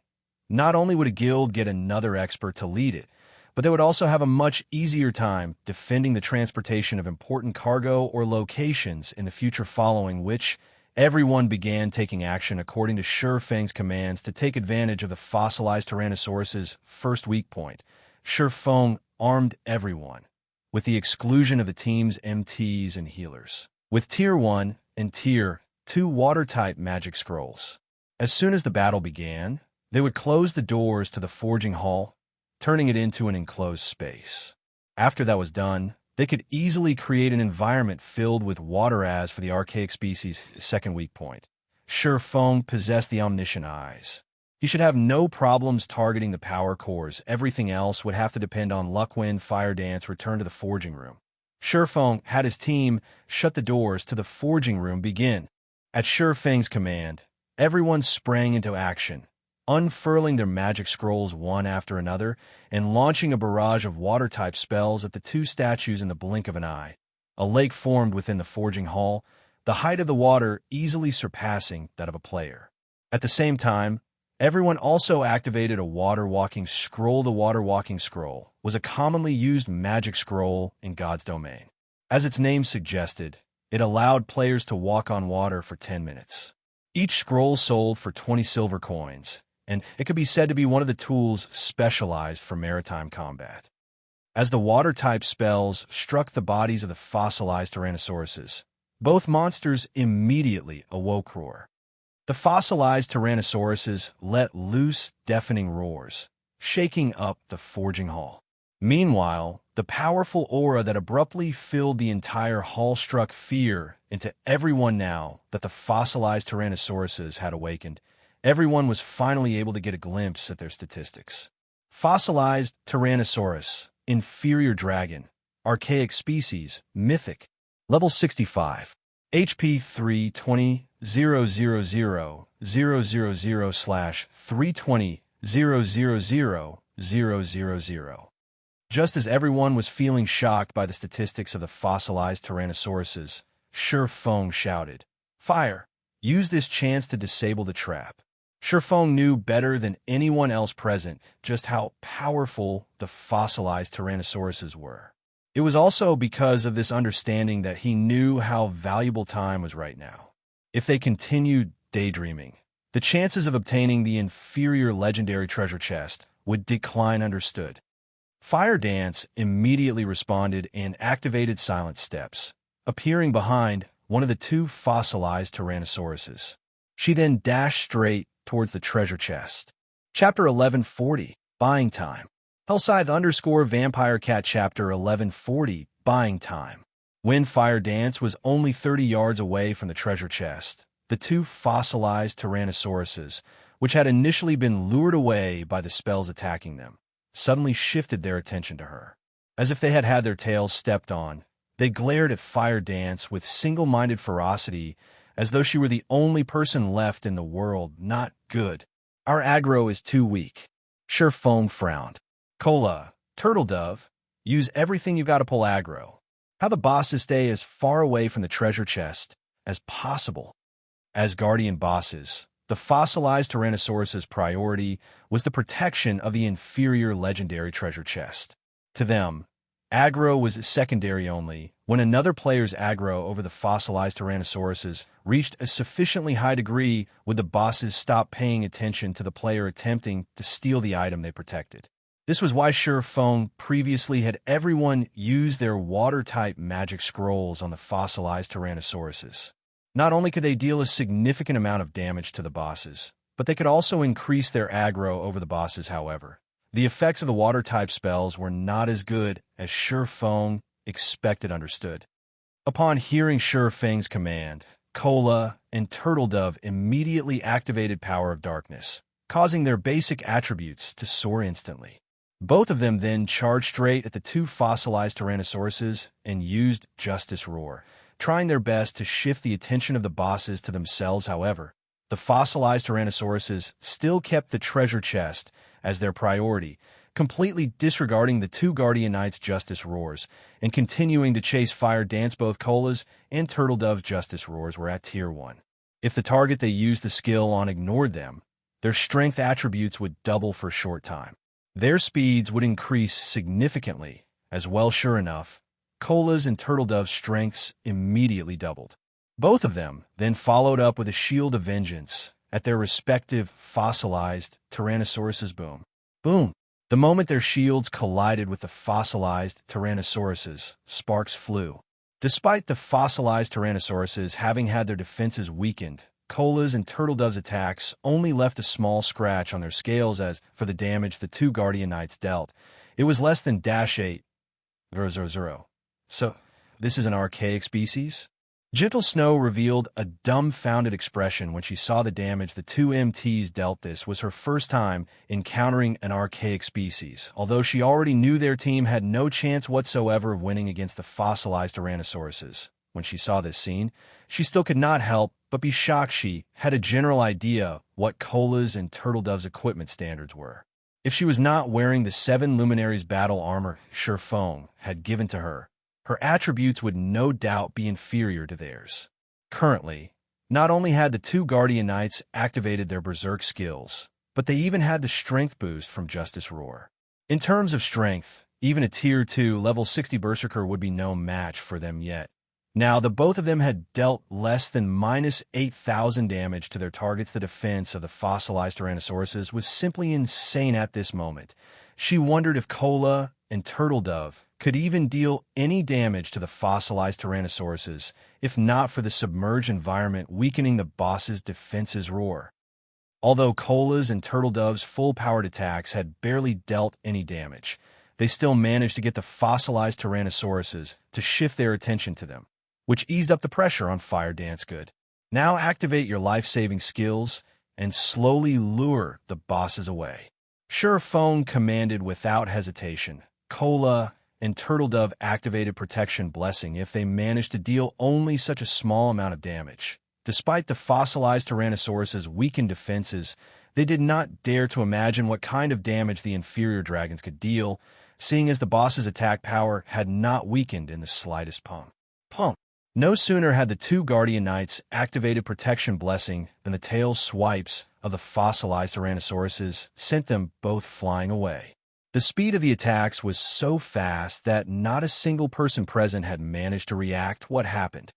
A: not only would a guild get another expert to lead it, but they would also have a much easier time defending the transportation of important cargo or locations in the future, following which everyone began taking action according to Xianxia's commands to take advantage of the fossilized Tyrannosaurus's first weak point. Xianxia armed everyone, with the exclusion of the team's MTs and healers, with Tier 1 and Tier 2 water-type magic scrolls. As soon as the battle began, they would close the doors to the forging hall, turning it into an enclosed space. After that was done, they could easily create an environment filled with water as for the archaic species' second weak point. Xianxia possessed the omniscient eyes. He should have no problems targeting the power cores. Everything else would have to depend on luck. When Fire Dance returned to the forging room, Xianxia had his team shut the doors to the forging room begin. At Xianxia's command, everyone sprang into action, unfurling their magic scrolls one after another and launching a barrage of water-type spells at the two statues in the blink of an eye. A lake formed within the forging hall, the height of the water easily surpassing that of a player. At the same time, everyone also activated a water-walking scroll. The water-walking scroll was a commonly used magic scroll in God's domain. As its name suggested, it allowed players to walk on water for 10 minutes. Each scroll sold for 20 silver coins, and it could be said to be one of the tools specialized for maritime combat. As the water-type spells struck the bodies of the fossilized Tyrannosauruses, both monsters immediately awoke roar. The fossilized Tyrannosauruses let loose deafening roars, shaking up the forging hall. Meanwhile, the powerful aura that abruptly filled the entire hall struck fear into everyone. Now that the fossilized Tyrannosauruses had awakened, everyone was finally able to get a glimpse at their statistics. Fossilized Tyrannosaurus, Inferior Dragon, Archaic Species, Mythic, Level 65, HP 320, 000/320,000,000. Just as everyone was feeling shocked by the statistics of the fossilized Tyrannosauruses, Feng shouted, "Fire! Use this chance to disable the trap." Feng knew better than anyone else present just how powerful the fossilized Tyrannosauruses were. It was also because of this understanding that he knew how valuable time was right now. If they continued daydreaming, the chances of obtaining the inferior legendary treasure chest would decline. Understood. Fire Dance immediately responded and activated Silent Steps, appearing behind one of the two fossilized Tyrannosauruses. She then dashed straight towards the treasure chest. Chapter 1140, Buying Time. Hellscythe_Vampire Cat Chapter 1140, Buying Time. When Fire Dance was only 30 yards away from the treasure chest, the two fossilized Tyrannosauruses, which had initially been lured away by the spells attacking them, suddenly shifted their attention to her. As if they had had their tails stepped on, they glared at Fire Dance with single-minded ferocity, as though she were the only person left in the world. Not good. Our aggro is too weak. Feng frowned. Cola, Turtle Dove, use everything you've got to pull aggro. How the bosses stay as far away from the treasure chest as possible. As guardian bosses, the fossilized Tyrannosaurus's priority was the protection of the inferior legendary treasure chest. To them, aggro was secondary only. When another player's aggro over the fossilized Tyrannosauruses reached a sufficiently high degree, would the bosses stop paying attention to the player attempting to steal the item they protected. This was why Feng previously had everyone use their water-type magic scrolls on the fossilized Tyrannosauruses. Not only could they deal a significant amount of damage to the bosses, but they could also increase their aggro over the bosses. However, the effects of the water-type spells were not as good as Feng expected. Understood. Upon hearing Feng's command, Cola and Turtle Dove immediately activated Power of Darkness, causing their basic attributes to soar instantly. Both of them then charged straight at the two fossilized Tyrannosauruses and used Justice Roar, trying their best to shift the attention of the bosses to themselves. However, the fossilized Tyrannosauruses still kept the treasure chest as their priority, completely disregarding the two Guardian Knights' Justice Roars and continuing to chase Fire Dance. Both Cola's and Turtle Dove's Justice Roars were at Tier 1. If the target they used the skill on ignored them, their strength attributes would double for a short time. Their speeds would increase significantly as well. Sure enough, Cola's and Turtle Dove's strengths immediately doubled. Both of them then followed up with a Shield of Vengeance at their respective fossilized Tyrannosauruses. Boom. Boom. The moment their shields collided with the fossilized Tyrannosauruses, sparks flew. Despite the fossilized Tyrannosauruses having had their defenses weakened, Cola's and Turtle Dove's attacks only left a small scratch on their scales. As for the damage the two Guardian Knights dealt, it was less than -8. So, this is an archaic species? Gentle Snow revealed a dumbfounded expression when she saw the damage the two MTs dealt. This was her first time encountering an archaic species, although she already knew their team had no chance whatsoever of winning against the fossilized Tyrannosauruses. When she saw this scene, she still could not help but be shocked. She had a general idea what Cola's and Turtle Dove's equipment standards were. If she was not wearing the 7 Luminaries battle armor Feng had given to her, her attributes would no doubt be inferior to theirs. Currently, not only had the two Guardian Knights activated their Berserk skills, but they even had the strength boost from Justice Roar. In terms of strength, even a Tier 2 level 60 Berserker would be no match for them yet. Now, the both of them had dealt less than -8,000 damage to their targets. The defense of the fossilized Tyrannosauruses was simply insane at this moment. She wondered if Cola and Turtle Dove could even deal any damage to the fossilized Tyrannosauruses, if not for the submerged environment weakening the boss's defenses. Roar. Although Cola's and Turtle Dove's full-powered attacks had barely dealt any damage, they still managed to get the fossilized Tyrannosauruses to shift their attention to them, which eased up the pressure on Fire Dance. Good. Now activate your life-saving skills and slowly lure the bosses away. Feng commanded without hesitation. Cola and Turtle Dove activated Protection Blessing if they managed to deal only such a small amount of damage. Despite the fossilized Tyrannosaurus's weakened defenses, they did not dare to imagine what kind of damage the inferior dragons could deal, seeing as the boss's attack power had not weakened in the slightest pump. No sooner had the two Guardian Knights activated Protection Blessing than the tail swipes of the fossilized Tyrannosauruses sent them both flying away. The speed of the attacks was so fast that not a single person present had managed to react what happened.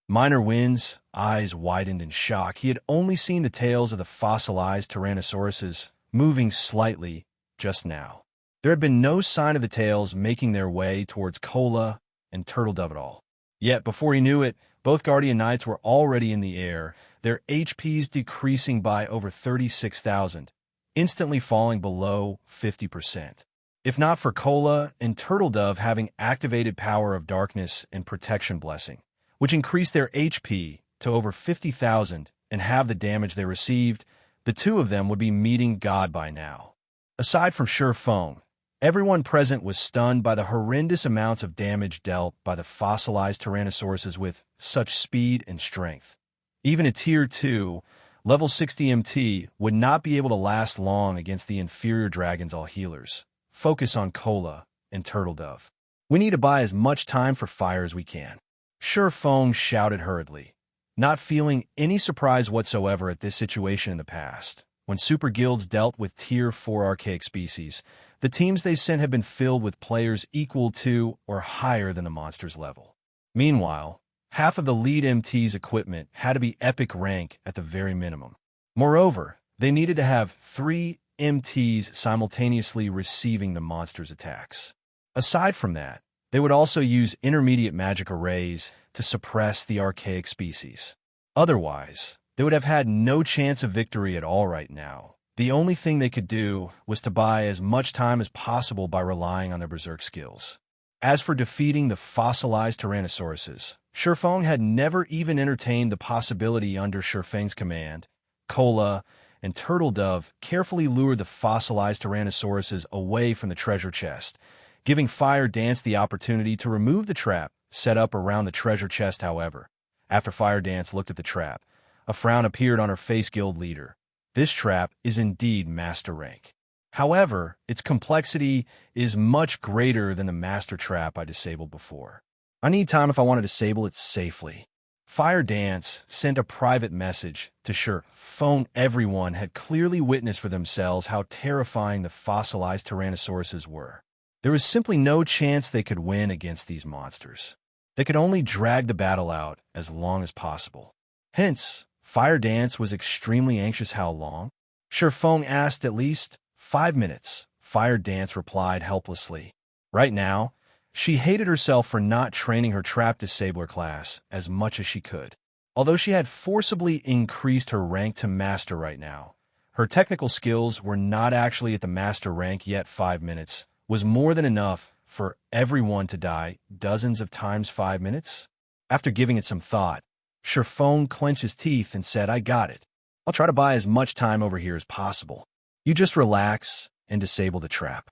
A: Minor Wind's eyes widened in shock. He had only seen the tails of the fossilized Tyrannosauruses moving slightly just now. There had been no sign of the tails making their way towards Cola and Turtledove at all. Yet, before he knew it, both Guardian Knights were already in the air, their HPs decreasing by over 36,000, instantly falling below 50%. If not for Cola and Turtledove having activated Power of Darkness and Protection Blessing, which increased their HP to over 50,000 and half the damage they received, the two of them would be meeting God by now. Aside from Feng, everyone present was stunned by the horrendous amounts of damage dealt by the fossilized Tyrannosauruses with such speed and strength. Even a Tier 2, level 60 MT would not be able to last long against the inferior dragons all healers. Focus on Cola and Turtledove. We need to buy as much time for fire as we can. Feng shouted hurriedly, not feeling any surprise whatsoever at this situation in the past. When super guilds dealt with Tier 4 archaic species, the teams they sent had been filled with players equal to or higher than the monster's level. Meanwhile, half of the lead MT's equipment had to be epic rank at the very minimum. Moreover, they needed to have 3 MTs simultaneously receiving the monster's attacks. Aside from that, they would also use intermediate magic arrays to suppress the archaic species. Otherwise, they would have had no chance of victory at all right now. The only thing they could do was to buy as much time as possible by relying on their berserk skills. As for defeating the fossilized Tyrannosauruses, Feng had never even entertained the possibility under Feng's command. Cola and Turtledove carefully lured the fossilized Tyrannosauruses away from the treasure chest, giving Fire Dance the opportunity to remove the trap set up around the treasure chest. However, after Fire Dance looked at the trap, a frown appeared on her face. Guild leader, this trap is indeed master rank. However, its complexity is much greater than the master trap I disabled before. I need time if I want to disable it safely. Fire Dance sent a private message to Feng. Everyone had clearly witnessed for themselves how terrifying the fossilized Tyrannosauruses were. There was simply no chance they could win against these monsters. They could only drag the battle out as long as possible. Hence, Fire Dance was extremely anxious. How long? Feng asked. At least 5 minutes, Fire Dance replied helplessly. Right now, she hated herself for not training her trap disabler class as much as she could. Although she had forcibly increased her rank to master right now, her technical skills were not actually at the master rank yet. 5 minutes was more than enough for everyone to die dozens of times. 5 minutes? After giving it some thought, Feng clenched his teeth and said, I got it. I'll try to buy as much time over here as possible. You just relax and disable the trap.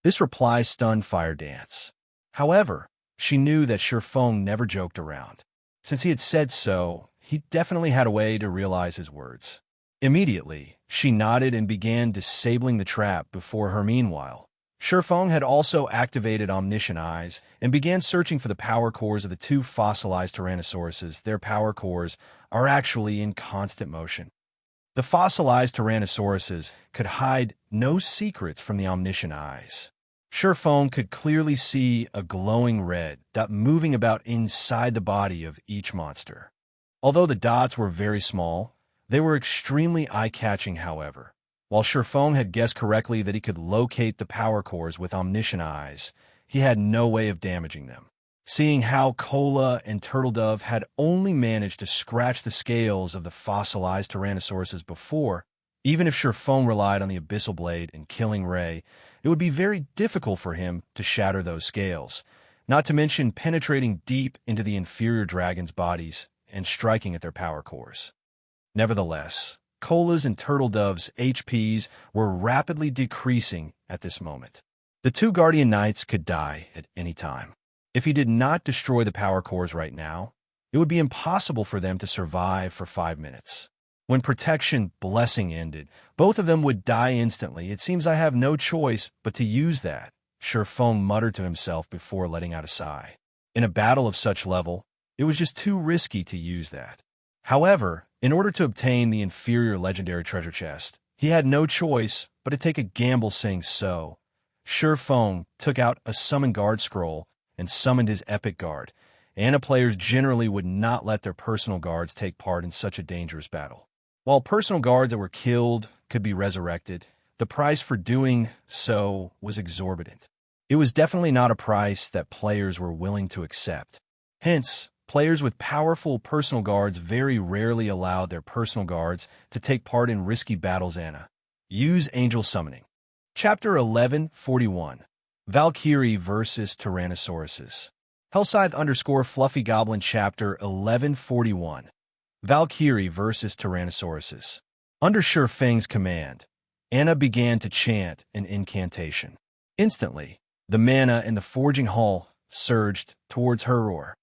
A: This reply stunned Fire Dance. However, she knew that Feng never joked around. Since he had said so, he definitely had a way to realize his words. Immediately, she nodded and began disabling the trap before her. Meanwhile, Feng had also activated Omniscient Eyes and began searching for the power cores of the two fossilized Tyrannosauruses. Their power cores are actually in constant motion. The fossilized Tyrannosauruses could hide no secrets from the Omniscient Eyes. Feng could clearly see a glowing red dot moving about inside the body of each monster. Although the dots were very small, they were extremely eye-catching. However, while Feng had guessed correctly that he could locate the power cores with Omniscient Eyes, he had no way of damaging them. Seeing how Cola and Turtledove had only managed to scratch the scales of the fossilized Tyrannosauruses before, even if Feng relied on the Abyssal Blade and Killing Ray, it would be very difficult for him to shatter those scales, not to mention penetrating deep into the inferior dragons' bodies and striking at their power cores. Nevertheless, Cola's and Turtledove's HPs were rapidly decreasing at this moment. The two Guardian Knights could die at any time. If he did not destroy the power cores right now, it would be impossible for them to survive for 5 minutes. When Protection Blessing ended, both of them would die instantly. It seems I have no choice but to use that, Xianxia muttered to himself before letting out a sigh. In a battle of such level, it was just too risky to use that. However, in order to obtain the inferior legendary treasure chest, he had no choice but to take a gamble saying so. Xianxia took out a Summon Guard scroll and summoned his epic guard. Anna players generally would not let their personal guards take part in such a dangerous battle. While personal guards that were killed could be resurrected, the price for doing so was exorbitant. It was definitely not a price that players were willing to accept. Hence, players with powerful personal guards very rarely allowed their personal guards to take part in risky battles. Anna. Use Angel Summoning. Chapter 1141. Valkyrie vs. Tyrannosauruses. Hellscythe_Fluffy Goblin Chapter 1141. Valkyrie vs. Tyrannosauruses. Under Xianxia's command, Anna began to chant an incantation. Instantly, the mana in the forging hall surged towards her roar.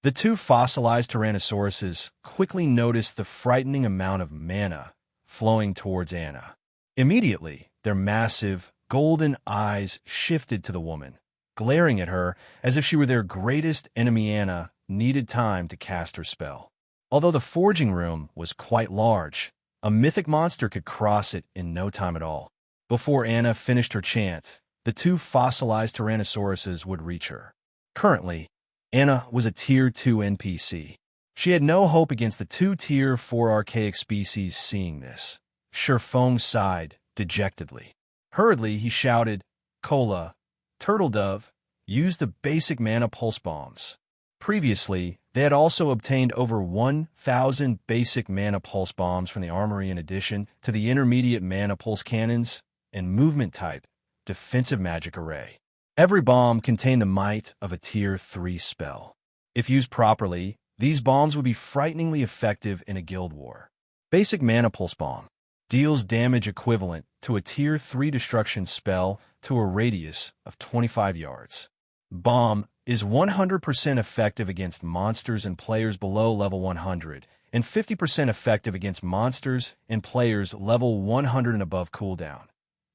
A: The two fossilized Tyrannosauruses quickly noticed the frightening amount of mana flowing towards Anna. Immediately, their massive, golden eyes shifted to the woman, glaring at her as if she were their greatest enemy. Anna needed time to cast her spell. Although the forging room was quite large, a mythic monster could cross it in no time at all. Before Anna finished her chant, the two fossilized Tyrannosauruses would reach her. Currently, Anna was a Tier 2 NPC. She had no hope against the two Tier 4 archaic species. Seeing this, Xianxia sighed dejectedly. Hurriedly, he shouted, "Cola, Turtle Dove, use the basic mana pulse bombs." Previously, they had also obtained over 1,000 basic mana pulse bombs from the Armory in addition to the intermediate mana pulse cannons and movement type defensive magic array. Every bomb contained the might of a Tier 3 spell. If used properly, these bombs would be frighteningly effective in a guild war. Basic mana pulse bomb deals damage equivalent to a Tier 3 destruction spell to a radius of 25 yards. Bomb is 100% effective against monsters and players below level 100, and 50% effective against monsters and players level 100 and above. Cooldown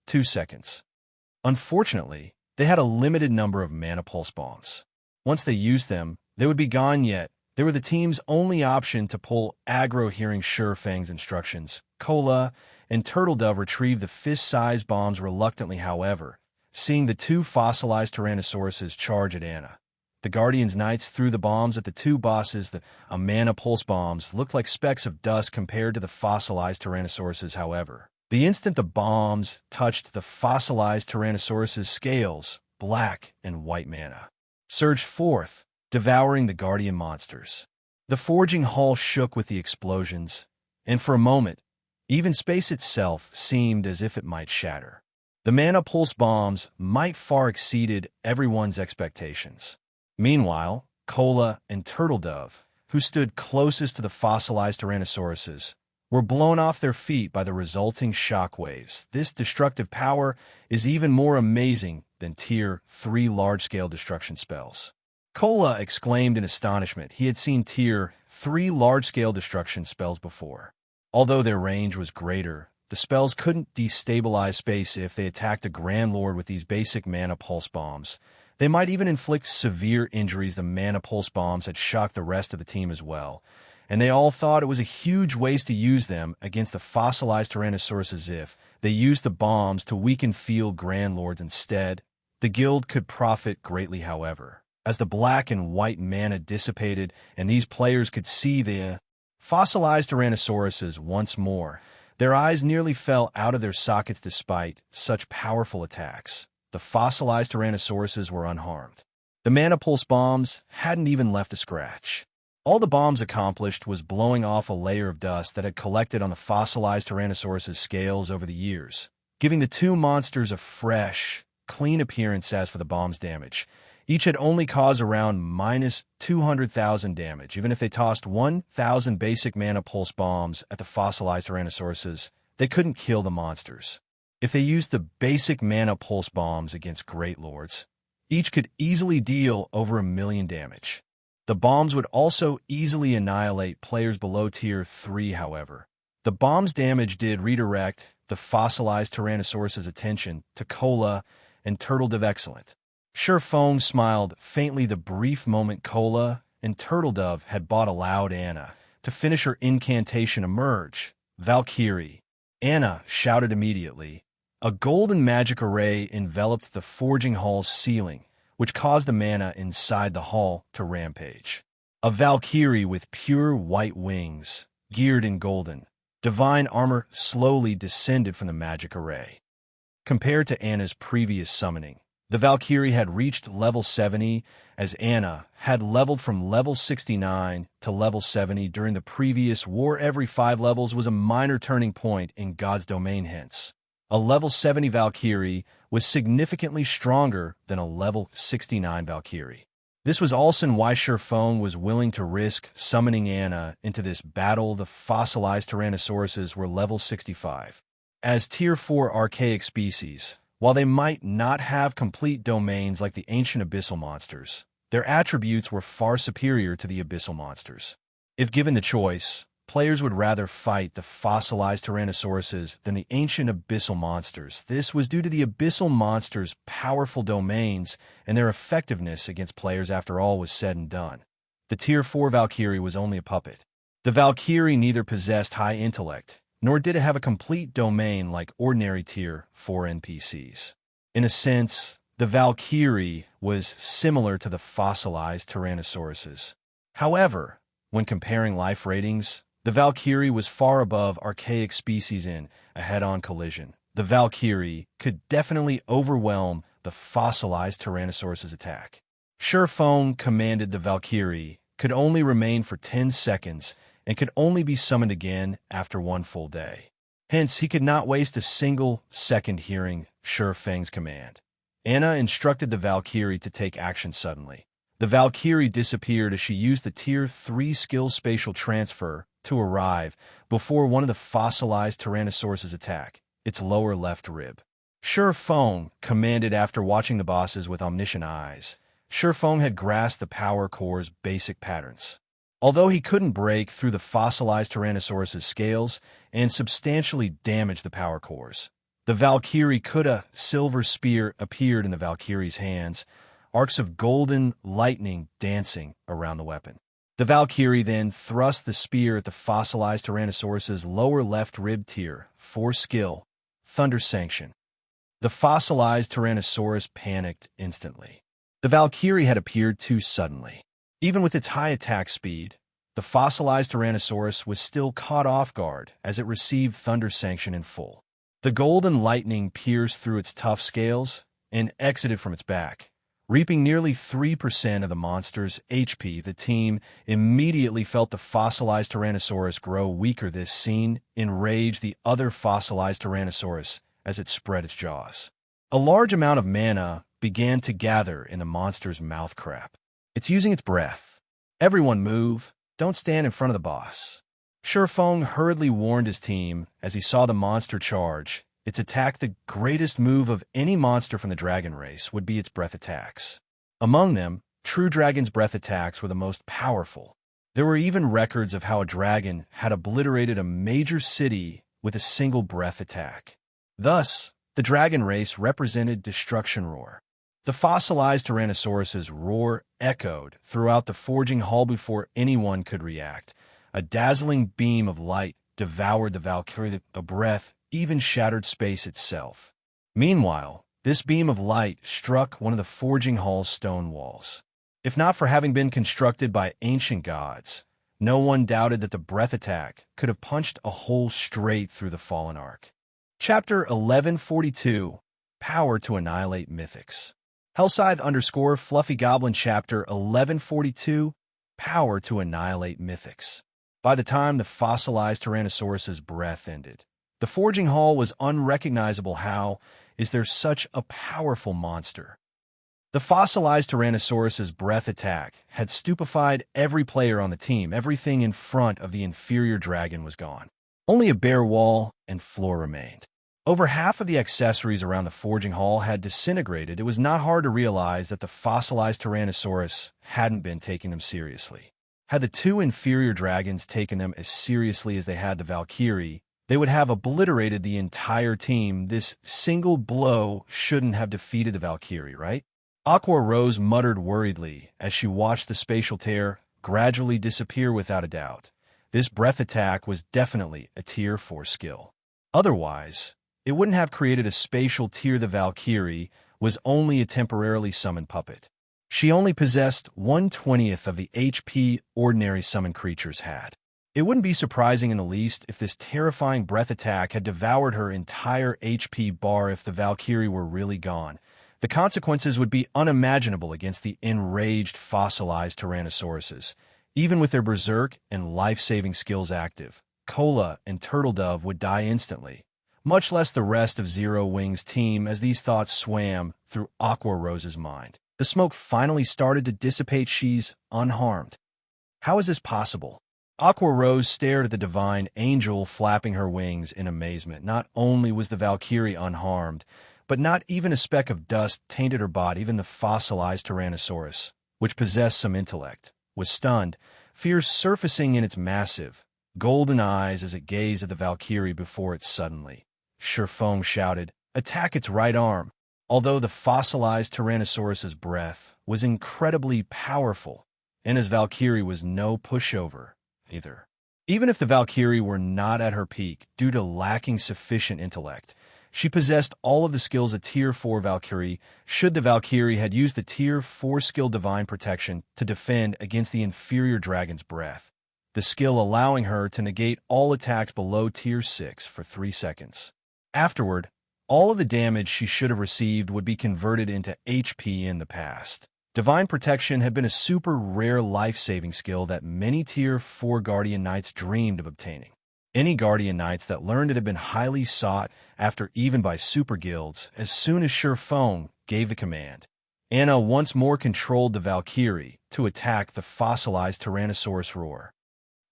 A: 2 seconds. Unfortunately, they had a limited number of mana pulse bombs. Once they used them, they would be gone, yet they were the team's only option to pull aggro. Hearing Xianxia's instructions, Cola and Turtle Dove retrieved the fist-sized bombs reluctantly. However, seeing the two fossilized Tyrannosauruses charge at Anna, the Guardian's Knights threw the bombs at the two bosses. The mana pulse bombs looked like specks of dust compared to the fossilized Tyrannosauruses. However, the instant the bombs touched the fossilized Tyrannosaurus's scales, black and white mana surged forth, devouring the Guardian monsters. The forging hall shook with the explosions, and for a moment, even space itself seemed as if it might shatter. The mana pulse bombs might far exceeded everyone's expectations. Meanwhile, Cola and Turtle Dove, who stood closest to the fossilized Tyrannosauruses, were blown off their feet by the resulting shockwaves. This destructive power is even more amazing than Tier 3 large-scale destruction spells. Cola exclaimed in astonishment. He had seen Tier 3 large-scale destruction spells before. Although their range was greater, the spells couldn't destabilize space. If they attacked a Grand Lord with these basic mana pulse bombs, they might even inflict severe injuries. The mana pulse bombs had shocked the rest of the team as well, and they all thought it was a huge waste to use them against the fossilized Tyrannosauruses. If they used the bombs to weaken field Grand Lords instead, the guild could profit greatly. However, as the black and white mana dissipated and these players could see the fossilized Tyrannosauruses once more, their eyes nearly fell out of their sockets. Despite such powerful attacks, the fossilized Tyrannosauruses were unharmed. The mana pulse bombs hadn't even left a scratch. All the bombs accomplished was blowing off a layer of dust that had collected on the fossilized Tyrannosaurus' scales over the years, giving the two monsters a fresh, clean appearance. As for the bomb's damage, each had only caused around minus 200,000 damage. Even if they tossed 1,000 basic mana pulse bombs at the fossilized Tyrannosauruses, they couldn't kill the monsters. If they used the basic mana pulse bombs against Great Lords, each could easily deal over 1 million damage. The bombs would also easily annihilate players below Tier 3, however. The bomb's damage did redirect the fossilized Tyrannosaurus's attention to Cola and Turtledove Excellent. Sure Fong smiled faintly the brief moment Cola and Turtledove had bought allowed Anna to finish her incantation emerge. Valkyrie. Anna shouted immediately. A golden magic array enveloped the forging hall's ceiling, which caused the mana inside the hall to rampage. A Valkyrie with pure white wings, geared in golden, divine armor slowly descended from the magic array. Compared to Anna's previous summoning, the Valkyrie had reached level 70, as Anna had leveled from level 69 to level 70 during the previous war. Every 5 levels was a minor turning point in God's domain, hence. A level 70 Valkyrie was significantly stronger than a level 69 Valkyrie. This was also why Sure Fong was willing to risk summoning Anna into this battle. The fossilized Tyrannosauruses were level 65. As Tier 4 archaic species, while they might not have complete domains like the ancient abyssal monsters, their attributes were far superior to the abyssal monsters. If given the choice, players would rather fight the fossilized Tyrannosauruses than the ancient abyssal monsters. This was due to the abyssal monsters' powerful domains and their effectiveness against players after all was said and done. The Tier 4 Valkyrie was only a puppet. The Valkyrie neither possessed high intellect, nor did it have a complete domain like ordinary Tier 4 NPCs. In a sense, the Valkyrie was similar to the fossilized Tyrannosauruses. However, when comparing life ratings, the Valkyrie was far above archaic species in a head-on collision. The Valkyrie could definitely overwhelm the fossilized Tyrannosaurus's attack. Sure Fong commanded the Valkyrie could only remain for 10 seconds and could only be summoned again after 1 full day. Hence, he could not waste a single second hearing Sure Feng's command. Anna instructed the Valkyrie to take action suddenly. The Valkyrie disappeared as she used the Tier 3 skill spatial transfer to arrive before one of the fossilized Tyrannosaurus's attack, its lower left rib. Sure Fong commanded after watching the bosses with omniscient eyes. Sure Fong had grasped the power core's basic patterns. Although he couldn't break through the fossilized Tyrannosaurus's scales and substantially damage the power cores, the Valkyrie Kuda silver spear appeared in the Valkyrie's hands, arcs of golden lightning dancing around the weapon. The Valkyrie then thrust the spear at the fossilized Tyrannosaurus's lower left rib. Tier 4 skill, Thunder Sanction. The fossilized Tyrannosaurus panicked instantly. The Valkyrie had appeared too suddenly. Even with its high attack speed, the fossilized Tyrannosaurus was still caught off guard as it received Thunder Sanction in full. The golden lightning pierced through its tough scales and exited from its back, reaping nearly 3% of the monster's HP. The team immediately felt the fossilized Tyrannosaurus grow weaker. This scene enraged the other fossilized Tyrannosaurus as it spread its jaws. A large amount of mana began to gather in the monster's mouth crap. It's using its breath. Everyone move. Don't stand in front of the boss. Sure Fong hurriedly warned his team as he saw the monster charge. Its attack, the greatest move of any monster from the dragon race, would be its breath attacks. Among them, true dragon's breath attacks were the most powerful. There were even records of how a dragon had obliterated a major city with a single breath attack. Thus, the dragon race represented destruction roar. The fossilized Tyrannosaurus's roar echoed throughout the forging hall before anyone could react. A dazzling beam of light devoured the Valkyrie. The breath even shattered space itself. Meanwhile, this beam of light struck one of the forging hall's stone walls. If not for having been constructed by ancient gods, no one doubted that the breath attack could have punched a hole straight through the fallen arc. Chapter 1142, Power to Annihilate Mythics. Hellscythe_Fluffy Goblin Chapter 1142, Power to Annihilate Mythics. By the time the fossilized Tyrannosaurus's breath ended, the forging hall was unrecognizable. How is there such a powerful monster? The fossilized Tyrannosaurus's breath attack had stupefied every player on the team. Everything in front of the inferior dragon was gone. Only a bare wall and floor remained. Over half of the accessories around the forging hall had disintegrated. It was not hard to realize that the fossilized Tyrannosaurus hadn't been taking them seriously. Had the two inferior dragons taken them as seriously as they had the Valkyrie, they would have obliterated the entire team. This single blow shouldn't have defeated the Valkyrie, right? Aqua Rose muttered worriedly as she watched the spatial tear gradually disappear without a doubt. This breath attack was definitely a tier 4 skill. Otherwise, it wouldn't have created a spatial tier. The Valkyrie was only a temporarily summoned puppet. She only possessed 1/20th of the HP ordinary summoned creatures had. It wouldn't be surprising in the least if this terrifying breath attack had devoured her entire HP bar. If the Valkyrie were really gone, the consequences would be unimaginable against the enraged fossilized Tyrannosauruses. Even with their berserk and life-saving skills active, Cola and Turtledove would die instantly, much less the rest of Zero Wing's team. As these thoughts swam through Aqua Rose's mind, the smoke finally started to dissipate. She's unharmed. How is this possible? Aqua Rose stared at the divine angel flapping her wings in amazement. Not only was the Valkyrie unharmed, but not even a speck of dust tainted her body. Even the fossilized Tyrannosaurus, which possessed some intellect, was stunned, fear surfacing in its massive, golden eyes as it gazed at the Valkyrie before it suddenly. Xianxia shouted, "Attack its right arm!" Although the fossilized Tyrannosaurus's breath was incredibly powerful, and his Valkyrie was no pushover either. Even if the Valkyrie were not at her peak due to lacking sufficient intellect, she possessed all of the skills a Tier 4 Valkyrie should. The Valkyrie had used the Tier 4 skill Divine Protection to defend against the inferior dragon's breath, the skill allowing her to negate all attacks below Tier 6 for 3 seconds. Afterward, all of the damage she should have received would be converted into HP. In the past, Divine Protection had been a super rare life-saving skill that many Tier 4 Guardian Knights dreamed of obtaining. Any Guardian Knights that learned it had been highly sought after even by super guilds. As soon as Xianxia gave the command, Anna once more controlled the Valkyrie to attack the fossilized Tyrannosaurus roar.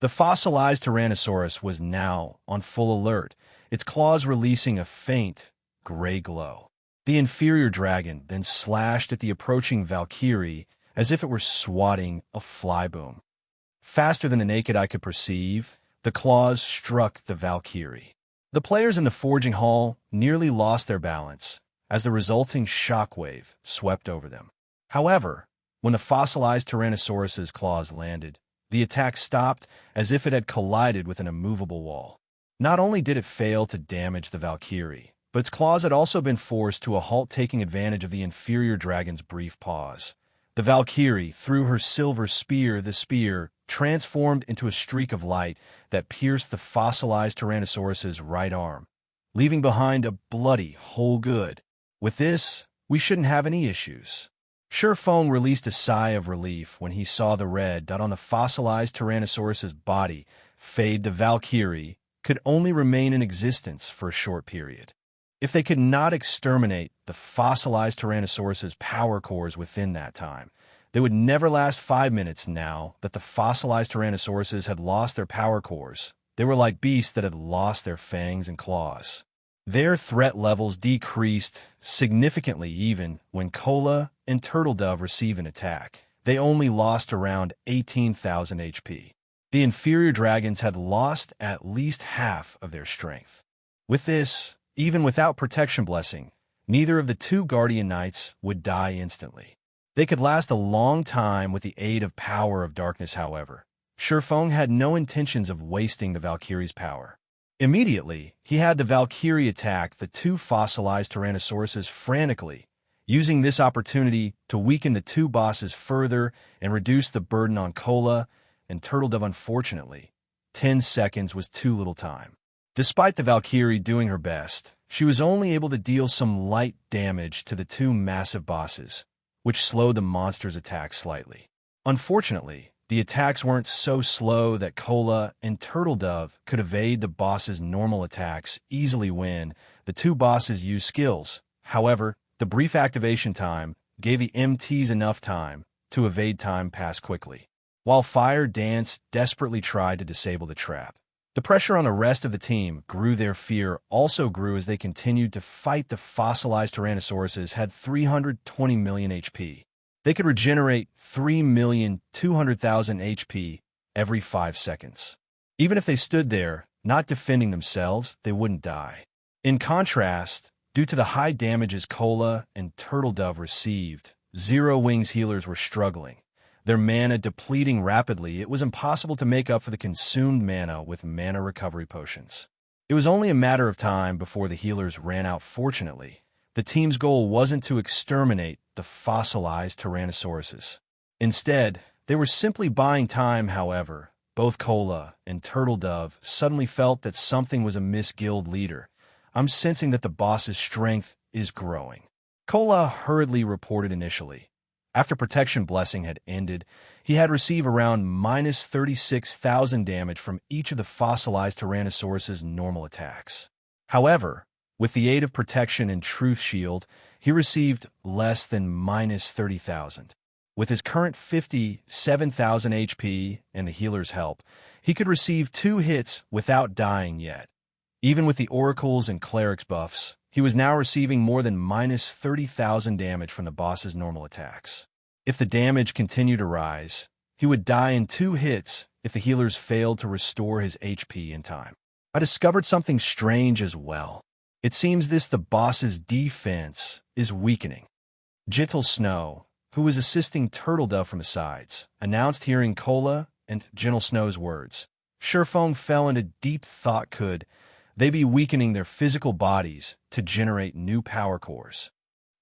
A: The fossilized Tyrannosaurus was now on full alert, its claws releasing a faint, gray glow. The inferior dragon then slashed at the approaching Valkyrie as if it were swatting a flyboom. Faster than the naked eye could perceive, the claws struck the Valkyrie. The players in the forging hall nearly lost their balance as the resulting shockwave swept over them. However, when the fossilized Tyrannosaurus's claws landed, the attack stopped as if it had collided with an immovable wall. Not only did it fail to damage the Valkyrie, but its claws had also been forced to a halt, taking advantage of the inferior dragon's brief pause. The Valkyrie threw her silver spear. The spear transformed into a streak of light that pierced the fossilized Tyrannosaurus's right arm, leaving behind a bloody hole. Good. With this, we shouldn't have any issues. Xianxia released a sigh of relief when he saw the red dot on the fossilized Tyrannosaurus's body fade. The Valkyrie could only remain in existence for a short period. If they could not exterminate the fossilized Tyrannosaurus's power cores within that time, they would never last 5 minutes. Now that the fossilized Tyrannosauruses had lost their power cores, they were like beasts that had lost their fangs and claws. Their threat levels decreased significantly. Even when Cola and Turtledove received an attack, they only lost around 18,000 HP. The inferior dragons had lost at least half of their strength. With this, even without Protection Blessing, neither of the two Guardian Knights would die instantly. They could last a long time with the aid of Power of Darkness. However, Xianxia had no intentions of wasting the Valkyrie's power. Immediately, he had the Valkyrie attack the two fossilized Tyrannosauruses frantically, using this opportunity to weaken the two bosses further and reduce the burden on Cola and Turtledove. Unfortunately, 10 seconds was too little time. Despite the Valkyrie doing her best, she was only able to deal some light damage to the two massive bosses, which slowed the monster's attack slightly. Unfortunately, the attacks weren't so slow that Cola and Turtledove could evade the boss's normal attacks easily when the two bosses used skills. However, the brief activation time gave the MTs enough time to evade. Time passed quickly. While Fire Dance desperately tried to disable the trap, The pressure on the rest of the team grew. Their fear also grew as they continued to fight. The fossilized Tyrannosauruses had 320 million HP. They could regenerate 3,200,000 HP every 5 seconds. Even if they stood there, not defending themselves, they wouldn't die. In contrast, due to the high damages Cola and Turtledove received, Zero Wings healers were struggling. Their mana depleting rapidly. It was impossible to make up for the consumed mana with mana recovery potions. It was only a matter of time before the healers ran out. Fortunately, the team's goal wasn't to exterminate the fossilized Tyrannosauruses. Instead, they were simply buying time. However, both Cola and Turtledove suddenly felt that something was amiss. Guild leader, I'm sensing that the boss's strength is growing. Cola hurriedly reported initially. After Protection Blessing had ended, he had received around minus 36,000 damage from each of the fossilized Tyrannosaurus' normal attacks. However, with the aid of Protection and Truth Shield, he received less than minus 30,000. With his current 57,000 HP and the healer's help, he could receive 2 hits without dying yet. Even with the Oracles and Clerics buffs, he was now receiving more than minus 30,000 damage from the boss's normal attacks. If the damage continued to rise, he would die in 2 hits if the healers failed to restore his HP in time. I discovered something strange as well. It seems the boss's defense is weakening. Gentle Snow, who was assisting Turtledove from the sides, announced. Hearing Cola and Gentle Snow's words, Surefong fell into deep thought. Could they be weakening their physical bodies to generate new power cores?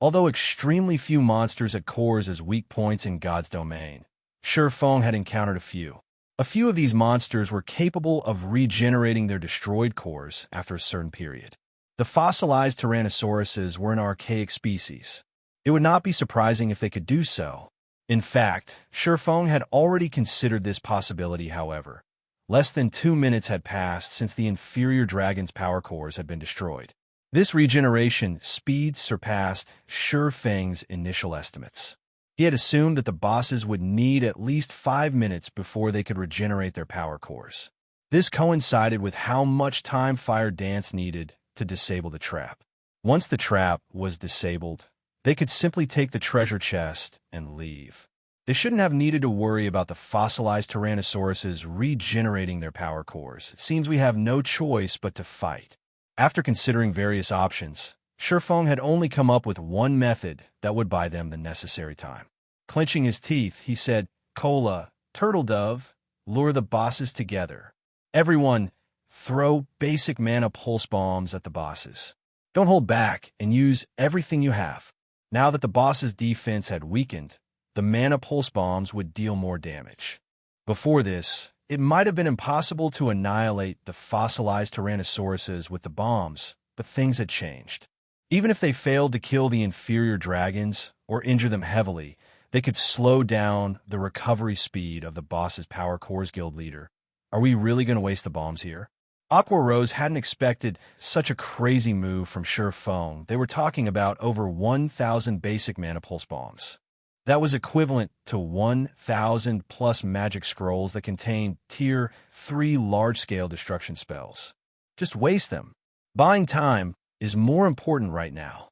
A: Although extremely few monsters had cores as weak points in God's domain, Surefong had encountered a few. A few of these monsters were capable of regenerating their destroyed cores after a certain period. The fossilized Tyrannosauruses were an archaic species. It would not be surprising if they could do so. In fact, Surefong had already considered this possibility. However, less than 2 minutes had passed since the inferior dragon's power cores had been destroyed. This regeneration speed surpassed Surefang's initial estimates. He had assumed that the bosses would need at least 5 minutes before they could regenerate their power cores. This coincided with how much time Fire Dance needed to disable the trap. Once the trap was disabled, they could simply take the treasure chest and leave. They shouldn't have needed to worry about the fossilized Tyrannosauruses regenerating their power cores. It seems we have no choice but to fight. After considering various options, Surefong had only come up with one method that would buy them the necessary time. Clenching his teeth, he said, Cola, Turtledove, lure the bosses together. Everyone, throw basic mana pulse bombs at the bosses. Don't hold back and use everything you have. Now that the boss's defense had weakened, the mana pulse bombs would deal more damage. Before this, it might have been impossible to annihilate the fossilized Tyrannosauruses with the bombs, but things had changed. Even if they failed to kill the inferior dragons or injure them heavily, they could slow down the recovery speed of the boss's power cores. Guild leader, are we really going to waste the bombs here? Aqua Rose hadn't expected such a crazy move from Surefong. They were talking about over 1,000 basic mana pulse bombs. That was equivalent to 1,000 plus magic scrolls that contained Tier 3 large-scale destruction spells. Just waste them. Buying time is more important right now.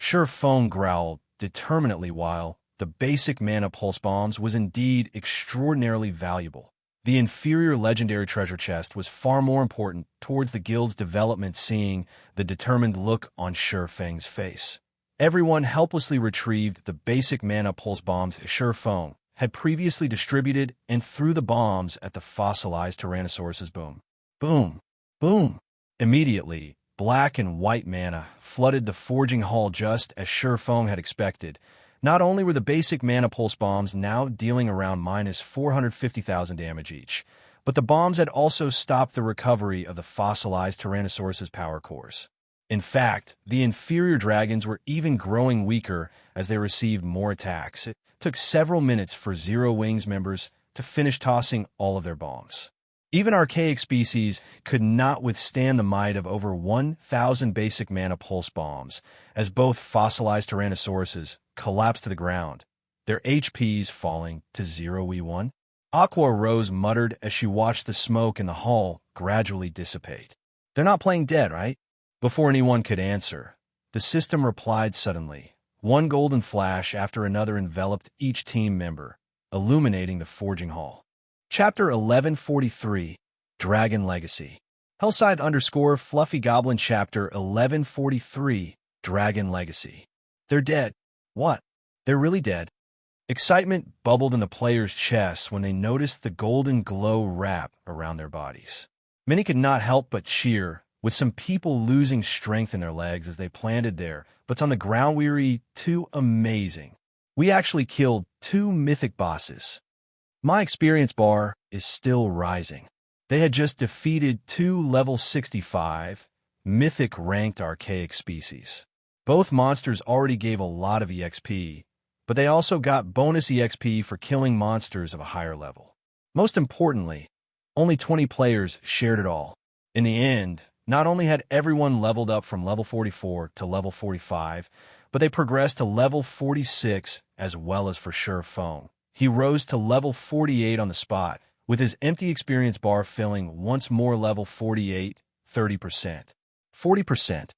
A: Surefong growled determinedly. While the basic mana pulse bombs was indeed extraordinarily valuable, the inferior legendary treasure chest was far more important towards the guild's development. Seeing the determined look on Surefang's face, everyone helplessly retrieved the basic mana pulse bombs Surefong had previously distributed and threw the bombs at the fossilized Tyrannosauruses. Boom, boom, boom. Immediately, black and white mana flooded the forging hall just as Surefong had expected. Not only were the basic mana pulse bombs now dealing around minus 450,000 damage each, but the bombs had also stopped the recovery of the fossilized Tyrannosaurus' power cores. In fact, the inferior dragons were even growing weaker as they received more attacks. It took several minutes for Zero Wings members to finish tossing all of their bombs. Even archaic species could not withstand the might of over 1,000 basic mana pulse bombs, as both fossilized Tyrannosauruses collapsed to the ground, their HPs falling to 0 E1. Aqua Rose muttered as she watched the smoke in the hall gradually dissipate. They're not playing dead, right? Before anyone could answer, the system replied suddenly. One golden flash after another enveloped each team member, illuminating the forging hall. Chapter 1143, Dragon Legacy. Hellscythe _ Fluffy Goblin Chapter 1143, Dragon Legacy. They're dead. What? They're really dead? Excitement bubbled in the players' chests when they noticed the golden glow wrap around their bodies. Many could not help but cheer, with some people losing strength in their legs as they planted there, but on the ground weary, too amazing. We actually killed 2 mythic bosses. My experience bar is still rising. They had just defeated 2 level 65, mythic ranked archaic species. Both monsters already gave a lot of EXP, but they also got bonus EXP for killing monsters of a higher level. Most importantly, only 20 players shared it all. In the end, not only had everyone leveled up from level 44 to level 45, but they progressed to level 46 as well as for sure Fong. He rose to level 48 on the spot, with his empty experience bar filling once more level 48, 30%, 40%,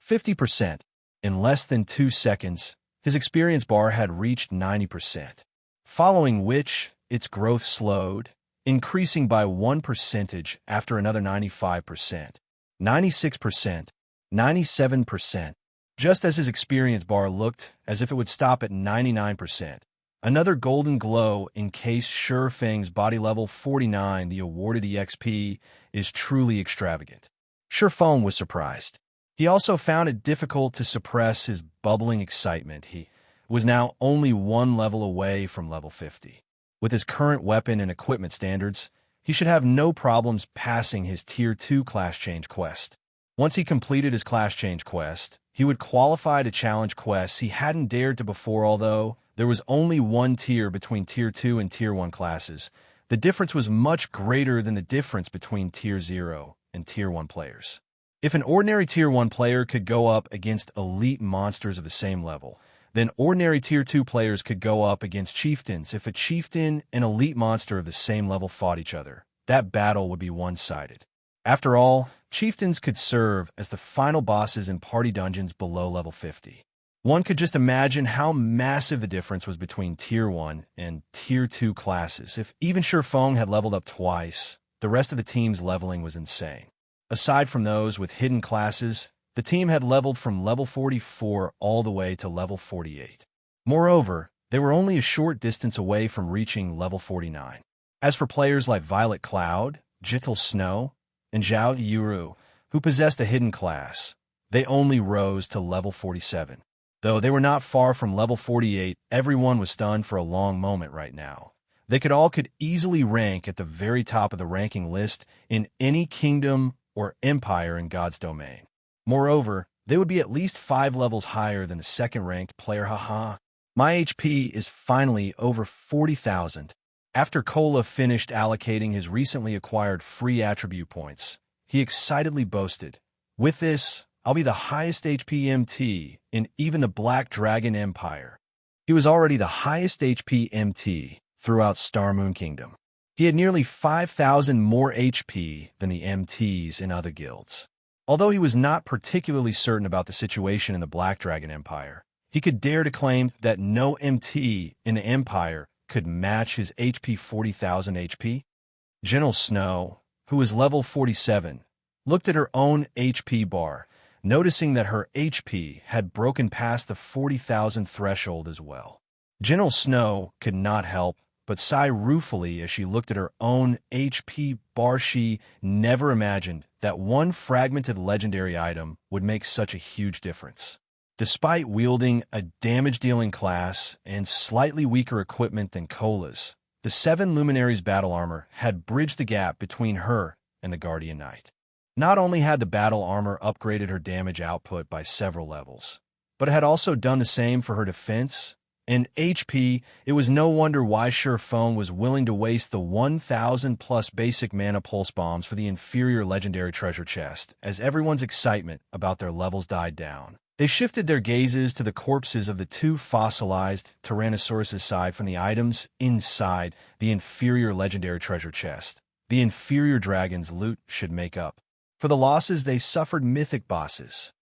A: 50%. In less than 2 seconds, his experience bar had reached 90%, following which its growth slowed, increasing by 1% after another 95%, 96%, 97%. Just as his experience bar looked as if it would stop at 99%. Another golden glow encased Sure Feng's body level 49. The awarded EXP is truly extravagant. Sure Feng was surprised. He also found it difficult to suppress his bubbling excitement. He was now only 1 level away from level 50. With his current weapon and equipment standards, he should have no problems passing his Tier 2 class change quest. Once he completed his class change quest, he would qualify to challenge quests he hadn't dared to before. Although there was only 1 tier between Tier 2 and Tier 1 classes, the difference was much greater than the difference between Tier 0 and Tier 1 players. If an ordinary Tier 1 player could go up against elite monsters of the same level, then ordinary Tier 2 players could go up against chieftains. If a chieftain and elite monster of the same level fought each other, that battle would be one-sided. After all, chieftains could serve as the final bosses in party dungeons below level 50. One could just imagine how massive the difference was between Tier 1 and Tier 2 classes. If even Sure Feng had leveled up twice, the rest of the team's leveling was insane. Aside from those with hidden classes, the team had leveled from level 44 all the way to level 48. Moreover, they were only a short distance away from reaching level 49. As for players like Violet Cloud, Jittle Snow, and Zhao Yuru, who possessed a hidden class, they only rose to level 47. Though they were not far from level 48, everyone was stunned for a long moment right now. They could easily rank at the very top of the ranking list in any kingdom or empire in God's domain. Moreover, they would be at least 5 levels higher than the second-ranked player. Haha. My HP is finally over 40,000. After Kola finished allocating his recently acquired free attribute points, he excitedly boasted, "With this, I'll be the highest HP MT in even the Black Dragon Empire." He was already the highest HP MT throughout Star Moon Kingdom. He had nearly 5,000 more HP than the MTs in other guilds. Although he was not particularly certain about the situation in the Black Dragon Empire, he could dare to claim that no MT in the Empire could match his HP 40,000 HP. Gentle Snow, who was level 47, looked at her own HP bar, noticing that her HP had broken past the 40,000 threshold as well. Gentle Snow could not help but sigh ruefully as she looked at her own HP bar. She never imagined that one fragmented legendary item would make such a huge difference. Despite wielding a damage-dealing class and slightly weaker equipment than Kola's, the 7 Luminaries battle armor had bridged the gap between her and the Guardian Knight. Not only had the battle armor upgraded her damage output by several levels, but it had also done the same for her defense and HP. It was no wonder why Sure Feng was willing to waste the 1,000 plus basic mana pulse bombs for the inferior legendary treasure chest, as everyone's excitement about their levels died down. They shifted their gazes to the corpses of the two fossilized Tyrannosauruses aside from the items inside the Inferior legendary treasure chest. The Inferior dragon's loot should make up for the losses they suffered Mythic bosses.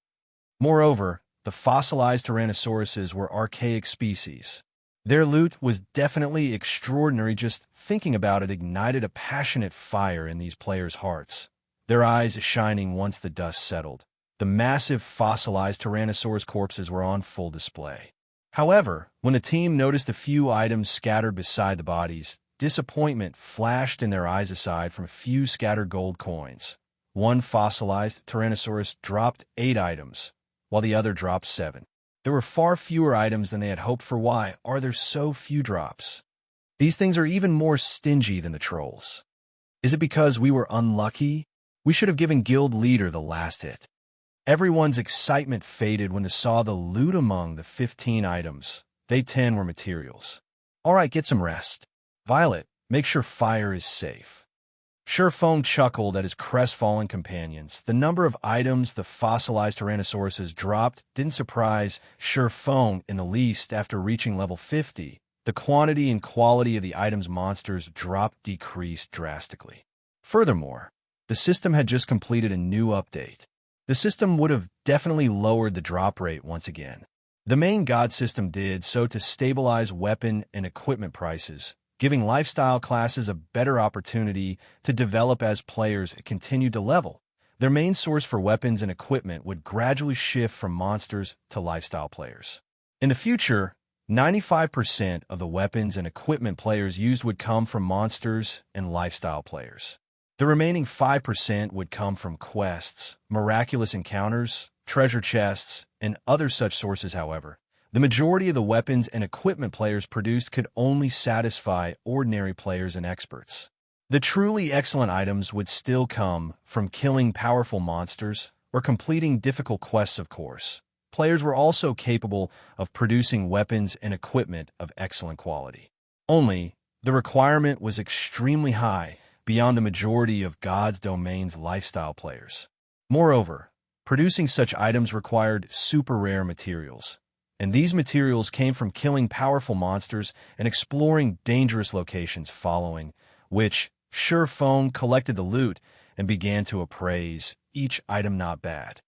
A: Moreover, the fossilized Tyrannosauruses were archaic species. Their loot was definitely extraordinary. Just thinking about it ignited a passionate fire in these players' hearts, their eyes shining once the dust settled. The massive fossilized Tyrannosaurus corpses were on full display. However, when the team noticed a few items scattered beside the bodies, disappointment flashed in their eyes. Aside from a few scattered gold coins, one fossilized Tyrannosaurus dropped 8 items, while the other dropped 7. There were far fewer items than they had hoped for. Why are there so few drops? These things are even more stingy than the trolls. Is it because we were unlucky? We should have given guild leader the last hit. Everyone's excitement faded when they saw the loot among the 15 items. They 10 were materials. All right, get some rest. Violet, make sure fire is safe. Xianxia chuckled at his crestfallen companions. The number of items the fossilized Tyrannosauruses dropped didn't surprise Xianxia in the least. After reaching level 50, the quantity and quality of the items monsters dropped decreased drastically. Furthermore, the system had just completed a new update. The system would have definitely lowered the drop rate once again. The main god system did so to stabilize weapon and equipment prices, giving lifestyle classes a better opportunity to develop as players continued to level. Their main source for weapons and equipment would gradually shift from monsters to lifestyle players. In the future, 95% of the weapons and equipment players used would come from monsters and lifestyle players. The remaining 5% would come from quests, miraculous encounters, treasure chests, and other such sources. However, the majority of the weapons and equipment players produced could only satisfy ordinary players and experts. The truly excellent items would still come from killing powerful monsters or completing difficult quests, of course. Players were also capable of producing weapons and equipment of excellent quality. Only, the requirement was extremely high, beyond the majority of God's domain's lifestyle players. Moreover, producing such items required super rare materials, and these materials came from killing powerful monsters and exploring dangerous locations, following which Xianxia collected the loot and began to appraise each item. Not bad.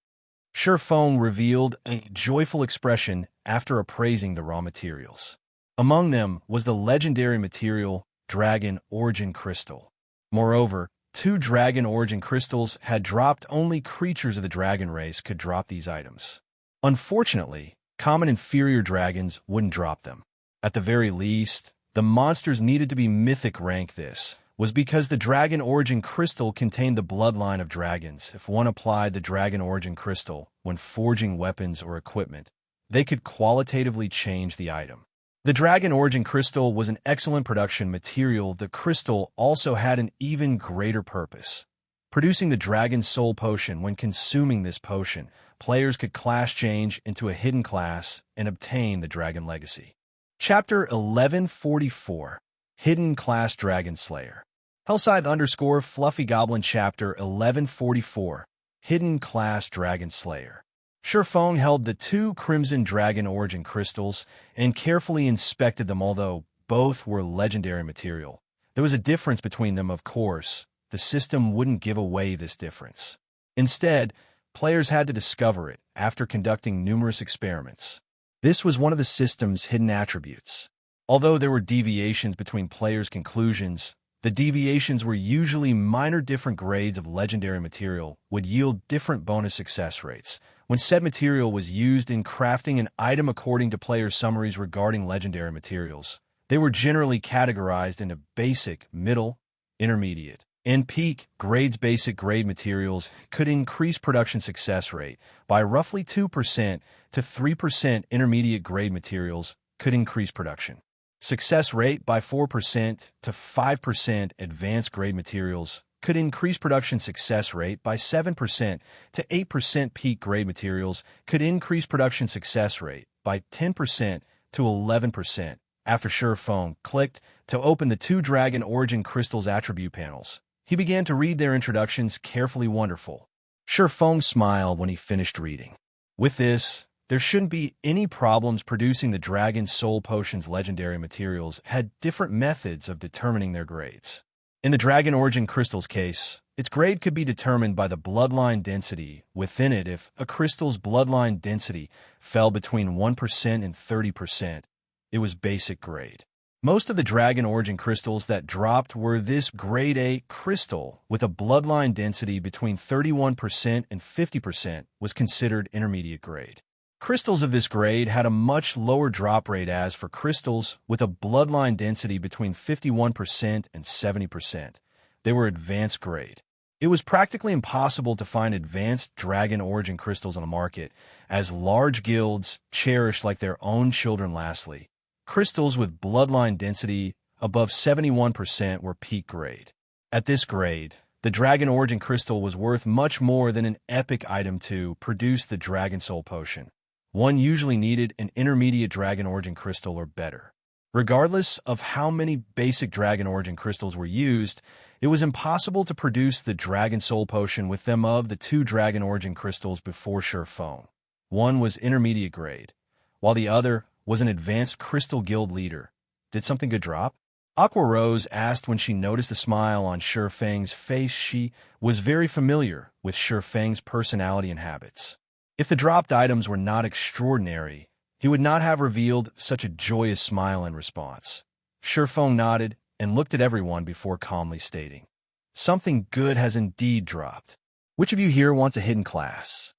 A: Xianxia revealed a joyful expression after appraising the raw materials. Among them was the legendary material Dragon Origin Crystal. Moreover, 2 Dragon Origin Crystals had dropped. Only creatures of the dragon race could drop these items. Unfortunately, common inferior dragons wouldn't drop them. At the very least, the monsters needed to be mythic rank. This was because the Dragon Origin Crystal contained the bloodline of dragons. If one applied the Dragon Origin Crystal when forging weapons or equipment, they could qualitatively change the item. The Dragon Origin Crystal was an excellent production material. The crystal also had an even greater purpose, producing the Dragon Soul Potion. When consuming this potion, players could class change into a hidden class and obtain the Dragon Legacy. Chapter 1144, Hidden Class Dragon Slayer. Hellscythe Fluffy Goblin Chapter 1144, Hidden Class Dragon Slayer. Xianxia held the 2 Crimson Dragon Origin Crystals and carefully inspected them. Although both were legendary material, there was a difference between them. Of course, the system wouldn't give away this difference. Instead, players had to discover it after conducting numerous experiments. This was one of the system's hidden attributes. Although there were deviations between players' conclusions, the deviations were usually minor. Different grades of legendary material would yield different bonus success rates when said material was used in crafting an item. According to players' summaries regarding legendary materials, they were generally categorized into basic, middle, intermediate, and peak grades. Basic grade materials could increase production success rate by roughly 2% to 3%. Intermediate grade materials could increase production success rate by 4% to 5%. Advanced grade materials could increase production success rate by 7% to 8%. Peak grade materials could increase production success rate by 10% to 11%. After Xianxia clicked to open the 2 Dragon Origin Crystals attribute panels, he began to read their introductions carefully. Wonderful. Xianxia smiled when he finished reading. With this, there shouldn't be any problems producing the Dragon Soul Potion's legendary materials had different methods of determining their grades. In the Dragon Origin Crystal's case, its grade could be determined by the bloodline density within it. If a crystal's bloodline density fell between 1% and 30%, it was basic grade. Most of the Dragon Origin crystals that dropped were this grade A crystal with a bloodline density between 31% and 50% was considered intermediate grade. Crystals of this grade had a much lower drop rate. As for crystals with a bloodline density between 51% and 70%, they were advanced grade. It was practically impossible to find advanced Dragon Origin crystals on the market, as large guilds cherished like their own children. Lastly, crystals with bloodline density above 71% were peak grade. At this grade, the Dragon Origin crystal was worth much more than an epic item to produce the Dragon Soul Potion. One usually needed an intermediate Dragon Origin crystal or better. Regardless of how many basic Dragon Origin crystals were used, it was impossible to produce the Dragon Soul Potion with them. Of the two Dragon Origin crystals before Surefoam, one was intermediate grade, while the other was an advanced crystal guild leader. Did something good drop? Aqua Rose asked when she noticed a smile on Shurfang's face. She was very familiar with Shurfang's personality and habits. If the dropped items were not extraordinary, he would not have revealed such a joyous smile in response. Shurfang nodded and looked at everyone before calmly stating, "Something good has indeed dropped. Which of you here wants a hidden class?"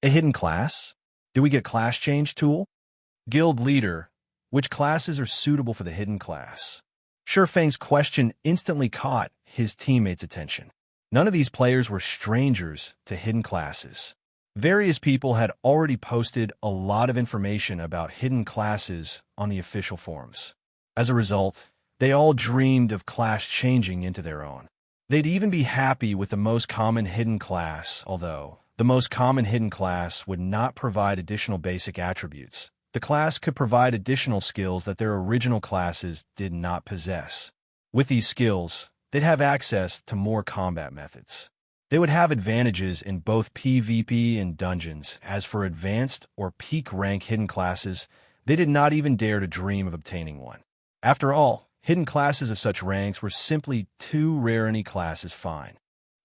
A: "A hidden class? Do we get class change tool?" "Guild leader, which classes are suitable for the hidden class?" Shurfang's question instantly caught his teammates' attention. None of these players were strangers to hidden classes. Various people had already posted a lot of information about hidden classes on the official forums. As a result, they all dreamed of class changing into their own. They'd even be happy with the most common hidden class, although the most common hidden class would not provide additional basic attributes. The class could provide additional skills that their original classes did not possess. With these skills, they'd have access to more combat methods. They would have advantages in both PvP and dungeons. As for advanced or peak rank hidden classes, they did not even dare to dream of obtaining one. After all, hidden classes of such ranks were simply too rare. Any class is fine.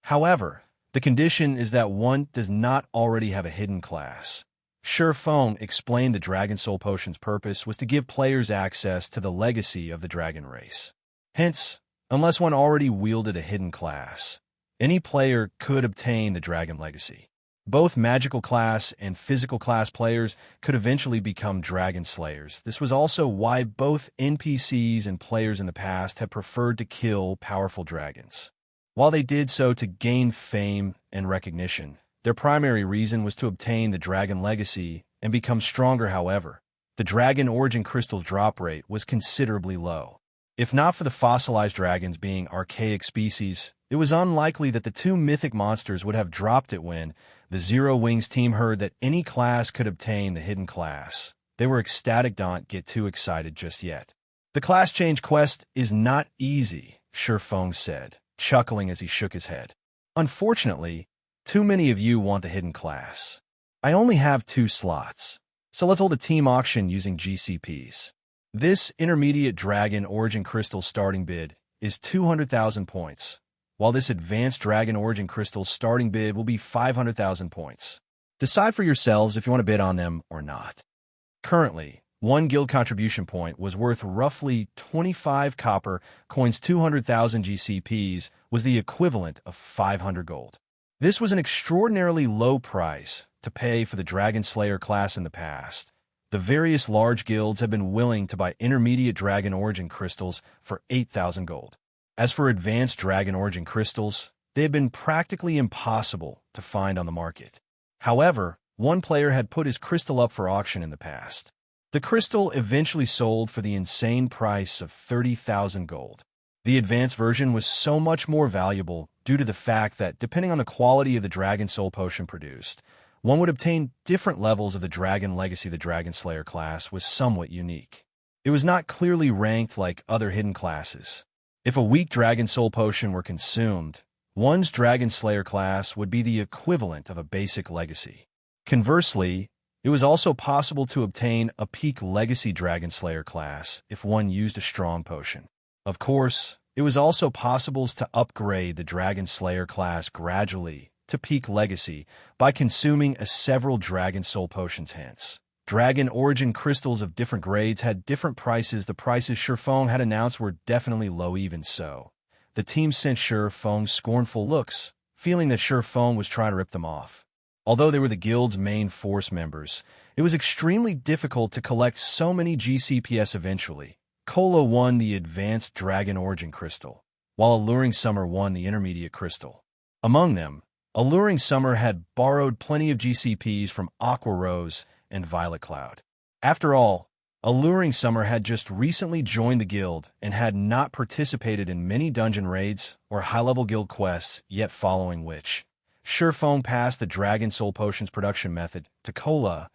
A: However, the condition is that one does not already have a hidden class. Shurfang explained the Dragon Soul Potion's purpose was to give players access to the legacy of the dragon race. Hence, unless one already wielded a hidden class, any player could obtain the Dragon Legacy. Both magical class and physical class players could eventually become Dragon Slayers. This was also why both NPCs and players in the past had preferred to kill powerful dragons. While they did so to gain fame and recognition, their primary reason was to obtain the Dragon Legacy and become stronger. However, the Dragon Origin Crystal's drop rate was considerably low. If not for the fossilized dragons being archaic species, it was unlikely that the two mythic monsters would have dropped it. When the Zero Wings team heard that any class could obtain the hidden class, they were ecstatic. Don't get too excited just yet. "The class change quest is not easy," Shurfang said, chuckling as he shook his head. "Unfortunately, too many of you want the hidden class. I only have 2 slots, so let's hold a team auction using GCPs. This intermediate Dragon Origin Crystal starting bid is 200,000 points, while this advanced Dragon Origin Crystal starting bid will be 500,000 points. Decide for yourselves if you want to bid on them or not." Currently, one guild contribution point was worth roughly 25 copper coins. 200,000 GCPs was the equivalent of 500 gold. This was an extraordinarily low price to pay for the Dragon Slayer class in the past. The various large guilds have been willing to buy intermediate Dragon Origin crystals for 8,000 gold. As for advanced Dragon Origin crystals, they have been practically impossible to find on the market. However, one player had put his crystal up for auction in the past. The crystal eventually sold for the insane price of 30,000 gold. The advanced version was so much more valuable due to the fact that, depending on the quality of the Dragon Soul Potion produced, one would obtain different levels of the Dragon Legacy. The Dragon Slayer class was somewhat unique. It was not clearly ranked like other hidden classes. If a weak Dragon Soul Potion were consumed, one's Dragon Slayer class would be the equivalent of a basic legacy. Conversely, It was also possible to obtain a peak Legacy Dragon Slayer class if one used a strong potion. Of course, it was also possible to upgrade the Dragon Slayer class gradually to peak Legacy by consuming several Dragon Soul potions. Hence, Dragon Origin crystals of different grades had different prices. The prices Shifeng had announced were definitely low. Even so, the team sent Shifeng scornful looks, feeling that Shifeng was trying to rip them off. Although they were the guild's main force members, it was extremely difficult to collect so many GCPS eventually. Kola won the Advanced Dragon Origin Crystal, while Alluring Summer won the Intermediate Crystal. Among them, Alluring Summer had borrowed plenty of GCPs from Aqua Rose and Violet Cloud. After all, Alluring Summer had just recently joined the guild and had not participated in many dungeon raids or high-level guild quests yet, following which Shifeng passed the Dragon Soul Potions production method to Kola,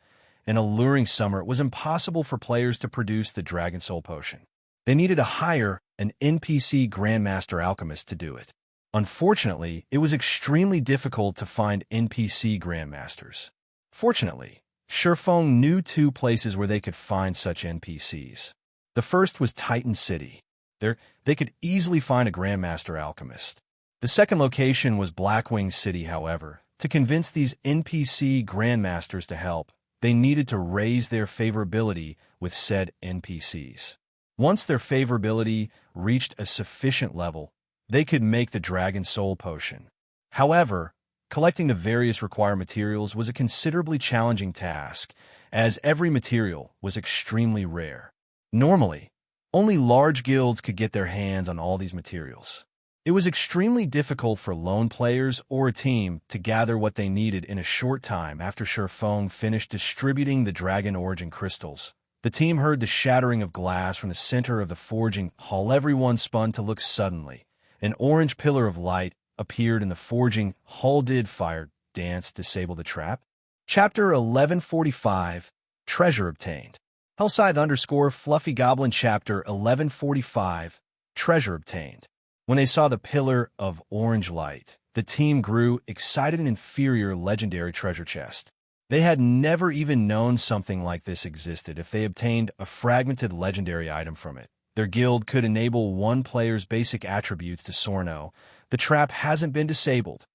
A: and Alluring Summer. It was impossible for players to produce the Dragon Soul Potion. They needed to hire an NPC Grandmaster Alchemist to do it. Unfortunately, it was extremely difficult to find NPC Grandmasters. Fortunately, Shifeng knew two places where they could find such NPCs. The first was Titan City. There, they could easily find a Grandmaster Alchemist. The second location was Blackwing City. However, to convince these NPC Grandmasters to help, they needed to raise their favorability with said NPCs. Once their favorability reached a sufficient level, they could make the Dragon Soul Potion. However, collecting the various required materials was a considerably challenging task, as every material was extremely rare. Normally, only large guilds could get their hands on all these materials. It was extremely difficult for lone players or a team to gather what they needed in a short time. After Shifeng finished distributing the Dragon Origin crystals, the team heard the shattering of glass from the center of the forging hall. Everyone spun to look. Suddenly, an orange pillar of light appeared in the forging hall. Did fire dance disable the trap? Chapter 1145, Treasure Obtained. Hellscythe Fluffy Goblin. Chapter 1145, Treasure Obtained. When they saw the pillar of orange light, the team grew excited. An inferior legendary treasure chest. They had never even known something like this existed. If they obtained a fragmented legendary item from it, their guild could enable one player's basic attributes to Sorno. The trap hasn't been disabled.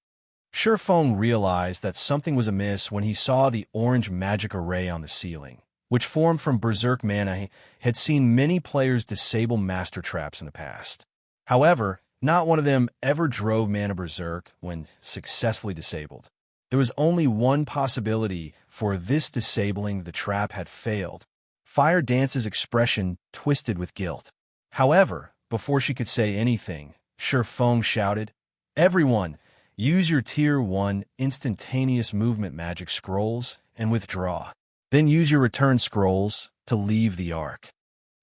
A: Shifeng realized that something was amiss when he saw the orange magic array on the ceiling, which formed from berserk mana. He had seen many players disable master traps in the past. However, not one of them ever drove mana berserk when successfully disabled. There was only one possibility for this: disabling the trap had failed. Fire Dance's expression twisted with guilt. However, before she could say anything, Shifeng shouted, "Everyone, use your Tier 1 instantaneous movement magic scrolls and withdraw. Then use your return scrolls to leave the arc."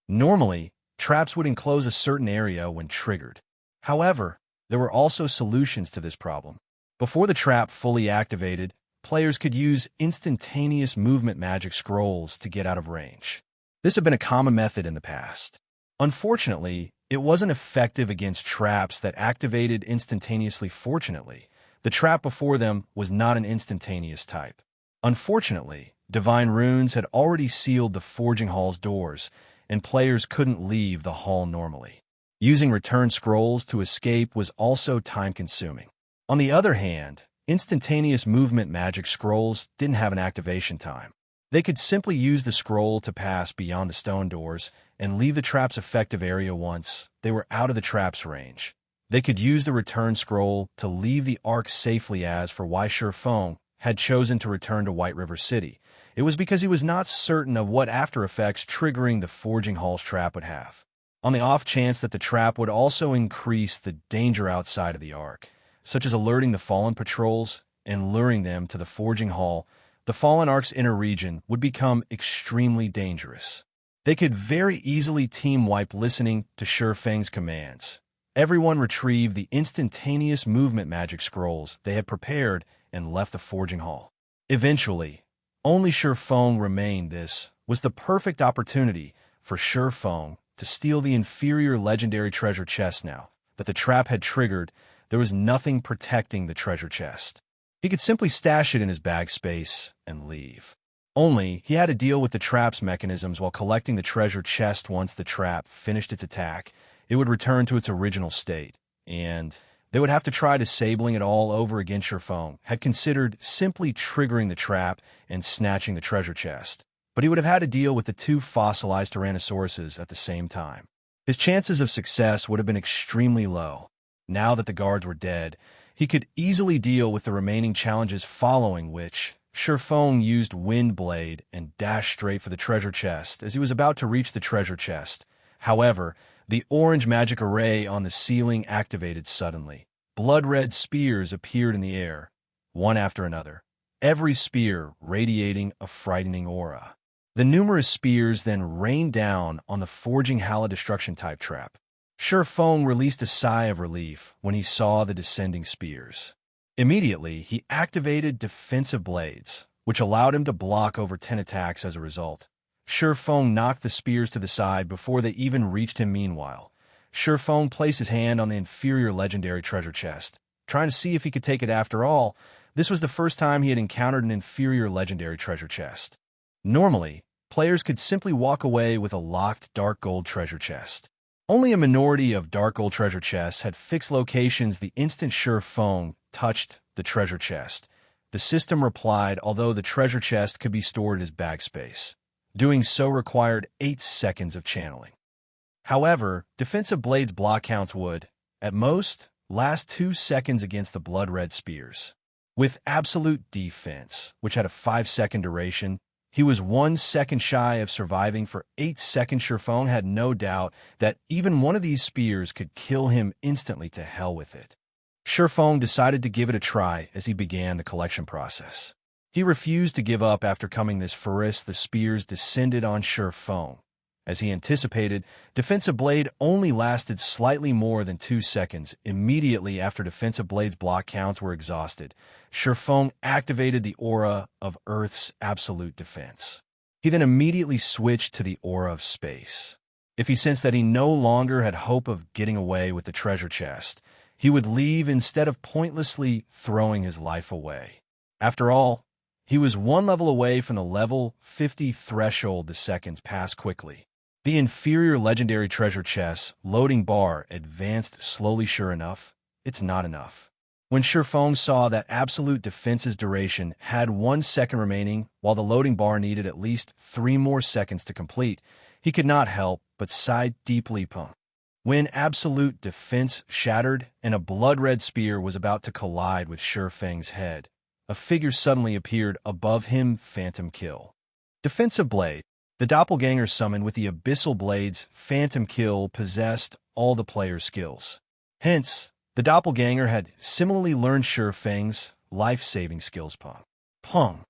A: Normally, traps would enclose a certain area when triggered. However, there were also solutions to this problem. Before the trap fully activated, players could use instantaneous movement magic scrolls to get out of range. This had been a common method in the past. Unfortunately, it wasn't effective against traps that activated instantaneously. Fortunately, the trap before them was not an instantaneous type. Unfortunately, Divine Runes had already sealed the Forging Hall's doors, and players couldn't leave the hall normally. Using return scrolls to escape was also time-consuming. On the other hand, instantaneous movement magic scrolls didn't have an activation time. They could simply use the scroll to pass beyond the stone doors and leave the trap's effective area once they were out of the trap's range. They could use the return scroll to leave the arc safely. As for why Shifeng had chosen to return to White River City, it was because he was not certain of what after effects triggering the Forging Hall's trap would have. On the off chance that the trap would also increase the danger outside of the arc, such as alerting the Fallen patrols and luring them to the Forging Hall, the Fallen Arc's inner region would become extremely dangerous. They could very easily team wipe. Listening to Shifeng's commands, everyone retrieved the instantaneous movement magic scrolls they had prepared and left the Forging Hall. Eventually, only Shifeng remained. This was the perfect opportunity for Shifeng to steal the inferior legendary treasure chest. Now that the trap had triggered, there was nothing protecting the treasure chest. He could simply stash it in his bag space and leave. Only, he had to deal with the trap's mechanisms while collecting the treasure chest. Once the trap finished its attack, it would return to its original state, and they would have to try disabling it all over again. Shurfeng had considered simply triggering the trap and snatching the treasure chest, but he would have had to deal with the two fossilized Tyrannosauruses at the same time. His chances of success would have been extremely low. Now that the guards were dead, he could easily deal with the remaining challenges, following which Shurfeng used Wind Blade and dashed straight for the treasure chest as he was about to reach the treasure chest. However, the orange magic array on the ceiling activated suddenly. Blood-red spears appeared in the air, one after another, every spear radiating a frightening aura. The numerous spears then rained down on the Forging Hala destruction-type trap. Shurfeng released a sigh of relief when he saw the descending spears. Immediately, he activated defensive blades, which allowed him to block over 10 attacks as a result. Shurfeng knocked the spears to the side before they even reached him. Meanwhile, Shurfeng placed his hand on the inferior legendary treasure chest, trying to see if he could take it. After all, this was the first time he had encountered an inferior legendary treasure chest. Normally, players could simply walk away with a locked dark gold treasure chest. Only a minority of dark gold treasure chests had fixed locations. The instant Shurfeng touched the treasure chest, the system replied, although the treasure chest could be stored as bag space. Doing so required 8 seconds of channeling. However, defensive blades block counts would, at most, last 2 seconds against the blood-red spears. With absolute defense, which had a 5-second duration, he was 1 second shy of surviving for 8 seconds. Shurfeng had no doubt that even one of these spears could kill him instantly. To hell with it. Shurfeng decided to give it a try as he began the collection process. He refused to give up after coming this far. The spears descended on Shurfeng. As he anticipated, defensive blade only lasted slightly more than 2 seconds. Immediately after defensive blade's block counts were exhausted, Shurfeng activated the aura of Earth's absolute defense. He then immediately switched to the aura of space. If he sensed that he no longer had hope of getting away with the treasure chest, he would leave instead of pointlessly throwing his life away. After all, he was 1 level away from the level 50 threshold. The seconds passed quickly. The inferior legendary treasure chest's loading bar advanced slowly. Sure enough, it's not enough. When Shurfeng saw that absolute defense's duration had 1 second remaining, while the loading bar needed at least 3 more seconds to complete, he could not help but sigh deeply. When absolute defense shattered and a blood-red spear was about to collide with Shurfeng's head, a figure suddenly appeared above him. Phantom Kill. Defensive blade. The doppelganger summoned with the Abyssal Blade's Phantom Kill possessed all the player's skills. Hence, the doppelganger had similarly learned Shurfeng's life-saving skills. Pong.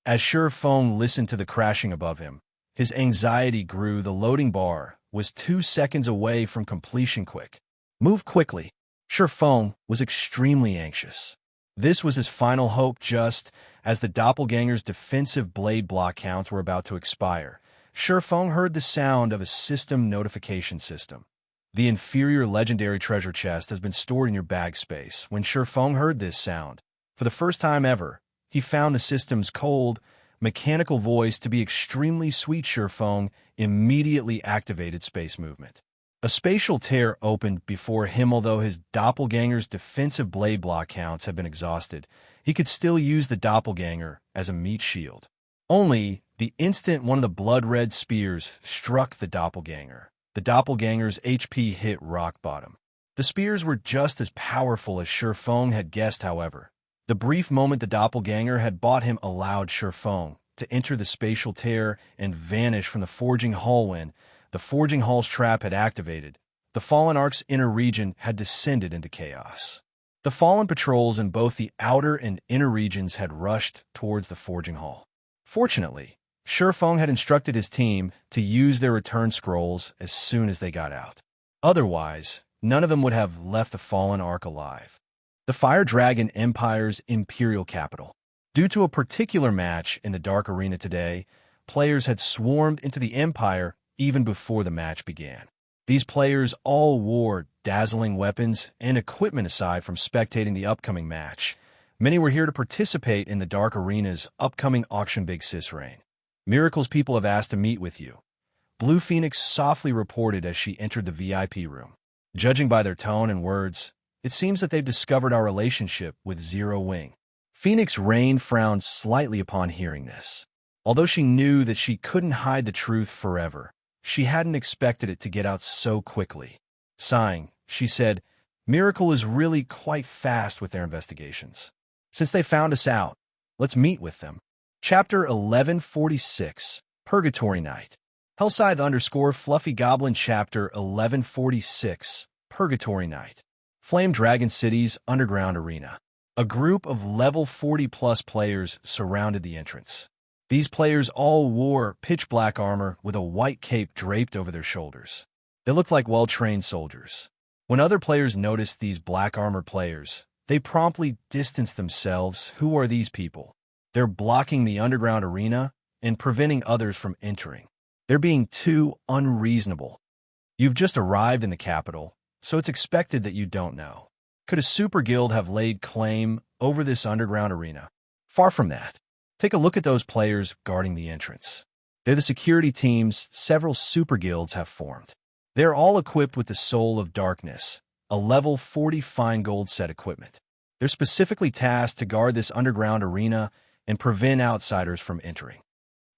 A: As Shurfeng listened to the crashing above him, his anxiety grew. The loading bar was 2 seconds away from completion. Quick. Move quickly. Shurfeng was extremely anxious. This was his final hope. Just as the doppelganger's defensive blade block counts were about to expire, Shurfeng heard the sound of a system notification system. The inferior legendary treasure chest has been stored in your bag space. When Shurfeng heard this sound, for the first time ever, he found the system's cold, mechanical voice to be extremely sweet. Shurfeng immediately activated space movement. A spatial tear opened before him. Although his doppelganger's defensive blade block counts had been exhausted, he could still use the doppelganger as a meat shield. Only, the instant one of the blood-red spears struck the doppelganger's HP hit rock bottom. The spears were just as powerful as Shurfeng had guessed. However, the brief moment the doppelganger had bought him allowed Shurfeng to enter the spatial tear and vanish from the Forging Hall. When the Forging Hall's trap had activated, the Fallen Ark's inner region had descended into chaos. The Fallen patrols in both the outer and inner regions had rushed towards the Forging Hall. Fortunately, Shurfeng had instructed his team to use their return scrolls as soon as they got out. Otherwise, none of them would have left the Fallen Ark alive. The Fire Dragon Empire's imperial capital. Due to a particular match in the Dark Arena today, players had swarmed into the Empire even before the match began. These players all wore dazzling weapons and equipment. Aside from spectating the upcoming match, Many were here to participate in the Dark Arena's upcoming auction Big Sis reign. Miracles people have asked to meet with you, Blue Phoenix softly reported as she entered the VIP room. Judging by their tone and words, it seems that they've discovered our relationship with Zero Wing. Phoenix Rain frowned slightly upon hearing this. Although she knew that she couldn't hide the truth forever, she hadn't expected it to get out so quickly. Sighing, she said, Miracle is really quite fast with their investigations. Since they found us out, let's meet with them. Chapter 1146, Purgatory Night. Hellscythe Fluffy Goblin Chapter 1146, Purgatory Night. Flame Dragon City's Underground Arena. A group of level 40-plus players surrounded the entrance. These players all wore pitch-black armor with a white cape draped over their shoulders. They looked like well-trained soldiers. When other players noticed these black armor players, they promptly distanced themselves. Who are these people? They're blocking the underground arena and preventing others from entering. They're being too unreasonable. You've just arrived in the capital, so it's expected that you don't know. Could a super guild have laid claim over this underground arena? Far from that. Take a look at those players guarding the entrance. They're the security teams several super guilds have formed. They're all equipped with the Soul of Darkness, a level 40 fine gold set equipment. They're specifically tasked to guard this underground arena and prevent outsiders from entering.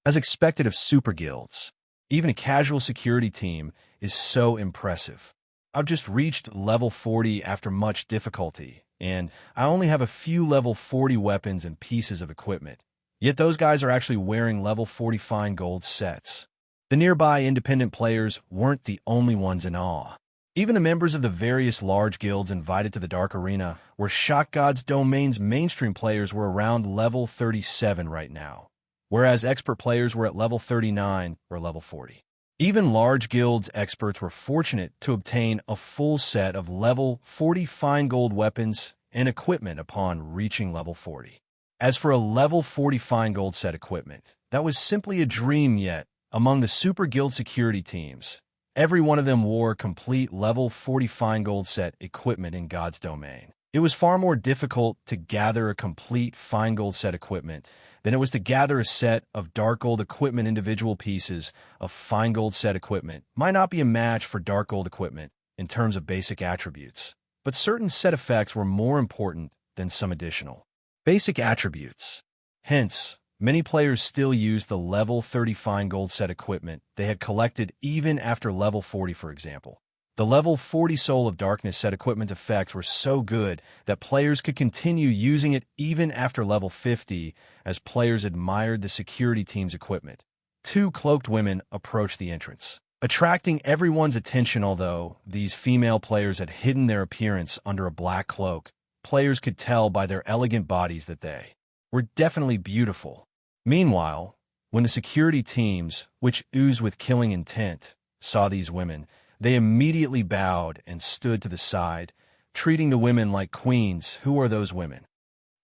A: As expected of super guilds, even a casual security team is so impressive. I've just reached level 40 after much difficulty, and I only have a few level 40 weapons and pieces of equipment. Yet those guys are actually wearing level 40 fine gold sets. The nearby independent players weren't the only ones in awe. Even the members of the various large guilds invited to the Dark Arena, where Shock God's Domain's mainstream players were around level 37 right now, whereas expert players were at level 39 or level 40. Even large guilds experts were fortunate to obtain a full set of level 40 fine gold weapons and equipment upon reaching level 40. As for a level 40 fine gold set equipment, that was simply a dream. Yet among the super guild security teams, every one of them wore complete level 40 fine gold set equipment in God's domain. It was far more difficult to gather a complete fine gold set equipment than it was to gather a set of dark gold equipment. Individual pieces of fine gold set equipment might not be a match for dark gold equipment in terms of basic attributes, but certain set effects were more important than some additional basic attributes. Hence, many players still use the level 30 fine gold set equipment they had collected even after level 40, for example. The level 40 Soul of Darkness set equipment effects were so good that players could continue using it even after level 50 as players admired the security team's equipment. Two cloaked women approached the entrance, attracting everyone's attention. Although these female players had hidden their appearance under a black cloak, players could tell by their elegant bodies that they were definitely beautiful. Meanwhile, when the security teams, which oozed with killing intent, saw these women, they immediately bowed and stood to the side, treating the women like queens. Who are those women?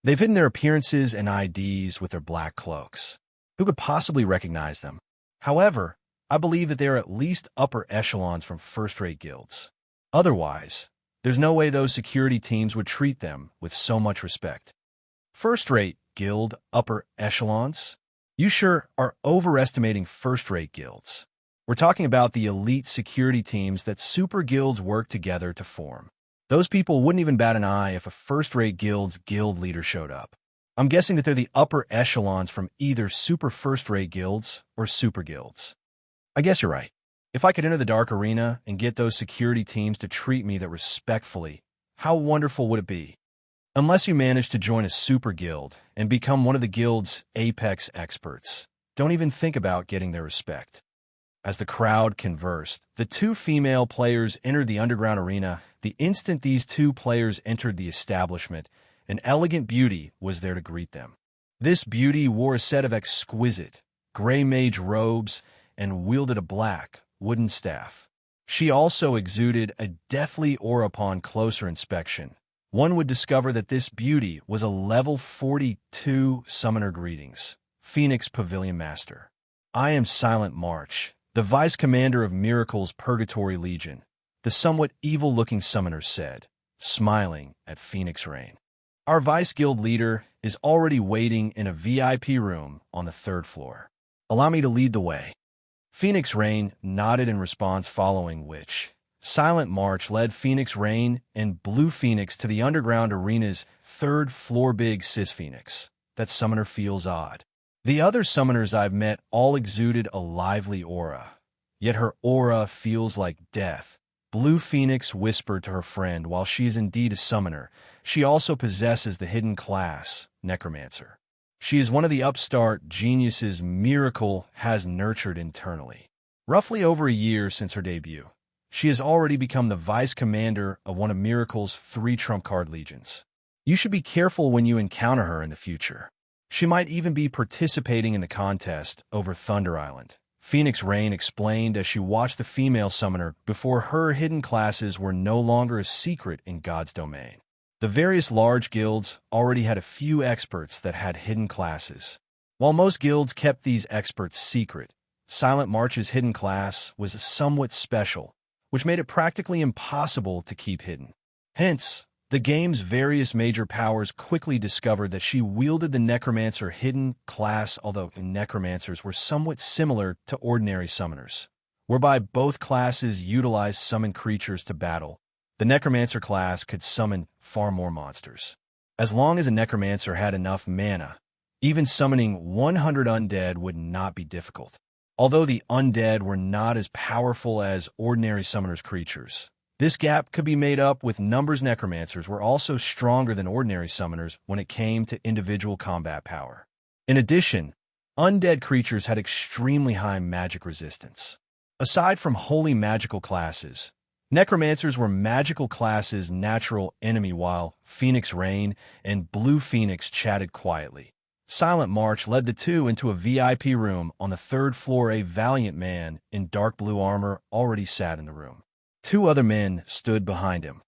A: They've hidden their appearances and IDs with their black cloaks. Who could possibly recognize them? However, I believe that they are at least upper echelons from first-rate guilds. Otherwise, there's no way those security teams would treat them with so much respect. First-rate guild upper echelons? You sure are overestimating first-rate guilds. We're talking about the elite security teams that super guilds work together to form. Those people wouldn't even bat an eye if a first-rate guild's guild leader showed up. I'm guessing that they're the upper echelons from either super first-rate guilds or super guilds. I guess you're right. If I could enter the Dark Arena and get those security teams to treat me that respectfully, how wonderful would it be? Unless you manage to join a super guild and become one of the guild's apex experts, don't even think about getting their respect. As the crowd conversed, the two female players entered the underground arena. The instant these two players entered the establishment, an elegant beauty was there to greet them. This beauty wore a set of exquisite, gray mage robes and wielded a black, wooden staff. She also exuded a deathly aura. Upon closer inspection, one would discover that this beauty was a level 42 summoner. Greetings, Phoenix Pavilion Master. I am Silent March, the Vice Commander of Miracle's Purgatory Legion, the somewhat evil-looking summoner said, smiling at Phoenix Rain. Our Vice Guild leader is already waiting in a VIP room on the 3rd floor. Allow me to lead the way." Phoenix Rain nodded in response, following which Silent March led Phoenix Rain and Blue Phoenix to the underground arena's 3rd floor. Big Sis Phoenix. That summoner feels odd. The other summoners I've met all exuded a lively aura, yet her aura feels like death. Blue Phoenix whispered to her friend. While she is indeed a summoner, she also possesses the hidden class, Necromancer. She is one of the upstart geniuses Miracle has nurtured internally. Roughly over a year since her debut, she has already become the vice commander of one of Miracle's 3 trump card legions. You should be careful when you encounter her in the future. She might even be participating in the contest over Thunder Island. Phoenix Rain explained as she watched the female summoner before her hidden classes were no longer a secret in God's domain. The various large guilds already had a few experts that had hidden classes. While most guilds kept these experts secret, Silent March's hidden class was somewhat special, which made it practically impossible to keep hidden. Hence, the game's various major powers quickly discovered that she wielded the Necromancer hidden class, although Necromancers were somewhat similar to ordinary summoners, whereby both classes utilized summon creatures to battle. The Necromancer class could summon far more monsters. As long as a Necromancer had enough mana, even summoning 100 undead would not be difficult. Although the undead were not as powerful as ordinary summoners' creatures, this gap could be made up with numbers. Necromancers were also stronger than ordinary summoners when it came to individual combat power. In addition, undead creatures had extremely high magic resistance. Aside from wholly magical classes, Necromancers were magical classes' natural enemy. While Phoenix Rain and Blue Phoenix chatted quietly, Silent March led the two into a VIP room on the 3rd floor. A valiant man in dark blue armor already sat in the room. 2 other men stood behind him,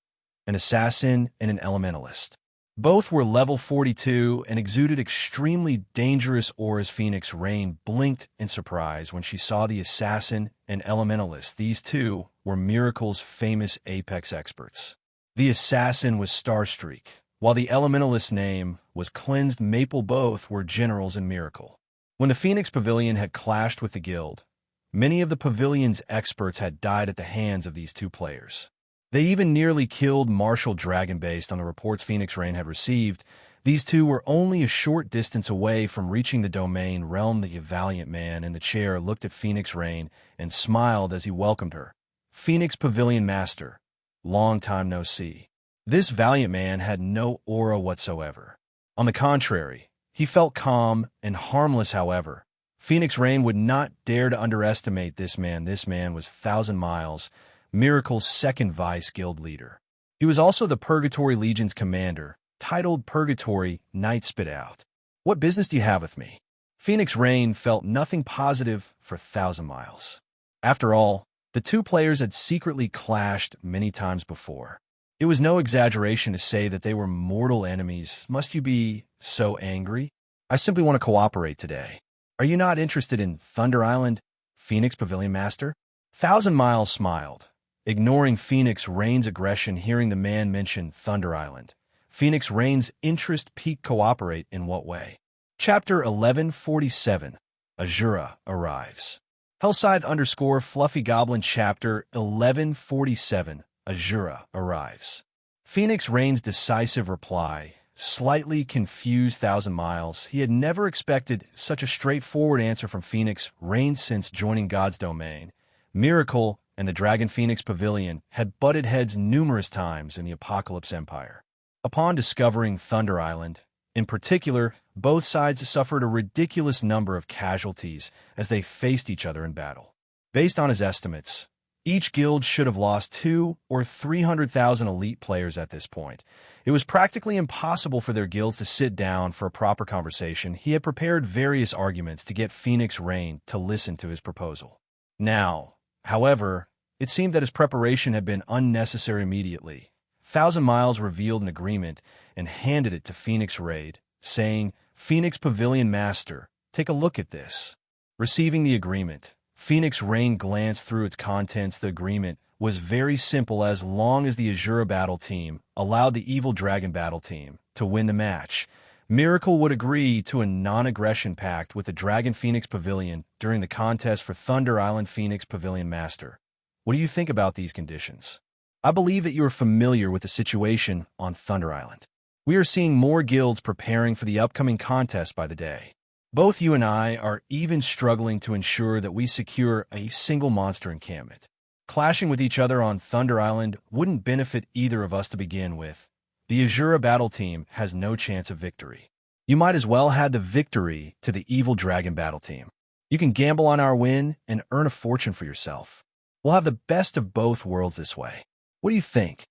A: an assassin and an elementalist. Both were level 42 and exuded extremely dangerous auras. Phoenix Rain blinked in surprise when she saw the assassin and elementalist. These two were Miracle's famous Apex experts. The assassin was Starstreak, while the elementalist's name was Cleansed Maple. Both were generals in Miracle. When the Phoenix Pavilion had clashed with the guild, many of the pavilion's experts had died at the hands of these 2 players. They even nearly killed Marshal Dragon. Based on the reports Phoenix Rain had received, these 2 were only a short distance away from reaching the domain realm. The valiant man in the chair looked at Phoenix Rain and smiled as he welcomed her. "Phoenix Pavilion Master, long time no see." This valiant man had no aura whatsoever. On the contrary, he felt calm and harmless. However, Phoenix Rain would not dare to underestimate this man. This man was 1,000 Miles, Miracle's 2nd Vice Guild leader. He was also the Purgatory Legion's commander, titled Purgatory Knight. Spit out. "What business do you have with me?" Phoenix Rain felt nothing positive for 1,000 Miles. After all, the 2 players had secretly clashed many times before. It was no exaggeration to say that they were mortal enemies. "Must you be so angry?" "I simply want to cooperate today." "Are you not interested in Thunder Island, Phoenix Pavilion Master?" 1,000 Miles smiled, ignoring Phoenix Rain's aggression. Hearing the man mention Thunder Island, Phoenix Rain's interest peaked. "Cooperate in what way?" Chapter 1147, Asura arrives. Hellscythe_Fluffy Goblin. Chapter 1147, Asura arrives. Phoenix Rain's decisive reply slightly confused 1,000 Miles. He had never expected such a straightforward answer from Phoenix Rain. Since joining God's domain, Miracle and the Dragon Phoenix Pavilion had butted heads numerous times in the Apocalypse Empire. Upon discovering Thunder Island, in particular, both sides suffered a ridiculous number of casualties as they faced each other in battle. Based on his estimates, each guild should have lost 200,000 or 300,000 elite players at this point. It was practically impossible for their guilds to sit down for a proper conversation. He had prepared various arguments to get Phoenix Rain to listen to his proposal. Now, however, it seemed that his preparation had been unnecessary. Immediately, 1,000 Miles revealed an agreement and handed it to Phoenix Rain, saying, "Phoenix Pavilion Master, take a look at this." Receiving the agreement, Phoenix Rain glanced through its contents. The agreement was very simple as long as the Asura battle team allowed the Evil Dragon battle team to win the match. Miracle would agree to a non-aggression pact with the Dragon Phoenix Pavilion during the contest for Thunder Island Phoenix Pavilion Master. What do you think about these conditions? I believe that you are familiar with the situation on Thunder Island. We are seeing more guilds preparing for the upcoming contest by the day. Both you and I are even struggling to ensure that we secure a single monster encampment. Clashing with each other on Thunder Island wouldn't benefit either of us to begin with. The Asura battle team has no chance of victory. You might as well add the victory to the Evil Dragon battle team. You can gamble on our win and earn a fortune for yourself. We'll have the best of both worlds this way. What do you think?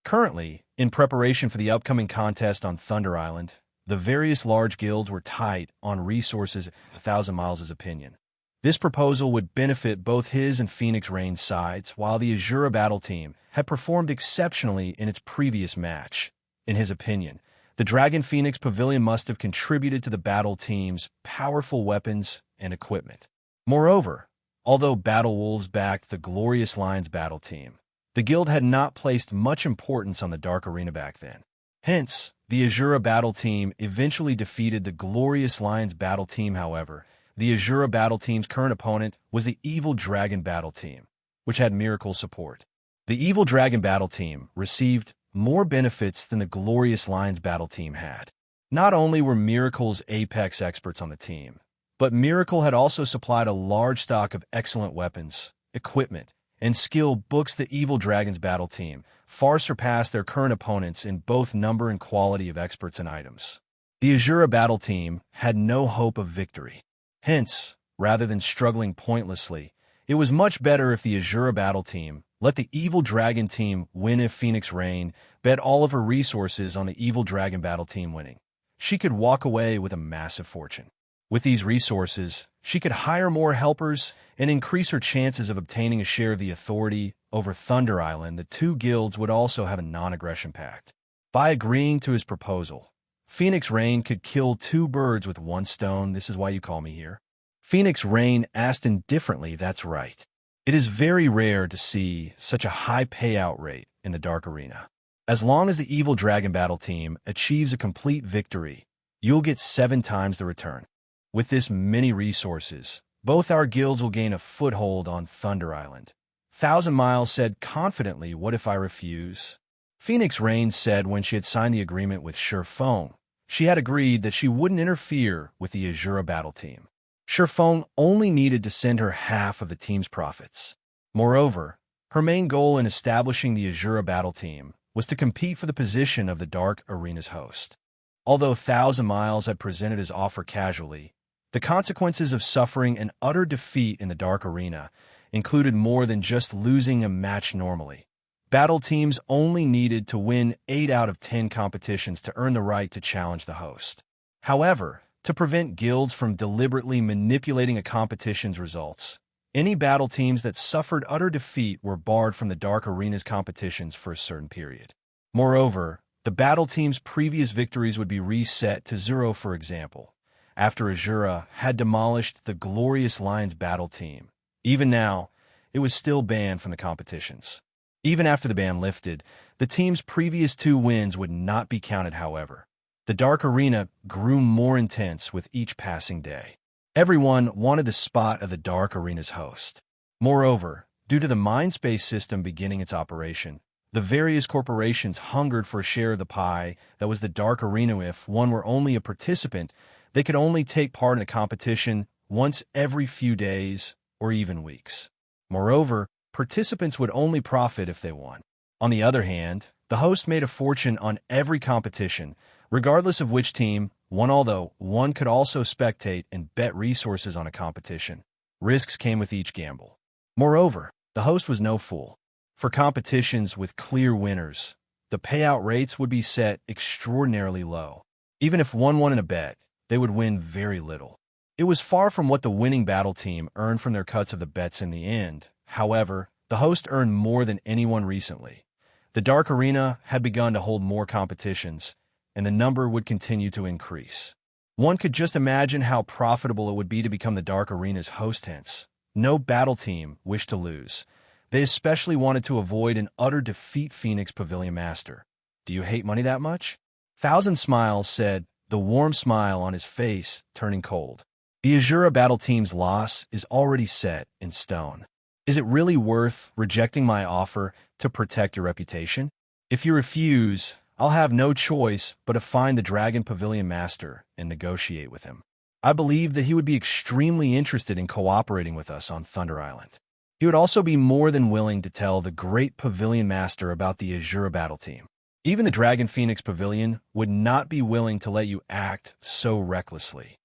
A: Currently, in preparation for the upcoming contest on Thunder Island, the various large guilds were tight on resources. 1,000 Miles' opinion. This proposal would benefit both his and Phoenix Rain's sides, while the Asura battle team had performed exceptionally in its previous match. In his opinion, the Dragon Phoenix Pavilion must have contributed to the battle team's powerful weapons and equipment. Moreover, although Battle Wolves backed the Glorious Lions battle team, the guild had not placed much importance on the Dark Arena back then. Hence, the Asura battle team eventually defeated the Glorious Lions battle team. However, the Asura battle team's current opponent was the Evil Dragon battle team, which had Miracle support. The Evil Dragon battle team received more benefits than the Glorious Lions battle team had. Not only were Miracle's apex experts on the team, but Miracle had also supplied a large stock of excellent weapons, equipment, and skill books. The Evil Dragon's battle team far surpassed their current opponents in both number and quality of experts and items. The Asura battle team had no hope of victory. Hence, rather than struggling pointlessly, it was much better if the Asura battle team let the Evil Dragon team win. If Phoenix Rain bet all of her resources on the Evil Dragon battle team winning, she could walk away with a massive fortune. With these resources, she could hire more helpers and increase her chances of obtaining a share of the authority over Thunder Island. The two guilds would also have a non-aggression pact. By agreeing to his proposal, Phoenix Rain could kill two birds with one stone. This is why you call me here. Phoenix Rain asked indifferently. That's right. It is very rare to see such a high payout rate in the Dark Arena. As long as the Evil Dragon battle team achieves a complete victory, you'll get 7 times the return. With this many resources, both our guilds will gain a foothold on Thunder Island. 1,000 Miles said confidently, what if I refuse? Phoenix Rain said when she had signed the agreement with Sherfone, she had agreed that she wouldn't interfere with the Asura battle team. Sherfone only needed to send her half of the team's profits. Moreover, her main goal in establishing the Asura battle team was to compete for the position of the Dark Arena's host. Although 1,000 Miles had presented his offer casually, the consequences of suffering an utter defeat in the Dark Arena included more than just losing a match normally. Battle teams only needed to win 8 out of 10 competitions to earn the right to challenge the host. However, to prevent guilds from deliberately manipulating a competition's results, any battle teams that suffered utter defeat were barred from the Dark Arena's competitions for a certain period. Moreover, the battle team's previous victories would be reset to 0. For example, after Asura had demolished the Glorious Lions battle team, even now, it was still banned from the competitions. Even after the ban lifted, the team's previous 2 wins would not be counted. However, the Dark Arena grew more intense with each passing day. Everyone wanted the spot of the Dark Arena's host. Moreover, due to the Mindspace system beginning its operation, the various corporations hungered for a share of the pie that was the Dark Arena. If one were only a participant, they could only take part in a competition once every few days or even weeks. Moreover, participants would only profit if they won. On the other hand, the host made a fortune on every competition, regardless of which team won. Although one could also spectate and bet resources on a competition, risks came with each gamble. Moreover, the host was no fool. For competitions with clear winners, the payout rates would be set extraordinarily low. Even if one won in a bet, they would win very little. It was far from what the winning battle team earned from their cuts of the bets in the end. However, the host earned more than anyone recently. The Dark Arena had begun to hold more competitions, and the number would continue to increase. One could just imagine how profitable it would be to become the Dark Arena's host. Hence, no battle team wished to lose. They especially wanted to avoid an utter defeat Phoenix Pavilion Master. Do you hate money that much? Thousand Smiles said, the warm smile on his face turning cold. The Asura battle team's loss is already set in stone. Is it really worth rejecting my offer to protect your reputation? If you refuse, I'll have no choice but to find the Dragon Pavilion Master and negotiate with him. I believe that he would be extremely interested in cooperating with us on Thunder Island. He would also be more than willing to tell the great Pavilion Master about the Asura battle team. Even the Dragon Phoenix Pavilion would not be willing to let you act so recklessly.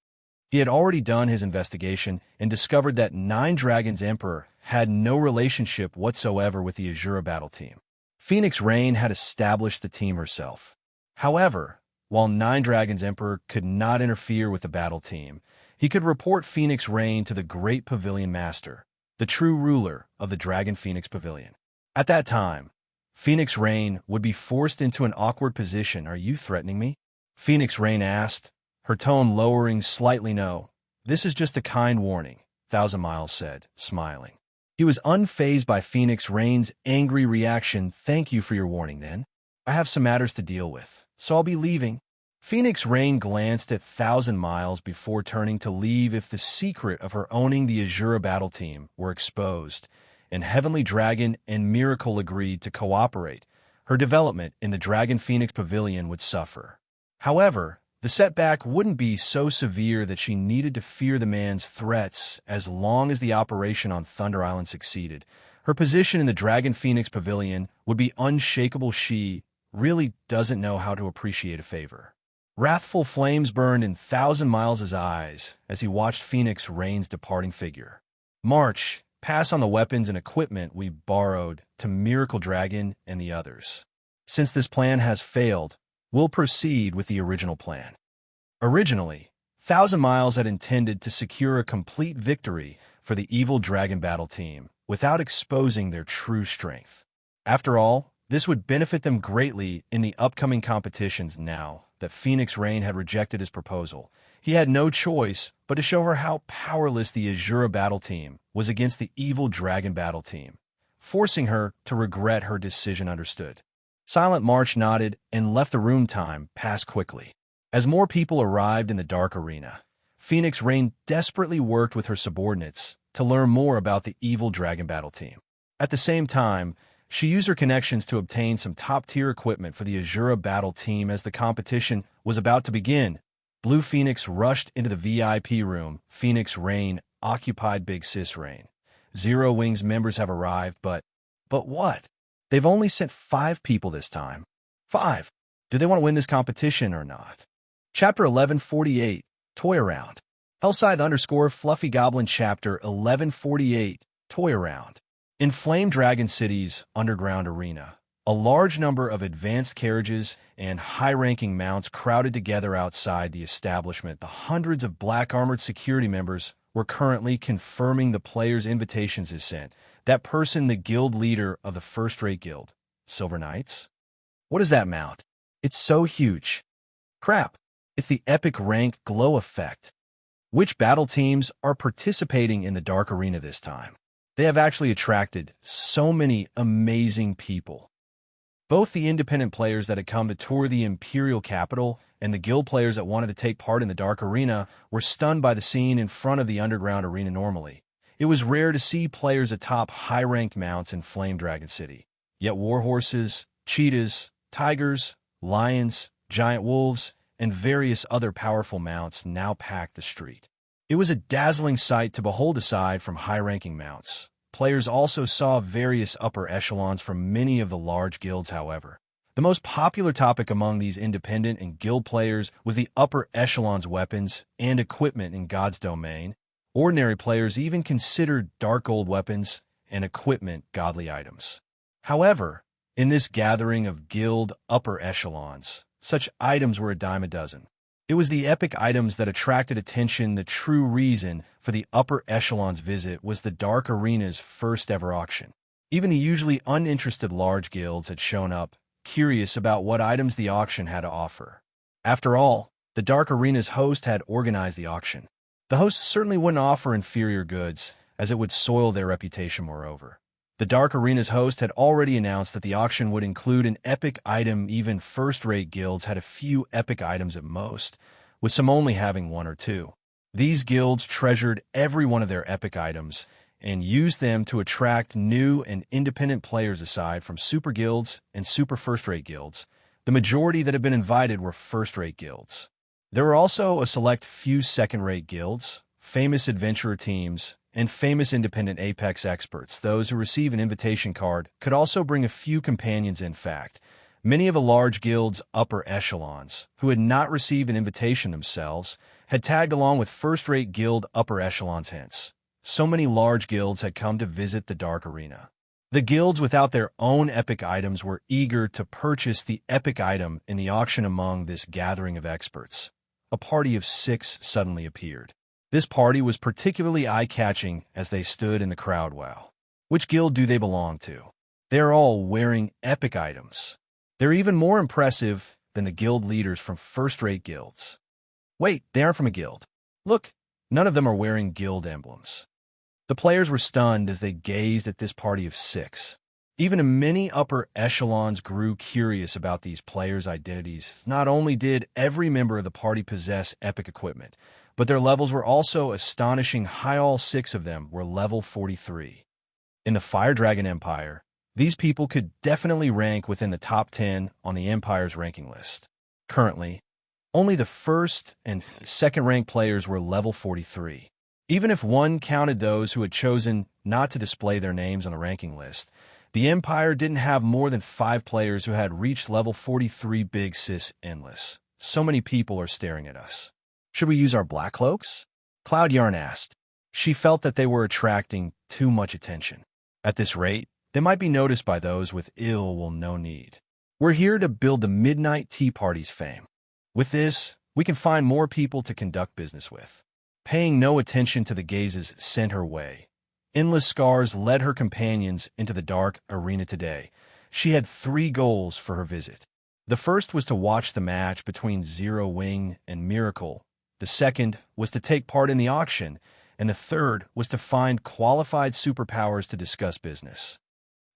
A: He had already done his investigation and discovered that Nine Dragons Emperor had no relationship whatsoever with the Asura battle team. Phoenix Rain had established the team herself. However, while Nine Dragons Emperor could not interfere with the battle team, he could report Phoenix Rain to the Great Pavilion Master, the true ruler of the Dragon Phoenix Pavilion. At that time, Phoenix Rain would be forced into an awkward position. Are you threatening me? Phoenix Rain asked, her tone lowering slightly. No, this is just a kind warning, Thousand Miles said, smiling. He was unfazed by Phoenix Rain's angry reaction. Thank you for your warning, then. I have some matters to deal with, so I'll be leaving. Phoenix Rain glanced at Thousand Miles before turning to leave. If the secret of her owning the Asura battle team were exposed, and Heavenly Dragon and Miracle agreed to cooperate, her development in the Dragon Phoenix Pavilion would suffer. However, the setback wouldn't be so severe that she needed to fear the man's threats as long as the operation on Thunder Island succeeded. Her position in the Dragon Phoenix Pavilion would be unshakable. She really doesn't know how to appreciate a favor. Wrathful flames burned in Thousand Miles' eyes as he watched Phoenix Rain's departing figure. March, pass on the weapons and equipment we borrowed to Miracle Dragon and the others. Since this plan has failed, we'll proceed with the original plan. Originally, Thousand Miles had intended to secure a complete victory for the evil dragon battle team without exposing their true strength. After all, this would benefit them greatly in the upcoming competitions. Now that Phoenix Rain had rejected his proposal, he had no choice but to show her how powerless the Asura battle team was against the evil dragon battle team, forcing her to regret her decision. Understood. Silent March nodded and left the room. Time passed quickly. As more people arrived in the dark arena, Phoenix Rain desperately worked with her subordinates to learn more about the evil dragon battle team. At the same time, she used her connections to obtain some top-tier equipment for the Asura battle team. As the competition was about to begin, Blue Phoenix rushed into the VIP room. Phoenix Rain occupied. Big Sis Rain. Zero Wings members have arrived, but what? They've only sent 5 people this time. 5. Do they want to win this competition or not? Chapter 1148, Toy Around. Hellscythe_Fluffy Goblin Chapter 1148, Toy Around. In Flame Dragon City's underground arena, a large number of advanced carriages and high-ranking mounts crowded together outside the establishment. The hundreds of black-armored security members were currently confirming the players' invitations is sent. That person, the guild leader of the first-rate guild. Silver Knights? What is that mount? It's so huge. Crap. It's the epic rank glow effect. Which battle teams are participating in the Dark Arena this time? They have actually attracted so many amazing people. Both the independent players that had come to tour the Imperial capital and the guild players that wanted to take part in the Dark Arena were stunned by the scene in front of the underground arena. Normally, it was rare to see players atop high-ranked mounts in Flame Dragon City. Yet warhorses, cheetahs, tigers, lions, giant wolves, and various other powerful mounts now packed the street. It was a dazzling sight to behold. Aside from high-ranking mounts, players also saw various upper echelons from many of the large guilds. However, the most popular topic among these independent and guild players was the upper echelon's weapons and equipment in God's domain. Ordinary players even considered dark gold weapons and equipment godly items. However, in this gathering of guild upper echelons, such items were a dime a dozen. It was the epic items that attracted attention. The true reason for the upper echelon's visit was the Dark Arena's first-ever auction. Even the usually uninterested large guilds had shown up, curious about what items the auction had to offer. After all, the Dark Arena's host had organized the auction. The host certainly wouldn't offer inferior goods, as it would soil their reputation. Moreover, The Dark Arena's host had already announced that the auction would include an epic item. Even first-rate guilds had a few epic items at most, with some only having one or two. These guilds treasured every one of their epic items and used them to attract new and independent players. Aside from super guilds and super first-rate guilds, the majority that had been invited were first-rate guilds. There were also a select few second-rate guilds, famous adventurer teams, and famous independent Apex experts. Those who receive an invitation card could also bring a few companions. In fact, many of the large guilds' upper echelons, who had not received an invitation themselves, had tagged along with first-rate guild upper echelons. Hence, so many large guilds had come to visit the Dark Arena. The guilds without their own epic items were eager to purchase the epic item in the auction. Among this gathering of experts, a party of 6 suddenly appeared. This party was particularly eye-catching as they stood in the crowd. Wow. Which guild do they belong to? They're all wearing epic items. They're even more impressive than the guild leaders from first-rate guilds. Wait, they aren't from a guild. Look, none of them are wearing guild emblems. The players were stunned as they gazed at this party of 6. Even many upper echelons grew curious about these players' identities. Not only did every member of the party possess epic equipment, but their levels were also astonishing high. All 6 of them were level 43. In the Fire Dragon Empire, these people could definitely rank within the top 10 on the Empire's ranking list. Currently, only the first and second-ranked players were level 43. Even if one counted those who had chosen not to display their names on the ranking list, the Empire didn't have more than 5 players who had reached level 43. Big sis endless. So many people are staring at us. Should we use our black cloaks? Cloud Yarn asked. She felt that they were attracting too much attention. At this rate, they might be noticed by those with ill will. No need. We're here to build the Midnight Tea Party's fame. With this, we can find more people to conduct business with. Paying no attention to the gazes sent her way, Endless Scars led her companions into the Dark Arena today. She had 3 goals for her visit. The first was to watch the match between Zero Wing and Miracle. The second was to take part in the auction, and the third was to find qualified superpowers to discuss business.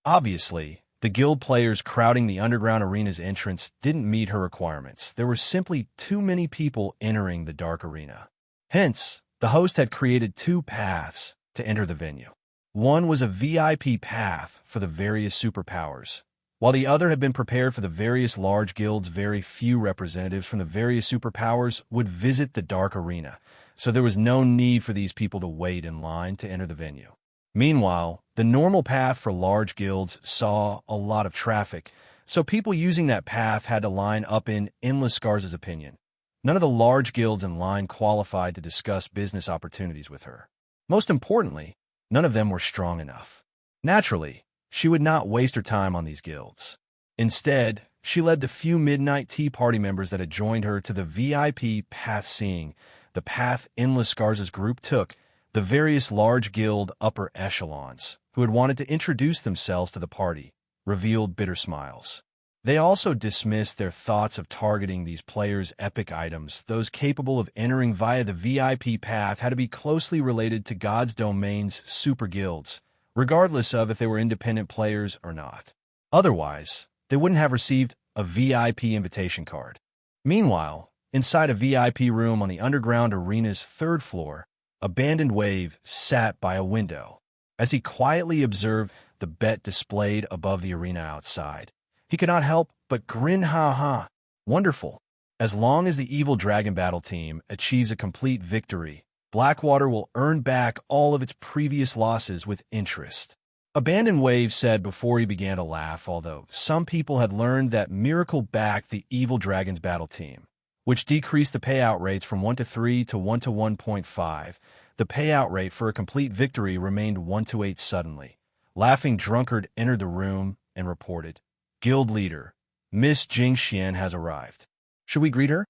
A: Obviously, the guild players crowding the underground arena's entrance didn't meet her requirements. There were simply too many people entering the Dark Arena. Hence, the host had created 2 paths to enter the venue. One was a VIP path for the various superpowers, while the other had been prepared for the various large guilds. Very few representatives from the various superpowers would visit the Dark Arena, so there was no need for these people to wait in line to enter the venue. Meanwhile, the normal path for large guilds saw a lot of traffic, so people using that path had to line up. In Endless Scars' opinion, none of the large guilds in line qualified to discuss business opportunities with her. Most importantly, none of them were strong enough. Naturally, she would not waste her time on these guilds. Instead, she led the few Midnight Tea Party members that had joined her to the VIP path. Seeing the path Endless Scars' group took, the various large guild upper echelons, who had wanted to introduce themselves to the party, revealed bitter smiles. They also dismissed their thoughts of targeting these players' epic items. Those capable of entering via the VIP path had to be closely related to God's domain's super guilds, regardless of if they were independent players or not. Otherwise, they wouldn't have received a VIP invitation card. Meanwhile, inside a VIP room on the underground arena's 3rd floor, Abandoned Wave sat by a window. As he quietly observed the bet displayed above the arena outside, he could not help but grin. Ha. Wonderful. As long as the Evil Dragon Battle team achieves a complete victory, Blackwater will earn back all of its previous losses with interest. Abandoned Wave said before he began to laugh, although some people had learned that Miracle backed the Evil Dragon's Battle team, which decreased the payout rates from 1-3 to 1-1.5. The payout rate for a complete victory remained 1-8. Suddenly, Laughing Drunkard entered the room and reported, "Guild leader, Miss Xianxia has arrived. Should we greet her?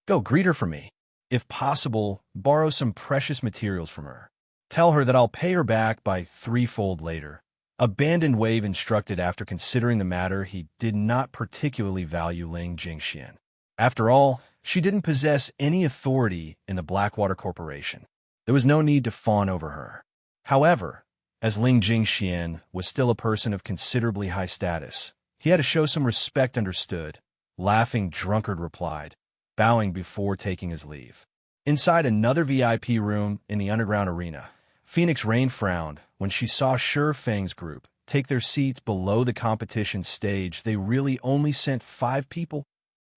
A: Go greet her for me. If possible, borrow some precious materials from her. Tell her that I'll pay her back by 3-fold later." Abandoned Wave instructed. After considering the matter, he did not particularly value Ling Jingxian. After all, she didn't possess any authority in the Blackwater Corporation. There was no need to fawn over her. However, As Ling Jingxian was still a person of considerably high status, he had to show some respect. Understood, laughing drunkard replied, bowing before taking his leave. Inside another VIP room in the underground arena, Phoenix Rain frowned when she saw Sure Feng's group take their seats below the competition stage. They really only sent 5 people?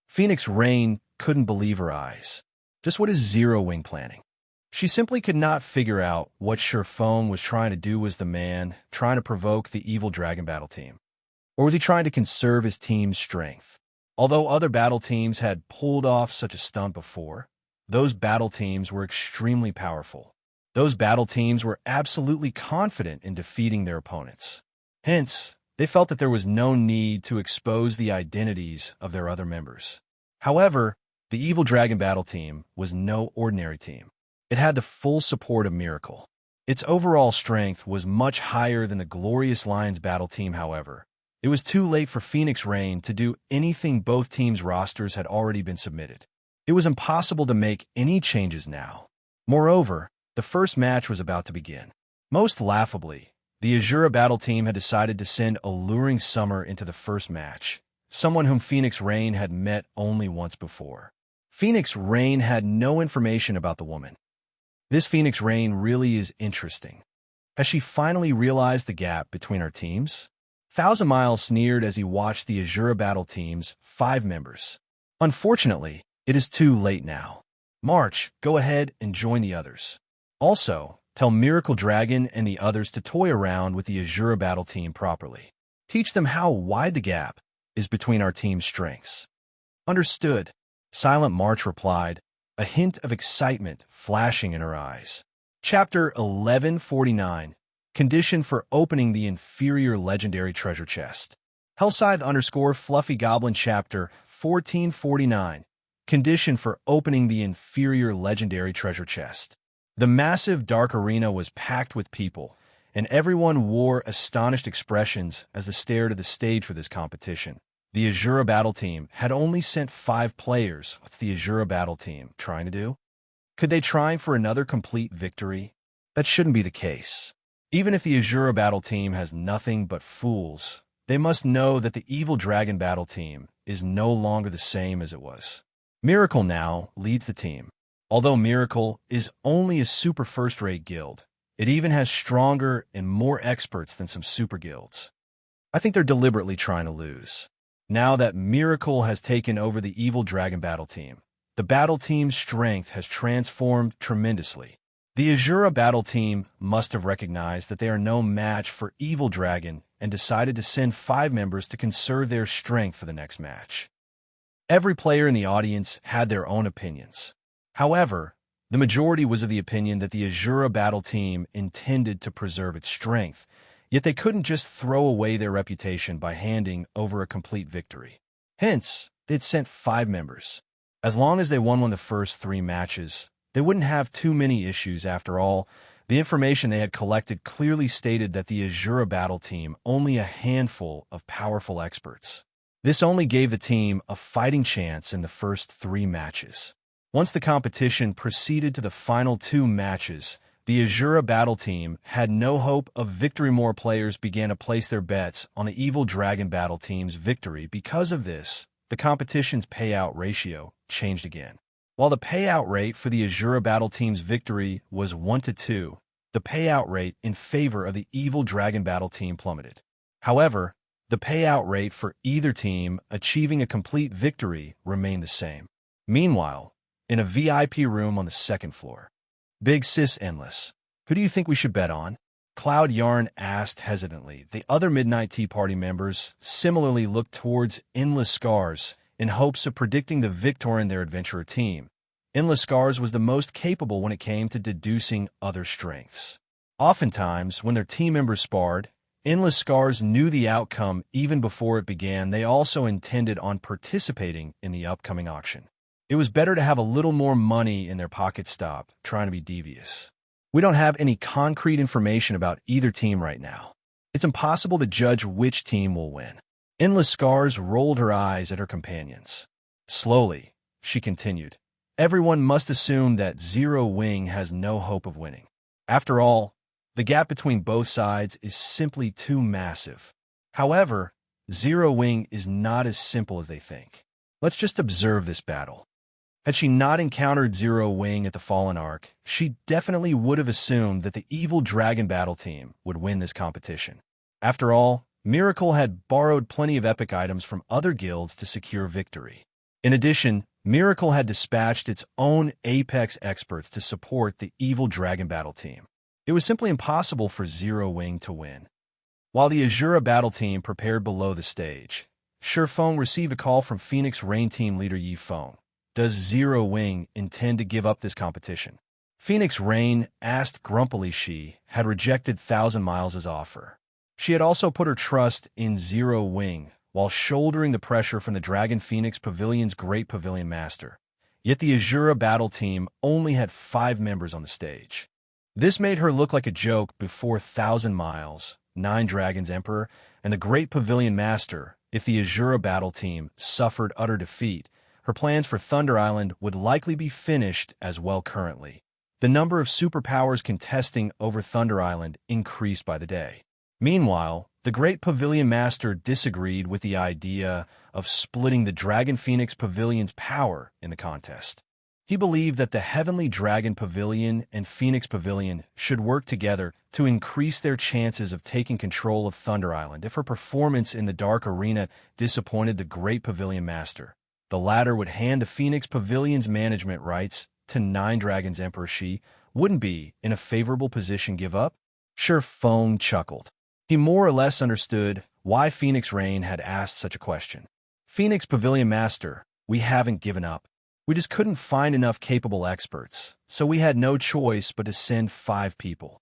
A: Phoenix Rain couldn't believe her eyes. Just what is Zero Wing planning? She simply could not figure out what Sure Feng was trying to do. Was the man trying to provoke the evil dragon battle team? Or was he trying to conserve his team's strength? Although other battle teams had pulled off such a stunt before, those battle teams were extremely powerful. Those battle teams were absolutely confident in defeating their opponents. Hence, they felt that there was no need to expose the identities of their other members. However, the Evil Dragon Battle Team was no ordinary team. It had the full support of Miracle. Its overall strength was much higher than the Glorious Lions Battle Team. However, it was too late for Phoenix Rain to do anything. Both teams' rosters had already been submitted. It was impossible to make any changes now. Moreover, the first match was about to begin. Most laughably, the Asura Battle Team had decided to send Alluring Summer into the first match, someone whom Phoenix Rain had met only once before. Phoenix Rain had no information about the woman. This Phoenix Rain really is interesting. Has she finally realized the gap between our teams? Thousand Miles sneered as he watched the Asura Battle Team's 5 members. Unfortunately, it is too late now. March, go ahead and join the others. Also, tell Miracle Dragon and the others to toy around with the Asura Battle Team properly. Teach them how wide the gap is between our team's strengths. Understood, Silent March replied, a hint of excitement flashing in her eyes. Chapter 1149, Condition for Opening the Inferior Legendary Treasure Chest. Hellscythe_Fluffy Goblin Chapter 1449, Condition for Opening the Inferior Legendary Treasure Chest. The massive dark arena was packed with people, and everyone wore astonished expressions as they stared at the stage for this competition. The Asura Battle Team had only sent 5 players. What's the Asura Battle Team trying to do? Could they try for another complete victory? That shouldn't be the case. Even if the Asura Battle Team has nothing but fools, they must know that the Evil Dragon Battle Team is no longer the same as it was. Miracle now leads the team. Although Miracle is only a super first-rate guild, it even has stronger and more experts than some super guilds. I think they're deliberately trying to lose. Now that Miracle has taken over the Evil Dragon Battle Team, the battle team's strength has transformed tremendously. The Asura Battle Team must have recognized that they are no match for Evil Dragon and decided to send 5 members to conserve their strength for the next match. Every player in the audience had their own opinions. However, the majority was of the opinion that the Asura Battle Team intended to preserve its strength, yet they couldn't just throw away their reputation by handing over a complete victory. Hence, they'd sent 5 members. As long as they won one of the first 3 matches, they wouldn't have too many issues. After all, the information they had collected clearly stated that the Asura Battle Team only a handful of powerful experts. This only gave the team a fighting chance in the first 3 matches. Once the competition proceeded to the final 2 matches, the Asura Battle Team had no hope of victory. More players began to place their bets on the Evil Dragon Battle Team's victory. Because of this, the competition's payout ratio changed again. While the payout rate for the Asura Battle Team's victory was 1-2, the payout rate in favor of the Evil Dragon Battle Team plummeted. However, the payout rate for either team achieving a complete victory remained the same. Meanwhile, in a VIP room on the 2nd floor, Big Sis Endless, who do you think we should bet on? Cloud Yarn asked hesitantly. The other Midnight Tea Party members similarly looked towards Endless Scars in hopes of predicting the victor in their adventurer team. Endless Scars was the most capable when it came to deducing other strengths. Oftentimes, when their team members sparred, Endless Scars knew the outcome even before it began. They also intended on participating in the upcoming auction. It was better to have a little more money in their pocket. Stop trying to be devious. We don't have any concrete information about either team right now. It's impossible to judge which team will win. Endless Scars rolled her eyes at her companions. Slowly, she continued, everyone must assume that Zero Wing has no hope of winning. After all, The gap between both sides is simply too massive. However, Zero Wing is not as simple as they think. Let's just observe this battle. Had she not encountered Zero Wing at the Fallen Arc, she definitely would have assumed that the evil dragon battle team would win this competition. After all, Miracle had borrowed plenty of epic items from other guilds to secure victory. In addition, Miracle had dispatched its own Apex experts to support the evil dragon battle team. It was simply impossible for Zero Wing to win. While the Asura battle team prepared below the stage, Shifeng received a call from Phoenix Rain team leader Yi Feng. Does Zero Wing intend to give up this competition? Phoenix Rain asked grumpily. She had rejected Thousand Miles' offer. She had also put her trust in Zero Wing while shouldering the pressure from the Dragon Phoenix Pavilion's Great Pavilion Master. Yet the Asura battle team only had 5 members on the stage. This made her look like a joke before Thousand Miles, Nine Dragons Emperor, and the Great Pavilion Master. If the Asura battle team suffered utter defeat, her plans for Thunder Island would likely be finished as well. Currently, the number of superpowers contesting over Thunder Island increased by the day. Meanwhile, the Great Pavilion Master disagreed with the idea of splitting the Dragon Phoenix Pavilion's power in the contest. He believed that the Heavenly Dragon Pavilion and Phoenix Pavilion should work together to increase their chances of taking control of Thunder Island. If her performance in the Dark Arena disappointed the Great Pavilion Master, the latter would hand the Phoenix Pavilion's management rights to Nine Dragons Emperor. She wouldn't be in a favorable position to give up. Shifeng chuckled. He more or less understood why Phoenix Rain had asked such a question. Phoenix Pavilion Master, we haven't given up. We just couldn't find enough capable experts, so we had no choice but to send 5 people.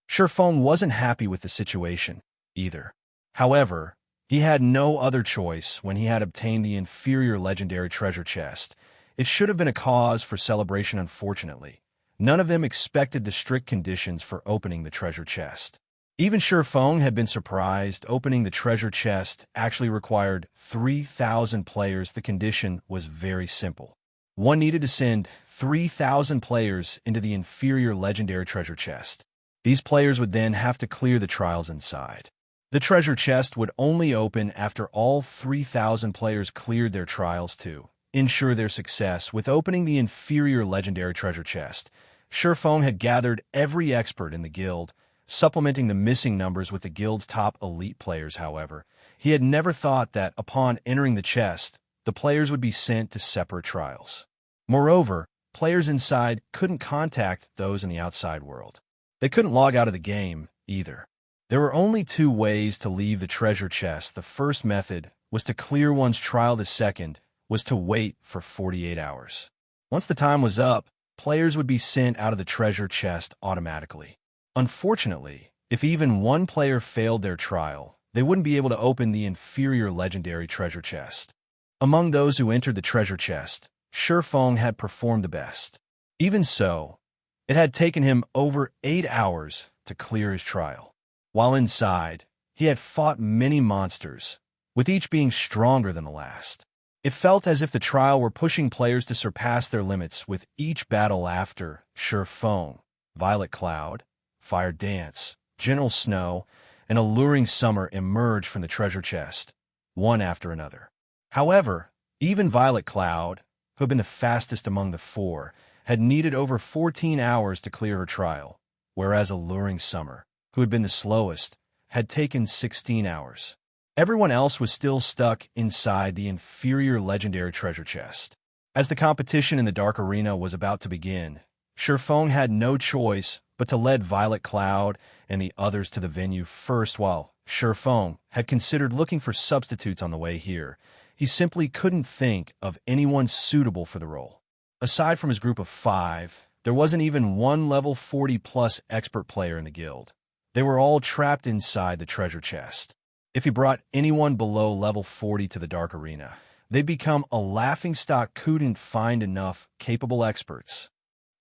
A: Shifeng wasn't happy with the situation, either. However, he had no other choice when he had obtained the inferior legendary treasure chest. It should have been a cause for celebration. Unfortunately, none of them expected the strict conditions for opening the treasure chest. Even Shifeng had been surprised. Opening the treasure chest actually required 3,000 players. The condition was very simple. One needed to send 3,000 players into the inferior legendary treasure chest. These players would then have to clear the trials inside. The treasure chest would only open after all 3,000 players cleared their trials. To ensure their success with opening the inferior legendary treasure chest, Shifeng had gathered every expert in the guild, supplementing the missing numbers with the guild's top elite players. However, he had never thought that upon entering the chest, the players would be sent to separate trials. Moreover, players inside couldn't contact those in the outside world. They couldn't log out of the game, either. There were only 2 ways to leave the treasure chest. The first method was to clear one's trial. The second was to wait for 48 hours. Once the time was up, players would be sent out of the treasure chest automatically. Unfortunately, if even one player failed their trial, they wouldn't be able to open the inferior legendary treasure chest. Among those who entered the treasure chest, Shifeng had performed the best. Even so, it had taken him over 8 hours to clear his trial. While inside, he had fought many monsters, with each being stronger than the last. It felt as if the trial were pushing players to surpass their limits with each battle. After Shifeng, Violet Cloud, Fire Dance, Gentle Snow, and Alluring Summer emerged from the treasure chest, one after another. However, even Violet Cloud, who had been the fastest among the 4, had needed over 14 hours to clear her trial, whereas Alluring Summer, who had been the slowest, had taken 16 hours. Everyone else was still stuck inside the inferior legendary treasure chest. As the competition in the Dark Arena was about to begin, Shifeng had no choice but to lead Violet Cloud and the others to the venue first. While Shifeng had considered looking for substitutes on the way here, he simply couldn't think of anyone suitable for the role. Aside from his group of 5, there wasn't even one level 40-plus expert player in the guild. They were all trapped inside the treasure chest. If he brought anyone below level 40 to the Dark Arena, they'd become a laughingstock. Couldn't find enough capable experts.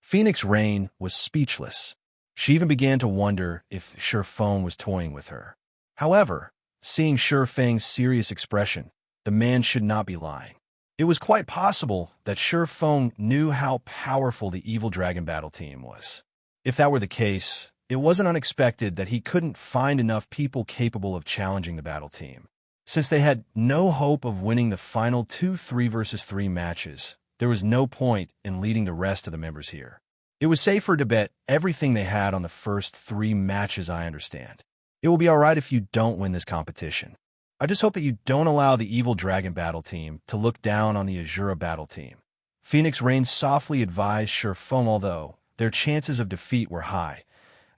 A: Phoenix Rain was speechless. She even began to wonder if Shifeng was toying with her. However, seeing Shifeng's serious expression, the man should not be lying. It was quite possible that Shifeng knew how powerful the evil dragon battle team was. If that were the case, it wasn't unexpected that he couldn't find enough people capable of challenging the battle team. Since they had no hope of winning the final 2 3-versus-3 matches, there was no point in leading the rest of the members here. It was safer to bet everything they had on the first 3 matches, I understand. It will be alright if you don't win this competition. I just hope that you don't allow the Evil Dragon battle team to look down on the Asura battle team. Phoenix Rain softly advised Xianxia, although their chances of defeat were high.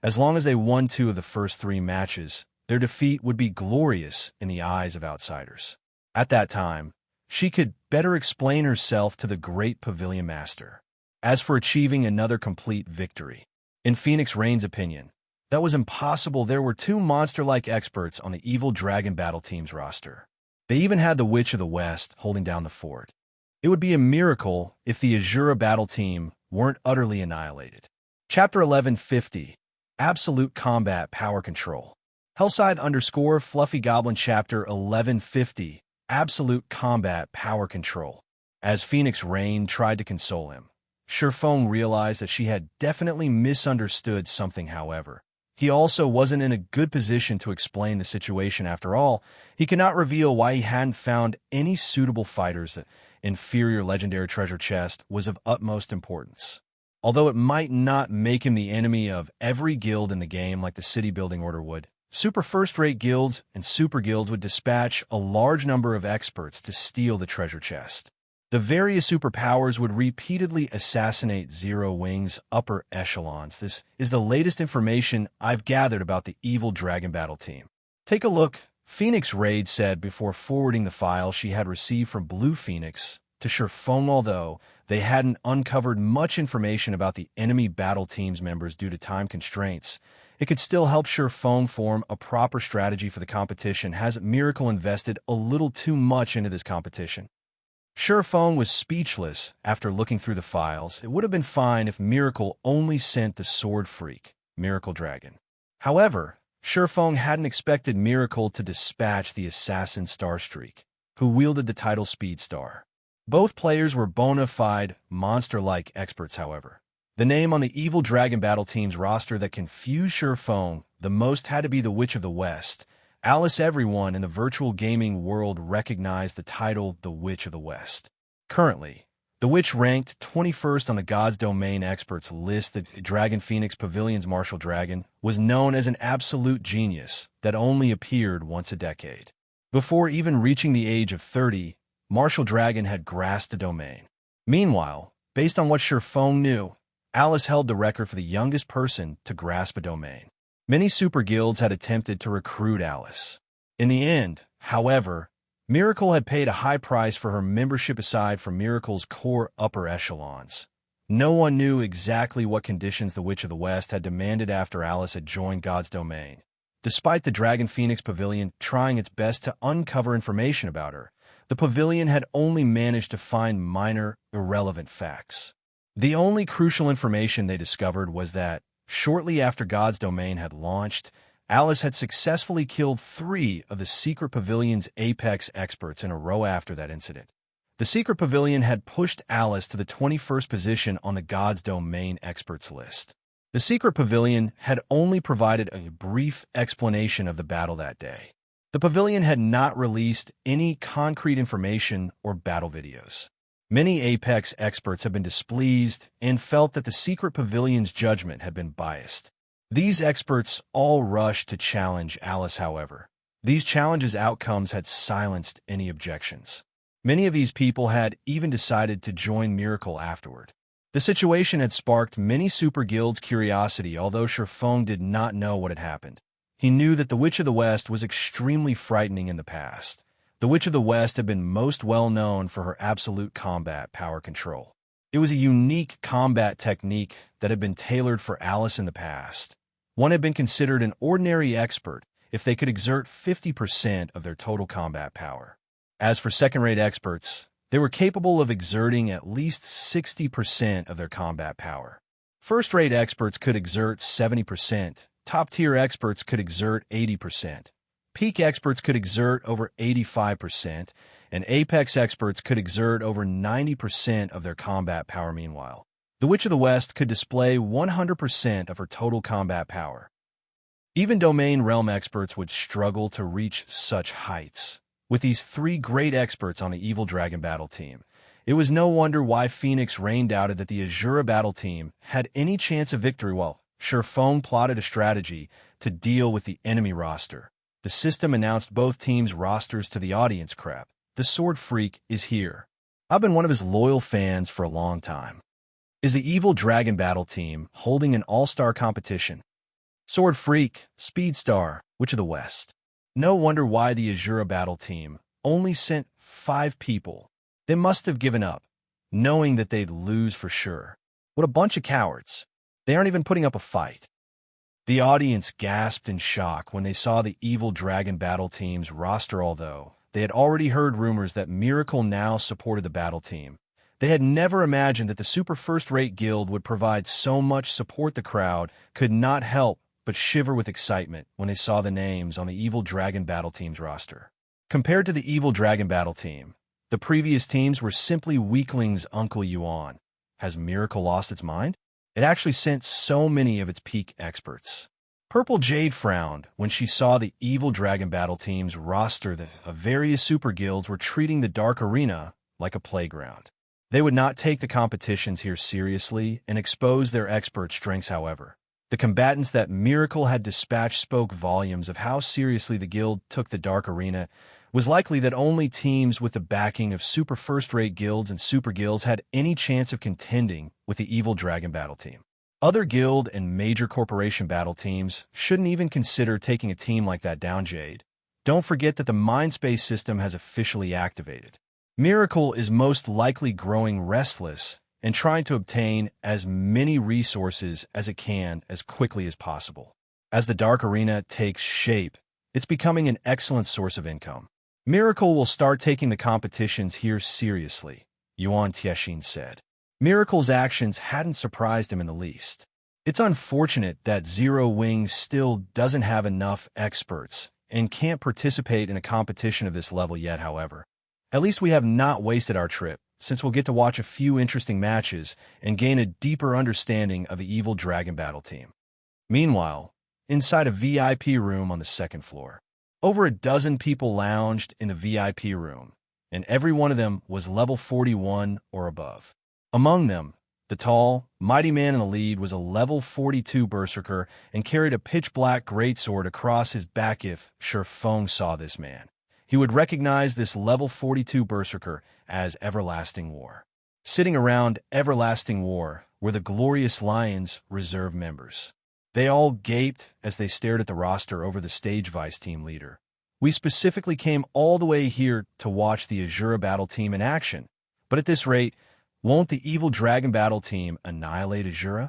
A: As long as they won 2 of the first 3 matches, their defeat would be glorious in the eyes of outsiders. At that time, she could better explain herself to the great Pavilion Master. As for achieving another complete victory, in Phoenix Rain's opinion, that was impossible. There were 2 monster-like experts on the Evil Dragon battle team's roster. They even had the Witch of the West holding down the fort. It would be a miracle if the Asura battle team weren't utterly annihilated. Chapter 1150, Absolute Combat Power Control. Hellscythe_Fluffy Goblin Chapter 1150, Absolute Combat Power Control. As Phoenix Rain tried to console him, Xianxia realized that she had definitely misunderstood something. However, he also wasn't in a good position to explain the situation. After all, he could not reveal why he hadn't found any suitable fighters. The Inferior legendary treasure chest was of utmost importance. Although it might not make him the enemy of every guild in the game like the city building order would, super first-rate guilds and super guilds would dispatch a large number of experts to steal the treasure chest. The various superpowers would repeatedly assassinate Zero Wing's upper echelons. This is the latest information I've gathered about the Evil Dragon battle team. Take a look, Phoenix Raid said before forwarding the file she had received from Blue Phoenix to Xianxia. Although they hadn't uncovered much information about the enemy battle team's members due to time constraints, it could still help Xianxia form a proper strategy for the competition. Has Miracle invested a little too much into this competition? Xianxia was speechless after looking through the files. It would have been fine if Miracle only sent the sword freak, Miracle Dragon. However, Xianxia hadn't expected Miracle to dispatch the assassin Starstreak, who wielded the title Speed Star. Both players were bona fide, monster-like experts. However, the name on the Evil Dragon battle team's roster that confused Xianxia the most had to be the Witch of the West. Alice. Everyone in the virtual gaming world recognized the title the Witch of the West. Currently, the Witch ranked 21st on the God's Domain experts list. The Dragon Phoenix Pavilion's martial dragon was known as an absolute genius that only appeared once a decade. Before even reaching the age of 30, Martial Dragon had grasped the domain. Meanwhile, based on what Xianxia knew, Alice held the record for the youngest person to grasp a domain. Many super guilds had attempted to recruit Alice. In the end, however, Miracle had paid a high price for her membership. Aside from Miracle's core upper echelons, no one knew exactly what conditions the Witch of the West had demanded after Alice had joined God's Domain. Despite the Dragon Phoenix Pavilion trying its best to uncover information about her, the Pavilion had only managed to find minor, irrelevant facts. The only crucial information they discovered was that, shortly after God's Domain had launched, Alice had successfully killed 3 of the Secret Pavilion's apex experts in a row. After that incident, the Secret Pavilion had pushed Alice to the 21st position on the God's Domain experts list. The Secret Pavilion had only provided a brief explanation of the battle that day. The Pavilion had not released any concrete information or battle videos. Many Apex experts have been displeased and felt that the Secret Pavilion's judgment had been biased. These experts all rushed to challenge Alice. However, these challenges' outcomes had silenced any objections. Many of these people had even decided to join Miracle afterward. The situation had sparked many super guilds' curiosity. Although Xianxia did not know what had happened, he knew that the Witch of the West was extremely frightening in the past. The Witch of the West had been most well known for her absolute combat power control. It was a unique combat technique that had been tailored for Alice in the past. One had been considered an ordinary expert if they could exert 50% of their total combat power. As for second-rate experts, they were capable of exerting at least 60% of their combat power. First-rate experts could exert 70%, top-tier experts could exert 80%. Peak experts could exert over 85%, and apex experts could exert over 90% of their combat power. Meanwhile, the Witch of the West could display 100% of her total combat power. Even Domain Realm experts would struggle to reach such heights. With these three great experts on the Evil Dragon battle team, it was no wonder why Phoenix Rain doubted that the Asura battle team had any chance of victory while Xianxia plotted a strategy to deal with the enemy roster. The system announced both teams' rosters to the audience. Crap, the Sword Freak is here. I've been one of his loyal fans for a long time. Is the Evil Dragon battle team holding an all-star competition? Sword Freak, Speedstar, Witch of the West. No wonder why the Asura battle team only sent 5 people. They must have given up, knowing that they'd lose for sure. What a bunch of cowards. They aren't even putting up a fight. The audience gasped in shock when they saw the Evil Dragon battle team's roster. Although they had already heard rumors that Miracle now supported the battle team, they had never imagined that the super first-rate guild would provide so much support. The crowd could not help but shiver with excitement when they saw the names on the Evil Dragon battle team's roster. Compared to the Evil Dragon battle team, the previous teams were simply weaklings. Uncle Yuan. Has Miracle lost its mind? It actually sent so many of its peak experts. Purple Jade frowned when she saw the Evil Dragon battle team's roster. The various super guilds were treating the Dark Arena like a playground. They would not take the competitions here seriously and expose their expert strengths. However, the combatants that Miracle had dispatched spoke volumes of how seriously the guild took the Dark Arena. It was likely that only teams with the backing of super first-rate guilds and super guilds had any chance of contending with the Evil Dragon battle team. Other guild and major corporation battle teams shouldn't even consider taking a team like that down. Jade, don't forget that the Mindspace system has officially activated. Miracle is most likely growing restless and trying to obtain as many resources as it can as quickly as possible. As the Dark Arena takes shape, it's becoming an excellent source of income. Miracle will start taking the competitions here seriously, Yuan Tiexin said. Miracle's actions hadn't surprised him in the least. It's unfortunate that Zero Wings still doesn't have enough experts and can't participate in a competition of this level yet. However, at least we have not wasted our trip, since we'll get to watch a few interesting matches and gain a deeper understanding of the Evil Dragon battle team. Meanwhile, inside a VIP room on the second floor, over a dozen people lounged in the VIP room, and every one of them was level 41 or above. Among them, the tall, mighty man in the lead was a level 42 berserker and carried a pitch-black greatsword across his back. If Xianxia saw this man, he would recognize this level 42 berserker as Everlasting War. Sitting around Everlasting War were the Glorious Lions reserve members. They all gaped as they stared at the roster over the stage. Vice team leader, we specifically came all the way here to watch the Asura battle team in action, but at this rate, won't the Evil Dragon battle team annihilate Asura?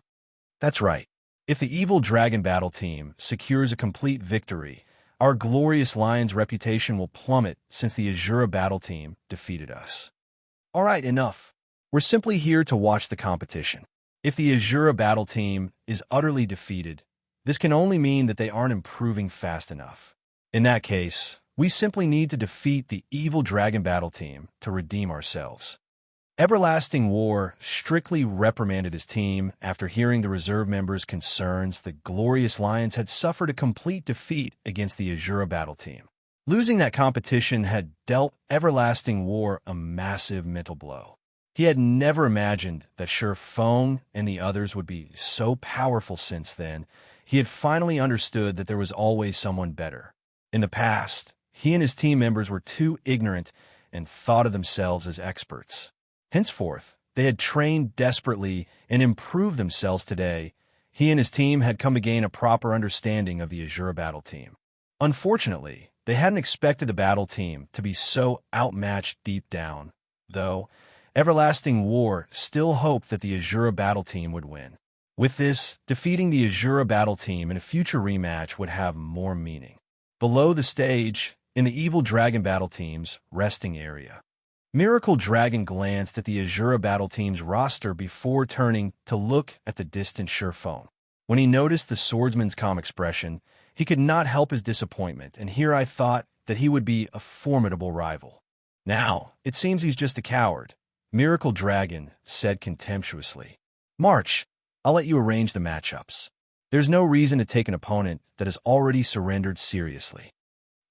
A: That's right. If the Evil Dragon battle team secures a complete victory, our Glorious Lions' reputation will plummet since the Asura battle team defeated us. All right, enough. We're simply here to watch the competition. If the Asura battle team is utterly defeated, this can only mean that they aren't improving fast enough. In that case, we simply need to defeat the Evil Dragon battle team to redeem ourselves. Everlasting War strictly reprimanded his team after hearing the reserve members' concerns. The Glorious Lions had suffered a complete defeat against the Asura battle team. Losing that competition had dealt Everlasting War a massive mental blow. He had never imagined that Xianxia and the others would be so powerful. Since then, he had finally understood that there was always someone better. In the past, he and his team members were too ignorant and thought of themselves as experts. Henceforth, they had trained desperately and improved themselves. Today, he and his team had come to gain a proper understanding of the Asura battle team. Unfortunately, they hadn't expected the battle team to be so outmatched deep down, though Everlasting War still hoped that the Asura battle team would win. With this, defeating the Asura battle team in a future rematch would have more meaning. Below the stage, in the Evil Dragon battle team's resting area, Miracle Dragon glanced at the Asura battle team's roster before turning to look at the distant Xianxia. When he noticed the swordsman's calm expression, he could not help his disappointment, and here I thought that he would be a formidable rival. Now, it seems he's just a coward, Miracle Dragon said contemptuously. March, I'll let you arrange the matchups. There's no reason to take an opponent that has already surrendered seriously.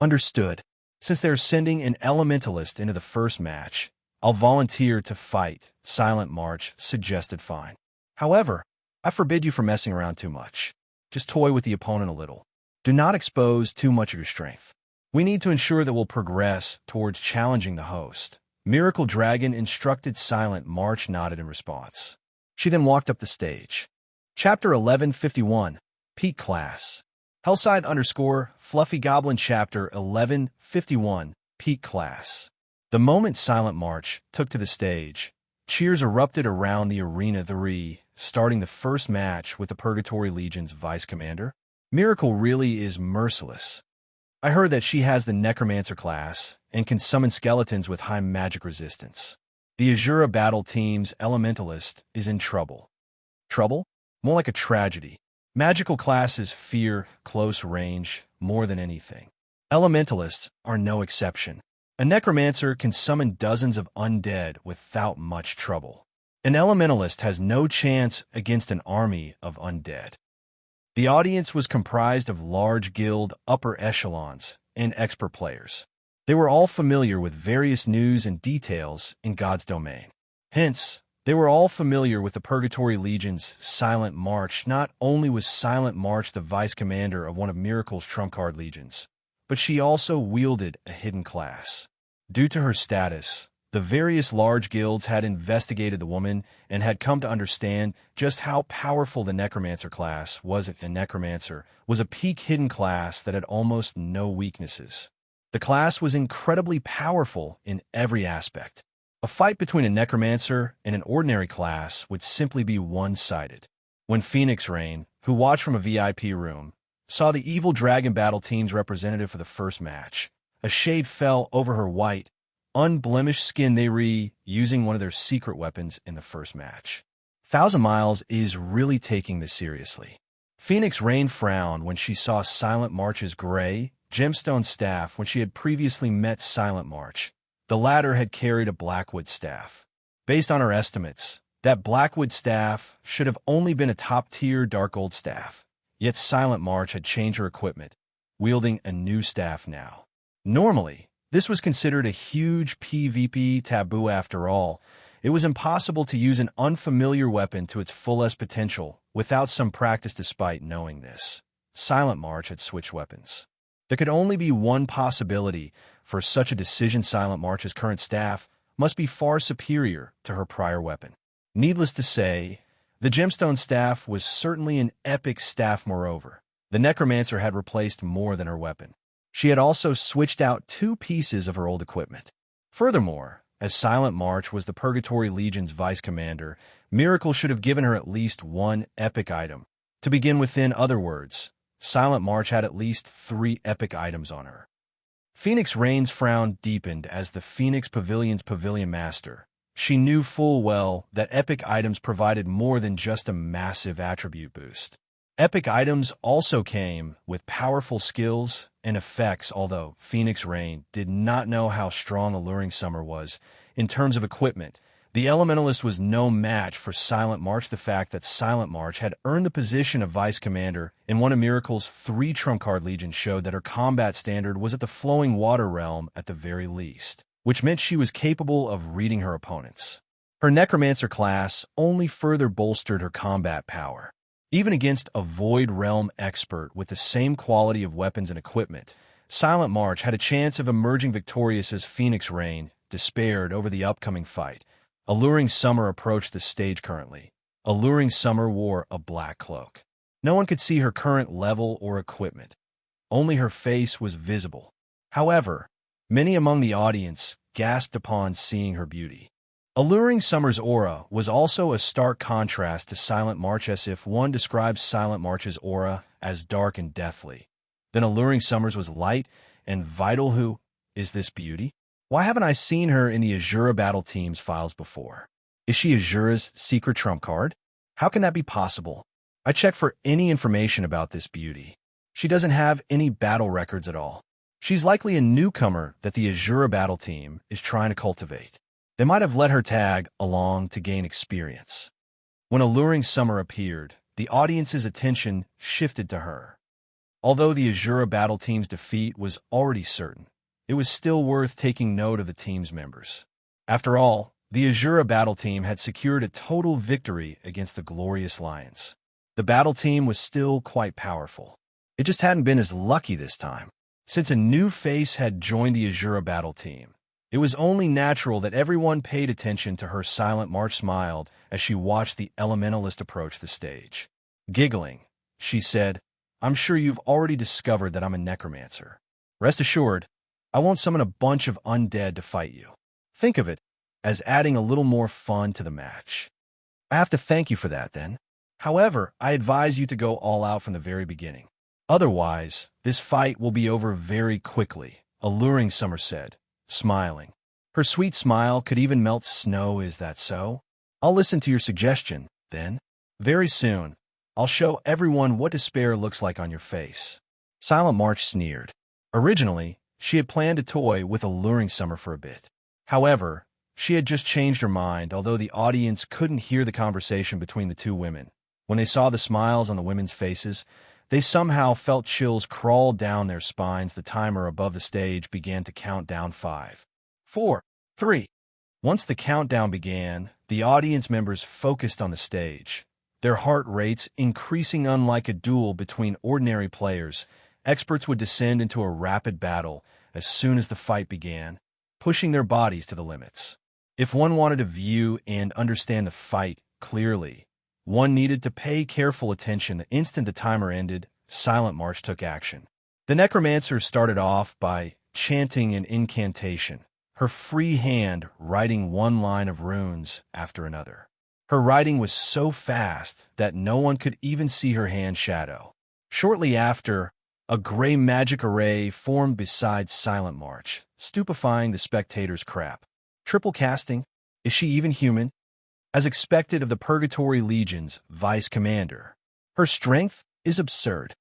A: Understood. Since they're sending an elementalist into the first match, I'll volunteer to fight, Silent March suggested fine. However, I forbid you from messing around too much. Just toy with the opponent a little. Do not expose too much of your strength. We need to ensure that we'll progress towards challenging the host. Miracle Dragon instructed. Silent March nodded in response. She then walked up the stage. Chapter 1151, Peak Class. Hellscythe _ Fluffy Goblin Chapter 1151, Peak Class. The moment Silent March took to the stage, cheers erupted around the arena. Starting the first match with the Purgatory Legion's Vice Commander. Miracle really is merciless. I heard that she has the Necromancer class and can summon skeletons with high magic resistance. The Asura battle team's Elementalist is in trouble. Trouble? More like a tragedy. Magical classes fear close range more than anything. Elementalists are no exception. A Necromancer can summon dozens of undead without much trouble. An Elementalist has no chance against an army of undead. The audience was comprised of large guild, upper echelons, and expert players. They were all familiar with various news and details in God's domain. Hence, they were all familiar with the Purgatory Legion's Silent March. Not only was Silent March the vice commander of one of Miracle's trump card legions, but she also wielded a hidden class. Due to her status, the various large guilds had investigated the woman and had come to understand just how powerful the Necromancer class was. A Necromancer was a peak hidden class that had almost no weaknesses. The class was incredibly powerful in every aspect. A fight between a Necromancer and an ordinary class would simply be one-sided. When Phoenix Rain, who watched from a VIP room, saw the Evil Dragon battle team's representative for the first match, a shade fell over her white, unblemished skin. They were using one of their secret weapons in the first match. Thousand Miles is really taking this seriously. Phoenix Rain frowned when she saw Silent March's gray gemstone staff. When she had previously met Silent March, the latter had carried a Blackwood staff. Based on her estimates, that Blackwood staff should have only been a top-tier dark gold staff. Yet Silent March had changed her equipment, wielding a new staff now. Normally, this was considered a huge PvP taboo. After all, it was impossible to use an unfamiliar weapon to its fullest potential without some practice. Despite knowing this, Silent March had switched weapons. There could only be one possibility for such a decision. Silent March's current staff must be far superior to her prior weapon. Needless to say, the gemstone staff was certainly an epic staff. Moreover, the Necromancer had replaced more than her weapon. She had also switched out 2 pieces of her old equipment. Furthermore, as Silent March was the Purgatory Legion's vice commander, Miracle should have given her at least 1 epic item. To begin with, in other words, Silent March had at least 3 epic items on her. Phoenix Rain's frown deepened as the Phoenix Pavilion's pavilion master. She knew full well that epic items provided more than just a massive attribute boost. Epic items also came with powerful skills and effects. Although Phoenix Rain did not know how strong Alluring Summer was in terms of equipment, the Elementalist was no match for Silent March. The fact that Silent March had earned the position of vice commander in one of Miracle's 3 trump card legions showed that her combat standard was at the Flowing Water realm at the very least, which meant she was capable of reading her opponents. Her Necromancer class only further bolstered her combat power. Even against a Void Realm expert with the same quality of weapons and equipment, Silent March had a chance of emerging victorious. As Phoenix Rain despaired over the upcoming fight, Alluring Summer approached the stage. Currently, Alluring Summer wore a black cloak. No one could see her current level or equipment. Only her face was visible. However, many among the audience gasped upon seeing her beauty. Alluring Summer's aura was also a stark contrast to Silent March. As if one describes Silent March's aura as dark and deathly, then Alluring Summer's was light and vital. Who is this beauty? Why haven't I seen her in the Asura battle team's files before? Is she Asura's secret trump card? How can that be possible? I checked for any information about this beauty. She doesn't have any battle records at all. She's likely a newcomer that the Asura battle team is trying to cultivate. They might have let her tag along to gain experience. When Alluring Summer appeared, the audience's attention shifted to her. Although the Asura battle team's defeat was already certain, it was still worth taking note of the team's members. After all, the Asura battle team had secured a total victory against the Glorious Lions. The battle team was still quite powerful. It just hadn't been as lucky this time. Since a new face had joined the Asura battle team, it was only natural that everyone paid attention to her silent march smiled as she watched the elementalist approach the stage. Giggling, she said, "I'm sure you've already discovered that I'm a necromancer. Rest assured, I won't summon a bunch of undead to fight you. Think of it as adding a little more fun to the match. I have to thank you for that, then. However, I advise you to go all out from the very beginning. Otherwise, this fight will be over very quickly," Alluring Summer said, smiling. Her sweet smile could even melt snow. "Is that so? I'll listen to your suggestion, then. Very soon, I'll show everyone what despair looks like on your face." Silent March sneered. Originally, she had planned to toy with Alluring Summer for a bit. However, she had just changed her mind, although the audience couldn't hear the conversation between the two women. When they saw the smiles on the women's faces, they somehow felt chills crawl down their spines. The timer above the stage began to count down 5, 4, 3. Once the countdown began, the audience members focused on the stage, their heart rates increasing. Unlike a duel between ordinary players, experts would descend into a rapid battle as soon as the fight began, pushing their bodies to the limits. If one wanted to view and understand the fight clearly, one needed to pay careful attention. The instant the timer ended, Silent March took action. The necromancer started off by chanting an incantation, her free hand writing one line of runes after another. Her writing was so fast that no one could even see her hand shadow. Shortly after, a gray magic array formed beside Silent March, stupefying the spectators' crap. Triple casting? Is she even human? As expected of the Purgatory Legion's vice commander, her strength is absurd.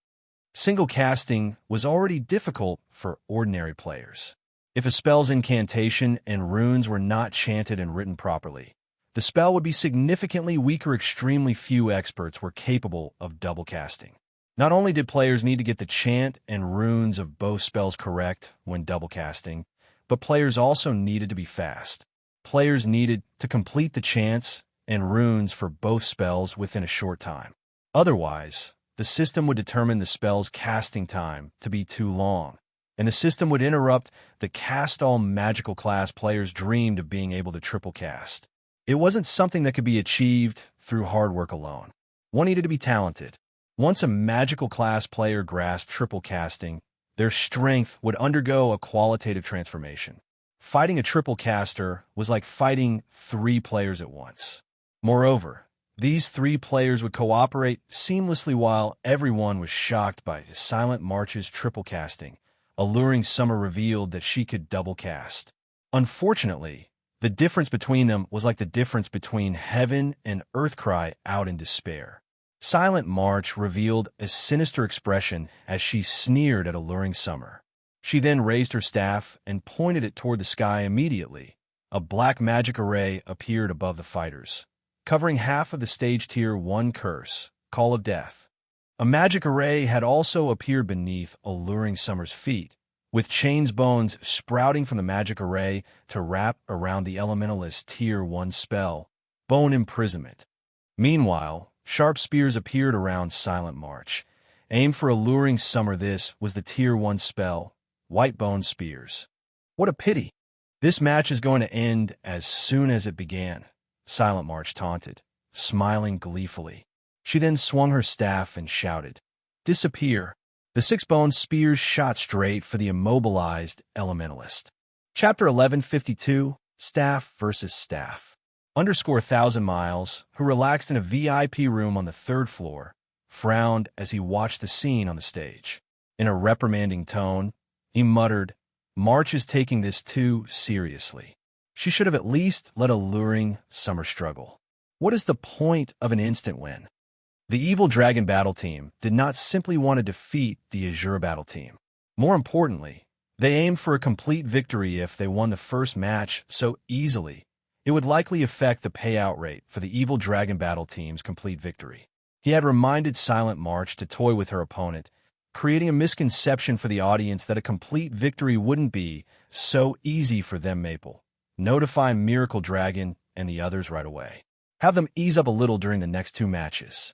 A: Single casting was already difficult for ordinary players. If a spell's incantation and runes were not chanted and written properly, the spell would be significantly weaker. Extremely few experts were capable of double casting. Not only did players need to get the chant and runes of both spells correct when double casting, but players also needed to be fast. Players needed to complete the chants and runes for both spells within a short time. Otherwise, the system would determine the spell's casting time to be too long, and the system would interrupt the cast-all magical class players dreamed of being able to triple cast. It wasn't something that could be achieved through hard work alone. One needed to be talented. Once a magical class player grasped triple casting, their strength would undergo a qualitative transformation. Fighting a triple caster was like fighting 3 players at once. Moreover, these 3 players would cooperate seamlessly. While everyone was shocked by Silent March's triple casting, Alluring Summer revealed that she could double cast. Unfortunately, the difference between them was like the difference between heaven and earth. Cry out in despair. Silent March revealed a sinister expression as she sneered at Alluring Summer. She then raised her staff and pointed it toward the sky. Immediately, a black magic array appeared above the fighters, covering half of the stage. Tier 1 curse, Call of Death. A magic array had also appeared beneath Alluring Summer's feet, with chains bones sprouting from the magic array to wrap around the elementalist. Tier 1 spell, Bone Imprisonment. Meanwhile, sharp spears appeared around Silent March, aimed for Alluring Summer. This was the Tier 1 spell, White Bone Spears. What a pity. This match is going to end as soon as it began, Silent March taunted, smiling gleefully. She then swung her staff and shouted, "Disappear." The 6 bone spears shot straight for the immobilized elementalist. Chapter 1152, Staff versus Staff. _1,000 miles, who relaxed in a VIP room on the 3rd floor, frowned as he watched the scene on the stage. In a reprimanding tone, he muttered, "March is taking this too seriously. She should have at least let Alluring Summer struggle. What is the point of an instant win?" The Evil Dragon battle team did not simply want to defeat the Asura battle team. More importantly, they aimed for a complete victory. If they won the first match so easily, It would likely affect the payout rate for the evil dragon battle team's complete victory. He had reminded Silent March to toy with her opponent, creating a misconception for the audience that a complete victory wouldn't be so easy for them. Maple, notify Miracle Dragon and the others right away. Have them ease up a little during the next 2 matches.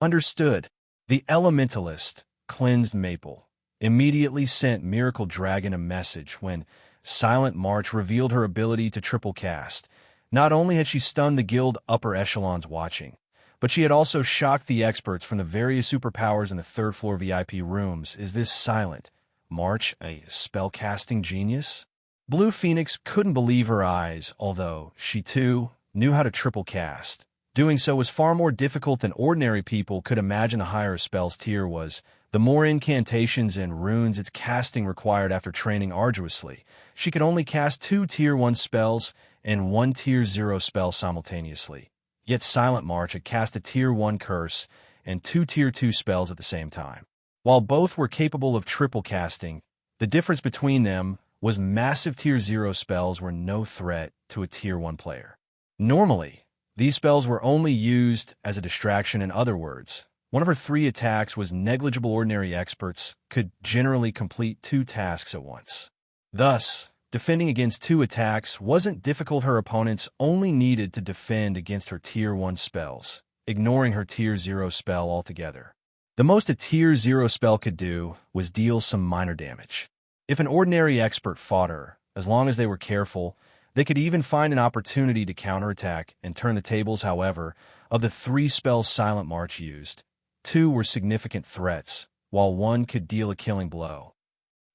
A: Understood. The Elementalist, cleansed Maple, immediately sent Miracle Dragon a message when Silent March revealed her ability to triple cast. Not only had she stunned the guild upper echelons watching, but she had also shocked the experts from the various superpowers in the 3rd floor VIP rooms. Is this Silent March a spellcasting genius? Blue Phoenix couldn't believe her eyes, although she too knew how to triple cast. Doing so was far more difficult than ordinary people could imagine. The higher a spell's tier was, the more incantations and runes its casting required after training arduously. She could only cast 2 Tier 1 spells and 1 Tier 0 spell simultaneously. Yet Silent March had cast a Tier 1 curse and 2 Tier 2 spells at the same time. While both were capable of triple casting, the difference between them was massive Tier 0 spells were no threat to a Tier 1 player. Normally, these spells were only used as a distraction. In other words, one of her 3 attacks was negligible. Ordinary experts could generally complete 2 tasks at once. Thus, defending against 2 attacks wasn't difficult. Her opponents only needed to defend against her Tier 1 spells, ignoring her Tier 0 spell altogether. The most a Tier 0 spell could do was deal some minor damage. If an ordinary expert fought her, as long as they were careful, they could even find an opportunity to counterattack and turn the tables. However, of the 3 spells Silent March used, 2 were significant threats, while 1 could deal a killing blow.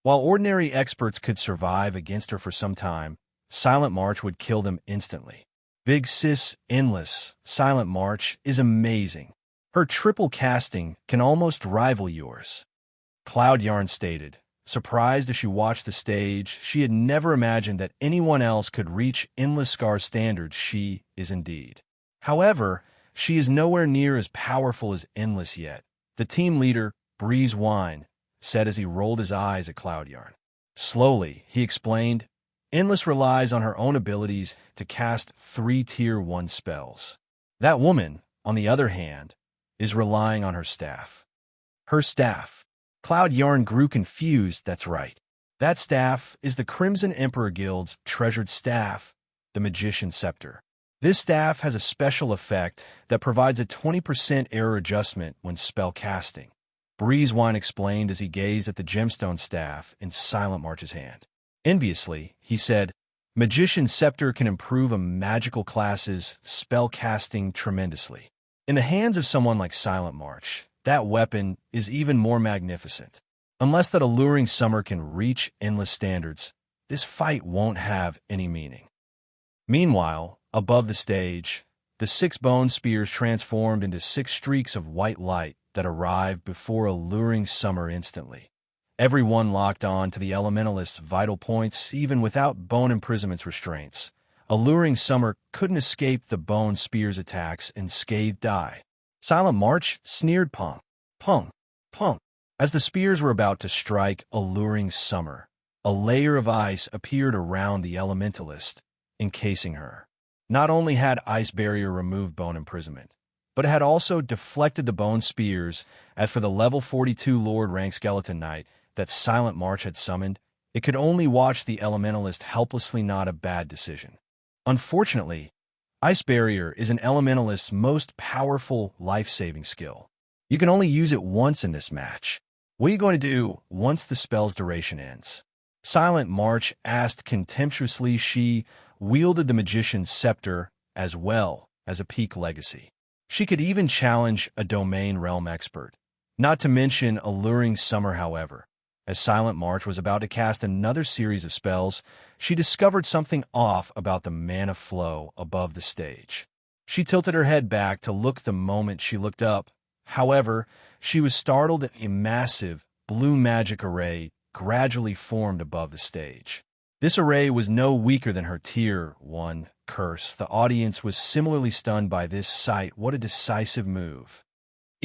A: While ordinary experts could survive against her for some time, Silent March would kill them instantly. Big Sis Endless, Silent March is amazing. Her triple casting can almost rival yours. Cloud Yarn stated, surprised as she watched the stage. She had never imagined that anyone else could reach Endless Scar's standards. She is indeed. However, she is nowhere near as powerful as Endless yet. The team leader, Breeze Wine, said as he rolled his eyes at Cloud Yarn. Slowly, he explained, Endless relies on her own abilities to cast 3 Tier 1 spells. That woman, on the other hand, is relying on her staff. Her staff. Cloud Yarn grew confused. That's right. That staff is the Crimson Emperor Guild's treasured staff, the Magician's Scepter. This staff has a special effect that provides a 20% error adjustment when spell casting. Breezewine explained as he gazed at the gemstone staff in Silent March's hand. Enviously, he said, Magician's Scepter can improve a magical class's spell casting tremendously. In the hands of someone like Silent March, that weapon is even more magnificent. Unless that alluring summer can reach Endless standards, this fight won't have any meaning. Meanwhile, above the stage, the 6 bone spears transformed into 6 streaks of white light that arrived before alluring summer instantly. Everyone locked on to the Elementalist's vital points even without bone imprisont's restraints. Alluring summer couldn't escape the bone spear's attacks and scathed die. Silent March sneered pong, pong, pong. As the spears were about to strike alluring summer, a layer of ice appeared around the Elementalist, encasing her. Not only had Ice Barrier removed bone imprisonment, but it had also deflected the bone spears. As for the level 42 Lord rank Skeleton Knight that Silent March had summoned, it could only watch the Elementalist helplessly. Not a bad decision. Unfortunately, Ice Barrier is an Elementalist's most powerful life-saving skill. You can only use it once in this match. What are you going to do once the spell's duration ends? Silent March asked contemptuously. She wielded the Magician's Scepter as well as a peak legacy. She could even challenge a Domain Realm expert. Not to mention alluring summer. However, as Silent March was about to cast another series of spells, she discovered something off about the mana flow above the stage. She tilted her head back to look. The moment she looked up, however, she was startled that a massive blue magic array gradually formed above the stage. This array was no weaker than her Tier 1 curse. The audience was similarly stunned by this sight. What a decisive move.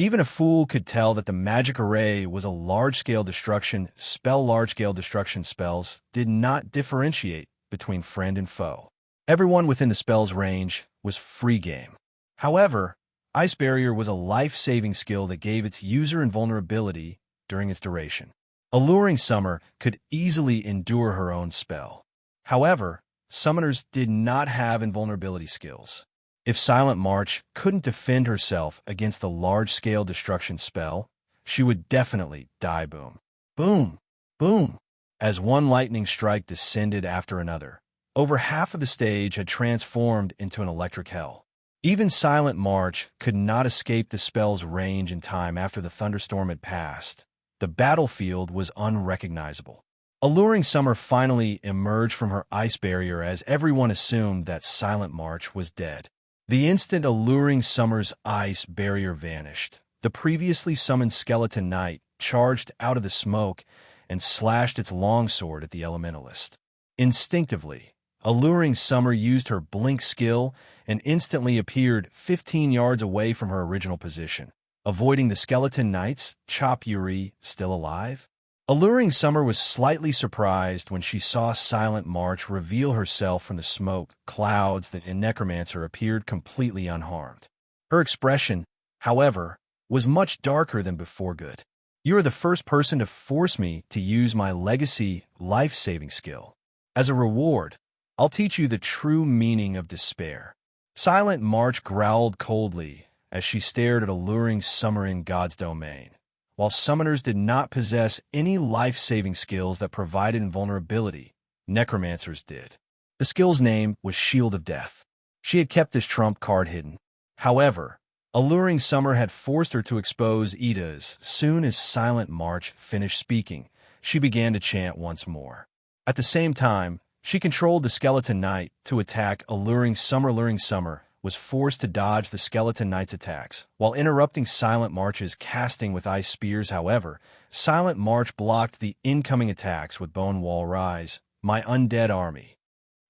A: Even a fool could tell that the magic array was a large-scale destruction spell. Large-scale destruction spells did not differentiate between friend and foe. Everyone within the spell's range was free game. However, Ice Barrier was a life-saving skill that gave its user invulnerability during its duration. Alluring Summer could easily endure her own spell. However, summoners did not have invulnerability skills. If Silent March couldn't defend herself against the large-scale destruction spell, she would definitely die. Boom. Boom. Boom. As one lightning strike descended after another, over half of the stage had transformed into an electric hell. Even Silent March could not escape the spell's range in time after the thunderstorm had passed. The battlefield was unrecognizable. Alluring Summer finally emerged from her ice barrier as everyone assumed that Silent March was dead. The instant Alluring Summer's ice barrier vanished, the previously summoned Skeleton Knight charged out of the smoke and slashed its longsword at the Elementalist. Instinctively, Alluring Summer used her blink skill and instantly appeared 15 yards away from her original position, avoiding the Skeleton Knight's chop. Yuri still alive? Alluring Summer was slightly surprised when she saw Silent March reveal herself from the smoke clouds that Necromancer appeared completely unharmed. Her expression, however, was much darker than before. Good. You are the first person to force me to use my legacy life-saving skill. As a reward, I'll teach you the true meaning of despair. Silent March growled coldly as she stared at Alluring Summer in God's domain. While summoners did not possess any life-saving skills that provided invulnerability, necromancers did. The skill's name was Shield of Death. She had kept this trump card hidden. However, Alluring Summer had forced her to expose Ida. As soon as Silent March finished speaking, she began to chant once more. At the same time, she controlled the Skeleton Knight to attack Alluring Summer. Alluring Summer was forced to dodge the Skeleton Knight's attacks, while interrupting Silent March's casting with ice spears. However, Silent March blocked the incoming attacks with Bone Wall Rise, my undead army.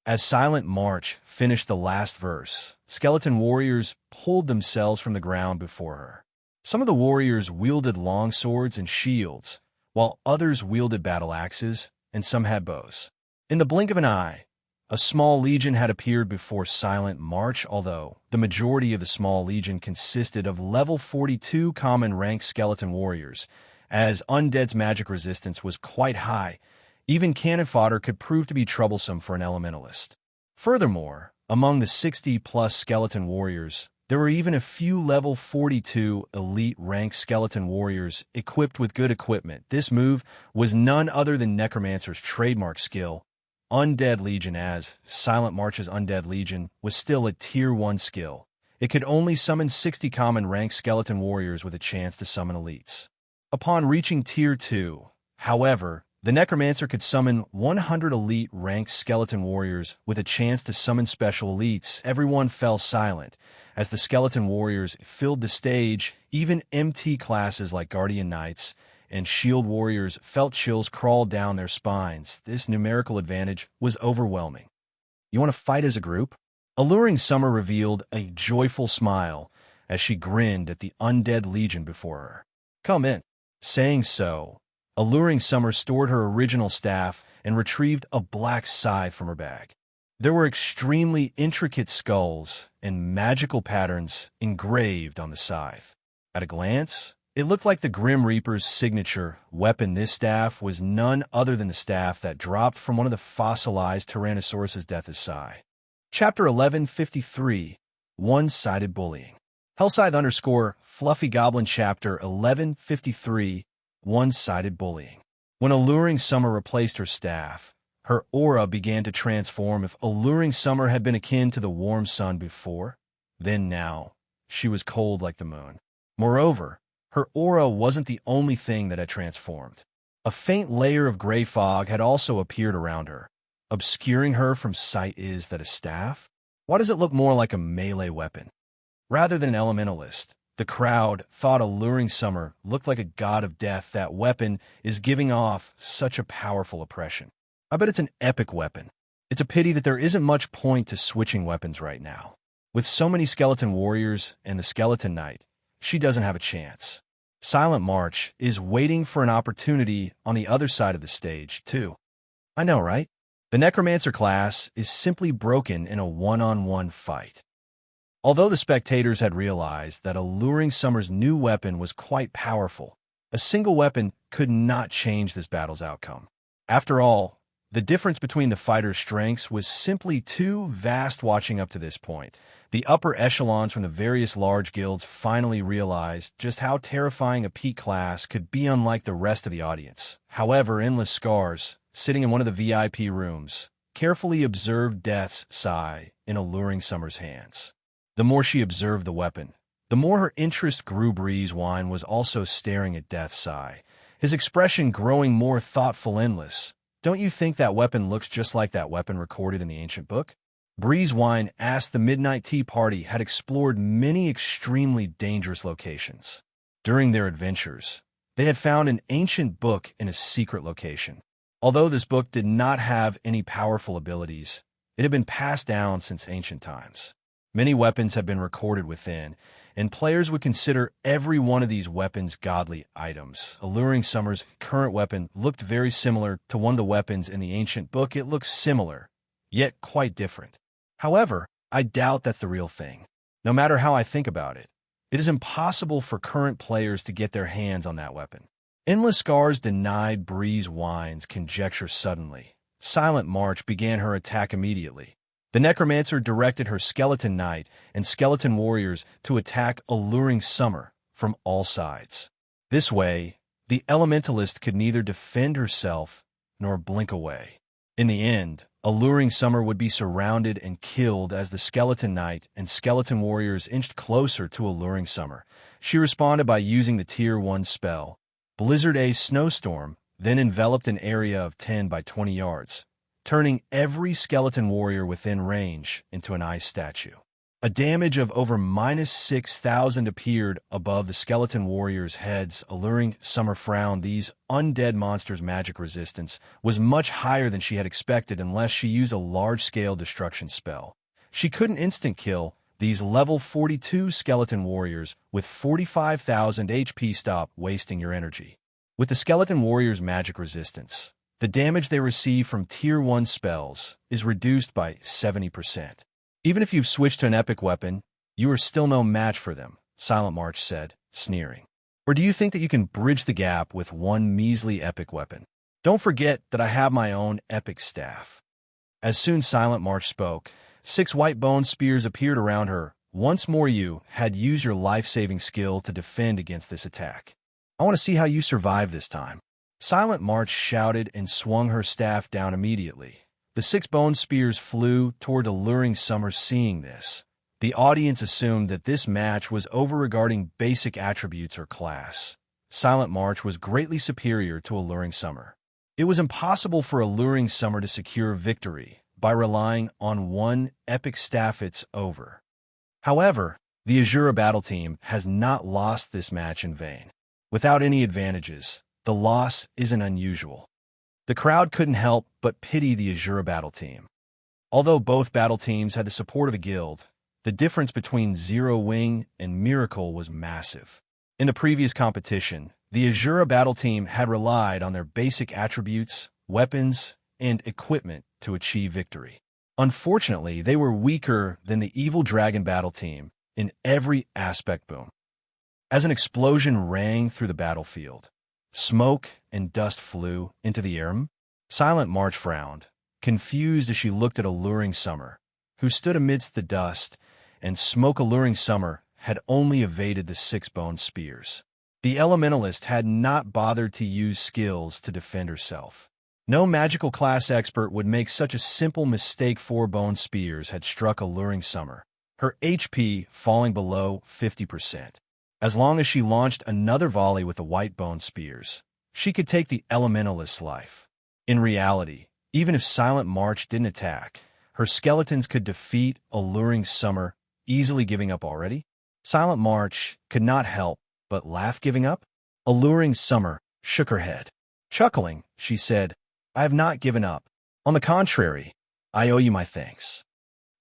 A: As Silent March finished the last verse, skeleton warriors pulled themselves from the ground before her. Some of the warriors wielded longswords and shields, while others wielded battle axes, and some had bows. In the blink of an eye, a small legion had appeared before Silent March, although the majority of the small legion consisted of level 42 common rank skeleton warriors. As undead's magic resistance was quite high, even cannon fodder could prove to be troublesome for an elementalist. Furthermore, among the 60-plus skeleton warriors, there were even a few level 42 elite rank skeleton warriors equipped with good equipment. This move was none other than Necromancer's trademark skill, Undead Legion. As Silent March's Undead Legion was still a Tier 1 skill, it could only summon 60 common rank skeleton warriors with a chance to summon elites. Upon reaching Tier 2, however, the Necromancer could summon 100 elite ranked skeleton warriors with a chance to summon special elites. Everyone fell silent as the skeleton warriors filled the stage. Even MT classes like Guardian Knights and Shield Warriors felt chills crawl down their spines. This numerical advantage was overwhelming. You want to fight as a group? Alluring Summer revealed a joyful smile as she grinned at the Undead Legion before her. Come in. Saying so, Alluring Summer stored her original staff and retrieved a black scythe from her bag. There were extremely intricate skulls and magical patterns engraved on the scythe. At a glance, it looked like the Grim Reaper's signature weapon. This staff was none other than the staff that dropped from one of the fossilized Tyrannosauruses' death as Sai. Chapter 1153, One-Sided Bullying. Hellscythe _ Fluffy Goblin Chapter 1153, One-Sided Bullying. When Alluring Summer replaced her staff, her aura began to transform. If Alluring Summer had been akin to the warm sun before, then now she was cold like the moon. Moreover, her aura wasn't the only thing that had transformed. A faint layer of gray fog had also appeared around her, obscuring her from sight. Is that a staff? Why does it look more like a melee weapon rather than an elementalist? The crowd thought Alluring Summer looked like a god of death. That weapon is giving off such a powerful impression. I bet it's an epic weapon. It's a pity that there isn't much point to switching weapons right now. With so many skeleton warriors and the Skeleton Knight, she doesn't have a chance. Silent March is waiting for an opportunity on the other side of the stage, too. I know, right? The Necromancer class is simply broken in a one-on-one fight. Although the spectators had realized that Alluring Summer's new weapon was quite powerful, a single weapon could not change this battle's outcome. After all, the difference between the fighters' strengths was simply too vast. Watching up to this point, the upper echelons from the various large guilds finally realized just how terrifying a peak class could be, unlike the rest of the audience. However, Endless Scars, sitting in one of the VIP rooms, carefully observed Death's Sigh in Alluring Summer's hands. The more she observed the weapon, the more her interest grew. Breeze Wine was also staring at Death's Sigh, his expression growing more thoughtful. Endless, don't you think that weapon looks just like that weapon recorded in the ancient book? Breeze Wine asked. The Midnight Tea Party had explored many extremely dangerous locations. During their adventures, they had found an ancient book in a secret location. Although this book did not have any powerful abilities, it had been passed down since ancient times. Many weapons had been recorded within, and players would consider every one of these weapons godly items. Alluring Summer's current weapon looked very similar to one of the weapons in the ancient book. It looks similar, yet quite different. However, I doubt that's the real thing. No matter how I think about it, it is impossible for current players to get their hands on that weapon. Endless Scars denied Breeze Wine's conjecture. Suddenly, Silent March began her attack immediately. The Necromancer directed her Skeleton Knight and Skeleton Warriors to attack Alluring Summer from all sides. This way, the Elementalist could neither defend herself nor blink away. In the end, Alluring Summer would be surrounded and killed as the Skeleton Knight and Skeleton Warriors inched closer to Alluring Summer. She responded by using the Tier 1 spell, Blizzard A Snowstorm, then enveloped an area of 10 by 20 yards, turning every Skeleton Warrior within range into an ice statue. A damage of over -6,000 appeared above the Skeleton Warriors' heads. Alluring Summer frowned. These undead monsters' magic resistance was much higher than she had expected unless she used a large-scale destruction spell. She couldn't instant-kill these level 42 Skeleton Warriors with 45,000 HP. Stop wasting your energy. With the Skeleton Warriors' magic resistance, the damage they receive from Tier 1 spells is reduced by 70%. Even if you've switched to an epic weapon, you are still no match for them, Silent March said, sneering. Or do you think that you can bridge the gap with one measly epic weapon? Don't forget that I have my own epic staff. As soon as Silent March spoke, 6 white bone spears appeared around her. Once more, you had used your life-saving skill to defend against this attack. I want to see how you survive this time. Silent March shouted and swung her staff down immediately. The 6 bone spears flew toward Alluring Summer. Seeing this, the audience assumed that this match was over regarding basic attributes or class. Silent March was greatly superior to Alluring Summer. It was impossible for Alluring Summer to secure victory by relying on one epic staff. It's over. However, the Asura battle team has not lost this match in vain. Without any advantages, the loss isn't unusual. The crowd couldn't help but pity the Asura battle team. Although both battle teams had the support of the guild, the difference between Zero Wing and Miracle was massive. In the previous competition, the Asura battle team had relied on their basic attributes, weapons, and equipment to achieve victory. Unfortunately, they were weaker than the Evil Dragon battle team in every aspect. Boom. As an explosion rang through the battlefield, smoke and dust flew into the air. Silent March frowned, confused as she looked at Alluring Summer, who stood amidst the dust and smoke. Alluring Summer had only evaded the 6 bone spears. The Elementalist had not bothered to use skills to defend herself. No magical class expert would make such a simple mistake. 4 bone spears had struck Alluring Summer, her HP falling below 50%. As long as she launched another volley with the white bone spears, she could take the Elementalist's life. In reality, even if Silent March didn't attack, her skeletons could defeat Alluring Summer, easily. Giving up already? Silent March could not help but laugh. Giving up? Alluring Summer shook her head. Chuckling, she said, I have not given up. On the contrary, I owe you my thanks.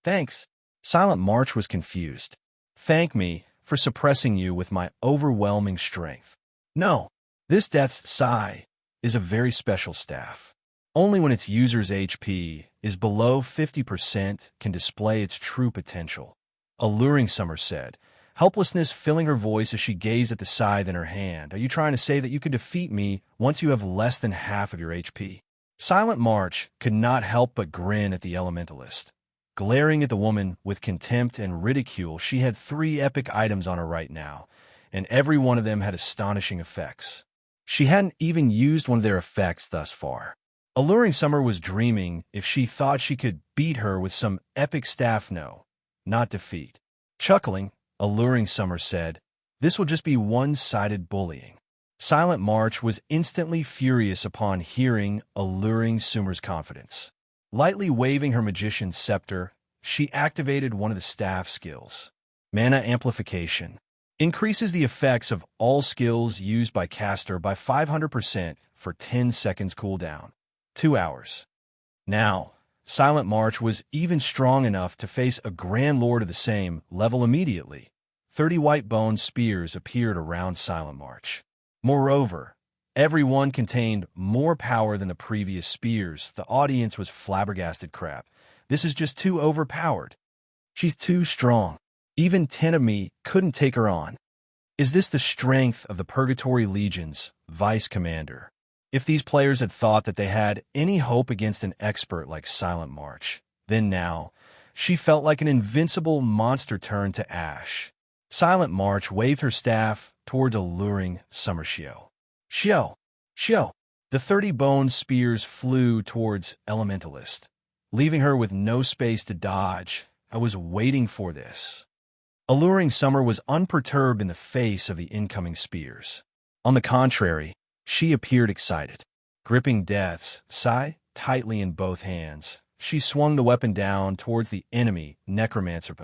A: Thanks? Silent March was confused. Thank me for suppressing you with my overwhelming strength. No, this Death's Sigh is a very special staff. Only when its user's HP is below 50% can display its true potential. Alluring Summer said, helplessness filling her voice as she gazed at the scythe in her hand. Are you trying to say that you can defeat me once you have less than half of your HP? Silent March could not help but grin at the elementalist. Glaring at the woman with contempt and ridicule, she had 3 epic items on her right now, and every one of them had astonishing effects. She hadn't even used one of their effects thus far. Alluring Summer was dreaming if she thought she could beat her with some epic staff. No, not defeat. Chuckling, Alluring Summer said, this will just be one-sided bullying. Silent March was instantly furious upon hearing Alluring Summer's confidence. Lightly waving her magician's scepter, she activated one of the staff skills. Mana Amplification increases the effects of all skills used by caster by 500% for 10 seconds cooldown. 2 hours. Now, Silent March was even strong enough to face a Grand Lord of the same level immediately. 30 white bone spears appeared around Silent March. Moreover, every one contained more power than the previous spears. The audience was flabbergasted. Crap. This is just too overpowered. She's too strong. Even 10 of me couldn't take her on. Is this the strength of the Purgatory Legion's Vice Commander? If these players had thought that they had any hope against an expert like Silent March, then now, she felt like an invincible monster turned to ash. Silent March waved her staff towards Alluring Summer. Xiao! The 30 bone spears flew towards Elementalist, leaving her with no space to dodge. I was waiting for this. Alluring Summer was unperturbed in the face of the incoming spears. On the contrary, she appeared excited. Gripping Death's scythe tightly in both hands, she swung the weapon down towards the enemy necromancer.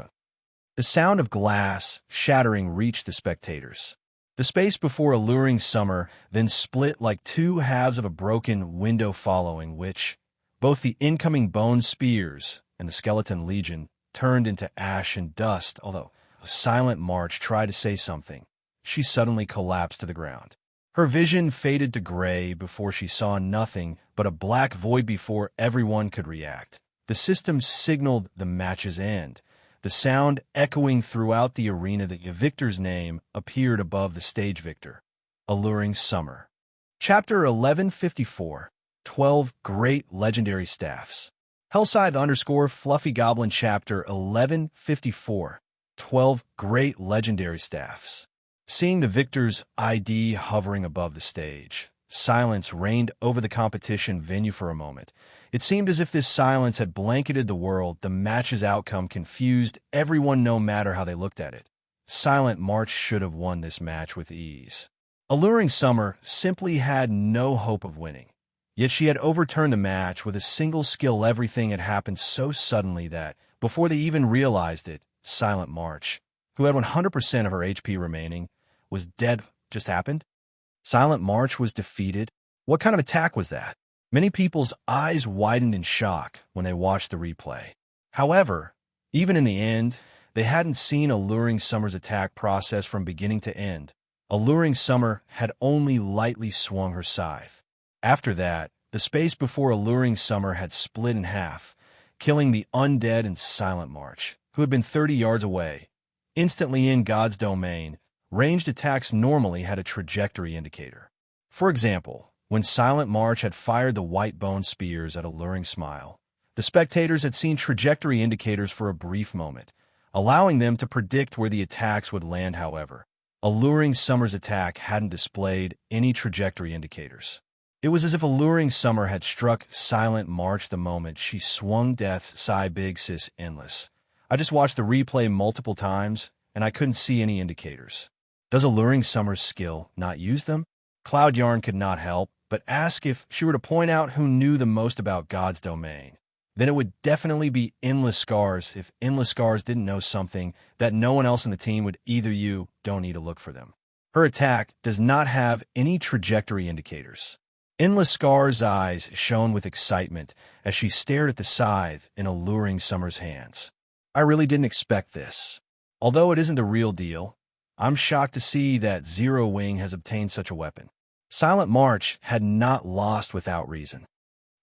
A: The sound of glass shattering reached the spectators. The space before Alluring Summer then split like 2 halves of a broken window, following which both the incoming bone spears and the Skeleton Legion turned into ash and dust. Although Silent March tried to say something, she suddenly collapsed to the ground. Her vision faded to gray before she saw nothing but a black void before everyone could react. The system signaled the match's end. The sound echoing throughout the arena, the victor's name appeared above the stage. Victor. Alluring Summer. Chapter 1154. 12 Great Legendary Staffs. Hellscythe _ Fluffy Goblin. Chapter 1154. 12 Great Legendary Staffs. Seeing the victor's ID hovering above the stage, silence reigned over the competition venue for a moment. It seemed as if this silence had blanketed the world. The match's outcome confused everyone no matter how they looked at it. Silent March should have won this match with ease. Alluring Summer simply had no hope of winning. Yet she had overturned the match with a single skill. Everything had happened so suddenly that, before they even realized it, Silent March, who had 100% of her HP remaining, was dead. Just happened? Silent March was defeated? What kind of attack was that? Many people's eyes widened in shock when they watched the replay. However, even in the end, they hadn't seen Alluring Summer's attack process from beginning to end. Alluring Summer had only lightly swung her scythe. After that, the space before Alluring Summer had split in half, killing the undead and Silent March, who had been 30 yards away. Instantly in God's domain, ranged attacks normally had a trajectory indicator. For example, when Silent March had fired the white bone spears at Alluring Smile, the spectators had seen trajectory indicators for a brief moment, allowing them to predict where the attacks would land. However, Alluring Summer's attack hadn't displayed any trajectory indicators. It was as if Alluring Summer had struck Silent March the moment she swung Death's scythe. Big Sis Endless. I just watched the replay multiple times, and I couldn't see any indicators. Does Alluring Summer's skill not use them? Cloud Yarn could not help but ask if she were to point out who knew the most about God's domain. Then it would definitely be Endless Scars. If Endless Scars didn't know something that no one else in the team would, either you don't need to look for them. Her attack does not have any trajectory indicators. Endless Scars' eyes shone with excitement as she stared at the scythe in Alluring Summer's hands. I really didn't expect this. Although it isn't the real deal, I'm shocked to see that Zero Wing has obtained such a weapon. Silent March had not lost without reason.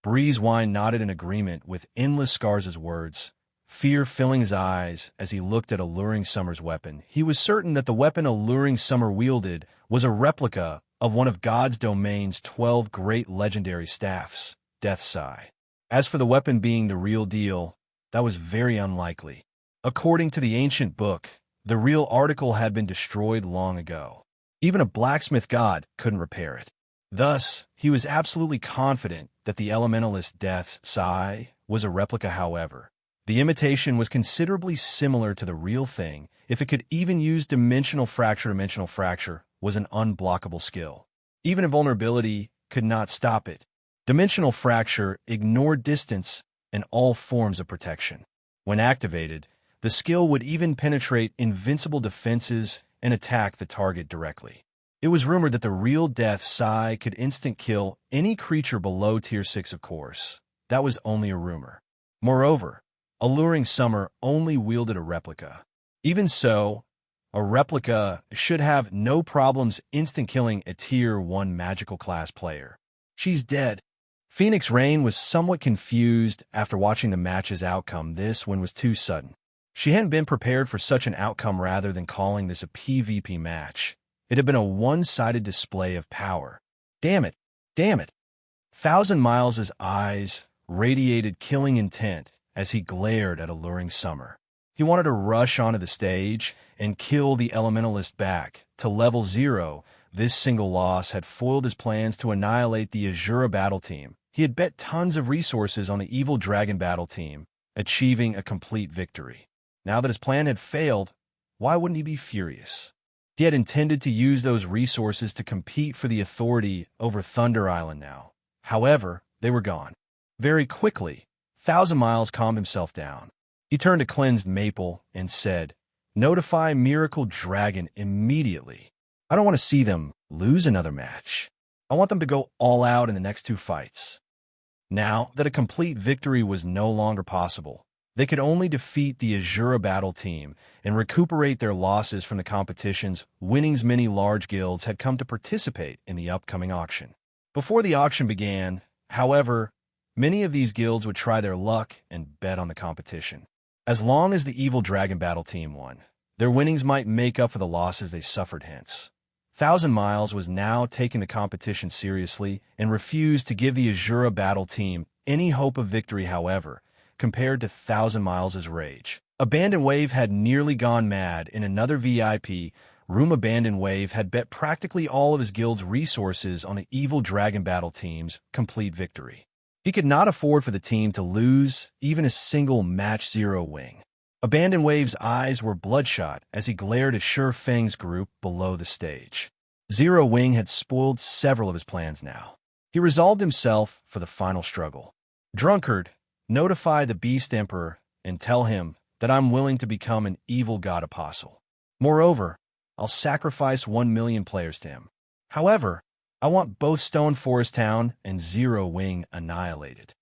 A: Breezewine nodded in agreement with Endless Scars' words, fear filling his eyes as he looked at Alluring Summer's weapon. He was certain that the weapon Alluring Summer wielded was a replica of one of God's domain's 12 great legendary staffs, Death's Eye. As for the weapon being the real deal, that was very unlikely. According to the ancient book, the real article had been destroyed long ago. Even a blacksmith god couldn't repair it. Thus, he was absolutely confident that the elementalist Death's Eye was a replica. However, the imitation was considerably similar to the real thing. If it could even use dimensional fracture was an unblockable skill. Even invulnerability could not stop it. Dimensional fracture ignored distance and all forms of protection. When activated, the skill would even penetrate invincible defenses and attack the target directly. It was rumored that the real Death's Eye could instant kill any creature below Tier 6, of course. That was only a rumor. Moreover, Alluring Summer only wielded a replica. Even so, a replica should have no problems instant killing a Tier 1 magical class player. She's dead. Phoenix Rain was somewhat confused after watching the match's outcome. This one was too sudden. She hadn't been prepared for such an outcome. Rather than calling this a PvP match, it had been a one-sided display of power. Damn it! Damn it! 1,000 Miles' eyes radiated killing intent as he glared at Alluring Summer. He wanted to rush onto the stage and kill the elementalist back to level 0. This single loss had foiled his plans to annihilate the Asura battle team. He had bet tons of resources on the evil dragon battle team, achieving a complete victory. Now that his plan had failed, why wouldn't he be furious? He had intended to use those resources to compete for the authority over Thunder Island now. However, they were gone. Very quickly, 1,000 Miles calmed himself down. He turned to Cleansed Maple and said, "Notify Miracle Dragon immediately. I don't want to see them lose another match. I want them to go all out in the next 2 fights." Now that a complete victory was no longer possible, they could only defeat the Asura battle team and recuperate their losses from the competition's winnings. Many large guilds had come to participate in the upcoming auction. Before the auction began, however, many of these guilds would try their luck and bet on the competition. As long as the evil dragon battle team won, their winnings might make up for the losses they suffered. Hence, 1,000 Miles was now taking the competition seriously and refused to give the Asura battle team any hope of victory. However, compared to 1,000 Miles' rage, Abandon Wave had nearly gone mad. In another VIP room, Abandon Wave had bet practically all of his guild's resources on the evil dragon battle team's complete victory. He could not afford for the team to lose even a single match. Zero Wing. Abandon Wave's eyes were bloodshot as he glared at Sure Feng's group below the stage. Zero Wing had spoiled several of his plans now. He resolved himself for the final struggle. "Drunkard, notify the Beast Emperor and tell him that I'm willing to become an evil god apostle. Moreover, I'll sacrifice 1 million players to him. However, I want both Stone Forest Town and Zero Wing annihilated."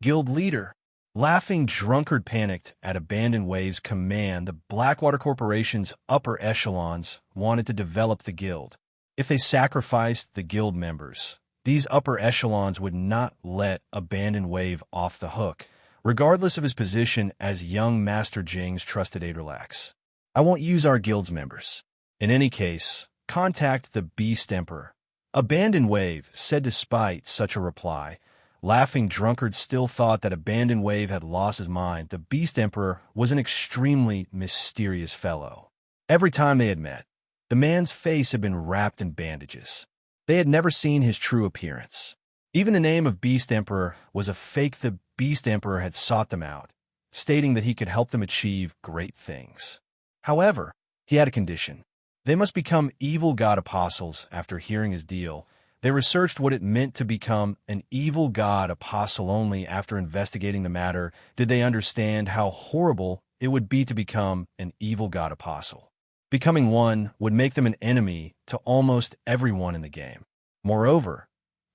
A: Guild leader. Laughing Drunkard panicked at Abandon Wave's command. The Blackwater Corporation's upper echelons wanted to develop the guild. If they sacrificed the guild members, these upper echelons would not let Abandon Wave off the hook, regardless of his position as young Master Jing's trusted Aderlax. "I won't use our guild's members. In any case, contact the Beast Emperor." Abandon Wave said. Despite such a reply, Laughing Drunkard still thought that Abandon Wave had lost his mind. The Beast Emperor was an extremely mysterious fellow. Every time they had met, the man's face had been wrapped in bandages. They had never seen his true appearance. Even the name of Beast Emperor was a fake. The Beast Emperor had sought them out, stating that he could help them achieve great things. However, he had a condition. They must become evil god apostles. After hearing his deal, they researched what it meant to become an evil god apostle. Only after investigating the matter did they understand how horrible it would be to become an evil god apostle. Becoming one would make them an enemy to almost everyone in the game. Moreover,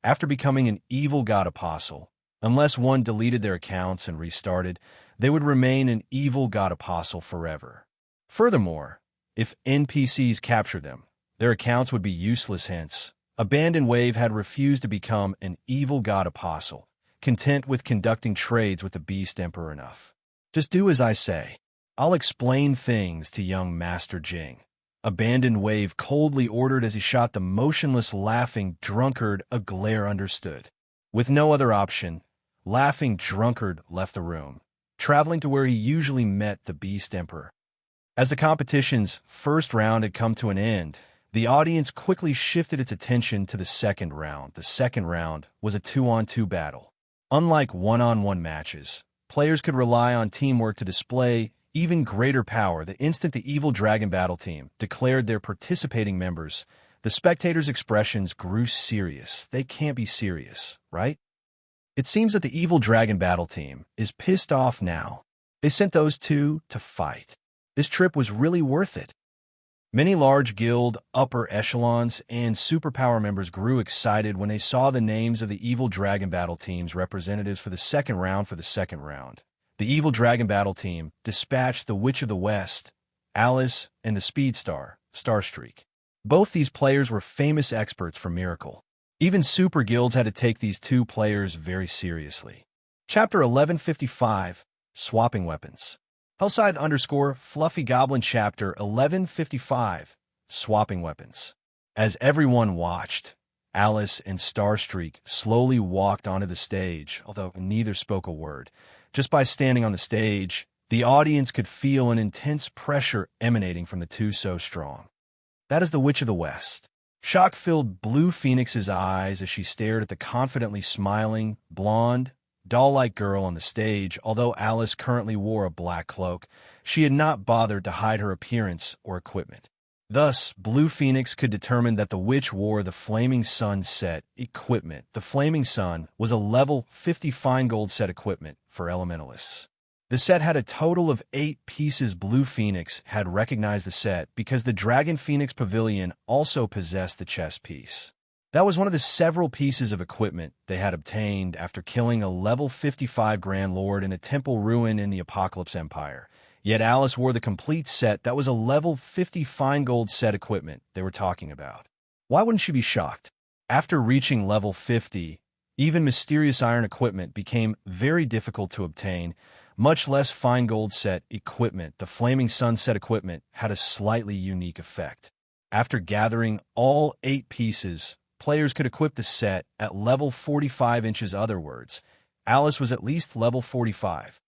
A: after becoming an evil god apostle, unless one deleted their accounts and restarted, they would remain an evil god apostle forever. Furthermore, if NPCs captured them, their accounts would be useless. Hence, Abandon Wave had refused to become an evil god apostle, content with conducting trades with the Beast Emperor enough. Just do as I say. I'll explain things to young Master Jing. Abandoned Wave coldly ordered as he shot the motionless, laughing drunkard a glare understood. With no other option, laughing drunkard left the room, traveling to where he usually met the Beast Emperor. As the competition's first round had come to an end, the audience quickly shifted its attention to the second round. The second round was a 2-on-2 battle. Unlike one-on-one matches, players could rely on teamwork to display even greater power. The instant the Evil Dragon Battle Team declared their participating members, the spectators' expressions grew serious. They can't be serious, right? It seems that the Evil Dragon Battle Team is pissed off now. They sent those two to fight. This trip was really worth it. Many large guild, upper echelons, and superpower members grew excited when they saw the names of the Evil Dragon Battle Team's representatives for the second round. The Evil Dragon Battle Team dispatched the Witch of the West, Alice, and the Speedstar, Starstreak. Both these players were famous experts for Miracle. Even super guilds had to take these two players very seriously. Chapter 1155, Swapping Weapons. Hellscythe_Fluffy Goblin Chapter 1155, Swapping Weapons. As everyone watched, Alice and Starstreak slowly walked onto the stage, although neither spoke a word. Just by standing on the stage, the audience could feel an intense pressure emanating from the two so strong. That is the Witch of the West. Shock filled Blue Phoenix's eyes as she stared at the confidently smiling, blonde, doll-like girl on the stage. Although Alice currently wore a black cloak, she had not bothered to hide her appearance or equipment. Thus, Blue Phoenix could determine that the witch wore the Flaming Sun set equipment. The Flaming Sun was a level 50 fine gold set equipment for elementalists. The set had a total of 8 pieces. Blue Phoenix had recognized the set because the Dragon Phoenix Pavilion also possessed the chest piece. That was one of the several pieces of equipment they had obtained after killing a level 55 Grand Lord in a temple ruin in the Apocalypse Empire. Yet Alice wore the complete set that was a level 50 fine gold set equipment they were talking about. Why wouldn't she be shocked? After reaching level 50, even mysterious iron equipment became very difficult to obtain, much less fine gold set equipment. The Flaming Sun set equipment had a slightly unique effect. After gathering all 8 pieces, players could equip the set at level 45 inches. Other words, Alice was at least level 45.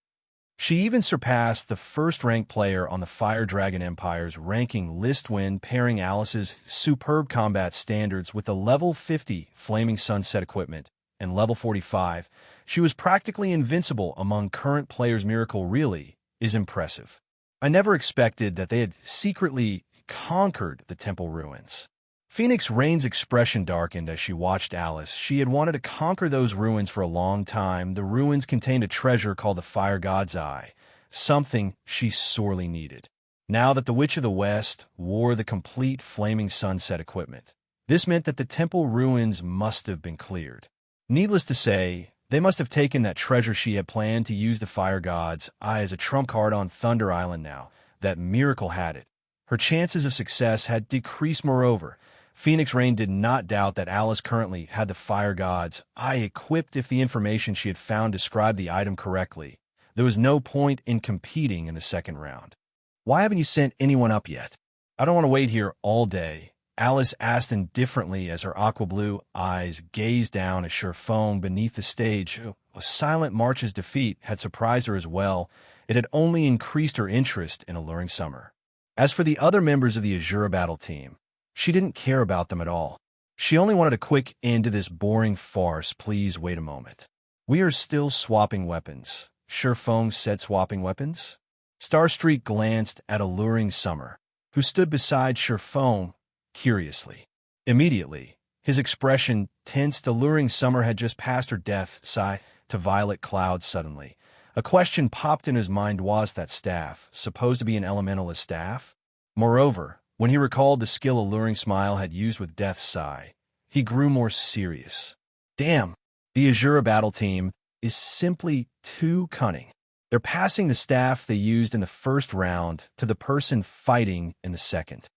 A: She even surpassed the first-ranked player on the Fire Dragon Empire's ranking list when pairing Alice's superb combat standards with the level 50 Flaming Sunset equipment and level 45. She was practically invincible among current players. Miracle really is impressive. I never expected that they had secretly conquered the temple ruins. Phoenix Rain's expression darkened as she watched Alice. She had wanted to conquer those ruins for a long time. The ruins contained a treasure called the Fire God's Eye, something she sorely needed. Now that the Witch of the West wore the complete Flaming Sunset equipment, this meant that the temple ruins must have been cleared. Needless to say, they must have taken that treasure. She had planned to use the Fire God's Eye as a trump card on Thunder Island. Now that Miracle had it, her chances of success had decreased. Moreover, Phoenix Rain did not doubt that Alice currently had the Fire God's Eye equipped. If the information she had found described the item correctly, there was no point in competing in the second round. Why haven't you sent anyone up yet? I don't want to wait here all day, Alice asked indifferently as her aqua blue eyes gazed down at Xianxia beneath the stage. A silent march's defeat had surprised her as well. It had only increased her interest in Alluring Summer. As for the other members of the Asura battle team, she didn't care about them at all. She only wanted a quick end to this boring farce. Please wait a moment. We are still swapping weapons. Xianxia said. Swapping weapons? Starstreak glanced at Alluring Summer, who stood beside Xianxia curiously. Immediately, his expression tensed. Alluring Summer had just passed her death sigh to Violet Cloud. Suddenly, a question popped in his mind. Was that staff supposed to be an elementalist staff? Moreover, when he recalled the skill Alluring Smile had used with Death's Sigh, he grew more serious. Damn, the Asura battle team is simply too cunning. They're passing the staff they used in the first round to the person fighting in the second.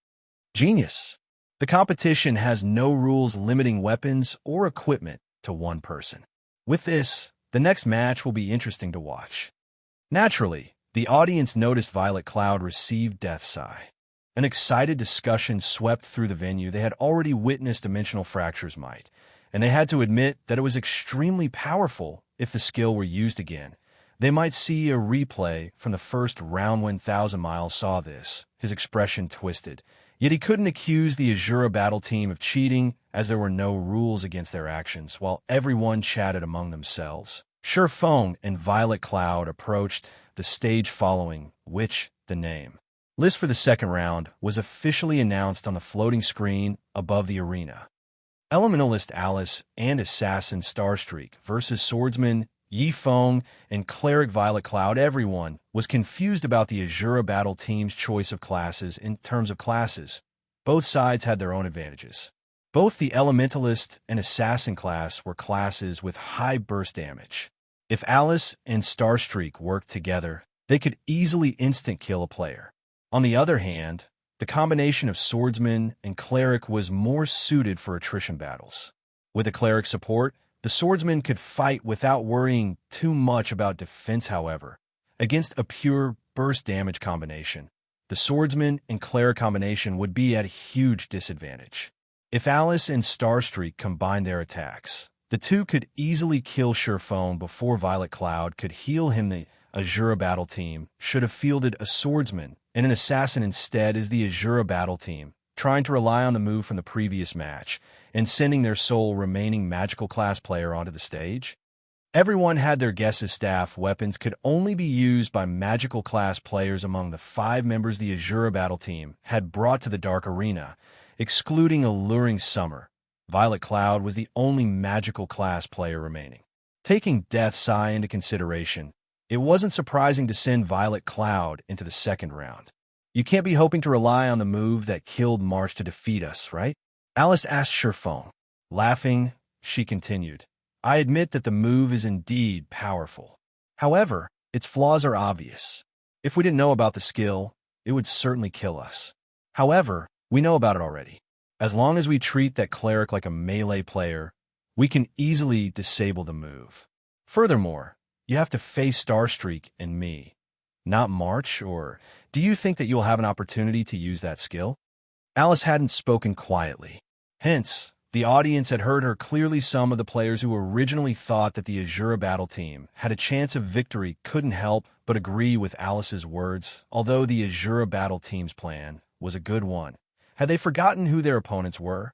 A: Genius. The competition has no rules limiting weapons or equipment to one person. With this, The next match will be interesting to watch. Naturally, the audience noticed Violet Cloud receive Death Sigh. An excited discussion swept through the venue. They had already witnessed Dimensional Fracture's might, and they had to admit that it was extremely powerful if the skill were used again. They might see a replay from the first round when Thousand Miles saw this. His expression twisted. Yet he couldn't accuse the Asura battle team of cheating, as there were no rules against their actions, while everyone chatted among themselves. Shifeng and Violet Cloud approached the stage following, which, the name. List for the second round was officially announced on the floating screen above the arena. Elementalist Alice and Assassin Starstreak versus Swordsman Yifeng and Cleric Violet Cloud. Everyone was confused about the Asura battle team's choice of classes in terms of classes. Both sides had their own advantages. Both the Elementalist and Assassin class were classes with high burst damage. If Alice and Starstreak worked together, they could easily instant kill a player. On the other hand, the combination of Swordsman and Cleric was more suited for attrition battles. With the Cleric support, the Swordsman could fight without worrying too much about defense. However, against a pure burst damage combination, the Swordsman and Cleric combination would be at a huge disadvantage. If Alice and Starstreak combined their attacks, the two could easily kill Shifeng before Violet Cloud could heal him. The Asura battle team should have fielded a Swordsman and an Assassin instead, as the Asura battle team, trying to rely on the move from the previous match and sending their sole remaining magical class player onto the stage. Everyone had their guesses. Staff weapons could only be used by magical class players among the 5 members the Asura battle team had brought to the Dark Arena, excluding Alluring Summer. Violet Cloud was the only magical class player remaining. Taking Death Sigh into consideration, it wasn't surprising to send Violet Cloud into the second round. You can't be hoping to rely on the move that killed March to defeat us, right? Alice asked Shifeng. Laughing, she continued, I admit that the move is indeed powerful. However, its flaws are obvious. If we didn't know about the skill, it would certainly kill us. However, we know about it already. As long as we treat that Cleric like a melee player, we can easily disable the move. Furthermore, you have to face Starstreak and me, not March. Or do you think that you'll have an opportunity to use that skill? Alice hadn't spoken quietly. Hence, the audience had heard her clearly. Some of the players who originally thought that the Asura battle team had a chance of victory couldn't help but agree with Alice's words. Although the Asura battle team's plan was a good one, had they forgotten who their opponents were?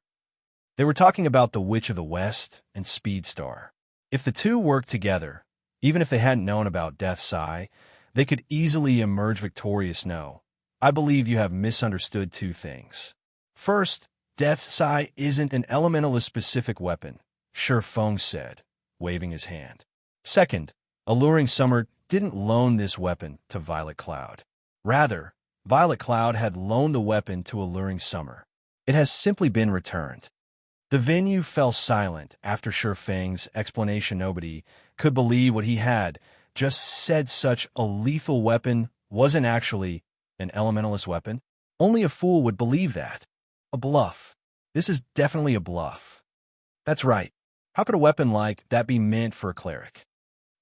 A: They were talking about the Witch of the West and Speedstar. If the two worked together, even if they hadn't known about Death Sigh, they could easily emerge victorious. No, I believe you have misunderstood 2 things. First, Death Sigh isn't an elementalist-specific weapon, Shifeng said, waving his hand. Second, Alluring Summer didn't loan this weapon to Violet Cloud. Rather, Violet Cloud had loaned the weapon to Alluring Summer. It has simply been returned. The venue fell silent after Shifeng's explanation. Nobody could believe what he had just said. Such a lethal weapon wasn't actually an elementalist weapon. Only a fool would believe that. A bluff. This is definitely a bluff. That's right. How could a weapon like that be meant for a cleric?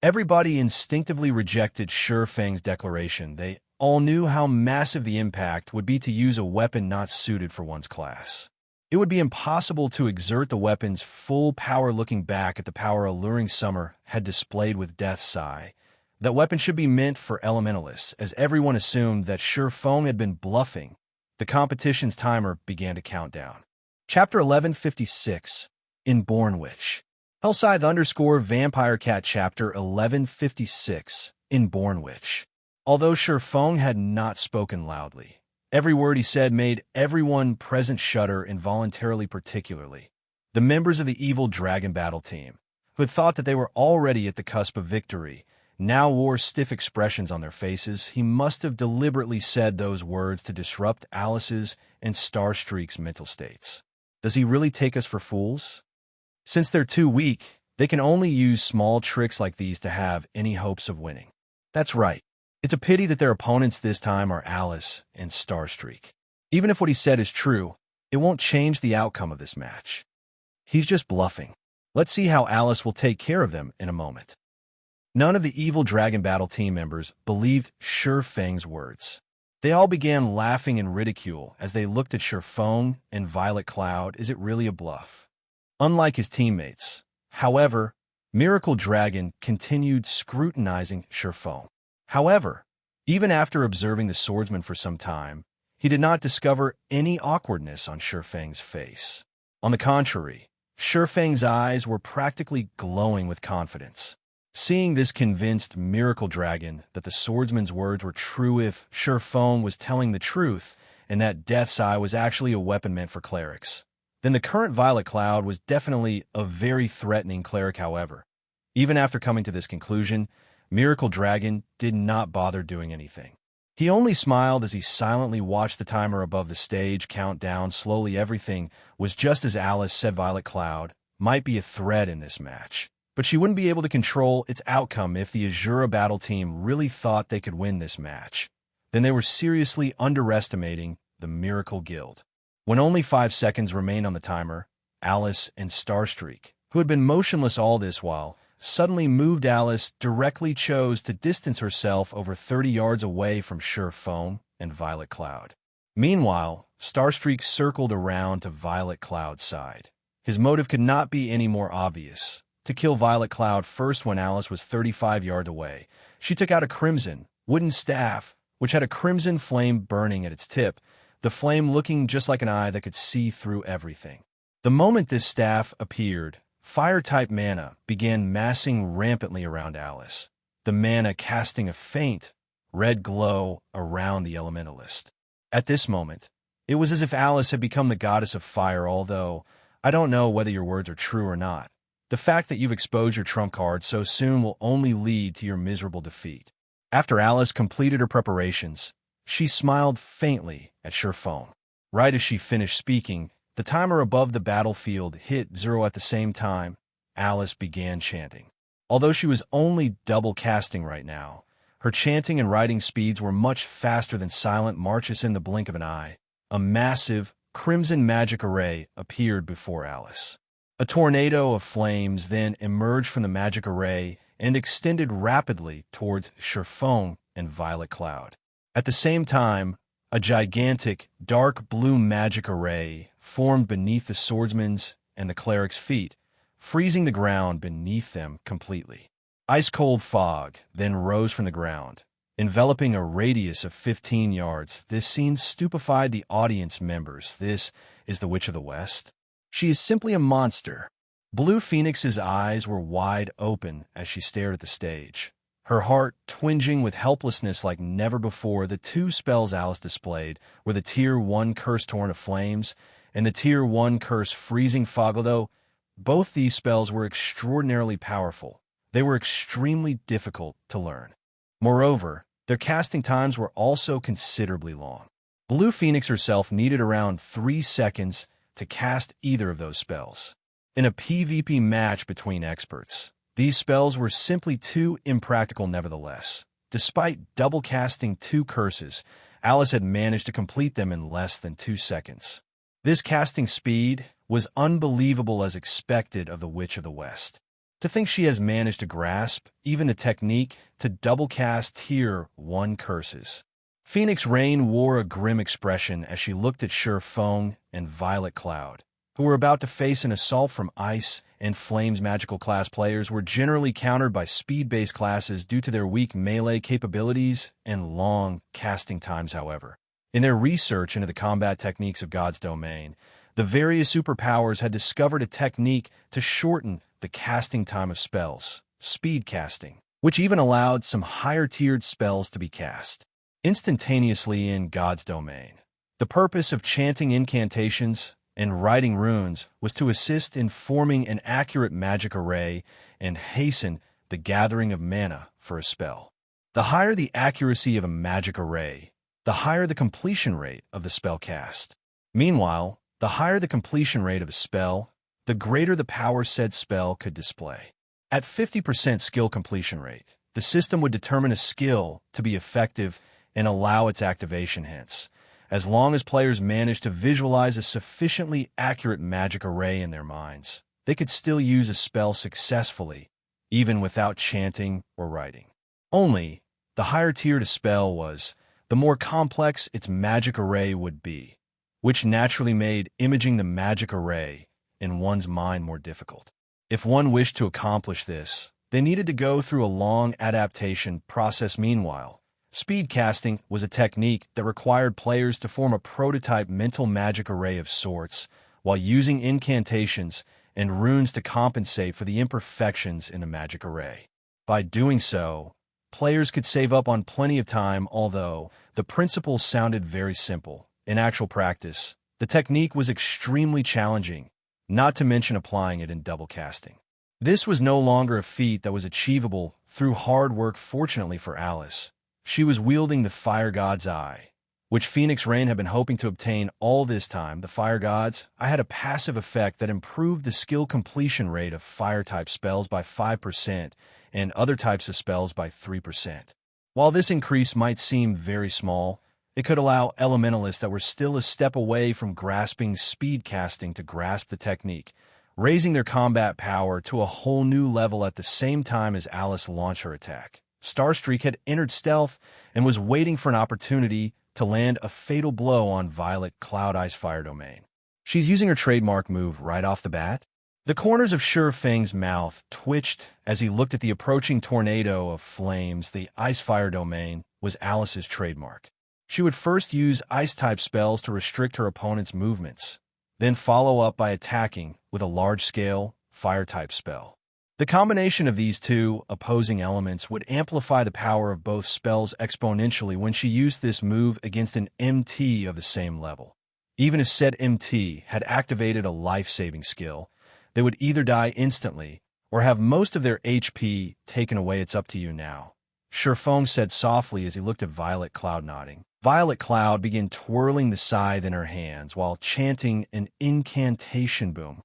A: Everybody instinctively rejected Shifeng's declaration. They all knew how massive the impact would be to use a weapon not suited for one's class. It would be impossible to exert the weapon's full power. Looking back at the power Alluring Summer had displayed with Death Sigh, that weapon should be meant for elementalists, as everyone assumed that Shifeng had been bluffing. The competition's timer began to count down. Chapter 1156, Inborn Witch. Hellscythe_Vampire Cat Chapter 1156, Inborn Witch. Although Shifeng had not spoken loudly, every word he said made everyone present shudder involuntarily, particularly the members of the evil dragon battle team, who had thought that they were already at the cusp of victory, now wore stiff expressions on their faces. He must have deliberately said those words to disrupt Alice's and Starstreak's mental states. Does he really take us for fools? Since they're too weak, they can only use small tricks like these to have any hopes of winning. That's right. It's a pity that their opponents this time are Alice and Starstreak. Even if what he said is true, it won't change the outcome of this match. He's just bluffing. Let's see how Alice will take care of them in a moment. None of the evil Dragon Battle team members believed Sure Fang's words. They all began laughing in ridicule as they looked at Sure Fang and Violet Cloud. Is it really a bluff? Unlike his teammates, however, Miracle Dragon continued scrutinizing Sure Fang. However, even after observing the swordsman for some time, he did not discover any awkwardness on Sure Fang's face. On the contrary, Sure Fang's eyes were practically glowing with confidence. Seeing this convinced Miracle Dragon that the swordsman's words were true if Sure Fang was telling the truth and that Death's Eye was actually a weapon meant for clerics. Then the current Violet Cloud was definitely a very threatening cleric. However, even after coming to this conclusion, Miracle Dragon did not bother doing anything. He only smiled as he silently watched the timer above the stage count down slowly. Everything was just as Alice said. Violet Cloud might be a threat in this match, but she wouldn't be able to control its outcome. If the Asura battle team really thought they could win this match, then they were seriously underestimating the Miracle Guild. When only 5 seconds remained on the timer, Alice and Starstreak, who had been motionless all this while, suddenly moved. Alice directly chose to distance herself over 30 yards away from Sure Fang and Violet Cloud. Meanwhile, Starstreak circled around to Violet Cloud's side. His motive could not be any more obvious: to kill Violet Cloud first. When Alice was 35 yards away, she took out a crimson wooden staff, which had a crimson flame burning at its tip, the flame looking just like an eye that could see through everything. The moment this staff appeared, fire-type mana began massing rampantly around Alice, the mana casting a faint, red glow around the elementalist. At this moment, it was as if Alice had become the goddess of fire. Although I don't know whether your words are true or not, the fact that you've exposed your trump card so soon will only lead to your miserable defeat. After Alice completed her preparations, she smiled faintly at Sure Fang. Right as she finished speaking, the timer above the battlefield hit 0 at the same time. Alice began chanting. Although she was only double casting right now, her chanting and writing speeds were much faster than silent marches. In the blink of an eye, a massive, crimson magic array appeared before Alice. A tornado of flames then emerged from the magic array and extended rapidly towards Sure Fang and Violet Cloud. At the same time, a gigantic, dark blue magic array formed beneath the swordsman's and the cleric's feet, freezing the ground beneath them completely. Ice-cold fog then rose from the ground, enveloping a radius of 15 yards. This scene stupefied the audience members. This is the Witch of the West? She is simply a monster. Blue Phoenix's eyes were wide open as she stared at the stage, her heart twinging with helplessness like never before. The two spells Alice displayed were the Tier 1 Curse Torrent of Flames and the Tier 1 Curse Freezing Fog. Although both these spells were extraordinarily powerful, they were extremely difficult to learn. Moreover, their casting times were also considerably long. Blue Phoenix herself needed around 3 seconds to cast either of those spells. In a PvP match between experts, these spells were simply too impractical. Nevertheless, despite double casting 2 curses, Alice had managed to complete them in less than 2 seconds. This casting speed was unbelievable, as expected of the Witch of the West. To think she has managed to grasp even the technique to double cast Tier 1 curses. Phoenix Rain wore a grim expression as she looked at Sure Fang and Violet Cloud, who were about to face an assault from Ice and Flame's magical class. Players were generally countered by speed-based classes due to their weak melee capabilities and long casting times. However, in their research into the combat techniques of God's domain, the various superpowers had discovered a technique to shorten the casting time of spells, speed casting, which even allowed some higher-tiered spells to be cast instantaneously in God's domain. The purpose of chanting incantations and writing runes was to assist in forming an accurate magic array and hasten the gathering of mana for a spell. The higher the accuracy of a magic array, the higher the completion rate of the spell cast. Meanwhile, the higher the completion rate of a spell, the greater the power said spell could display. At 50% skill completion rate, the system would determine a skill to be effective and allow its activation. Hence, as long as players managed to visualize a sufficiently accurate magic array in their minds, they could still use a spell successfully, even without chanting or writing. Only, the higher tiered a spell was, the more complex its magic array would be, which naturally made imaging the magic array in one's mind more difficult. If one wished to accomplish this, they needed to go through a long adaptation process. Meanwhile, speed casting was a technique that required players to form a prototype mental magic array of sorts, while using incantations and runes to compensate for the imperfections in the magic array. By doing so, players could save up on plenty of time. Although the principles sounded very simple, in actual practice, the technique was extremely challenging, not to mention applying it in double casting. This was no longer a feat that was achievable through hard work. Fortunately for Alice, she was wielding the Fire God's Eye, which Phoenix Rain had been hoping to obtain all this time. The Fire God's Eye had a passive effect that improved the skill completion rate of fire-type spells by 5% and other types of spells by 3%. While this increase might seem very small, it could allow elementalists that were still a step away from grasping speed casting to grasp the technique, raising their combat power to a whole new level. At the same time as Alice launched her attack, Starstreak had entered stealth and was waiting for an opportunity to land a fatal blow on Violet Cloud Ice Fire Domain. She's using her trademark move right off the bat. The corners of Sure Fang's mouth twitched as he looked at the approaching tornado of flames. The Ice Fire Domain was Alice's trademark. She would first use Ice-type spells to restrict her opponent's movements, then follow up by attacking with a large-scale Fire-type spell. The combination of these two opposing elements would amplify the power of both spells exponentially when she used this move against an MT of the same level. Even if said MT had activated a life-saving skill, they would either die instantly or have most of their HP taken away. It's up to you now, Sherfong said softly as he looked at Violet Cloud nodding. Violet Cloud began twirling the scythe in her hands while chanting an incantation boom.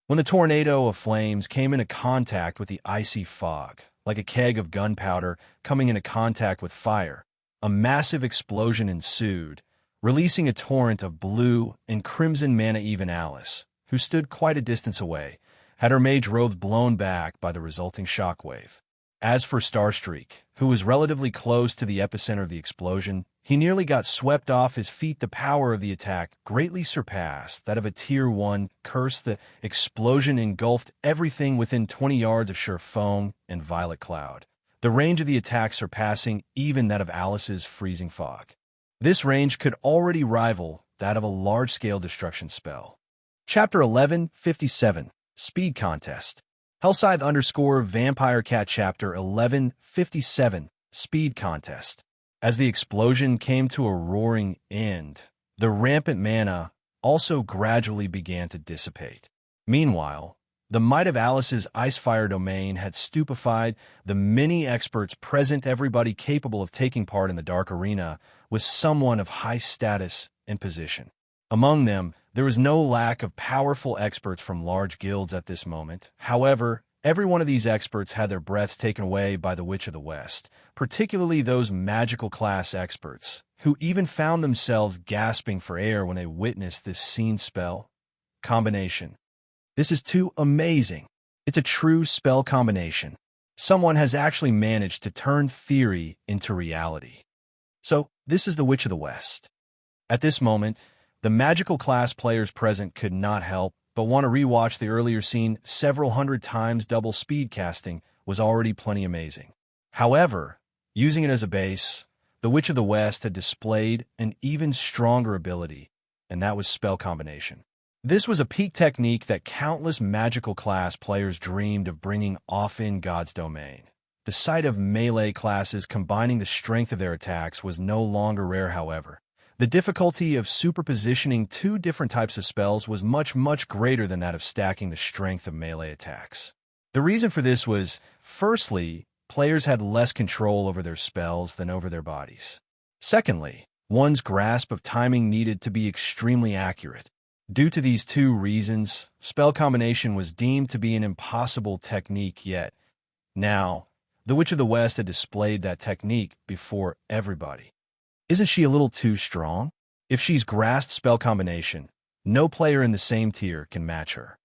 A: When the tornado of flames came into contact with the icy fog, like a keg of gunpowder coming into contact with fire, a massive explosion ensued, releasing a torrent of blue and crimson mana. Even Alice, who stood quite a distance away, had her mage robes blown back by the resulting shockwave. As for Starstreak, who was relatively close to the epicenter of the explosion, he nearly got swept off his feet. The power of the attack greatly surpassed that of a Tier 1 curse. The explosion engulfed everything within 20 yards of Sherfong and Violet Cloud, the range of the attack surpassing even that of Alice's freezing fog. This range could already rival that of a large-scale destruction spell. Chapter 1157, Speed Contest. Hellscythe_Vampire Cat Chapter 1157, Speed Contest. As the explosion came to a roaring end, the rampant mana also gradually began to dissipate. Meanwhile, the might of Alice's Icefire Domain had stupefied the many experts present. Everybody capable of taking part in the Dark Arena was someone of high status and position. Among them, there was no lack of powerful experts from large guilds at this moment. However, every one of these experts had their breaths taken away by the Witch of the West, particularly those magical class experts, who even found themselves gasping for air when they witnessed this scene spell combination. This is too amazing. It's a true spell combination. Someone has actually managed to turn theory into reality. So, this is the Witch of the West. At this moment, the magical class players present could not help but want to rewatch the earlier scene several hundred times. Double speed casting was already plenty amazing. However, using it as a base, the Witch of the West had displayed an even stronger ability, and that was spell combination. This was a peak technique that countless magical class players dreamed of bringing off in God's Domain. The sight of melee classes combining the strength of their attacks was no longer rare. However, the difficulty of superpositioning two different types of spells was much, much greater than that of stacking the strength of melee attacks. The reason for this was, firstly, players had less control over their spells than over their bodies. Secondly, one's grasp of timing needed to be extremely accurate. Due to these two reasons, spell combination was deemed to be an impossible technique. Yet, now, the Witch of the West had displayed that technique before everybody. Isn't she a little too strong? If she's grasped spell combination, no player in the same tier can match her.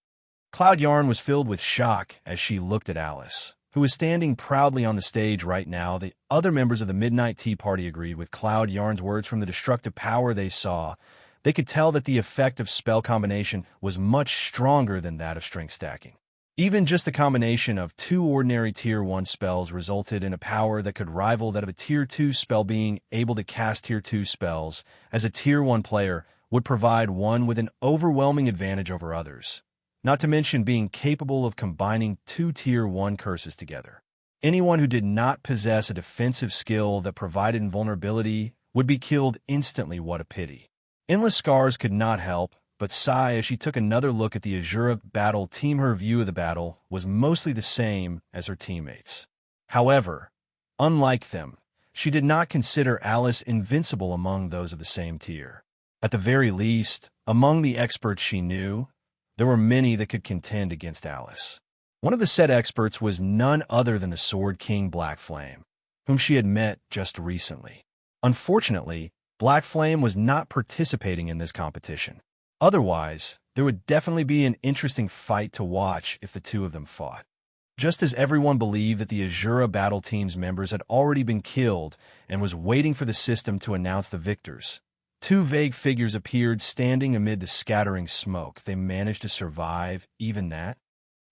A: Cloud Yarn was filled with shock as she looked at Alice, who who was standing proudly on the stage right now. The other members of the Midnight Tea Party agreed with Cloud Yarn's words. From the destructive power they saw, they could tell that the effect of spell combination was much stronger than that of strength stacking. Even just the combination of two ordinary Tier 1 spells resulted in a power that could rival that of a Tier 2 spell. Being able to cast Tier 2 spells as a Tier 1 player would provide one with an overwhelming advantage over others, not to mention being capable of combining two Tier 1 curses together. Anyone who did not possess a defensive skill that provided invulnerability would be killed instantly. What a pity. Endless Scars could not help but sigh as she took another look at the Asura battle team. Her view of the battle was mostly the same as her teammates. However, unlike them, she did not consider Alice invincible among those of the same tier. At the very least, among the experts she knew, there were many that could contend against Alice. One of the said experts was none other than the Sword King Black Flame, whom she had met just recently. Unfortunately, Black Flame was not participating in this competition. Otherwise, there would definitely be an interesting fight to watch if the two of them fought. Just as everyone believed that the Asura battle team's members had already been killed and was waiting for the system to announce the victors, two vague figures appeared standing amid the scattering smoke. They managed to survive even that?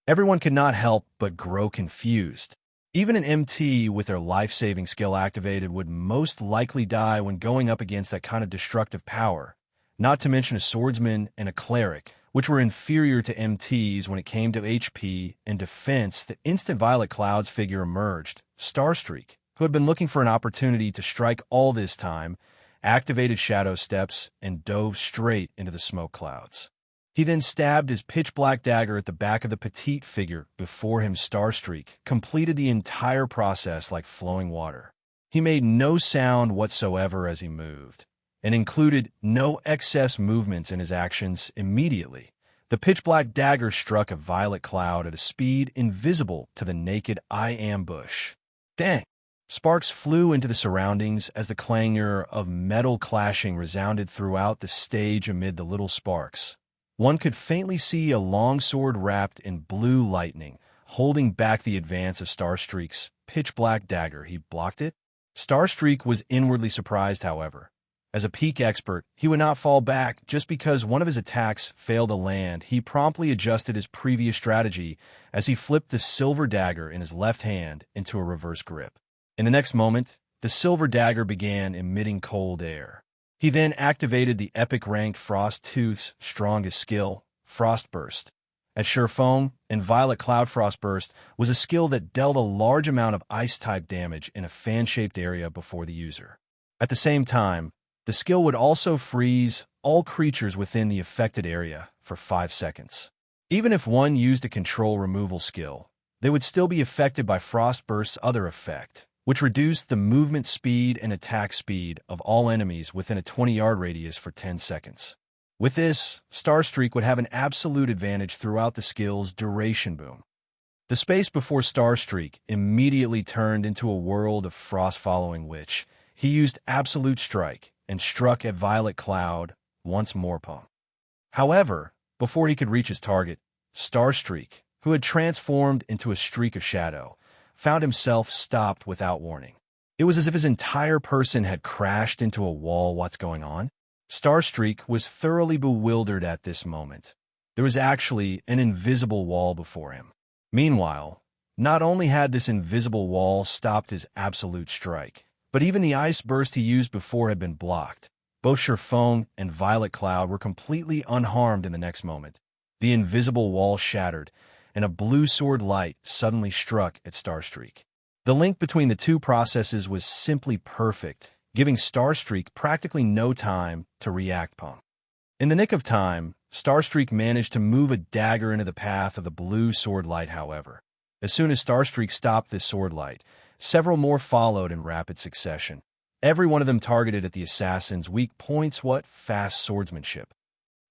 A: Everyone could not help but grow confused. Even an MT with their life-saving skill activated would most likely die when going up against that kind of destructive power, not to mention a swordsman and a cleric, which were inferior to MTs when it came to HP and defense. The instant Violet Cloud's figure emerged, Starstreak, who had been looking for an opportunity to strike all this time, activated Shadow Steps and dove straight into the smoke clouds. He then stabbed his pitch-black dagger at the back of the petite figure before him. Starstreak completed the entire process like flowing water. He made no sound whatsoever as he moved, and included no excess movements in his actions. Immediately, the pitch-black dagger struck a Violet Cloud at a speed invisible to the naked eye. Ambush. Dang! Sparks flew into the surroundings as the clangor of metal clashing resounded throughout the stage. Amid the little sparks, one could faintly see a long sword wrapped in blue lightning, holding back the advance of Starstreak's pitch-black dagger. He blocked it. Starstreak was inwardly surprised, however. As a peak expert, he would not fall back just because one of his attacks failed to land. He promptly adjusted his previous strategy as he flipped the silver dagger in his left hand into a reverse grip. In the next moment, the silver dagger began emitting cold air. He then activated the epic-ranked Frost Tooth's strongest skill, Frost Burst. As Sure Foam and Violet Cloud, Frost Burst was a skill that dealt a large amount of ice-type damage in a fan-shaped area before the user. At the same time, the skill would also freeze all creatures within the affected area for 5 seconds. Even if one used a control removal skill, they would still be affected by Frost Burst's other effect, which reduced the movement speed and attack speed of all enemies within a 20-yard radius for 10 seconds. With this, Starstreak would have an absolute advantage throughout the skill's duration. Boom. The space before Starstreak immediately turned into a world of frost, following which he used Absolute Strike and struck at Violet Cloud once more. However, before he could reach his target, Starstreak, who had transformed into a streak of shadow, found himself stopped without warning. It was as if his entire person had crashed into a wall. What's going on? Starstreak was thoroughly bewildered at this moment. There was actually an invisible wall before him. Meanwhile, not only had this invisible wall stopped his absolute strike, but even the ice burst he used before had been blocked. Both Sure Foam and Violet Cloud were completely unharmed in the next moment. The invisible wall shattered, and a blue sword light suddenly struck at Starstreak. The link between the two processes was simply perfect, giving Starstreak practically no time to react. In the nick of time, Starstreak managed to move a dagger into the path of the blue sword light. However, as soon as Starstreak stopped this sword light, several more followed in rapid succession, every one of them targeted at the assassin's weak points. What fast swordsmanship!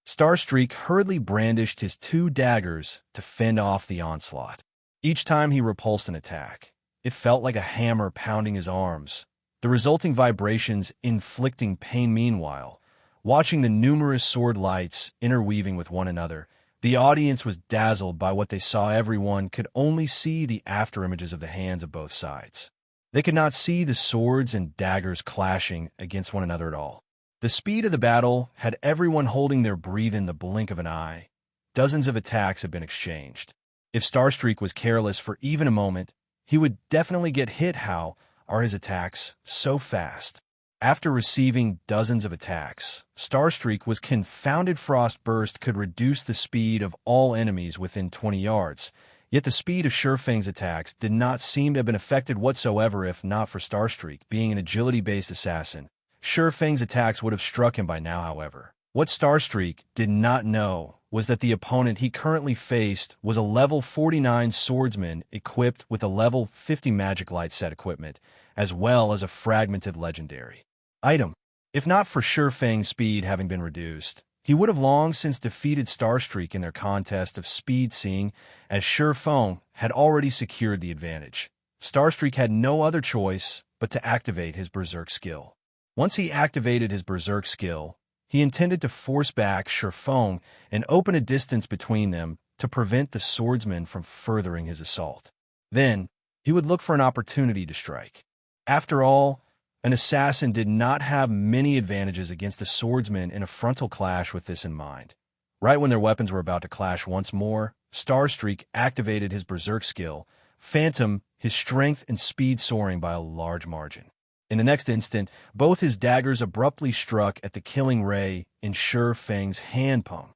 A: Starstreak hurriedly brandished his 2 daggers to fend off the onslaught. Each time he repulsed an attack, it felt like a hammer pounding his arms, the resulting vibrations inflicting pain. Meanwhile, watching the numerous sword lights interweaving with one another, The audience was dazzled by what they saw. Everyone could only see the afterimages of the hands of both sides. They could not see the swords and daggers clashing against one another at all. The speed of the battle had everyone holding their breath in the blink of an eye. Dozens of attacks had been exchanged. If Starstreak was careless for even a moment, he would definitely get hit. How are his attacks so fast? After receiving dozens of attacks, Starstreak was confounded. Frost Burst could reduce the speed of all enemies within 20 yards, yet the speed of Shurfeng's attacks did not seem to have been affected whatsoever. If not for Starstreak being an agility-based assassin, Shurfeng's attacks would have struck him by now. However, what Starstreak did not know was that the opponent he currently faced was a level 49 swordsman equipped with a level 50 magic light set equipment, as well as a fragmented legendary item. If not for Shurfeng's speed having been reduced, he would have long since defeated Starstreak in their contest of speed, seeing as Shurfeng had already secured the advantage. Starstreak had no other choice but to activate his Berserk skill. Once he activated his Berserk skill, he intended to force back Shurfeng and open a distance between them to prevent the swordsman from furthering his assault. Then, he would look for an opportunity to strike. After all, an assassin did not have many advantages against a swordsman in a frontal clash. With this in mind, right when their weapons were about to clash once more, Starstreak activated his Berserk skill, Phantom, his strength and speed soaring by a large margin. In the next instant, both his daggers abruptly struck at the killing ray in Shurfeng's hand palm.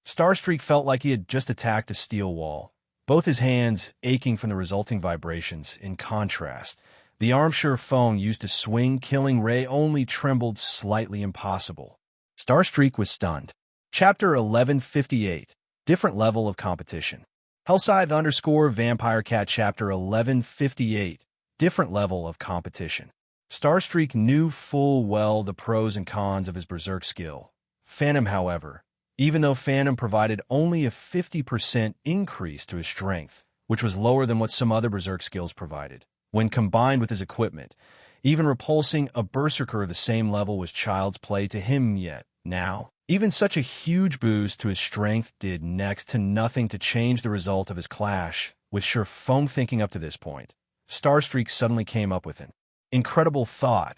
A: Starstreak felt like he had just attacked a steel wall, both his hands aching from the resulting vibrations. In contrast, the arm Shurfeng used to swing killing ray only trembled slightly. Impossible. Starstreak was stunned. Chapter 1158. Different level of competition. Hellscythe_Vampire Cat Chapter 1158. Different level of competition. Starstreak knew full well the pros and cons of his Berserk skill. Phantom, however, even though Phantom provided only a 50% increase to his strength, which was lower than what some other Berserk skills provided, when combined with his equipment, even repulsing a Berserker of the same level was child's play to him. Yet now, even such a huge boost to his strength did next to nothing to change the result of his clash with Shurfeng. Thinking up to this point, Starstreak suddenly came up with an incredible thought.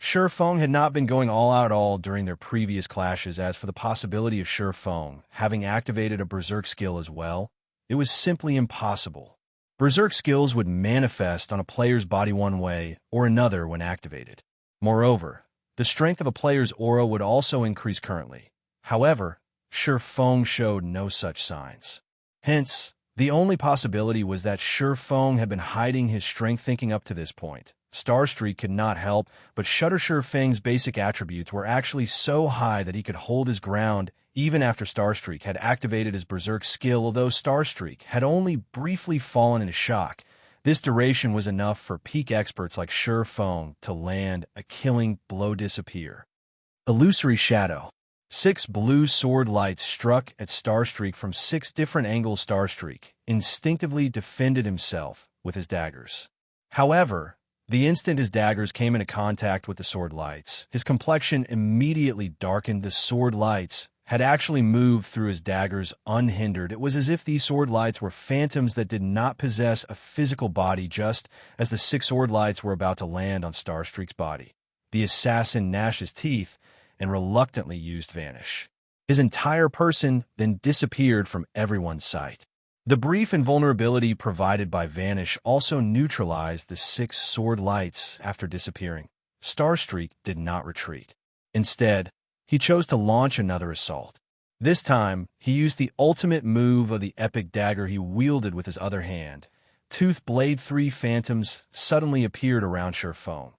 A: Shurfeng had not been going all out at all during their previous clashes. As for the possibility of Shurfeng having activated a Berserk skill as well, it was simply impossible. Berserk skills would manifest on a player's body one way or another when activated. Moreover, the strength of a player's aura would also increase currently. However, Shurfeng showed no such signs. Hence, the only possibility was that Shurfeng had been hiding his strength. Thinking up to this point, Starstreak could not help but shudder. Shurfeng's basic attributes were actually so high that he could hold his ground even after Starstreak had activated his Berserk skill. Although Starstreak had only briefly fallen into shock, this duration was enough for peak experts like Shurfeng to land a killing blow. Disappear. Illusory Shadow. 6 blue sword lights struck at Starstreak from 6 different angles. Starstreak instinctively defended himself with his daggers. However, the instant his daggers came into contact with the sword lights, his complexion immediately darkened. The sword lights had actually moved through his daggers unhindered. It was as if these sword lights were phantoms that did not possess a physical body. Just as the 6 sword lights were about to land on Starstreak's body, the assassin gnashed his teeth and reluctantly used Vanish. His entire person then disappeared from everyone's sight. The brief invulnerability provided by Vanish also neutralized the 6 sword lights. After disappearing, Starstreak did not retreat. Instead, he chose to launch another assault. This time, he used the ultimate move of the epic dagger he wielded with his other hand. Tooth Blade. 3 phantoms suddenly appeared around Shurfeng.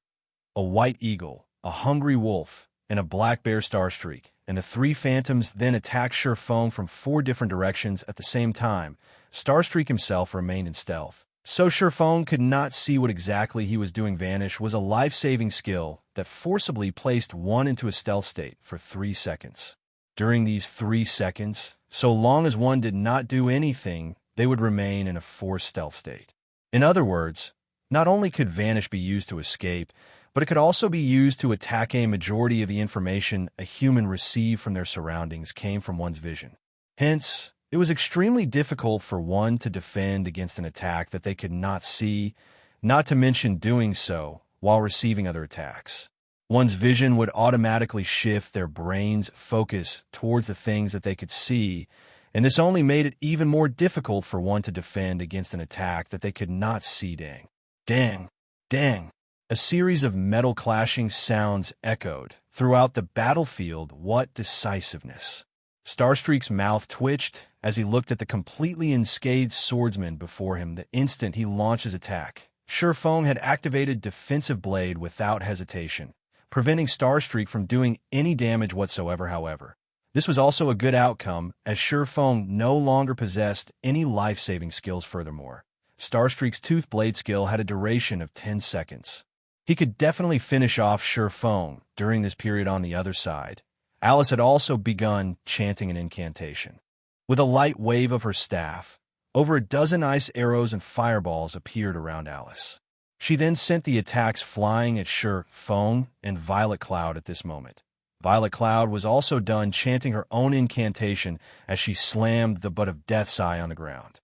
A: A white eagle, a hungry wolf, and a black bear. Starstreak and the 3 phantoms then attacked Shurfeng from 4 different directions at the same time. Starstreak himself remained in stealth, so Shurfeng could not see what exactly he was doing. Vanish was a life-saving skill that forcibly placed one into a stealth state for 3 seconds. During these 3 seconds, so long as one did not do anything, they would remain in a forced stealth state. In other words, not only could Vanish be used to escape, but it could also be used to attack. A majority of the information a human received from their surroundings came from one's vision. Hence, It was extremely difficult for one to defend against an attack that they could not see, not to mention doing so while receiving other attacks. One's vision would automatically shift their brain's focus towards the things that they could see, and this only made it even more difficult for one to defend against an attack that they could not see. Dang, dang, dang. A series of metal clashing sounds echoed throughout the battlefield. What decisiveness! Starstreak's mouth twitched as he looked at the completely unscathed swordsman before him the instant he launched his attack. Shifeng had activated Defensive Blade without hesitation, preventing Starstreak from doing any damage whatsoever. However, this was also a good outcome, as Shifeng no longer possessed any life-saving skills. Furthermore, Starstreak's Tooth Blade skill had a duration of 10 seconds. He could definitely finish off Shifeng during this period. On the other side, Alice had also begun chanting an incantation. With a light wave of her staff, over a dozen ice arrows and fireballs appeared around Alice. She then sent the attacks flying at Shifeng and Violet Cloud. At this moment, Violet Cloud was also done chanting her own incantation as she slammed the butt of Death's Eye on the ground.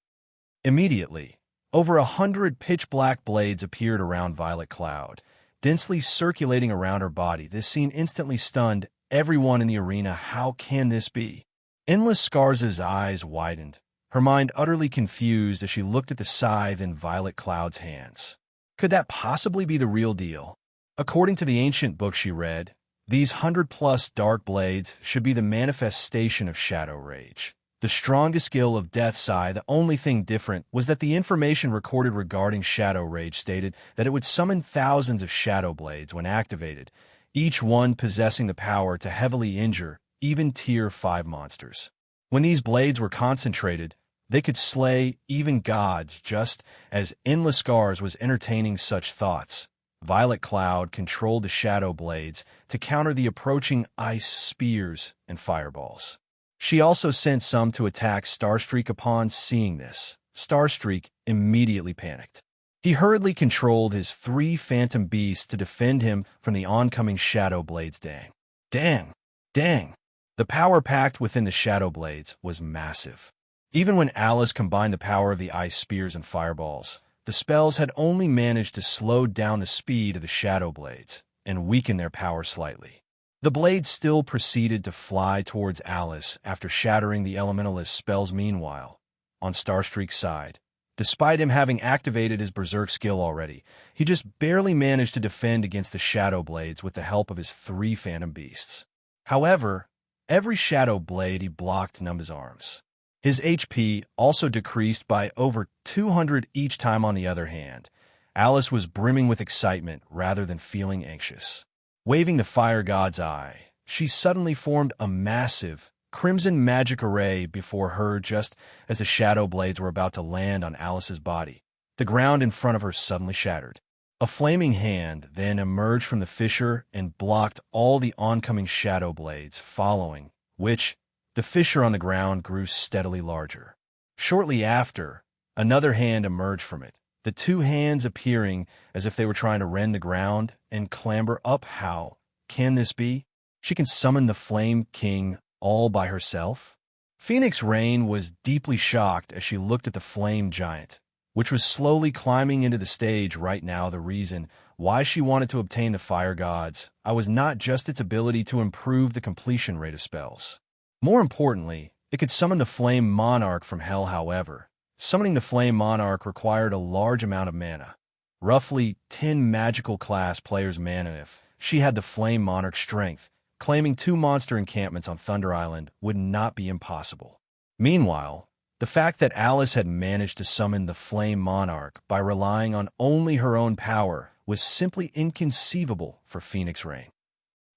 A: Immediately, over 100 pitch-black blades appeared around Violet Cloud, densely circulating around her body. This scene instantly stunned everyone in the arena. How can this be? Endless Scars's eyes widened, her mind utterly confused as she looked at the scythe in Violet Cloud's hands. Could that possibly be the real deal? According to the ancient book she read, these 100-plus dark blades should be the manifestation of Shadow Rage, the strongest skill of Death's Eye. The only thing different was that the information recorded regarding Shadow Rage stated that it would summon thousands of Shadow Blades when activated, each one possessing the power to heavily injure even Tier 5 monsters. When these blades were concentrated, they could slay even gods. Just as Endless Scars was entertaining such thoughts, Violet Cloud controlled the Shadow Blades to counter the approaching ice spears and fireballs. She also sent some to attack Starstreak. Upon seeing this, Starstreak immediately panicked. He hurriedly controlled his 3 Phantom Beasts to defend him from the oncoming Shadow Blades. Dang, dang, dang. The power packed within the Shadow Blades was massive. Even when Alice combined the power of the ice spears and fireballs, the spells had only managed to slow down the speed of the Shadow Blades and weaken their power slightly. The blades still proceeded to fly towards Alice after shattering the Elementalist spells. Meanwhile, on Starstreak's side, despite him having activated his Berserk skill already, he just barely managed to defend against the Shadow Blades with the help of his 3 Phantom Beasts. However, every Shadow Blade he blocked numbed his arms. His HP also decreased by over 200 each time. On the other hand, Alice was brimming with excitement rather than feeling anxious. Waving the Fire God's Eye, she suddenly formed a massive, crimson magic array before her. Just as the Shadow Blades were about to land on Alice's body, the ground in front of her suddenly shattered. A flaming hand then emerged from the fissure and blocked all the oncoming Shadow Blades, following which the fissure on the ground grew steadily larger. Shortly after, another hand emerged from it, the 2 hands appearing as if they were trying to rend the ground and clamber up. How can this be? She can summon the Flame King all by herself? Phoenix Rain was deeply shocked as she looked at the Flame Giant, which was slowly climbing into the stage right now. The reason why she wanted to obtain the Fire God's Eye was not just its ability to improve the completion rate of spells. More importantly, it could summon the Flame Monarch from Hell. However, summoning the Flame Monarch required a large amount of mana, roughly 10 magical class players' mana. If she had the Flame Monarch's strength, claiming 2 monster encampments on Thunder Island would not be impossible. Meanwhile, the fact that Alice had managed to summon the Flame Monarch by relying on only her own power was simply inconceivable for Phoenix Rain.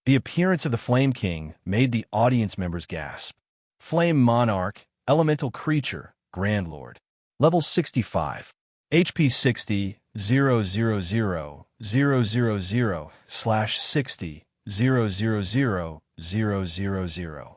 A: The appearance of the Flame King made the audience members gasp. Flame Monarch, Elemental Creature, Grand Lord. Level 65. HP 60, 000/60, 000/000.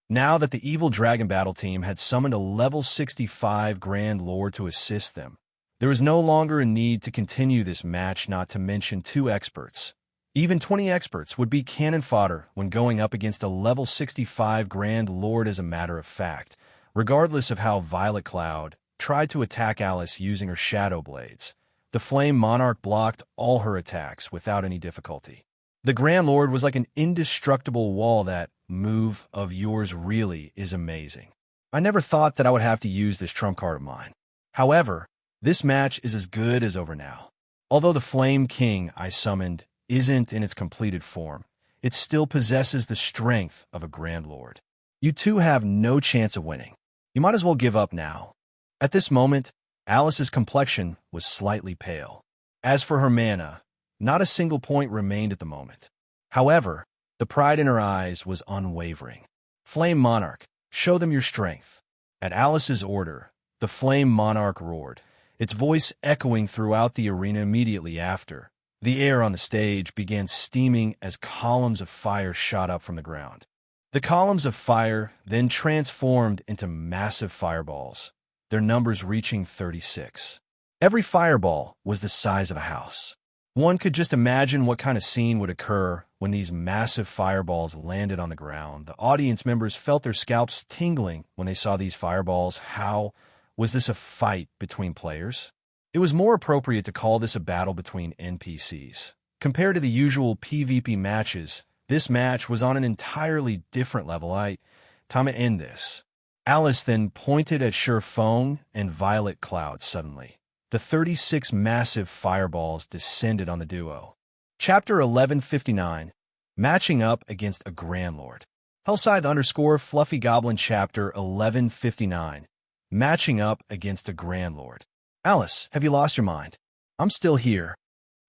A: Now that the Evil Dragon Battle Team had summoned a level 65 Grand Lord to assist them, there was no longer a need to continue this match, not to mention 2 experts. Even 20 experts would be cannon fodder when going up against a level 65 Grand Lord. As a matter of fact, Regardless of how Violet Cloud tried to attack Alice using her shadow blades, the Flame Monarch blocked all her attacks without any difficulty. The Grand Lord was like an indestructible wall. That move of yours really is amazing. I never thought that I would have to use this trump card of mine. However, this match is as good as over now. Although the Flame King I summoned isn't in its completed form, it still possesses the strength of a Grand Lord. You two have no chance of winning. You might as well give up now. At this moment, Alice's complexion was slightly pale. As for her mana, not a single point remained at the moment. However, the pride in her eyes was unwavering. Flame Monarch, show them your strength. At Alice's order, the Flame Monarch roared, its voice echoing throughout the arena immediately after. The air on the stage began steaming as columns of fire shot up from the ground. The columns of fire then transformed into massive fireballs, their numbers reaching 36. Every fireball was the size of a house. One could just imagine what kind of scene would occur when these massive fireballs landed on the ground. The audience members felt their scalps tingling when they saw these fireballs. How was this a fight between players? It was more appropriate to call this a battle between NPCs. Compared to the usual PvP matches, this match was on an entirely different level. Time to end this. Alice then pointed at Sure Phone and Violet Cloud suddenly. The 36 massive fireballs descended on the duo. Chapter 1159, Matching Up Against a Grand Lord. Hellscythe _ Fluffy Goblin Chapter 1159, Matching Up Against a Grand Lord. Alice, have you lost your mind? I'm still here.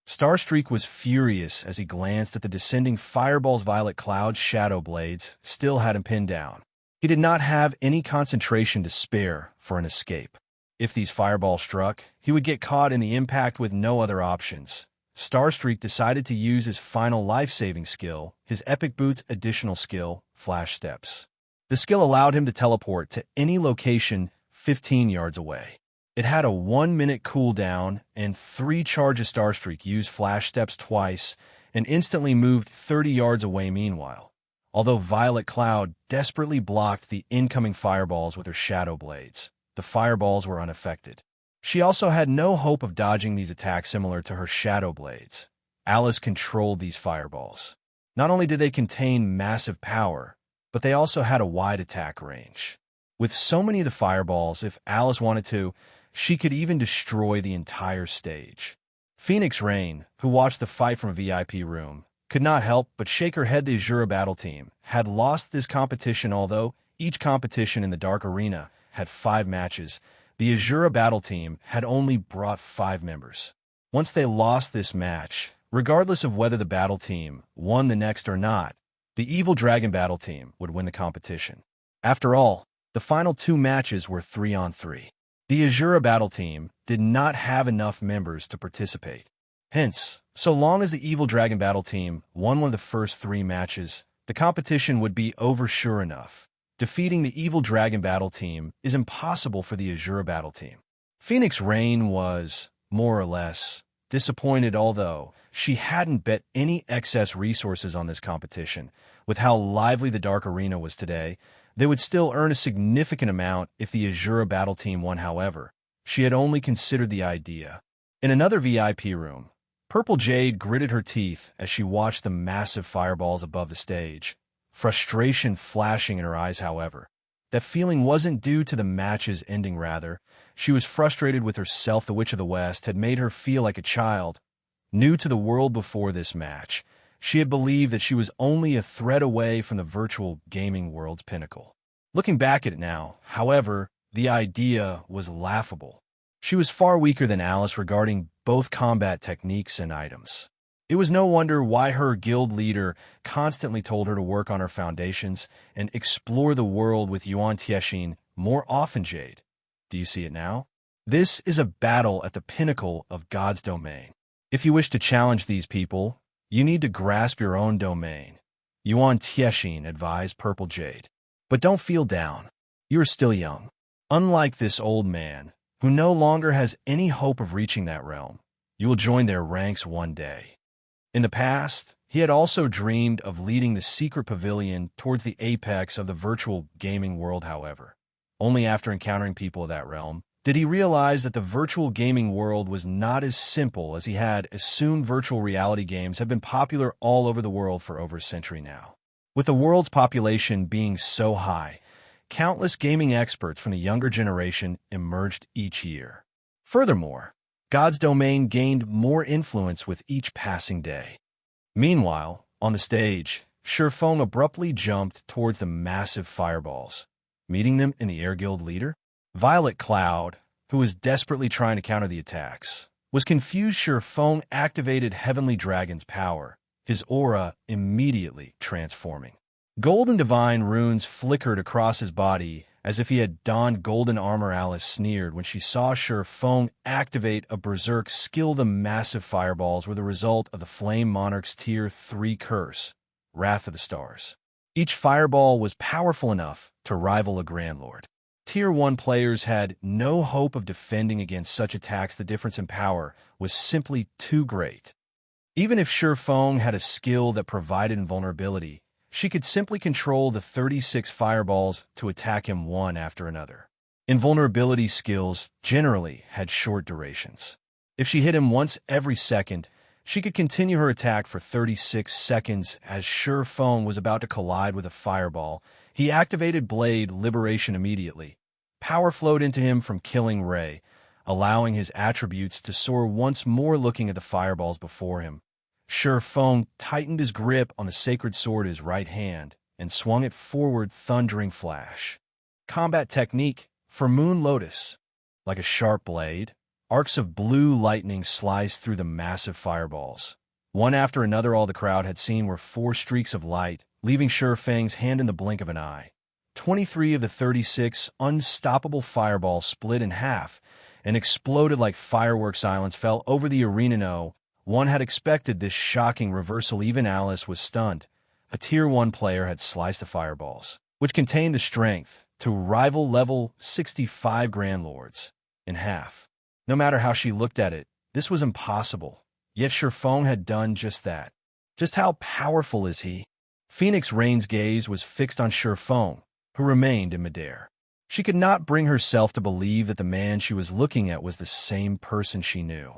A: Starstreak was furious as he glanced at the descending fireballs. Violet Cloud's shadow blades still had him pinned down. He did not have any concentration to spare for an escape. If these fireballs struck, he would get caught in the impact with no other options. Starstreak decided to use his final life-saving skill, his Epic Boots additional skill, Flash Steps. The skill allowed him to teleport to any location 15 yards away. It had a 1-minute cooldown, and 3 charges. Starstreak used Flash Steps twice and instantly moved 30 yards away. Meanwhile, although Violet Cloud desperately blocked the incoming fireballs with her shadow blades, the fireballs were unaffected. She also had no hope of dodging these attacks similar to her shadow blades. Alice controlled these fireballs. Not only did they contain massive power, but they also had a wide attack range. With so many of the fireballs, if Alice wanted to, she could even destroy the entire stage. Phoenix Rain, who watched the fight from a VIP room, could not help but shake her head. The Asura battle team had lost this competition. Although each competition in the Dark Arena had 5 matches, the Asura battle team had only brought 5 members. Once they lost this match, regardless of whether the battle team won the next or not, the Evil Dragon battle team would win the competition. After all, the final 2 matches were 3-on-3. The Asura battle team did not have enough members to participate. Hence, so long as the Evil Dragon battle team won one of the first 3 matches, the competition would be over sure enough. Defeating the Evil Dragon battle team is impossible for the Asura battle team. Phoenix Rain was, more or less, disappointed. Although she hadn't bet any excess resources on this competition. With how lively the Dark Arena was today, they would still earn a significant amount if the Asura battle team won. However, she had only considered the idea. In another VIP room, Purple Jade gritted her teeth as she watched the massive fireballs above the stage, frustration flashing in her eyes. However, that feeling wasn't due to the match's ending. Rather, she was frustrated with herself. The Witch of the West had made her feel like a child, new to the world. Before this match, she had believed that she was only a thread away from the virtual gaming world's pinnacle. Looking back at it now, however, the idea was laughable. She was far weaker than Alice regarding both combat techniques and items. It was no wonder why her guild leader constantly told her to work on her foundations and explore the world with Xianxia more often. Jade, do you see it now? This is a battle at the pinnacle of God's domain. If you wish to challenge these people, you need to grasp your own domain, Xianxia advised Purple Jade. But don't feel down. You are still young. Unlike this old man, who no longer has any hope of reaching that realm, you will join their ranks one day. In the past, he had also dreamed of leading the secret pavilion towards the apex of the virtual gaming world. However, Only after encountering people of that realm did he realize that the virtual gaming world was not as simple as he had assumed. Virtual reality games have been popular all over the world for over a century now. With the world's population being so high, countless gaming experts from the younger generation emerged each year. Furthermore, God's domain gained more influence with each passing day. Meanwhile, on the stage, Shifeng abruptly jumped towards the massive fireballs, meeting them in the Air Guild leader. Violet Cloud, who was desperately trying to counter the attacks, was confused. Shifeng activated Heavenly Dragon's power, his aura immediately transforming. Golden divine runes flickered across his body as if he had donned golden armor. Alice sneered when she saw Shifeng activate a berserk skill. The massive fireballs were the result of the Flame Monarch's Tier 3 curse, Wrath of the Stars. Each fireball was powerful enough to rival a Grand Lord. Tier 1 players had no hope of defending against such attacks. The difference in power was simply too great. Even if Shifeng had a skill that provided invulnerability, she could simply control the 36 fireballs to attack him one after another. Invulnerability skills generally had short durations. If she hit him once every second, she could continue her attack for 36 seconds. As Shifeng was about to collide with a fireball, he activated Blade Liberation immediately. Power flowed into him from Killing Ray, allowing his attributes to soar once more. Looking at the fireballs before him, Shifeng tightened his grip on the sacred sword in his right hand and swung it forward. Thundering Flash. Combat technique for Moon Lotus. Like a sharp blade, arcs of blue lightning sliced through the massive fireballs. One after another, all the crowd had seen were 4 streaks of light, leaving Shifeng's hand in the blink of an eye. 23 of the 36 unstoppable fireballs split in half and exploded like fireworks. Silence fell over the arena. No one had expected this shocking reversal. Even Alice was stunned. A Tier 1 player had sliced the fireballs, which contained the strength to rival level 65 Grand Lords, in half. No matter how she looked at it, this was impossible. Yet Shifeng had done just that. Just how powerful is he? Phoenix Rain's gaze was fixed on Shifeng, who remained in midair. She could not bring herself to believe that the man she was looking at was the same person she knew.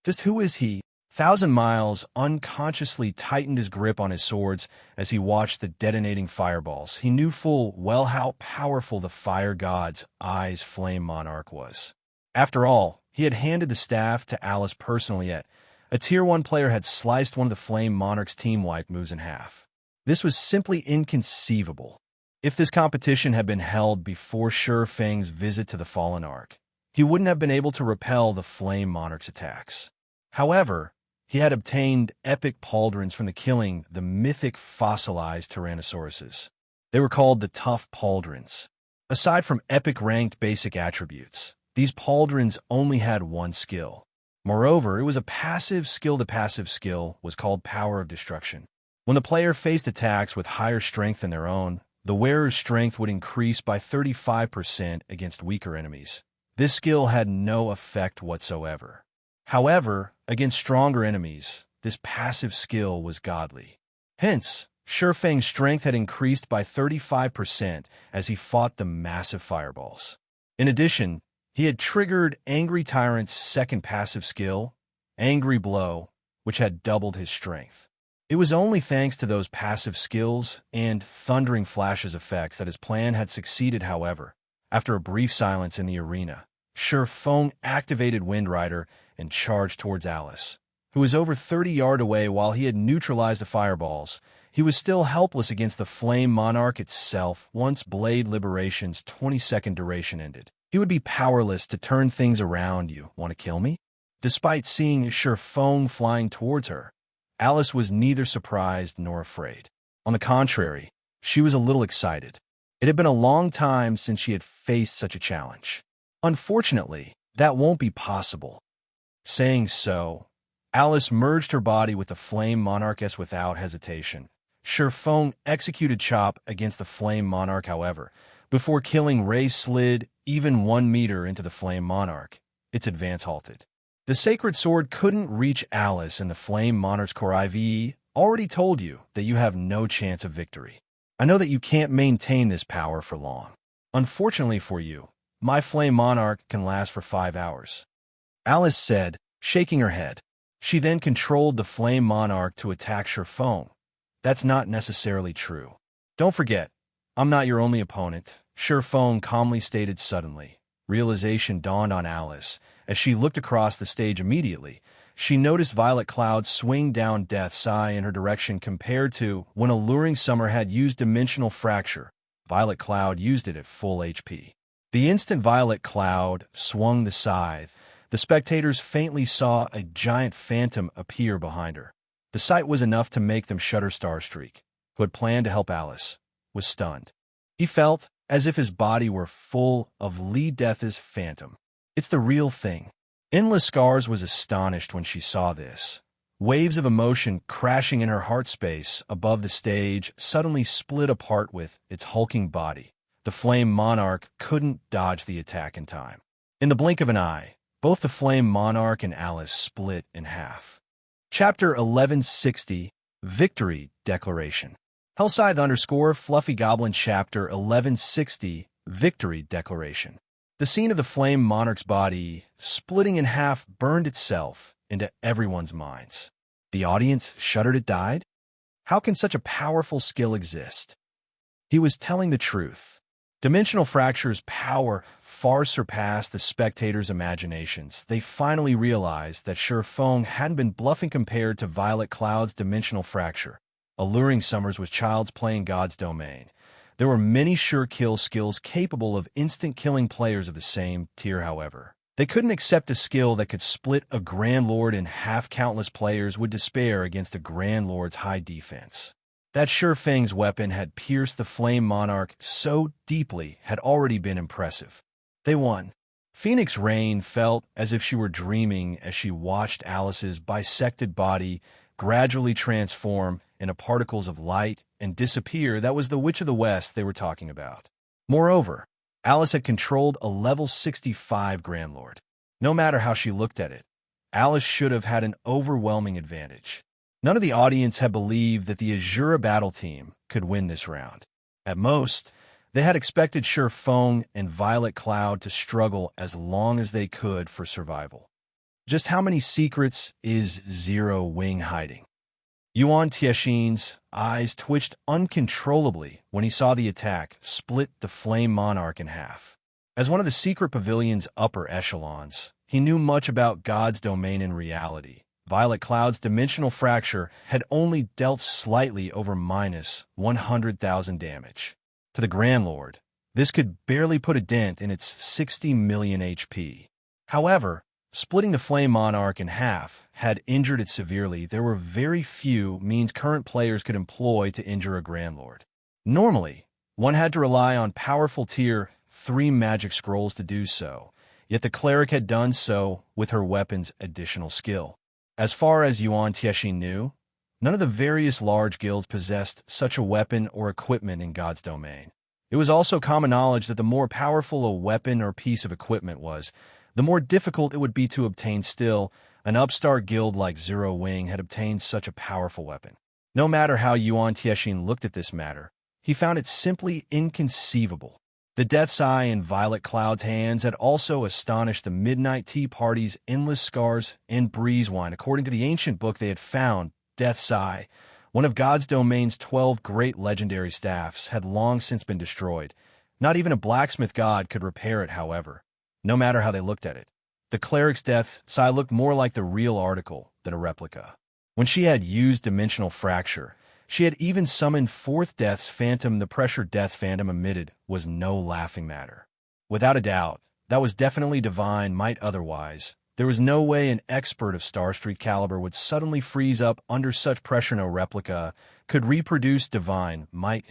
A: Just who is he? Thousand Miles unconsciously tightened his grip on his swords as he watched the detonating fireballs. He knew full well how powerful the fire god's eyes flame monarch was. After all, he had handed the staff to Alice personally, yet a Tier 1 player had sliced one of the Flame Monarch's team-wide moves in half. This was simply inconceivable. If this competition had been held before Shifeng's visit to the Fallen Ark, he wouldn't have been able to repel the Flame Monarch's attacks. However, he had obtained epic pauldrons from the killing the mythic fossilized Tyrannosauruses. They were called the Tough Pauldrons. Aside from epic ranked basic attributes, these pauldrons only had one skill. Moreover, it was a passive skill. The passive skill was called Power of Destruction. When the player faced attacks with higher strength than their own, the wearer's strength would increase by 35% against weaker enemies. This skill had no effect whatsoever. However, against stronger enemies, this passive skill was godly. Hence, Shifeng's strength had increased by 35% as he fought the massive fireballs. In addition, he had triggered Angry Tyrant's second passive skill, Angry Blow, which had doubled his strength. It was only thanks to those passive skills and Thundering Flash's effects that his plan had succeeded. However, after a brief silence in the arena, Shifeng activated Wind Rider and charged towards Alice, who was over 30 yards away. While he had neutralized the fireballs, he was still helpless against the Flame Monarch itself. Once Blade Liberation's 20-second duration ended, he would be powerless to turn things around. You want to kill me? Despite seeing Shifeng flying towards her, Alice was neither surprised nor afraid. On the contrary, she was a little excited. It had been a long time since she had faced such a challenge. Unfortunately, that won't be possible. Saying so, Alice merged her body with the Flame Monarchess without hesitation. Shifeng executed Chop against the Flame Monarch. However, before Killing Ray slid even 1 meter into the Flame Monarch, its advance halted. The Sacred Sword couldn't reach Alice, and the Flame Monarch's core. I've already told you that you have no chance of victory. I know that you can't maintain this power for long. Unfortunately for you, my Flame Monarch can last for 5 hours. Alice said, shaking her head. She then controlled the Flame Monarch to attack Shurfeng. That's not necessarily true. Don't forget, I'm not your only opponent, Shurfeng calmly stated suddenly. Realization dawned on Alice. As she looked across the stage immediately, she noticed Violet Cloud swing down Death's Eye in her direction compared to when Alluring Summer had used Dimensional Fracture. Violet Cloud used it at full HP. The instant Violet Cloud swung the scythe, the spectators faintly saw a giant phantom appear behind her. The sight was enough to make them shudder. Starstreak, who had planned to help Alice, was stunned. He felt as if his body were full of Lee Death's phantom. It's the real thing. Endless Scars was astonished when she saw this. Waves of emotion crashing in her heart space above the stage suddenly split apart with its hulking body. The Flame Monarch couldn't dodge the attack in time. In the blink of an eye, both the Flame Monarch and Alice split in half. Chapter 1160, Victory Declaration. Hellscythe _ Fluffy Goblin Chapter 1160, Victory Declaration. The scene of the Flame Monarch's body splitting in half burned itself into everyone's minds. The audience shuddered. It died? How can such a powerful skill exist? He was telling the truth. Dimensional Fracture's power far surpassed the spectators' imaginations. They finally realized that Shurfeng hadn't been bluffing compared to Violet Cloud's Dimensional Fracture. Alluring Summers was child's play in God's domain. There were many sure kill skills capable of instant killing players of the same tier, however. They couldn't accept a skill that could split a Grand Lord in half. Countless players would despair against a Grand Lord's high defense. That Shurfeng's weapon had pierced the Flame Monarch so deeply had already been impressive. They won. Phoenix Rain felt as if she were dreaming as she watched Alice's bisected body gradually transform into particles of light and disappear. That was the Witch of the West they were talking about. Moreover, Alice had controlled a level 65 Grand Lord. No matter how she looked at it, Alice should have had an overwhelming advantage. None of the audience had believed that the Asura battle team could win this round. At most, they had expected Shurfeng and Violet Cloud to struggle as long as they could for survival. Just how many secrets is Zero Wing hiding? Yuan Tiexin's eyes twitched uncontrollably when he saw the attack split the Flame Monarch in half. As one of the secret pavilion's upper echelons, he knew much about God's domain in reality. Violet Cloud's Dimensional Fracture had only dealt slightly over minus 100,000 damage. To the Grand Lord, this could barely put a dent in its 60 million HP. However, splitting the Flame Monarch in half had injured it severely. There were very few means current players could employ to injure a Grand Lord. Normally, one had to rely on powerful Tier 3 magic scrolls to do so, yet the cleric had done so with her weapon's additional skill. As far as Yuan Tiexin knew, none of the various large guilds possessed such a weapon or equipment in God's domain. It was also common knowledge that the more powerful a weapon or piece of equipment was, the more difficult it would be to obtain. Still, an upstart guild like Zero Wing had obtained such a powerful weapon. No matter how Yuan Tiexin looked at this matter, he found it simply inconceivable. The Death's Eye in Violet Cloud's hands had also astonished the Midnight Tea Party's Endless Scars and Breezewine. According to the ancient book they had found, Death's Eye, one of God's domain's 12 great legendary staffs, had long since been destroyed. Not even a blacksmith god could repair it, however. No matter how they looked at it, the cleric's Death's Eye looked more like the real article than a replica. When she had used Dimensional Fracture, she had even summoned Fourth Death's Phantom. The pressure Death's Phantom emitted was no laughing matter. Without a doubt, that was definitely divine might. Otherwise, there was no way an expert of Starstreak caliber would suddenly freeze up under such pressure. No replica could reproduce divine might.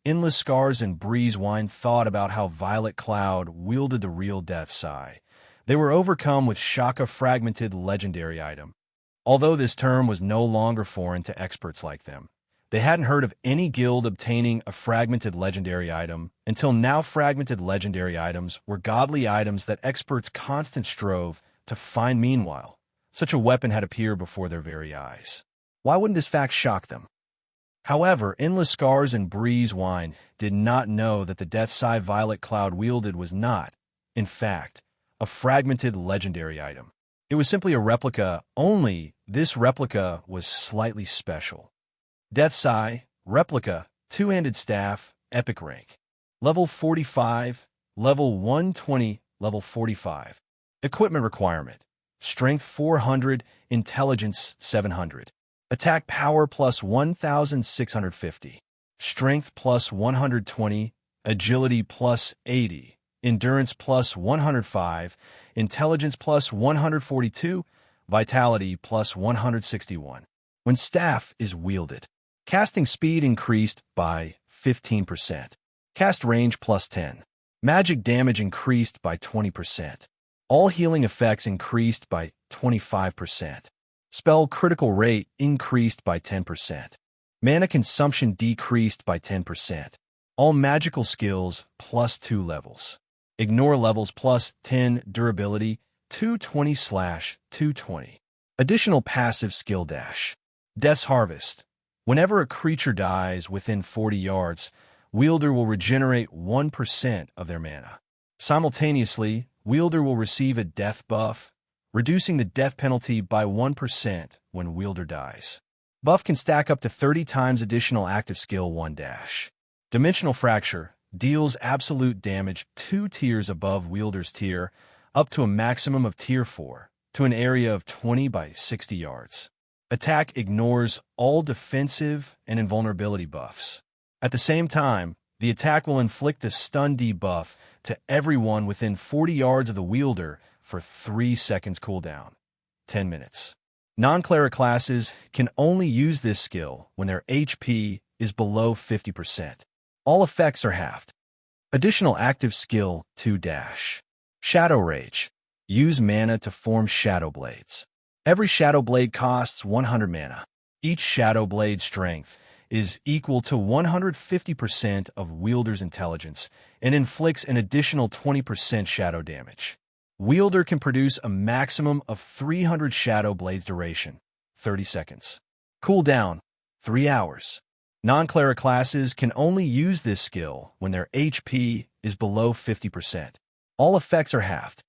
A: Endless Scars and Breezewine thought about how Violet Cloud wielded the real Death's Eye. They were overcome with shock. A fragmented legendary item. Although this term was no longer foreign to experts like them, they hadn't heard of any guild obtaining a fragmented legendary item until now. Fragmented legendary items were godly items that experts constantly strove to find. Meanwhile, such a weapon had appeared before their very eyes. Why wouldn't this fact shock them? However, Endless Scars and Breeze Wine did not know that the Deathscythe Violet Cloud wielded was not, in fact, a fragmented legendary item. It was simply a replica, only this replica was slightly special. Deathscythe, Replica, Two-Handed Staff, Epic Rank. Level 45, Level 120, Level 45. Equipment requirement: Strength 400, Intelligence 700. Attack power plus 1,650. Strength plus 120, Agility plus 80, Endurance plus 105, Intelligence plus 142, Vitality plus 161. When staff is wielded, casting speed increased by 15%. Cast range plus 10. Magic damage increased by 20%. All healing effects increased by 25%. Spell critical rate increased by 10%. Mana consumption decreased by 10%. All magical skills plus 2 levels. Ignore levels plus 10 durability 220/220. Additional passive skill dash. Death's Harvest. Whenever a creature dies within 40 yards, wielder will regenerate 1% of their mana. Simultaneously, wielder will receive a death buff, reducing the death penalty by 1% when wielder dies. Buff can stack up to 30 times additional active skill 1 dash. Dimensional Fracture deals absolute damage 2 tiers above wielder's tier, up to a maximum of tier 4, to an area of 20 by 60 yards. Attack ignores all defensive and invulnerability buffs. At the same time, the attack will inflict a stun debuff to everyone within 40 yards of the wielder for 3 seconds cooldown, 10 minutes. Non-cleric classes can only use this skill when their HP is below 50%. All effects are halved. Additional active skill 2 dash. Shadow Rage. Use mana to form Shadow Blades. Every Shadow Blade costs 100 mana. Each Shadow Blade strength is equal to 150% of wielder's intelligence and inflicts an additional 20% shadow damage. Wielder can produce a maximum of 300 Shadow Blades duration, 30 seconds. Cooldown, 3 hours. Non-cleric classes can only use this skill when their HP is below 50%. All effects are halved.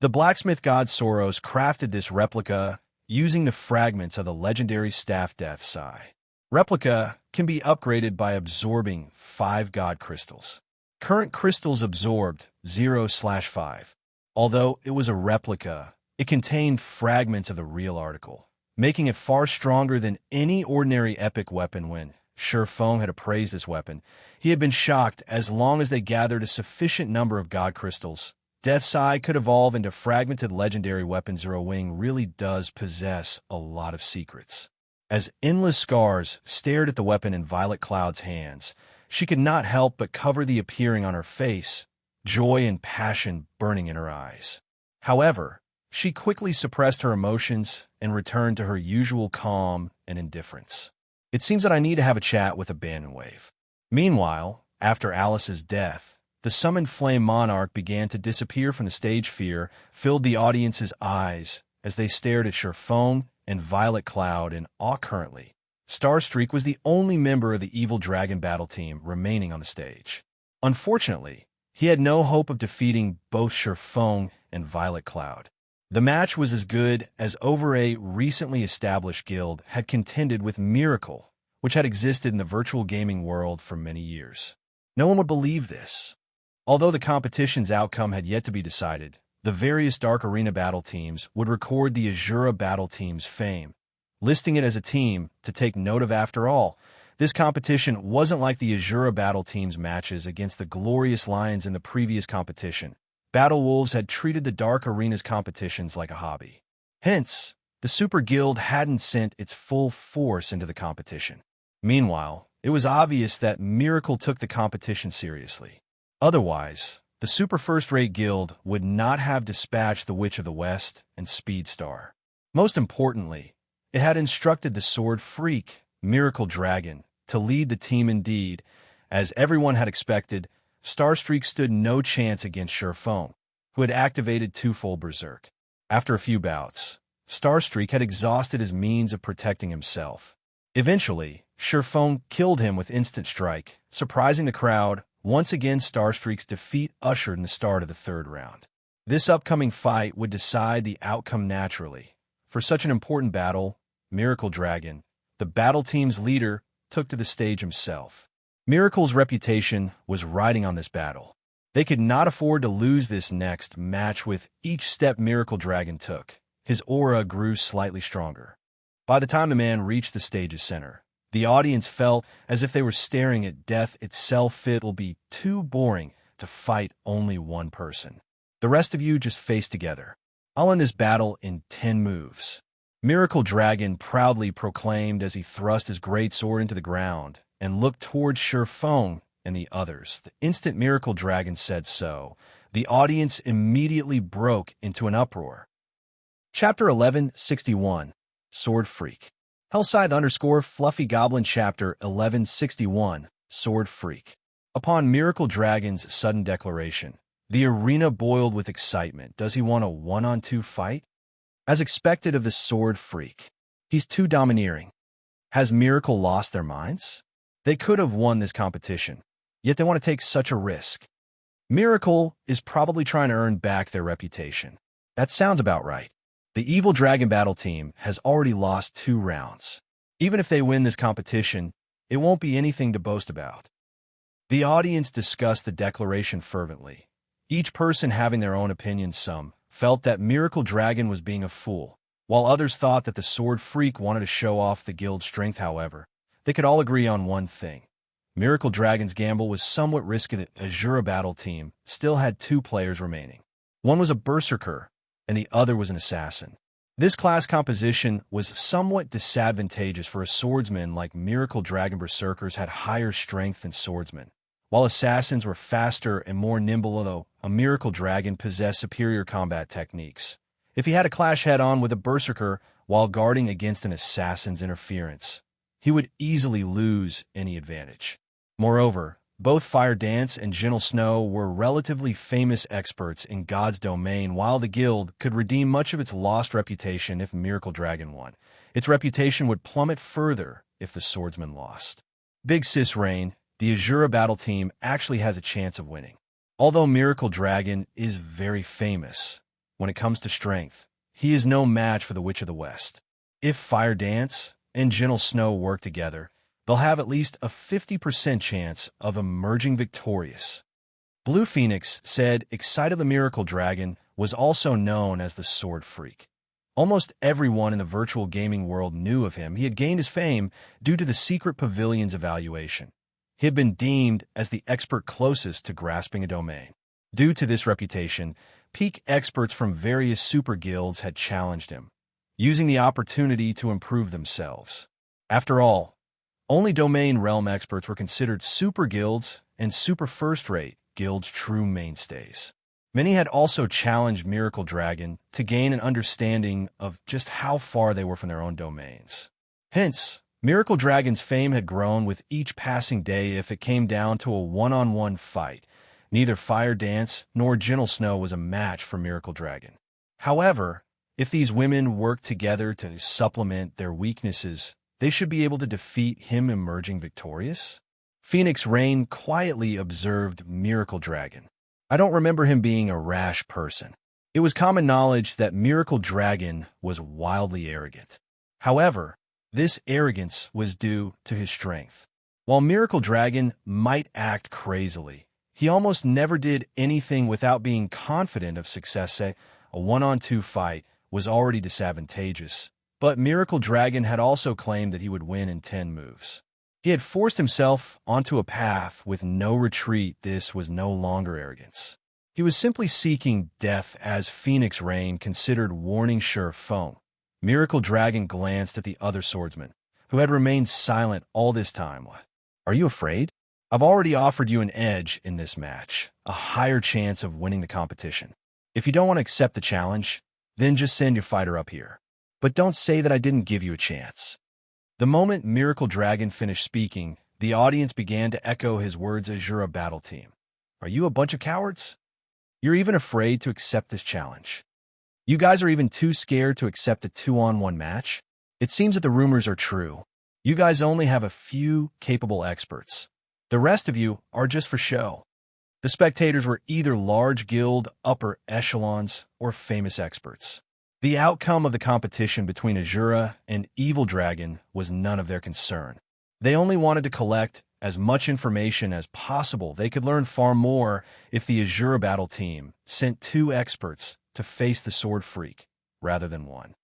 A: The blacksmith god Soros crafted this replica using the fragments of the legendary staff Deathscythe. Replica can be upgraded by absorbing 5 god crystals. Current crystals absorbed 0/5. Although it was a replica, it contained fragments of the real article, making it far stronger than any ordinary epic weapon. When Xianxia had appraised this weapon, he had been shocked. As long as they gathered a sufficient number of god crystals, Deathscythe could evolve into fragmented legendary weapon. Zero Wing really does possess a lot of secrets. As Endless Scars stared at the weapon in Violet Cloud's hands, she could not help but cover the appearing on her face, joy and passion burning in her eyes. However, she quickly suppressed her emotions and returned to her usual calm and indifference. It seems that I need to have a chat with Abandon Wave. Meanwhile, after Alice's death, the summoned Flame Monarch began to disappear from the stage. Fear filled the audience's eyes as they stared at Xianxia and Violet Cloud in awe. Currently, Starstreak was the only member of the Evil Dragon battle team remaining on the stage. Unfortunately, he had no hope of defeating both Xianxia and Violet Cloud. The match was as good as over a recently established guild had contended with Miracle, which had existed in the virtual gaming world for many years. No one would believe this. Although the competition's outcome had yet to be decided, the various Dark Arena battle teams would record the Asura battle team's fame, listing it as a team to take note of. After all, this competition wasn't like the Asura battle team's matches against the Glorious Lions in the previous competition. Battle Wolves had treated the Dark Arena's competitions like a hobby. Hence, the Super Guild hadn't sent its full force into the competition. Meanwhile, it was obvious that Miracle took the competition seriously. Otherwise, the Super First-Rate Guild would not have dispatched the Witch of the West and Speedstar. Most importantly, it had instructed the Sword Freak, Miracle Dragon, to lead the team. Indeed, as everyone had expected, Starstreak stood no chance against Xianxia, who had activated twofold Berserk. After a few bouts, Starstreak had exhausted his means of protecting himself. Eventually, Sherfone killed him with instant strike, surprising the crowd. Once again, Starstreak's defeat ushered in the start of the third round. This upcoming fight would decide the outcome naturally. For such an important battle, Miracle Dragon, the battle team's leader, took to the stage himself. Miracle's reputation was riding on this battle. They could not afford to lose this next match. With each step Miracle Dragon took, his aura grew slightly stronger. By the time the man reached the stage's center, the audience felt as if they were staring at death itself. It will be too boring to fight only one person. The rest of you just face together. I'll end this battle in 10 moves. Miracle Dragon proudly proclaimed as he thrust his great sword into the ground and looked towards Sherfone and the others. The instant Miracle Dragon said so, the audience immediately broke into an uproar. Chapter 1161, Sword Freak. Hellscythe_Fluffy Goblin Chapter 1161, Sword Freak. Upon Miracle Dragon's sudden declaration, the arena boiled with excitement. Does he want a one-on-two fight? As expected of the Sword Freak, he's too domineering. Has Miracle lost their minds? They could have won this competition, yet they want to take such a risk. Miracle is probably trying to earn back their reputation. That sounds about right. The Evil Dragon Battle Team has already lost 2 rounds. Even if they win this competition, it won't be anything to boast about. The audience discussed the declaration fervently, each person having their own opinions. Some felt that Miracle Dragon was being a fool, while others thought that the Sword Freak wanted to show off the guild's strength. However, they could all agree on one thing. Miracle Dragon's gamble was somewhat risky. The Asura Battle Team still had 2 players remaining. One was a Berserker, and the other was an assassin. This class composition was somewhat disadvantageous for a swordsman. Like Miracle Dragon, Berserkers had higher strength than swordsmen, while assassins were faster and more nimble. Although a Miracle Dragon possessed superior combat techniques, if he had to clash head-on with a Berserker while guarding against an assassin's interference, he would easily lose any advantage. Moreover, both Fire Dance and Gentle Snow were relatively famous experts in God's domain. While the guild could redeem much of its lost reputation if Miracle Dragon won, its reputation would plummet further if the swordsman lost. Big Sis Rain, the Asura Battle Team, actually has a chance of winning. Although Miracle Dragon is very famous when it comes to strength, he is no match for the Witch of the West. If Fire Dance and Gentle Snow work together, they'll have at least a 50% chance of emerging victorious. Blue Phoenix said excited the Miracle Dragon was also known as the Sword Freak. Almost everyone in the virtual gaming world knew of him. He had gained his fame due to the secret pavilion's evaluation. He had been deemed as the expert closest to grasping a domain. Due to this reputation, peak experts from various super guilds had challenged him, using the opportunity to improve themselves. After all, only domain realm experts were considered super guilds and super first-rate guilds' true mainstays. Many had also challenged Miracle Dragon to gain an understanding of just how far they were from their own domains. Hence, Miracle Dragon's fame had grown with each passing day. If it came down to a one-on-one fight, neither Fire Dance nor Gentle Snow was a match for Miracle Dragon. However, if these women worked together to supplement their weaknesses, they should be able to defeat him, emerging victorious. Phoenix Rain quietly observed Miracle Dragon. I don't remember him being a rash person. It was common knowledge that Miracle Dragon was wildly arrogant. However, this arrogance was due to his strength. While Miracle Dragon might act crazily, he almost never did anything without being confident of success. A one-on-two fight was already disadvantageous, but Miracle Dragon had also claimed that he would win in 10 moves. He had forced himself onto a path with no retreat. This was no longer arrogance. He was simply seeking death. As Phoenix Rain considered warning Sherfone, Miracle Dragon glanced at the other swordsman, who had remained silent all this time. What? Are you afraid? I've already offered you an edge in this match, a higher chance of winning the competition. If you don't want to accept the challenge, then just send your fighter up here. But don't say that I didn't give you a chance. The moment Miracle Dragon finished speaking, the audience began to echo his words. Asura Battle Team, are you a bunch of cowards? You're even afraid to accept this challenge. You guys are even too scared to accept a 2-on-1 match? It seems that the rumors are true. You guys only have a few capable experts. The rest of you are just for show. The spectators were either large guild, upper echelons, or famous experts. The outcome of the competition between Asura and Evil Dragon was none of their concern. They only wanted to collect as much information as possible. They could learn far more if the Asura battle team sent 2 experts to face the Sword Freak rather than 1.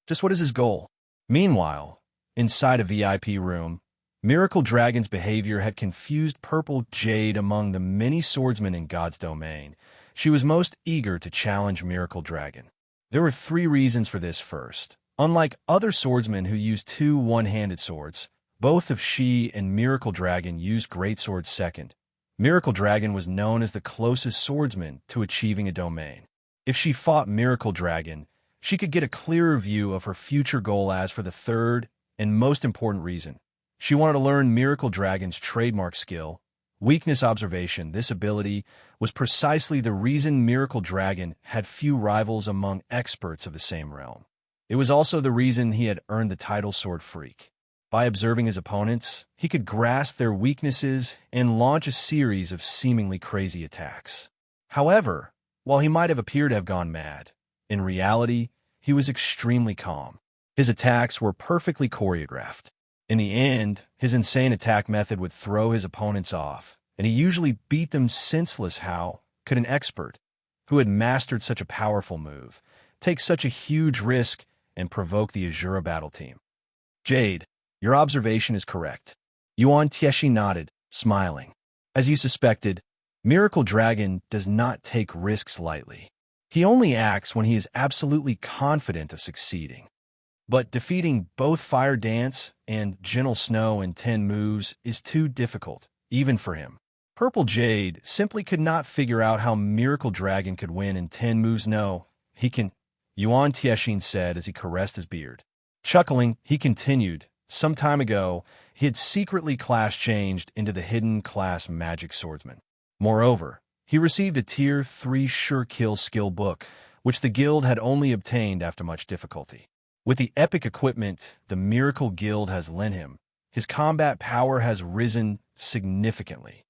A: Just what is his goal? Meanwhile, inside a VIP room, Miracle Dragon's behavior had confused Purple Jade among the many swordsmen in God's domain. She was most eager to challenge Miracle Dragon. There were 3 reasons for this. First, unlike other swordsmen who used 2 one-handed swords, both of she and Miracle Dragon used greatswords. Second, Miracle Dragon was known as the closest swordsman to achieving a domain. If she fought Miracle Dragon, she could get a clearer view of her future goal. As for the third and most important reason, she wanted to learn Miracle Dragon's trademark skill, weakness observation. This ability was precisely the reason Miracle Dragon had few rivals among experts of the same realm. It was also the reason he had earned the title Sword Freak. By observing his opponents, he could grasp their weaknesses and launch a series of seemingly crazy attacks. However, while he might have appeared to have gone mad, in reality, he was extremely calm. His attacks were perfectly choreographed. In the end, his insane attack method would throw his opponents off, and he usually beat them senseless. How could an expert, who had mastered such a powerful move, take such a huge risk and provoke the Asura battle team? Jade, your observation is correct. Xianxia nodded, smiling. As you suspected, Miracle Dragon does not take risks lightly. He only acts when he is absolutely confident of succeeding. But defeating both Fire Dance and Gentle Snow in 10 moves is too difficult, even for him. Purple Jade simply could not figure out how Miracle Dragon could win in 10 moves. No, he can, Xianxia said as he caressed his beard. Chuckling, he continued, some time ago, he had secretly class-changed into the hidden class Magic Swordsman. Moreover, he received a Tier 3 Sure Kill skill book, which the guild had only obtained after much difficulty. With the epic equipment the Miracle Guild has lent him, his combat power has risen significantly.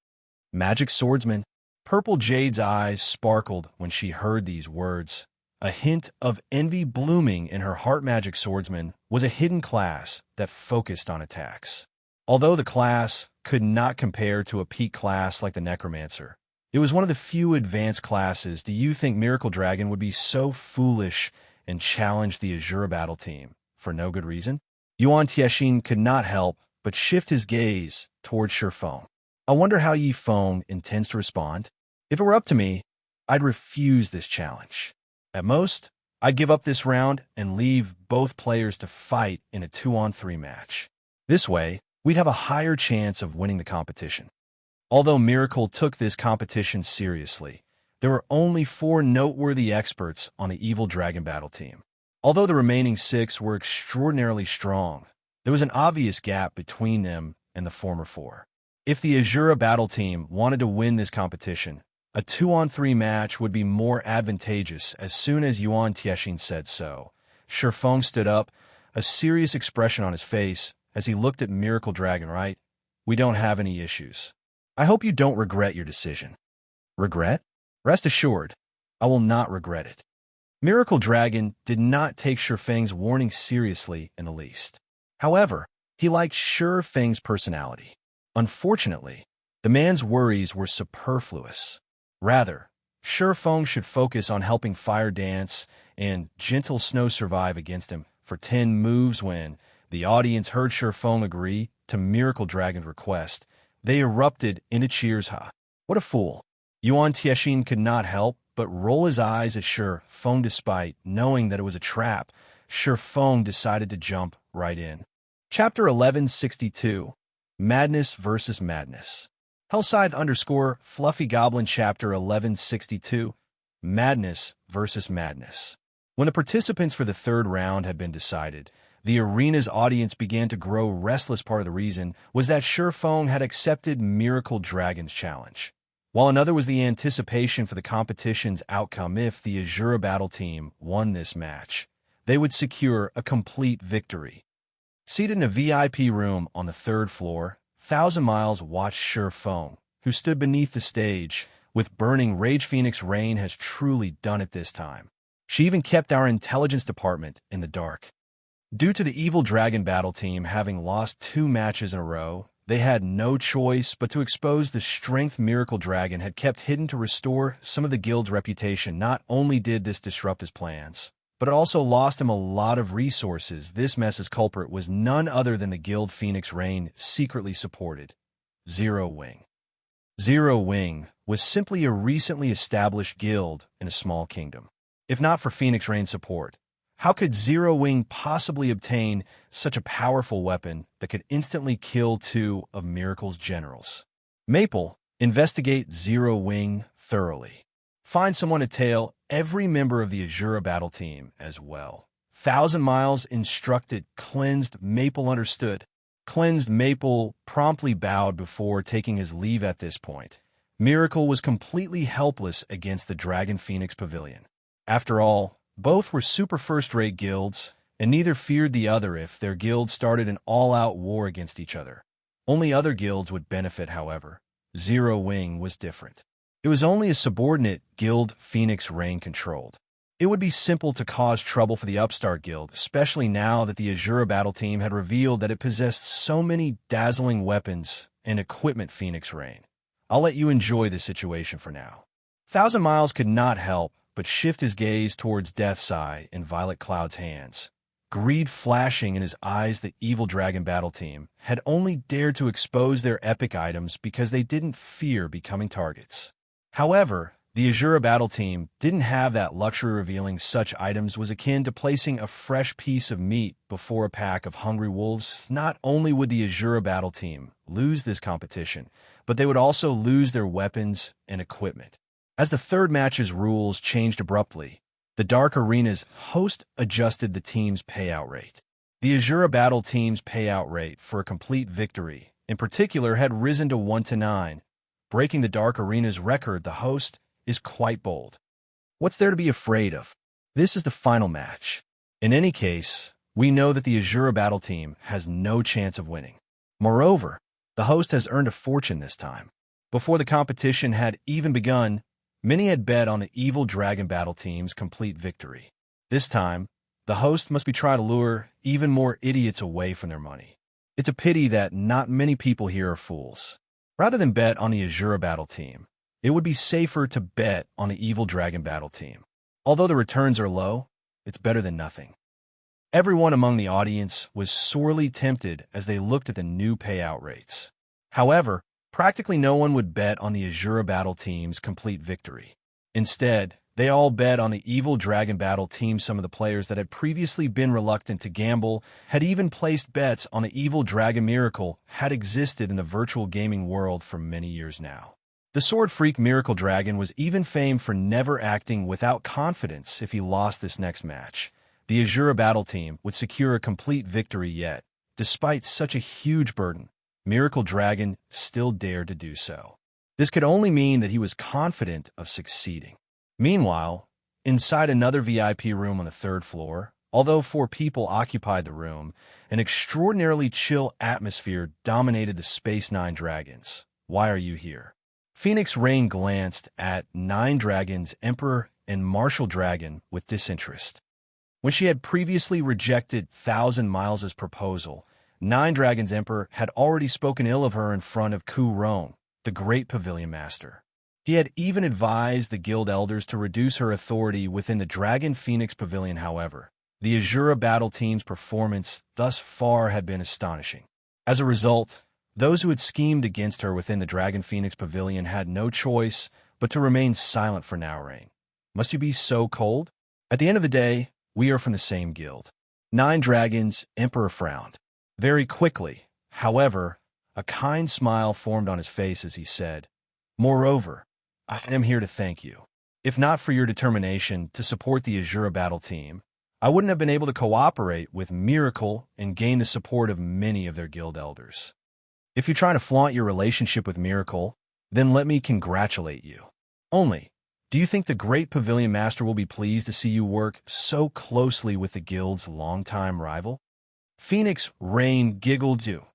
A: Magic Swordsman. Purple Jade's eyes sparkled when she heard these words. A hint of envy blooming in her heart. Magic Swordsman was a hidden class that focused on attacks. Although the class could not compare to a peak class like the Necromancer, it was one of the few advanced classes. Do you think Miracle Dragon would be so foolish and challenge the Asura battle team for no good reason? Xianxia could not help but shift his gaze towards Shifeng. I wonder how Yifeng intends to respond. If it were up to me, I'd refuse this challenge. At most, I'd give up this round and leave both players to fight in a 2-on-3 match. This way, we'd have a higher chance of winning the competition. Although Miracle took this competition seriously, there were only 4 noteworthy experts on the Evil Dragon battle team. Although the remaining 6 were extraordinarily strong, there was an obvious gap between them and the former 4. If the Asura battle team wanted to win this competition, a 2-on-3 match would be more advantageous. As soon as Xianxia said so, Shifeng stood up, a serious expression on his face as he looked at Miracle Dragon. Right? We don't have any issues. I hope you don't regret your decision. Regret? Rest assured, I will not regret it. Miracle Dragon did not take Shifeng's warning seriously in the least. However, he liked Shifeng's personality. Unfortunately, the man's worries were superfluous. Rather, Shifeng should focus on helping Fire Dance and Gentle Snow survive against him for 10 moves. When the audience heard Shifeng agree to Miracle Dragon's request, they erupted into cheers. Ha! What a fool! Xianxia could not help but roll his eyes at Shifeng. Despite knowing that it was a trap, Shifeng decided to jump right in. Chapter 1162, Madness vs. Madness. Hellscythe_Fluffy Goblin. Chapter 1162, Madness vs. Madness. When the participants for the 3rd round had been decided, the arena's audience began to grow restless. Part of the reason was that Shifeng had accepted Miracle Dragon's challenge, while another was the anticipation for the competition's outcome. If the Asura battle team won this match, they would secure a complete victory. Seated in a VIP room on the third floor, Thousand Miles watched Sure Foam, who stood beneath the stage. With burning rage, Phoenix Rain has truly done it this time. She even kept our intelligence department in the dark. Due to the Evil Dragon battle team having lost 2 matches in a row, they had no choice but to expose the strength Miracle Dragon had kept hidden to restore some of the guild's reputation. Not only did this disrupt his plans, but it also lost him a lot of resources. This mess's culprit was none other than the guild Phoenix Rain secretly supported, Zero Wing. Zero Wing was simply a recently established guild in a small kingdom. If not for Phoenix Rain's support, how could Zero Wing possibly obtain such a powerful weapon that could instantly kill 2 of Miracle's generals? Maple, investigate Zero Wing thoroughly. Find someone to tail every member of the Asura battle team as well. Thousand Miles instructed. Cleansed Maple understood. Cleansed Maple promptly bowed before taking his leave. At this point, Miracle was completely helpless against the Dragon Phoenix Pavilion. After all, both were super first-rate guilds, and neither feared the other if their guild started an all-out war against each other. Only other guilds would benefit, however. Zero Wing was different. It was only a subordinate guild Phoenix Rain controlled. It would be simple to cause trouble for the upstart guild, especially now that the Asura battle team had revealed that it possessed so many dazzling weapons and equipment. Phoenix Rain, I'll let you enjoy the situation for now. Thousand Miles could not help but shift his gaze towards Death's Eye in Violet Cloud's hands. Greed flashing in his eyes, the Evil Dragon battle team had only dared to expose their epic items because they didn't fear becoming targets. However, the Asura battle team didn't have that luxury. Revealing such items was akin to placing a fresh piece of meat before a pack of hungry wolves. Not only would the Asura battle team lose this competition, but they would also lose their weapons and equipment. As the third match's rules changed abruptly, the Dark Arena's host adjusted the team's payout rate. The Asura battle team's payout rate for a complete victory, in particular, had risen to 1-9. Breaking the Dark Arena's record, the host is quite bold. What's there to be afraid of? This is the final match. In any case, we know that the Asura battle team has no chance of winning. Moreover, the host has earned a fortune this time. Before the competition had even begun, many had bet on the Evil Dragon battle team's complete victory. This time, the host must be trying to lure even more idiots away from their money. It's a pity that not many people here are fools. Rather than bet on the Asura battle team, it would be safer to bet on the Evil Dragon battle team. Although the returns are low, it's better than nothing. Everyone among the audience was sorely tempted as they looked at the new payout rates. However, practically no one would bet on the Asura battle team's complete victory. Instead, they all bet on the Evil Dragon battle team. Some of the players that had previously been reluctant to gamble had even placed bets on the Evil Dragon. Miracle had existed in the virtual gaming world for many years now. The sword freak Miracle Dragon was even famed for never acting without confidence. If he lost this next match, the Asura battle team would secure a complete victory. Yet, despite such a huge burden, Miracle Dragon still dared to do so. This could only mean that he was confident of succeeding. Meanwhile, inside another VIP room on the third floor, although 4 people occupied the room, an extraordinarily chill atmosphere dominated the Space Nine Dragons. Why are you here? Phoenix Rain glanced at 9 Dragons, Emperor and Martial Dragon with disinterest. When she had previously rejected Thousand Miles' proposal, 9 Dragons Emperor had already spoken ill of her in front of Ku Roan, the great pavilion master. He had even advised the guild elders to reduce her authority within the Dragon Phoenix Pavilion. However, the Asura battle team's performance thus far had been astonishing. As a result, those who had schemed against her within the Dragon Phoenix Pavilion had no choice but to remain silent for now. Rain, must you be so cold? At the end of the day, we are from the same guild. 9 Dragons Emperor frowned. Very quickly, however, a kind smile formed on his face as he said, "Moreover, I am here to thank you. If not for your determination to support the Asura battle team, I wouldn't have been able to cooperate with Miracle and gain the support of many of their guild elders. If you're trying to flaunt your relationship with Miracle, then let me congratulate you. Only, do you think the great pavilion master will be pleased to see you work so closely with the guild's longtime rival?" Phoenix Rain giggled too.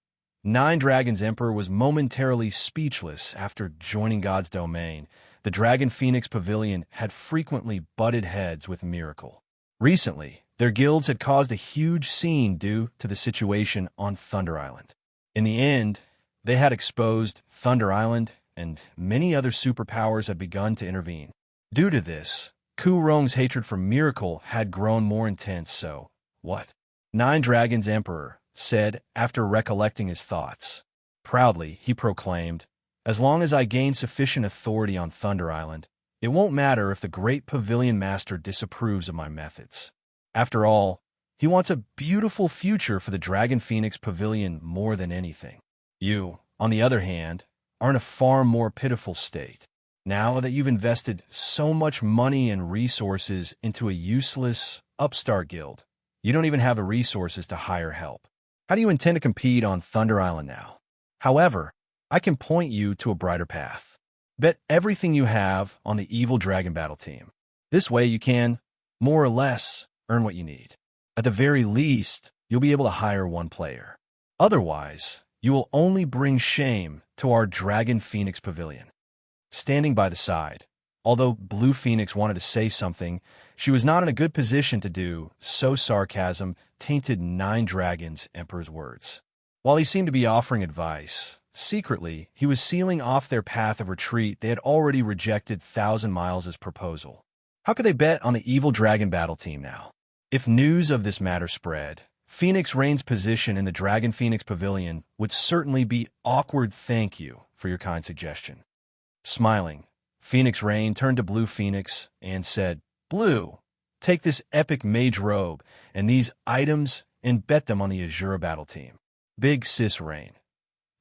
A: Nine Dragons Emperor was momentarily speechless after joining God's domain. The Dragon Phoenix Pavilion had frequently butted heads with Miracle. Recently, their guilds had caused a huge scene due to the situation on Thunder Island. In the end, they had exposed Thunder Island, and many other superpowers had begun to intervene. Due to this, Ku Rong's hatred for Miracle had grown more intense, so what? Nine Dragons Emperor said after recollecting his thoughts. Proudly, he proclaimed, "As long as I gain sufficient authority on Thunder Island, it won't matter if the great Pavilion Master disapproves of my methods. After all, he wants a beautiful future for the Dragon Phoenix Pavilion more than anything. You, on the other hand, are in a far more pitiful state. Now that you've invested so much money and resources into a useless, upstart guild, you don't even have the resources to hire help. How do you intend to compete on Thunder Island now? However, I can point you to a brighter path. Bet everything you have on the evil dragon battle team. This way you can, more or less, earn what you need. At the very least, you'll be able to hire one player. Otherwise, you will only bring shame to our Dragon Phoenix Pavilion." Standing by the side, although Blue Phoenix wanted to say something, she was not in a good position to do so. Sarcasm tainted Nine Dragons Emperor's words. While he seemed to be offering advice, secretly, he was sealing off their path of retreat. They had already rejected 1,000 Miles' proposal. How could they bet on the evil dragon battle team now? If news of this matter spread, Phoenix Rain's position in the Dragon Phoenix Pavilion would certainly be awkward. Thank you for your kind suggestion. Smiling, Phoenix Rain turned to Blue Phoenix and said, "Blue, take this epic mage robe and these items and bet them on the Asura battle team." Big Sis Rain.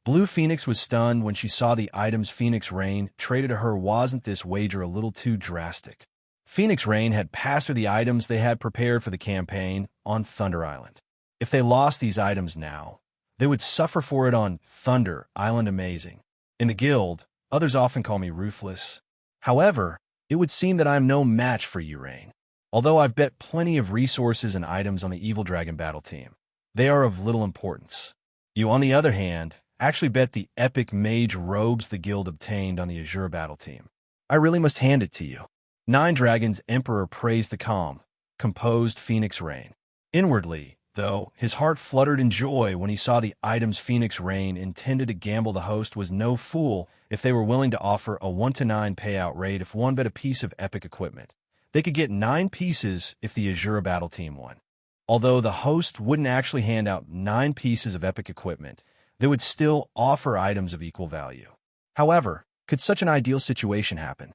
A: Blue Phoenix was stunned when she saw the items Phoenix Rain traded to her. Wasn't this wager a little too drastic? Phoenix Rain had passed her the items they had prepared for the campaign on Thunder Island. If they lost these items now, they would suffer for it on Thunder Island. Amazing. In the guild, others often call me ruthless. However, it would seem that I am no match for you, Rain. Although I've bet plenty of resources and items on the evil dragon battle team, they are of little importance. You, on the other hand, actually bet the epic mage robes the guild obtained on the Asura battle team. I really must hand it to you." Nine Dragons Emperor praised the calm, composed Phoenix Rain. Inwardly, though, his heart fluttered in joy when he saw the items Phoenix Rain intended to gamble. The host was no fool if they were willing to offer a 1-to-9 payout rate if one bet a piece of epic equipment. They could get 9 pieces if the Asura battle team won. Although the host wouldn't actually hand out 9 pieces of epic equipment, they would still offer items of equal value. However, could such an ideal situation happen?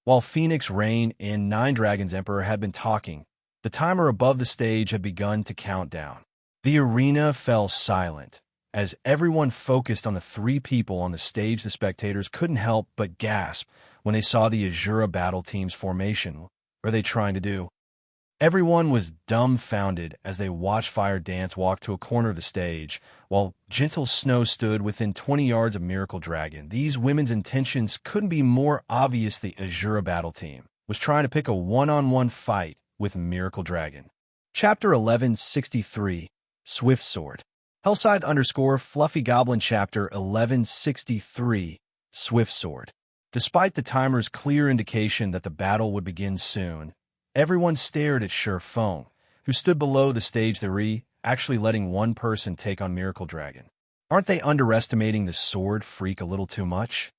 A: While Phoenix Rain and Nine Dragons Emperor had been talking, the timer above the stage had begun to count down. The arena fell silent. As everyone focused on the 3 people on the stage, the spectators couldn't help but gasp when they saw the Asura battle team's formation. What are they trying to do? Everyone was dumbfounded as they watched Fire Dance walk to a corner of the stage, while Gentle Snow stood within 20 yards of Miracle Dragon. These women's intentions couldn't be more obvious. The Asura battle team was trying to pick a one-on-one fight with Miracle Dragon. Chapter 1163, Swift Sword. Hellscythe _ Fluffy Goblin Chapter 1163, Swift Sword. Despite the timer's clear indication that the battle would begin soon, everyone stared at Sure Feng, who stood below the stage. They're actually letting one person take on Miracle Dragon. Aren't they underestimating the sword freak a little too much?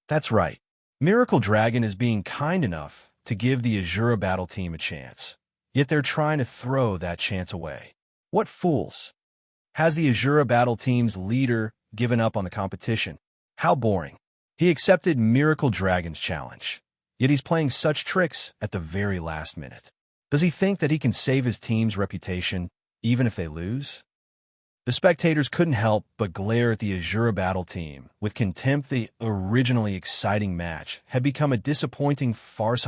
A: That's right. Miracle Dragon is being kind enough to give the Asura battle team a chance, yet they're trying to throw that chance away. What fools! Has the Asura battle team's leader given up on the competition? How boring. He accepted Miracle Dragon's challenge, yet he's playing such tricks at the very last minute. Does he think that he can save his team's reputation even if they lose? The spectators couldn't help but glare at the Asura battle team with contempt. The originally exciting match had become a disappointing farce.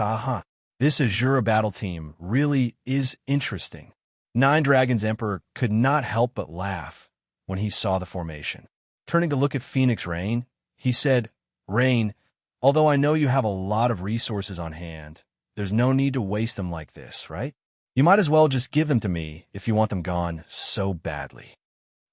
A: This Asura battle team really is interesting. Nine Dragons Emperor could not help but laugh when he saw the formation. Turning to look at Phoenix Rain, he said, "Rain, although I know you have a lot of resources on hand, there's no need to waste them like this, right? You might as well just give them to me if you want them gone so badly.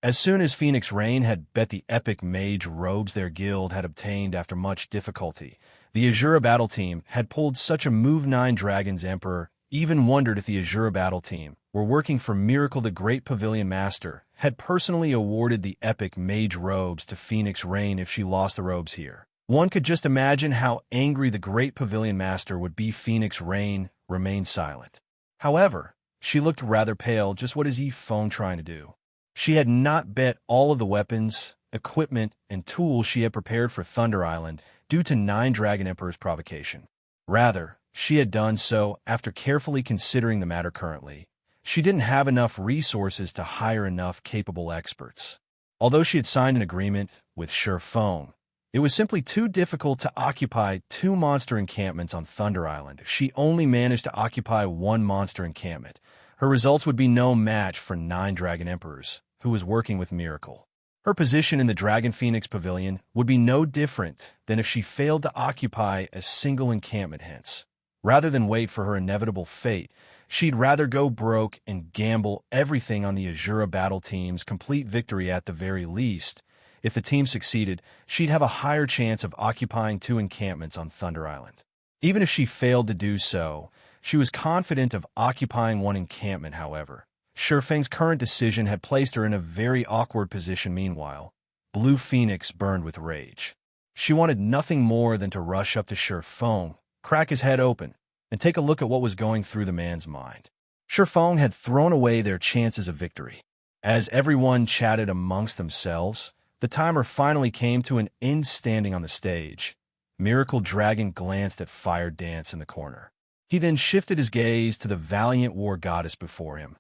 A: As soon as Phoenix Rain had bet the epic mage robes their guild had obtained after much difficulty, the Asura battle team had pulled such a move 9 Dragons Emperor even wondered if the Asura battle team were working for Miracle the Great Pavilion Master had personally awarded the epic mage robes to Phoenix Rain if she lost the robes here. One could just imagine how angry the Great Pavilion Master would be. Phoenix Rain remained silent. However, she looked rather pale. Just what is Feng trying to do? She had not bet all of the weapons, equipment, and tools she had prepared for Thunder Island due to 9 Dragon Emperor's provocation. Rather, she had done so after carefully considering the matter currently. She didn't have enough resources to hire enough capable experts. Although she had signed an agreement with Feng, it was simply too difficult to occupy 2 monster encampments on Thunder Island. If she only managed to occupy 1 monster encampment, her results would be no match for 9 Dragon Emperors, who was working with Miracle. Her position in the Dragon Phoenix Pavilion would be no different than if she failed to occupy a single encampment. Hence, rather than wait for her inevitable fate, she'd rather go broke and gamble everything on the Asura battle team's complete victory. At the very least, if the team succeeded, she'd have a higher chance of occupying 2 encampments on Thunder Island. Even if she failed to do so, she was confident of occupying 1 encampment. However, Feng's current decision had placed her in a very awkward position. Meanwhile, Blue Phoenix burned with rage. She wanted nothing more than to rush up to Feng, crack his head open, and take a look at what was going through the man's mind. Feng had thrown away their chances of victory. As everyone chatted amongst themselves, the timer finally came to an end. Standing on the stage, Miracle Dragon glanced at Fire Dance in the corner. He then shifted his gaze to the valiant war goddess before him,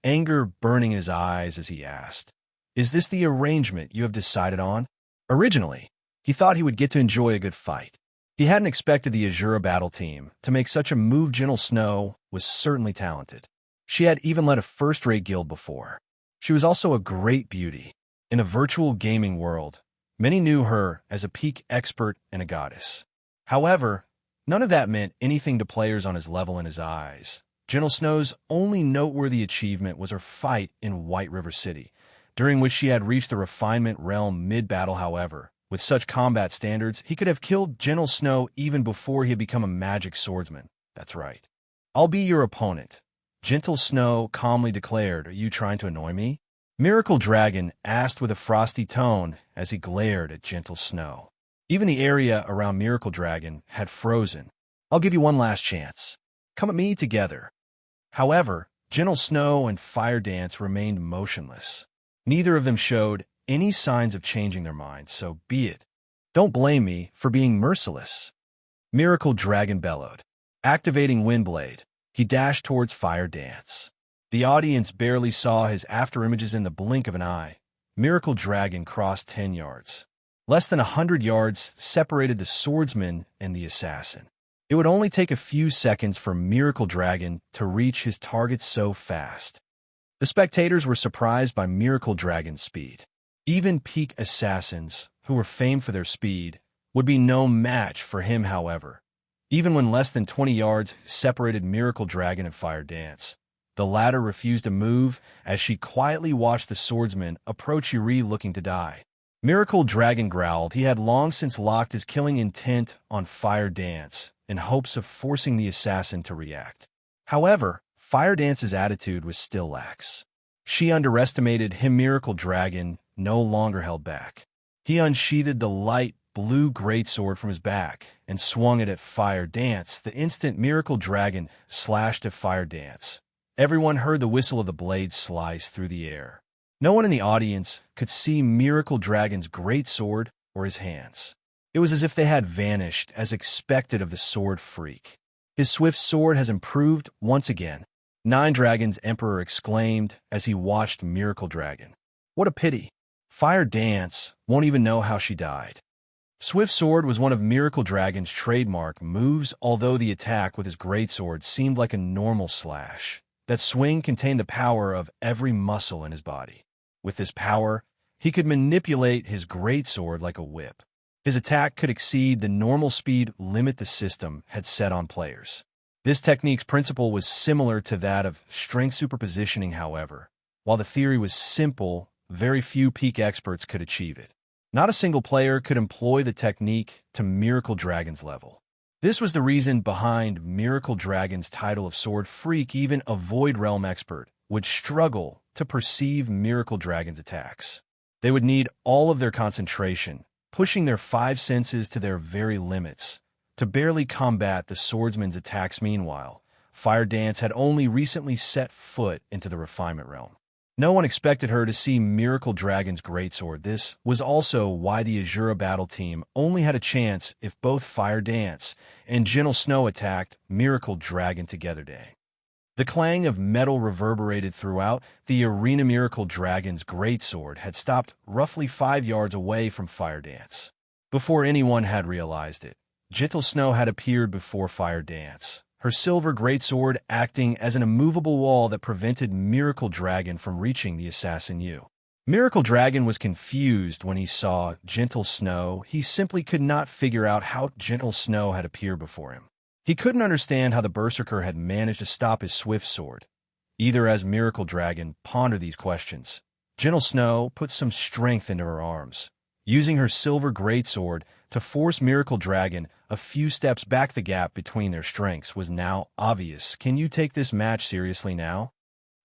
A: anger burning in his eyes as he asked, "Is this the arrangement you have decided on?" Originally, he thought he would get to enjoy a good fight. He hadn't expected the Asura battle team to make such a move. Gentle Snow was certainly talented. She had even led a first-rate guild before. She was also a great beauty. In a virtual gaming world, many knew her as a peak expert and a goddess. However, none of that meant anything to players on his level. In his eyes, Gentle Snow's only noteworthy achievement was her fight in White River City, during which she had reached the refinement realm mid-battle. However, with such combat standards, he could have killed Gentle Snow even before he had become a magic swordsman. "That's right. I'll be your opponent," Gentle Snow calmly declared. "Are you trying to annoy me?" Miracle Dragon asked with a frosty tone as he glared at Gentle Snow. Even the area around Miracle Dragon had frozen. "I'll give you one last chance. Come at me together." However, Gentle Snow and Fire Dance remained motionless. Neither of them showed any signs of changing their minds. "So be it. Don't blame me for being merciless." Miracle Dragon bellowed. Activating Windblade, he dashed towards Fire Dance. The audience barely saw his afterimages. In the blink of an eye, Miracle Dragon crossed 10 yards. Less than 100 yards separated the swordsman and the assassin. It would only take a few seconds for Miracle Dragon to reach his target so fast. The spectators were surprised by Miracle Dragon's speed. Even peak assassins, who were famed for their speed, would be no match for him. However, even when less than 20 yards separated Miracle Dragon and Fire Dance, the latter refused to move as she quietly watched the swordsman approach Yuri looking to die. Miracle Dragon growled. He had long since locked his killing intent on Fire Dance in hopes of forcing the assassin to react. However, Fire Dance's attitude was still lax. She underestimated him. Miracle Dragon no longer held back. He unsheathed the light blue greatsword from his back and swung it at Fire Dance. The instant Miracle Dragon slashed at Fire Dance, everyone heard the whistle of the blade slice through the air. No one in the audience could see Miracle Dragon's greatsword or his hands. It was as if they had vanished, as expected of the sword freak. "His swift sword has improved once again," 9 Dragons Emperor exclaimed as he watched Miracle Dragon. "What a pity. Fire Dance won't even know how she died." Swift Sword was one of Miracle Dragon's trademark moves. Although the attack with his greatsword seemed like a normal slash, that swing contained the power of every muscle in his body. With this power, he could manipulate his greatsword like a whip. His attack could exceed the normal speed limit the system had set on players. This technique's principle was similar to that of strength superpositioning, however. While the theory was simple, very few peak experts could achieve it. Not a single player could employ the technique to Miracle Dragon's level. This was the reason behind Miracle Dragon's title of Sword Freak. Even a Void Realm expert would struggle to perceive Miracle Dragon's attacks. They would need all of their concentration, pushing their five senses to their very limits, to barely combat the swordsman's attacks. Meanwhile, Fire Dance had only recently set foot into the Refinement Realm. No one expected her to see Miracle Dragon's greatsword. This was also why the Asura battle team only had a chance if both Fire Dance and Gentle Snow attacked Miracle Dragon together. The clang of metal reverberated throughout the arena. Miracle Dragon's greatsword had stopped roughly 5 yards away from Fire Dance. Before anyone had realized it, Gentle Snow had appeared before Fire Dance, her silver greatsword acting as an immovable wall that prevented Miracle Dragon from reaching the assassin Yu. Miracle Dragon was confused when he saw Gentle Snow. He simply could not figure out how Gentle Snow had appeared before him. He couldn't understand how the Berserker had managed to stop his swift sword. Either as Miracle Dragon pondered these questions, Gentle Snow put some strength into her arms, using her silver greatsword to force Miracle Dragon a few steps back. The gap between their strengths was now obvious. Can you take this match seriously now?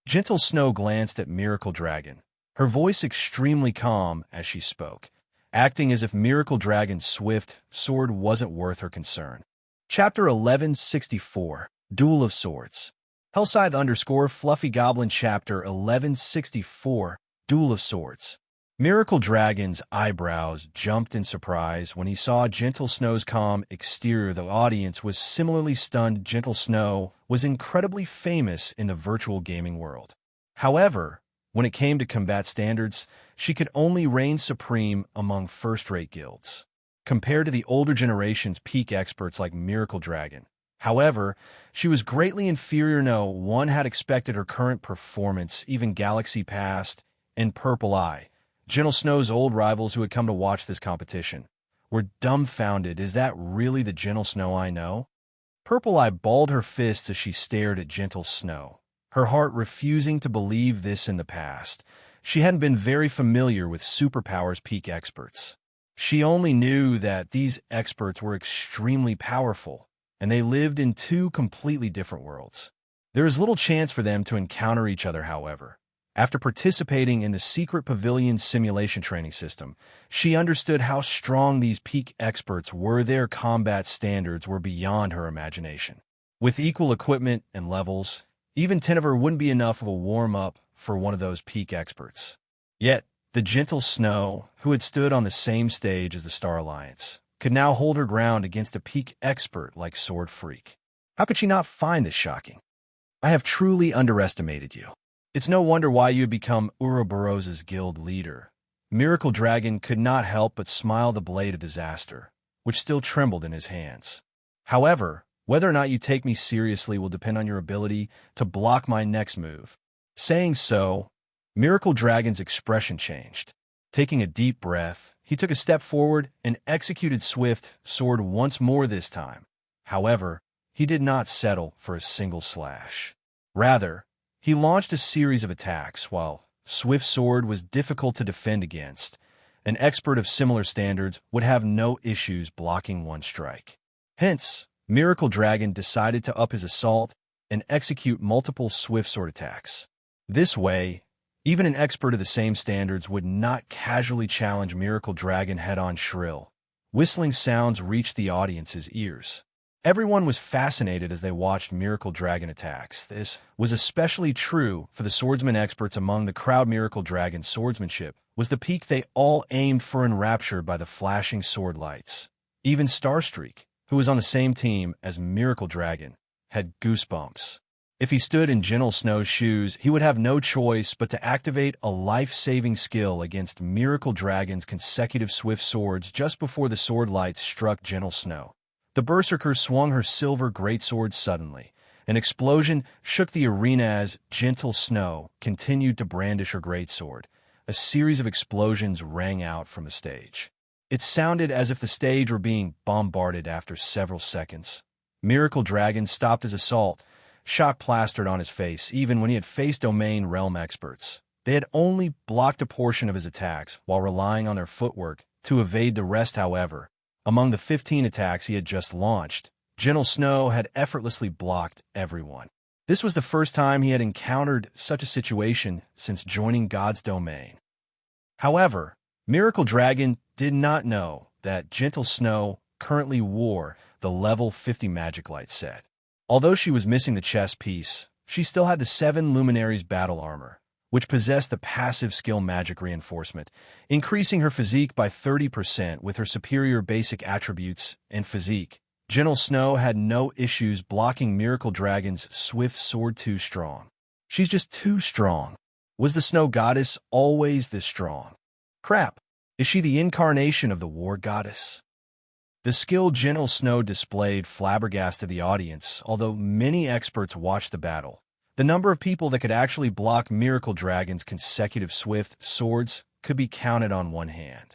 A: Gentle Snow glanced at Miracle Dragon, her voice extremely calm as she spoke, acting as if Miracle Dragon's swift sword wasn't worth her concern. Chapter 1164, Duel of Swords. Hellscythe _ Fluffy Goblin Chapter 1164, Duel of Swords. Miracle Dragon's eyebrows jumped in surprise when he saw Gentle Snow's calm exterior. The audience was similarly stunned. Gentle Snow was incredibly famous in the virtual gaming world. However, when it came to combat standards, she could only reign supreme among first-rate guilds, compared to the older generation's peak experts like Miracle Dragon. However, she was greatly inferior. No one had expected her current performance. Even Galaxy Past and Purple Eye, Gentle Snow's old rivals who had come to watch this competition, were dumbfounded. Is that really the Gentle Snow I know? Purple Eye balled her fists as she stared at Gentle Snow, her heart refusing to believe this. In the past, she hadn't been very familiar with superpowers peak experts. She only knew that these experts were extremely powerful, and they lived in two completely different worlds. There is little chance for them to encounter each other, however. After participating in the secret pavilion simulation training system, she understood how strong these peak experts were. Their combat standards were beyond her imagination. With equal equipment and levels, even 10 of her wouldn't be enough of a warm-up for one of those peak experts. Yet, the Gentle Snow, who had stood on the same stage as the Star Alliance, could now hold her ground against a peak expert like Sword Freak. How could she not find this shocking? I have truly underestimated you. It's no wonder why you had become Ouroboros's guild leader. Miracle Dragon could not help but smile. The blade of disaster, which still trembled in his hands. However, whether or not you take me seriously will depend on your ability to block my next move. Saying so, Miracle Dragon's expression changed. Taking a deep breath, he took a step forward and executed Swift Sword once more this time. However, he did not settle for a single slash. Rather, he launched a series of attacks. While Swift Sword was difficult to defend against, an expert of similar standards would have no issues blocking one strike. Hence, Miracle Dragon decided to up his assault and execute multiple Swift Sword attacks. This way, even an expert of the same standards would not casually challenge Miracle Dragon head-on. Shrill, whistling sounds reached the audience's ears. Everyone was fascinated as they watched Miracle Dragon attacks. This was especially true for the swordsman experts among the crowd. Miracle Dragon's swordsmanship was the peak they all aimed for, enraptured by the flashing sword lights. Even Starstreak, who was on the same team as Miracle Dragon, had goosebumps. If he stood in Gentle Snow's shoes, he would have no choice but to activate a life-saving skill against Miracle Dragon's consecutive swift swords. Just before the sword lights struck Gentle Snow, the Berserker swung her silver greatsword suddenly. An explosion shook the arena as Gentle Snow continued to brandish her greatsword. A series of explosions rang out from the stage. It sounded as if the stage were being bombarded. After several seconds, Miracle Dragon stopped his assault, shock plastered on his face, even when he had faced Domain Realm experts. They had only blocked a portion of his attacks while relying on their footwork to evade the rest, however. Among the 15 attacks he had just launched, Gentle Snow had effortlessly blocked everyone. This was the first time he had encountered such a situation since joining God's domain. However, Miracle Dragon did not know that Gentle Snow currently wore the level 50 Magic Light set. Although she was missing the chest piece, she still had the 7 Luminaries battle armor, which possessed the passive skill magic reinforcement, increasing her physique by 30% with her superior basic attributes and physique. Gentle Snow had no issues blocking Miracle Dragon's swift sword too strong. She's just too strong. Was the Snow Goddess always this strong? Crap, is she the incarnation of the War Goddess? The skill Gentle Snow displayed flabbergasted the audience, although many experts watched the battle. The number of people that could actually block Miracle Dragon's consecutive swift swords could be counted on one hand.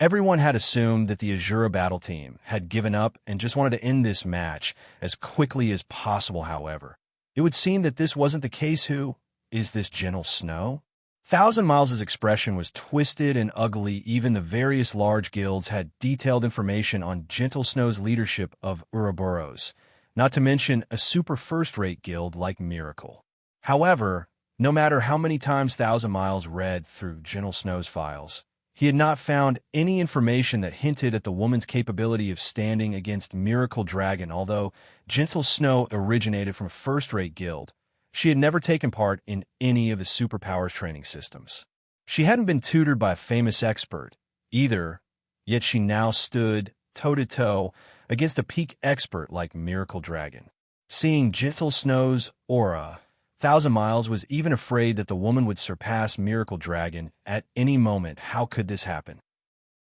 A: Everyone had assumed that the Asura battle team had given up and just wanted to end this match as quickly as possible, however. It would seem that this wasn't the case. Who is this Gentle Snow? Thousand Miles' expression was twisted and ugly. Even the various large guilds had detailed information on Gentle Snow's leadership of Ouroboros, not to mention a super first-rate guild like Miracle. However, no matter how many times Thousand Miles read through Gentle Snow's files, he had not found any information that hinted at the woman's capability of standing against Miracle Dragon. Although Gentle Snow originated from a first-rate guild, she had never taken part in any of the superpowers training systems. She hadn't been tutored by a famous expert either, yet she now stood toe-to-toe against a peak expert like Miracle Dragon. Seeing Gentle Snow's aura, Thousand Miles was even afraid that the woman would surpass Miracle Dragon at any moment. How could this happen?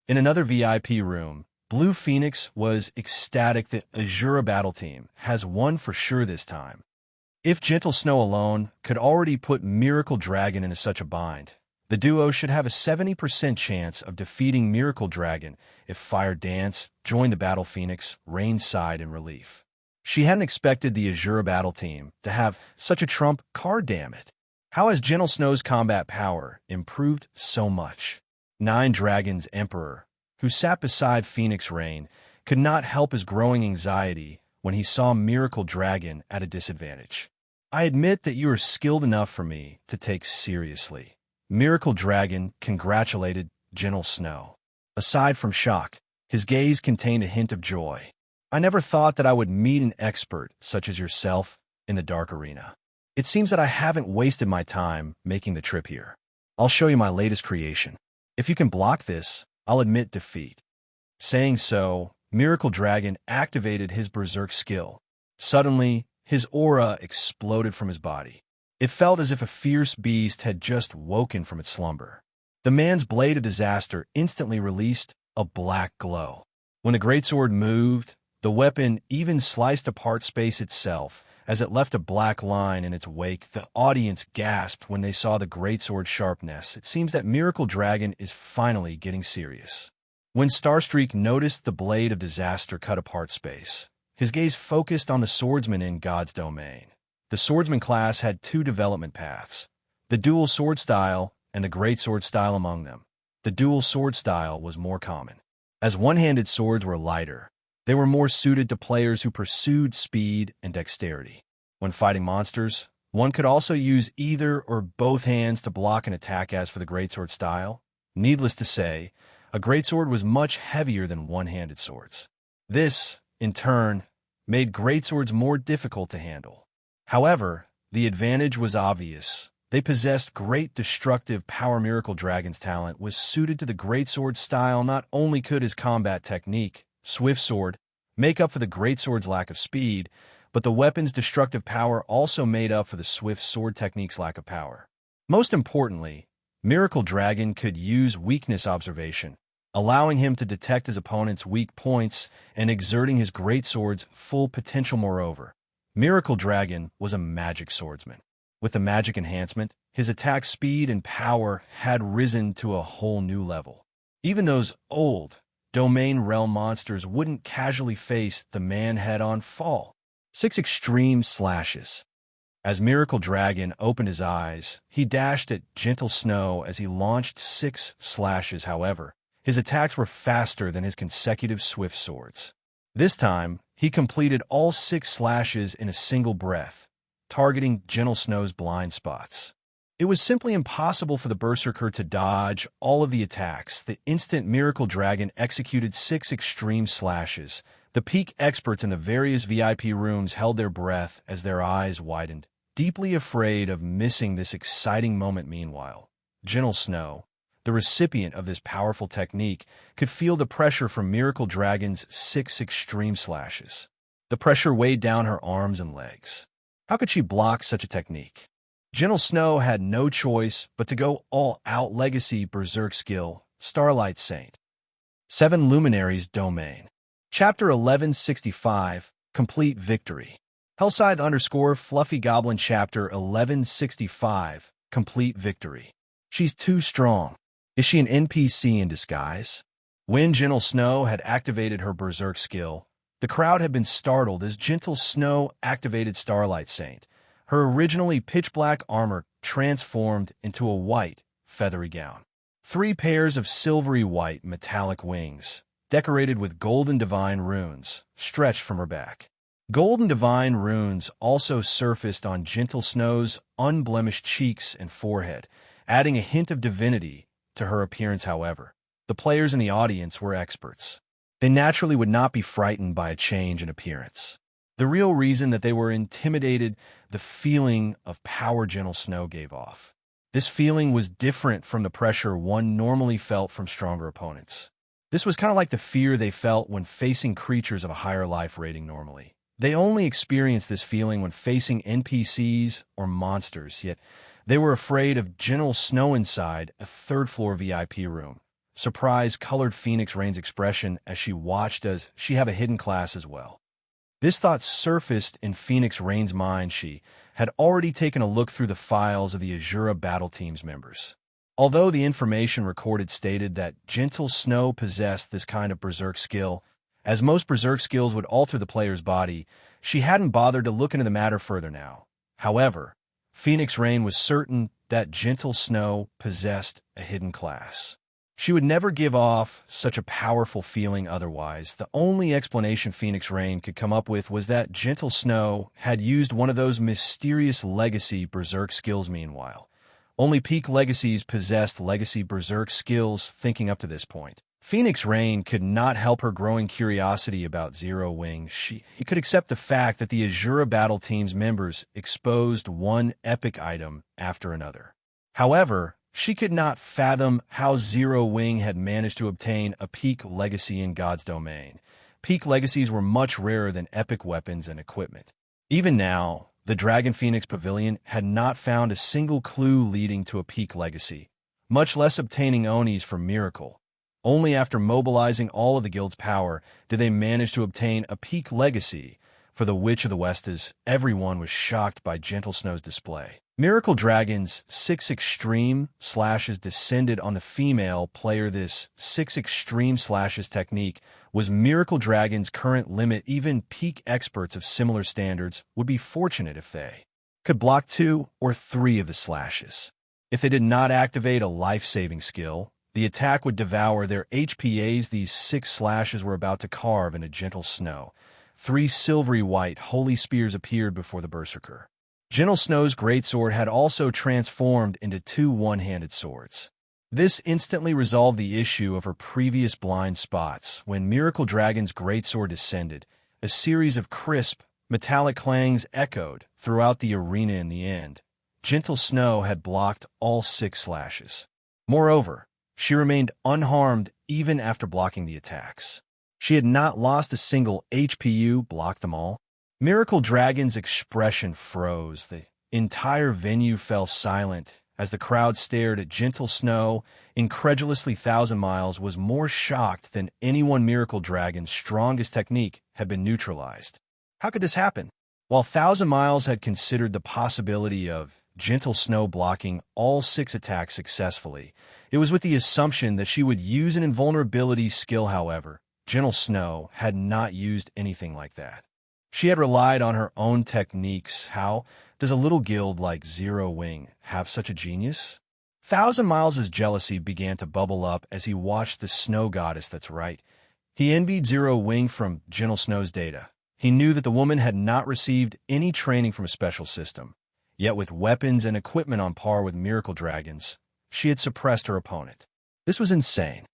A: In another VIP room, Blue Phoenix was ecstatic that Asura battle team has won for sure this time. If Gentle Snow alone could already put Miracle Dragon into such a bind, the duo should have a 70% chance of defeating Miracle Dragon if Fire Dance joined the Battle Phoenix Rain's side in relief. She hadn't expected the Asura battle team to have such a trump card, damn it. How has Gentle Snow's combat power improved so much? Nine Dragons Emperor, who sat beside Phoenix Rain, could not help his growing anxiety when he saw Miracle Dragon at a disadvantage. I admit that you are skilled enough for me to take seriously. Miracle Dragon congratulated Gentle Snow. Aside from shock, his gaze contained a hint of joy. I never thought that I would meet an expert such as yourself in the Dark Arena. It seems that I haven't wasted my time making the trip here. I'll show you my latest creation. If you can block this, I'll admit defeat. Saying so, Miracle Dragon activated his Berserk skill. Suddenly, his aura exploded from his body. It felt as if a fierce beast had just woken from its slumber. The man's Blade of Disaster instantly released a black glow. When the greatsword moved, the weapon even sliced apart space itself as it left a black line in its wake. The audience gasped when they saw the greatsword's sharpness. It seems that Miracle Dragon is finally getting serious. When Starstreak noticed the Blade of Disaster cut apart space, his gaze focused on the swordsman in God's domain. The swordsman class had two development paths, the dual sword style and the greatsword style among them. The dual sword style was more common. As one-handed swords were lighter, they were more suited to players who pursued speed and dexterity. When fighting monsters, one could also use either or both hands to block an attack. As for the greatsword style, needless to say, a greatsword was much heavier than one-handed swords. This, in turn, made greatswords more difficult to handle. However, the advantage was obvious. They possessed great destructive power. Miracle Dragon's talent was suited to the greatsword style. Not only could his combat technique, Swift Sword, make up for the greatsword's lack of speed, but the weapon's destructive power also made up for the Swift Sword technique's lack of power. Most importantly, Miracle Dragon could use weakness observation, allowing him to detect his opponent's weak points and exerting his greatsword's full potential. Moreover, Miracle Dragon was a magic swordsman. With the magic enhancement, his attack speed and power had risen to a whole new level. Even those old, domain realm monsters wouldn't casually face the man head-on fall. 6 extreme slashes. As Miracle Dragon opened his eyes, he dashed at Gentle Snow as he launched 6 slashes. However, his attacks were faster than his consecutive swift swords. This time, he completed all 6 slashes in a single breath, targeting Gentle Snow's blind spots. It was simply impossible for the Berserker to dodge all of the attacks. The instant Miracle Dragon executed 6 extreme slashes, the peak experts in the various VIP rooms held their breath as their eyes widened, deeply afraid of missing this exciting moment. Meanwhile, Gentle Snow, the recipient of this powerful technique, could feel the pressure from Miracle Dragon's 6 extreme slashes. The pressure weighed down her arms and legs. How could she block such a technique? Gentle Snow had no choice but to go all-out Legacy Berserk skill, Starlight Saint. 7 Luminaries Domain. Chapter 1165, Complete Victory. Hellscythe_Fluffy Goblin Chapter 1165, Complete Victory. She's too strong. Is she an NPC in disguise? When Gentle Snow had activated her Berserk skill, the crowd had been startled as Gentle Snow activated Starlight Saint. Her originally pitch-black armor transformed into a white, feathery gown. 3 pairs of silvery white metallic wings, decorated with golden divine runes, stretched from her back. Golden divine runes also surfaced on Gentle Snow's unblemished cheeks and forehead, adding a hint of divinity to her appearance. However, the players in the audience were experts. They naturally would not be frightened by a change in appearance. The real reason that they were intimidated, the feeling of power Gentle Snow gave off. This feeling was different from the pressure one normally felt from stronger opponents. This was kind of like the fear they felt when facing creatures of a higher life rating normally. They only experienced this feeling when facing NPCs or monsters, yet they were afraid of Gentle Snow inside a 3rd-floor VIP room. Surprise colored Phoenix Rain's expression as she watched. Does she have a hidden class as well? This thought surfaced in Phoenix Rain's mind. She had already taken a look through the files of the Asura battle team's members. Although the information recorded stated that Gentle Snow possessed this kind of berserk skill, as most berserk skills would alter the player's body, she hadn't bothered to look into the matter further now. However, Phoenix Rain was certain that Gentle Snow possessed a hidden class. She would never give off such a powerful feeling otherwise. The only explanation Phoenix Rain could come up with was that Gentle Snow had used one of those mysterious legacy berserk skills. Meanwhile, only peak legacies possessed legacy berserk skills. Thinking up to this point, Phoenix Rain could not help her growing curiosity about Zero Wing. She could accept the fact that the Asura battle team's members exposed one epic item after another. However, she could not fathom how Zero Wing had managed to obtain a peak legacy in God's domain. Peak legacies were much rarer than epic weapons and equipment. Even now, the Dragon Phoenix Pavilion had not found a single clue leading to a peak legacy, much less obtaining Onis for Miracle. Only after mobilizing all of the guild's power did they manage to obtain a peak legacy for the Witch of the West. As everyone was shocked by Gentle Snow's display, Miracle Dragon's 6 extreme slashes descended on the female player. This 6 extreme slashes technique was Miracle Dragon's current limit. Even peak experts of similar standards would be fortunate if they could block 2 or 3 of the slashes. If they did not activate a life-saving skill, the attack would devour their HPAs. These 6 slashes were about to carve into Gentle Snow. 3 silvery white holy spears appeared before the Berserker. Gentle Snow's greatsword had also transformed into 2 one-handed swords. This instantly resolved the issue of her previous blind spots. When Miracle Dragon's greatsword descended, a series of crisp, metallic clangs echoed throughout the arena. In the end, Gentle Snow had blocked all 6 slashes. Moreover, she remained unharmed even after blocking the attacks. She had not lost a single HPU, blocked them all. Miracle Dragon's expression froze. The entire venue fell silent as the crowd stared at Gentle Snow. Incredulously, Thousand Miles was more shocked than anyone. Miracle Dragon's strongest technique had been neutralized. How could this happen? While Thousand Miles had considered the possibility of Gentle Snow blocking all 6 attacks successfully. It was with the assumption that she would use an invulnerability skill, however. Gentle Snow had not used anything like that. She had relied on her own techniques. How does a little guild like Zero Wing have such a genius? Thousand Miles' jealousy began to bubble up as he watched the snow goddess. That's right. He envied Zero Wing from Gentle Snow's data. He knew that the woman had not received any training from a special system. Yet with weapons and equipment on par with Miracle Dragons, she had suppressed her opponent. This was insane.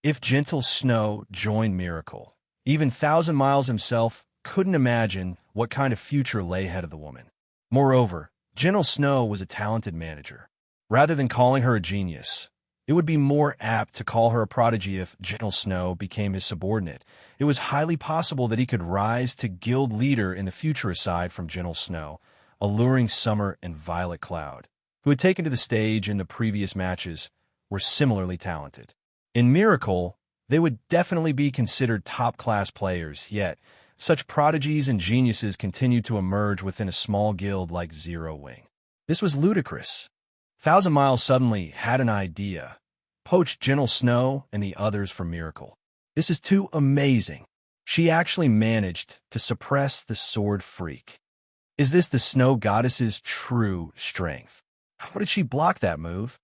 A: If Gentle Snow joined Miracle, even Thousand Miles himself couldn't imagine what kind of future lay ahead of the woman. Moreover, Gentle Snow was a talented manager. Rather than calling her a genius, it would be more apt to call her a prodigy. If Gentle Snow became his subordinate, it was highly possible that he could rise to guild leader in the future. Aside from Gentle Snow, Alluring Summer and Violet Cloud, who had taken to the stage in the previous matches, were similarly talented. In Miracle, they would definitely be considered top-class players, yet such prodigies and geniuses continued to emerge within a small guild like Zero Wing. This was ludicrous. Thousand Miles suddenly had an idea. Poach Gentle Snow and the others from Miracle. This is too amazing. She actually managed to suppress the Sword Freak. Is this the Snow Goddess's true strength? How did she block that move?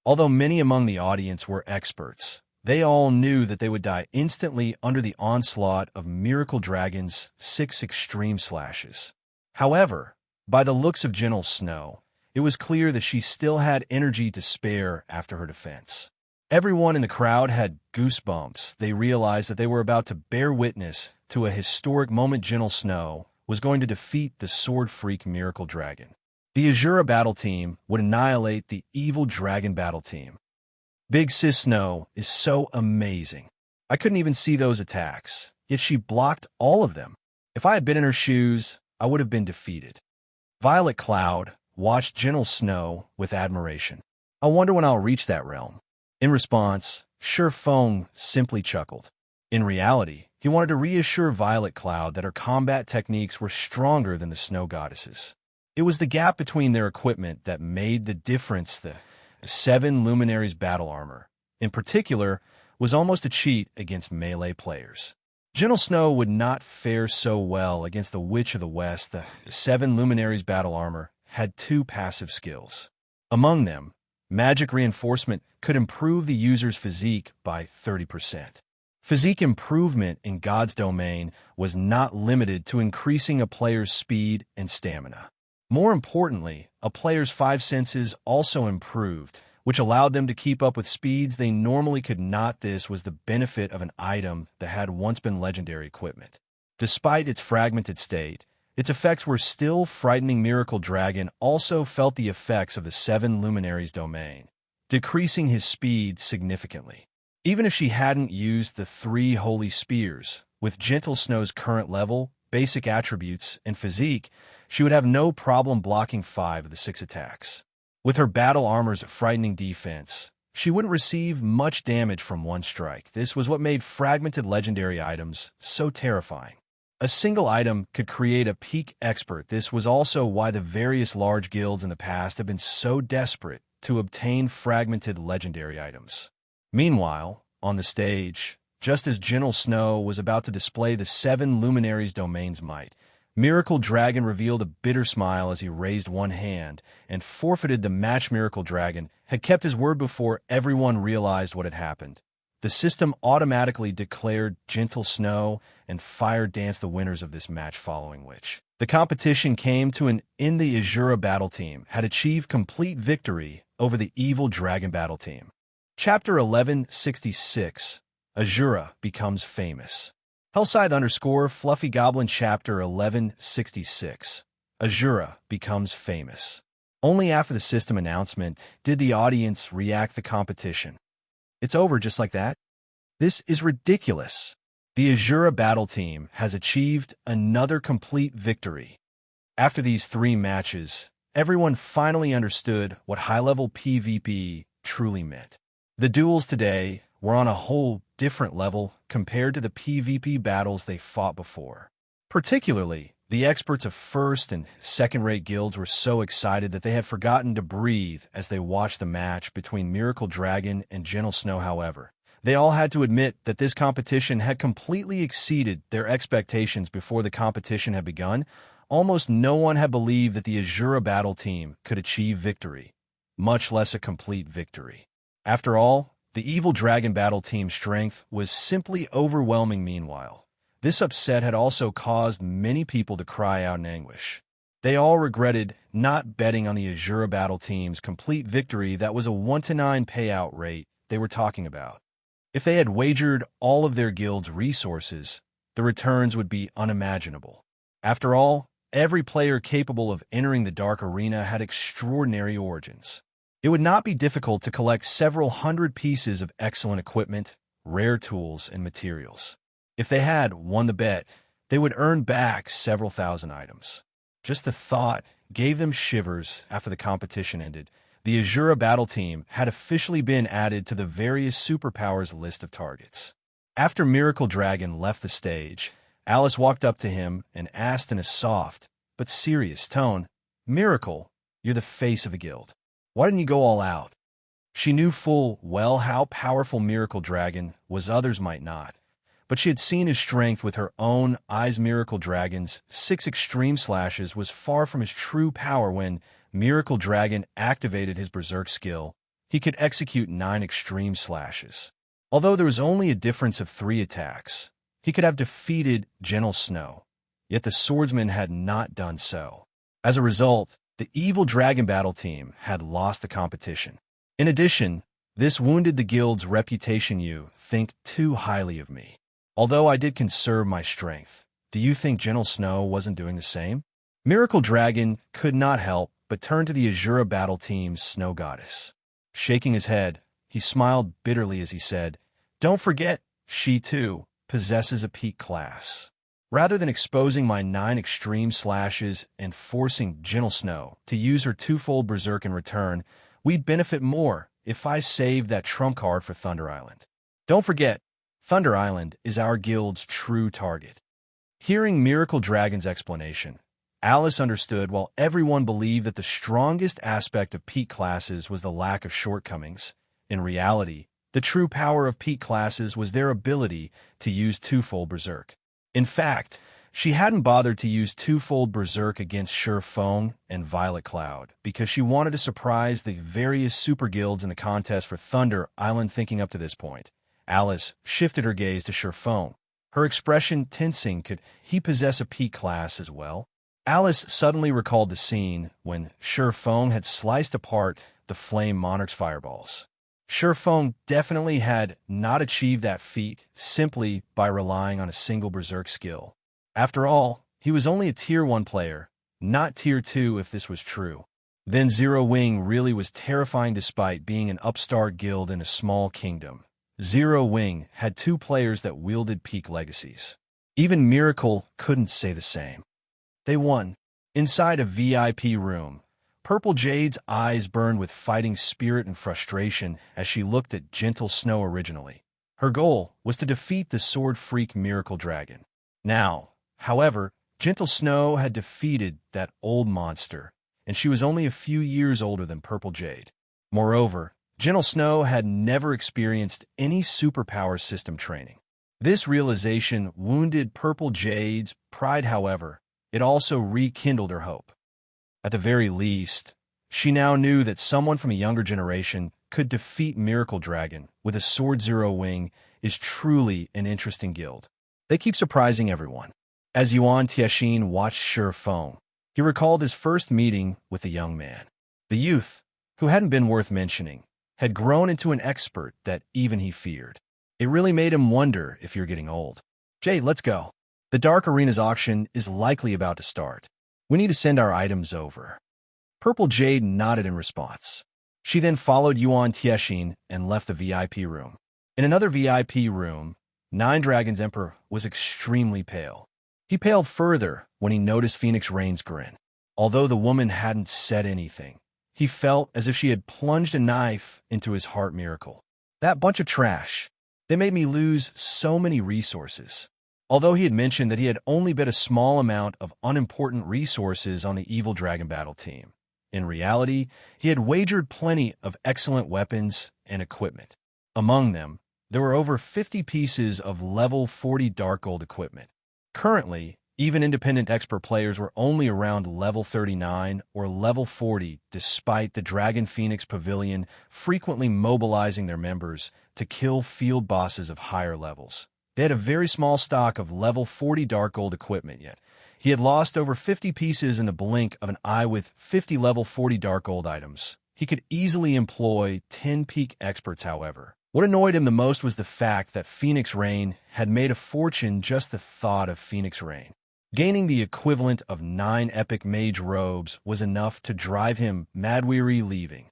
A: Although many among the audience were experts, they all knew that they would die instantly under the onslaught of Miracle Dragon's 6 extreme slashes. However, by the looks of Gentle Snow, it was clear that she still had energy to spare after her defense. Everyone in the crowd had goosebumps. They realized that they were about to bear witness to a historic moment. Gentle Snow was going to defeat the Sword Freak Miracle Dragon. The Asura battle team would annihilate the evil Dragon battle team. Big Sis Snow is so amazing. I couldn't even see those attacks, yet she blocked all of them. If I had been in her shoes, I would have been defeated. Violet Cloud watched Gentle Snow with admiration. I wonder when I'll reach that realm. In response, Sure Fong simply chuckled. In reality, he wanted to reassure Violet Cloud that her combat techniques were stronger than the Snow Goddesses. It was the gap between their equipment that made the difference. The 7 Luminaries battle armor, in particular, was almost a cheat against melee players. Gentle Snow would not fare so well against the Witch of the West. The 7 Luminaries battle armor had 2 passive skills. Among them, Magic Reinforcement could improve the user's physique by 30%. Physique improvement in God's domain was not limited to increasing a player's speed and stamina. More importantly, a player's 5 senses also improved, which allowed them to keep up with speeds they normally could not. This was the benefit of an item that had once been legendary equipment. Despite its fragmented state, its effects were still frightening. Miracle Dragon also felt the effects of the 7 Luminaries domain, decreasing his speed significantly. Even if she hadn't used the 3 Holy Spears, with Gentle Snow's current level, basic attributes, and physique, she would have no problem blocking 5 of the 6 attacks. With her battle armor's frightening defense, she wouldn't receive much damage from one strike. This was what made fragmented legendary items so terrifying. A single item could create a peak expert. This was also why the various large guilds in the past have been so desperate to obtain fragmented legendary items. Meanwhile, on the stage, just as Gentle Snow was about to display the 7 Luminaries domain's might, Miracle Dragon revealed a bitter smile as he raised one hand and forfeited the match. Miracle Dragon had kept his word before everyone realized what had happened. The system automatically declared Gentle Snow and Fire Dance the winners of this match, following which the competition came to an end. The Asura battle team had achieved complete victory over the evil Dragon battle team. Chapter 1166, Asura becomes famous. Hellscythe _ Fluffy Goblin. Chapter 1166, Asura becomes famous. Only after the system announcement did the audience react. The competition. It's over just like that? This is ridiculous. The Asura battle team has achieved another complete victory. After these 3 matches, everyone finally understood what high-level PvP truly meant. The duels today were on a whole different level compared to the PvP battles they fought before. Particularly, The experts of first and second-rate guilds were so excited that they had forgotten to breathe as they watched the match between Miracle Dragon and Gentle Snow. However, they all had to admit that this competition had completely exceeded their expectations before the competition had begun. Almost no one had believed that the Asura battle team could achieve victory, much less a complete victory. After all, the evil dragon battle team's strength was simply overwhelming. Meanwhile, this upset had also caused many people to cry out in anguish. They all regretted not betting on the Asura battle team's complete victory. That was a 1-to-9 payout rate they were talking about. If they had wagered all of their guild's resources, the returns would be unimaginable. After all, every player capable of entering the Dark Arena had extraordinary origins. It would not be difficult to collect several hundred pieces of excellent equipment, rare tools, and materials. If they had won the bet, they would earn back several thousand items. Just the thought gave them shivers. After the competition ended, the Asura battle team had officially been added to the various superpowers list of targets. After Miracle Dragon left the stage, Alice walked up to him and asked in a soft but serious tone, "Miracle, you're the face of the guild. Why didn't you go all out?" She knew full well how powerful Miracle Dragon was. Others might not, but she had seen his strength with her own eyes. Miracle Dragon's 6 extreme slashes was far from his true power. When Miracle Dragon activated his Berserk skill, he could execute 9 extreme slashes. Although there was only a difference of 3 attacks, he could have defeated Gentle Snow, yet the swordsman had not done so. As a result, the evil dragon battle team had lost the competition. In addition, this wounded the guild's reputation. "You think too highly of me. Although I did conserve my strength, do you think Gentle Snow wasn't doing the same?" Miracle Dragon could not help but turn to the Asura battle team's snow goddess. Shaking his head, he smiled bitterly as he said, "Don't forget, she too possesses a peak class. Rather than exposing my 9 extreme slashes and forcing Gentle Snow to use her twofold Berserk in return, we'd benefit more if I saved that trump card for Thunder Island. Don't forget, Thunder Island is our guild's true target." Hearing Miracle Dragon's explanation, Alice understood. While everyone believed that the strongest aspect of peak classes was the lack of shortcomings, in reality, the true power of peak classes was their ability to use twofold Berserk. In fact, she hadn't bothered to use twofold Berserk against Sure Fong and Violet Cloud because she wanted to surprise the various super guilds in the contest for Thunder Island. Thinking up to this point, Alice shifted her gaze to Sure Fong, her expression tensing. Could he possess a peak class as well? Alice suddenly recalled the scene when Sure Fong had sliced apart the Flame Monarch's fireballs. Sure Fong definitely had not achieved that feat simply by relying on a single Berserk skill. After all, he was only a Tier 1 player, not Tier 2 if this was true. Then Zero Wing really was terrifying. Despite being an upstart guild in a small kingdom, Zero Wing had 2 players that wielded peak legacies. Even Miracle couldn't say the same. They won. Inside a VIP room, Purple Jade's eyes burned with fighting spirit and frustration as she looked at Gentle Snow. Originally, her goal was to defeat the sword freak Miracle Dragon. Now, however, Gentle Snow had defeated that old monster, and she was only a few years older than Purple Jade. Moreover, Gentle Snow had never experienced any superpower system training. This realization wounded Purple Jade's pride. However, it also rekindled her hope. At the very least, she now knew that someone from a younger generation could defeat Miracle Dragon with a sword. Zero Wing is truly an interesting guild. They keep surprising everyone. As Yuan Tianxin watched Sure Fong, he recalled his first meeting with the young man. The youth, who hadn't been worth mentioning, had grown into an expert that even he feared. It really made him wonder if you're getting old. "Jade, let's go. The Dark Arena's auction is likely about to start. We need to send our items over." Purple Jade nodded in response. She then followed Yuan Tianxin and left the VIP room. In another VIP room, Nine Dragons Emperor was extremely pale. He paled further when he noticed Phoenix Rain's grin. Although the woman hadn't said anything, he felt as if she had plunged a knife into his heart. "Miracle. That bunch of trash. They made me lose so many resources. Although he had mentioned that he had only bet a small amount of unimportant resources on the evil dragon battle team, in reality, he had wagered plenty of excellent weapons and equipment. Among them, there were over 50 pieces of level 40 dark gold equipment. Currently, even independent expert players were only around level 39 or level 40, despite the Dragon Phoenix Pavilion frequently mobilizing their members to kill field bosses of higher levels. They had a very small stock of level 40 dark gold equipment yet. He had lost over 50 pieces in the blink of an eye with 50 level 40 dark gold items. He could easily employ 10 peak experts, however. What annoyed him the most was the fact that Phoenix Rain had made a fortune just the thought of Phoenix Rain. Gaining the equivalent of 9 epic mage robes was enough to drive him mad-weary leaving.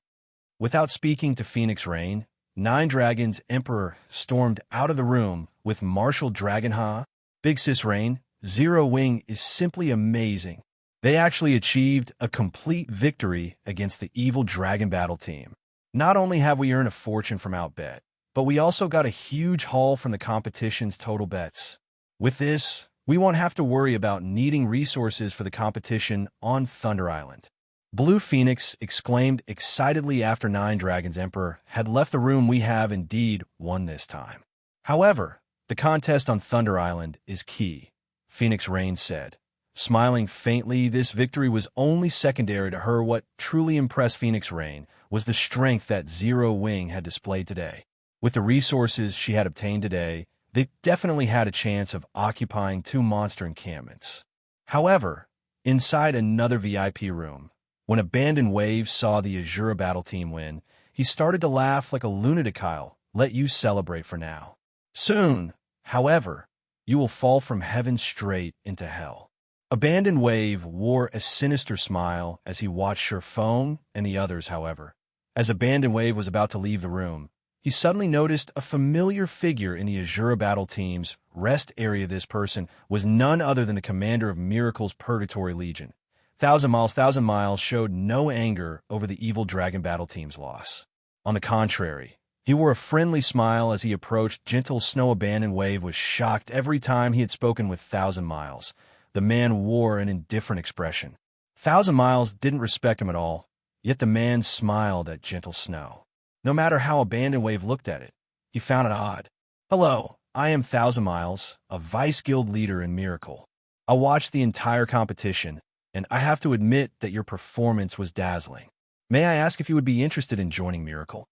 A: Without speaking to Phoenix Rain, 9 Dragons Emperor stormed out of the room with Marshal Dragonha. Big Sis Rain, Zero Wing is simply amazing. They actually achieved a complete victory against the evil dragon battle team. Not only have we earned a fortune from Outbet, but we also got a huge haul from the competition's total bets. With this, we won't have to worry about needing resources for the competition on Thunder Island. Blue Phoenix exclaimed excitedly after 9 Dragons Emperor had left the room. We have indeed won this time. However, the contest on Thunder Island is key, Phoenix Rain said. Smiling faintly, this victory was only secondary to her. What truly impressed Phoenix Rain was the strength that Zero Wing had displayed today. With the resources she had obtained today, they definitely had a chance of occupying 2 monster encampments. However, inside another VIP room, when Abandoned Wave saw the Asura battle team win, he started to laugh like a lunatic. I'll let you celebrate for now. Soon, however, you will fall from heaven straight into hell. Abandoned Wave wore a sinister smile as he watched her phone and the others. However, as Abandoned Wave was about to leave the room, he suddenly noticed a familiar figure in the Asura battle team's rest area. This person was none other than the commander of Miracle's Purgatory Legion. Thousand Miles showed no anger over the evil dragon battle team's loss. On the contrary, he wore a friendly smile as he approached Gentle Snow. Abandoned Wave was shocked every time he had spoken with Thousand Miles. The man wore an indifferent expression. Thousand Miles didn't respect him at all, yet the man smiled at Gentle Snow. No matter how Abandoned Wave looked at it, he found it odd. Hello, I am Thousand Miles, a Vice Guild leader in Miracle. I watched the entire competition, and I have to admit that your performance was dazzling. May I ask if you would be interested in joining Miracle?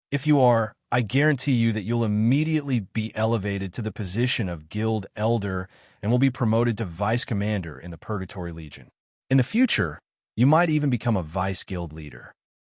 A: If you are, I guarantee you that you'll immediately be elevated to the position of Guild Elder and will be promoted to Vice Commander in the Purgatory Legion. In the future, you might even become a Vice Guild leader.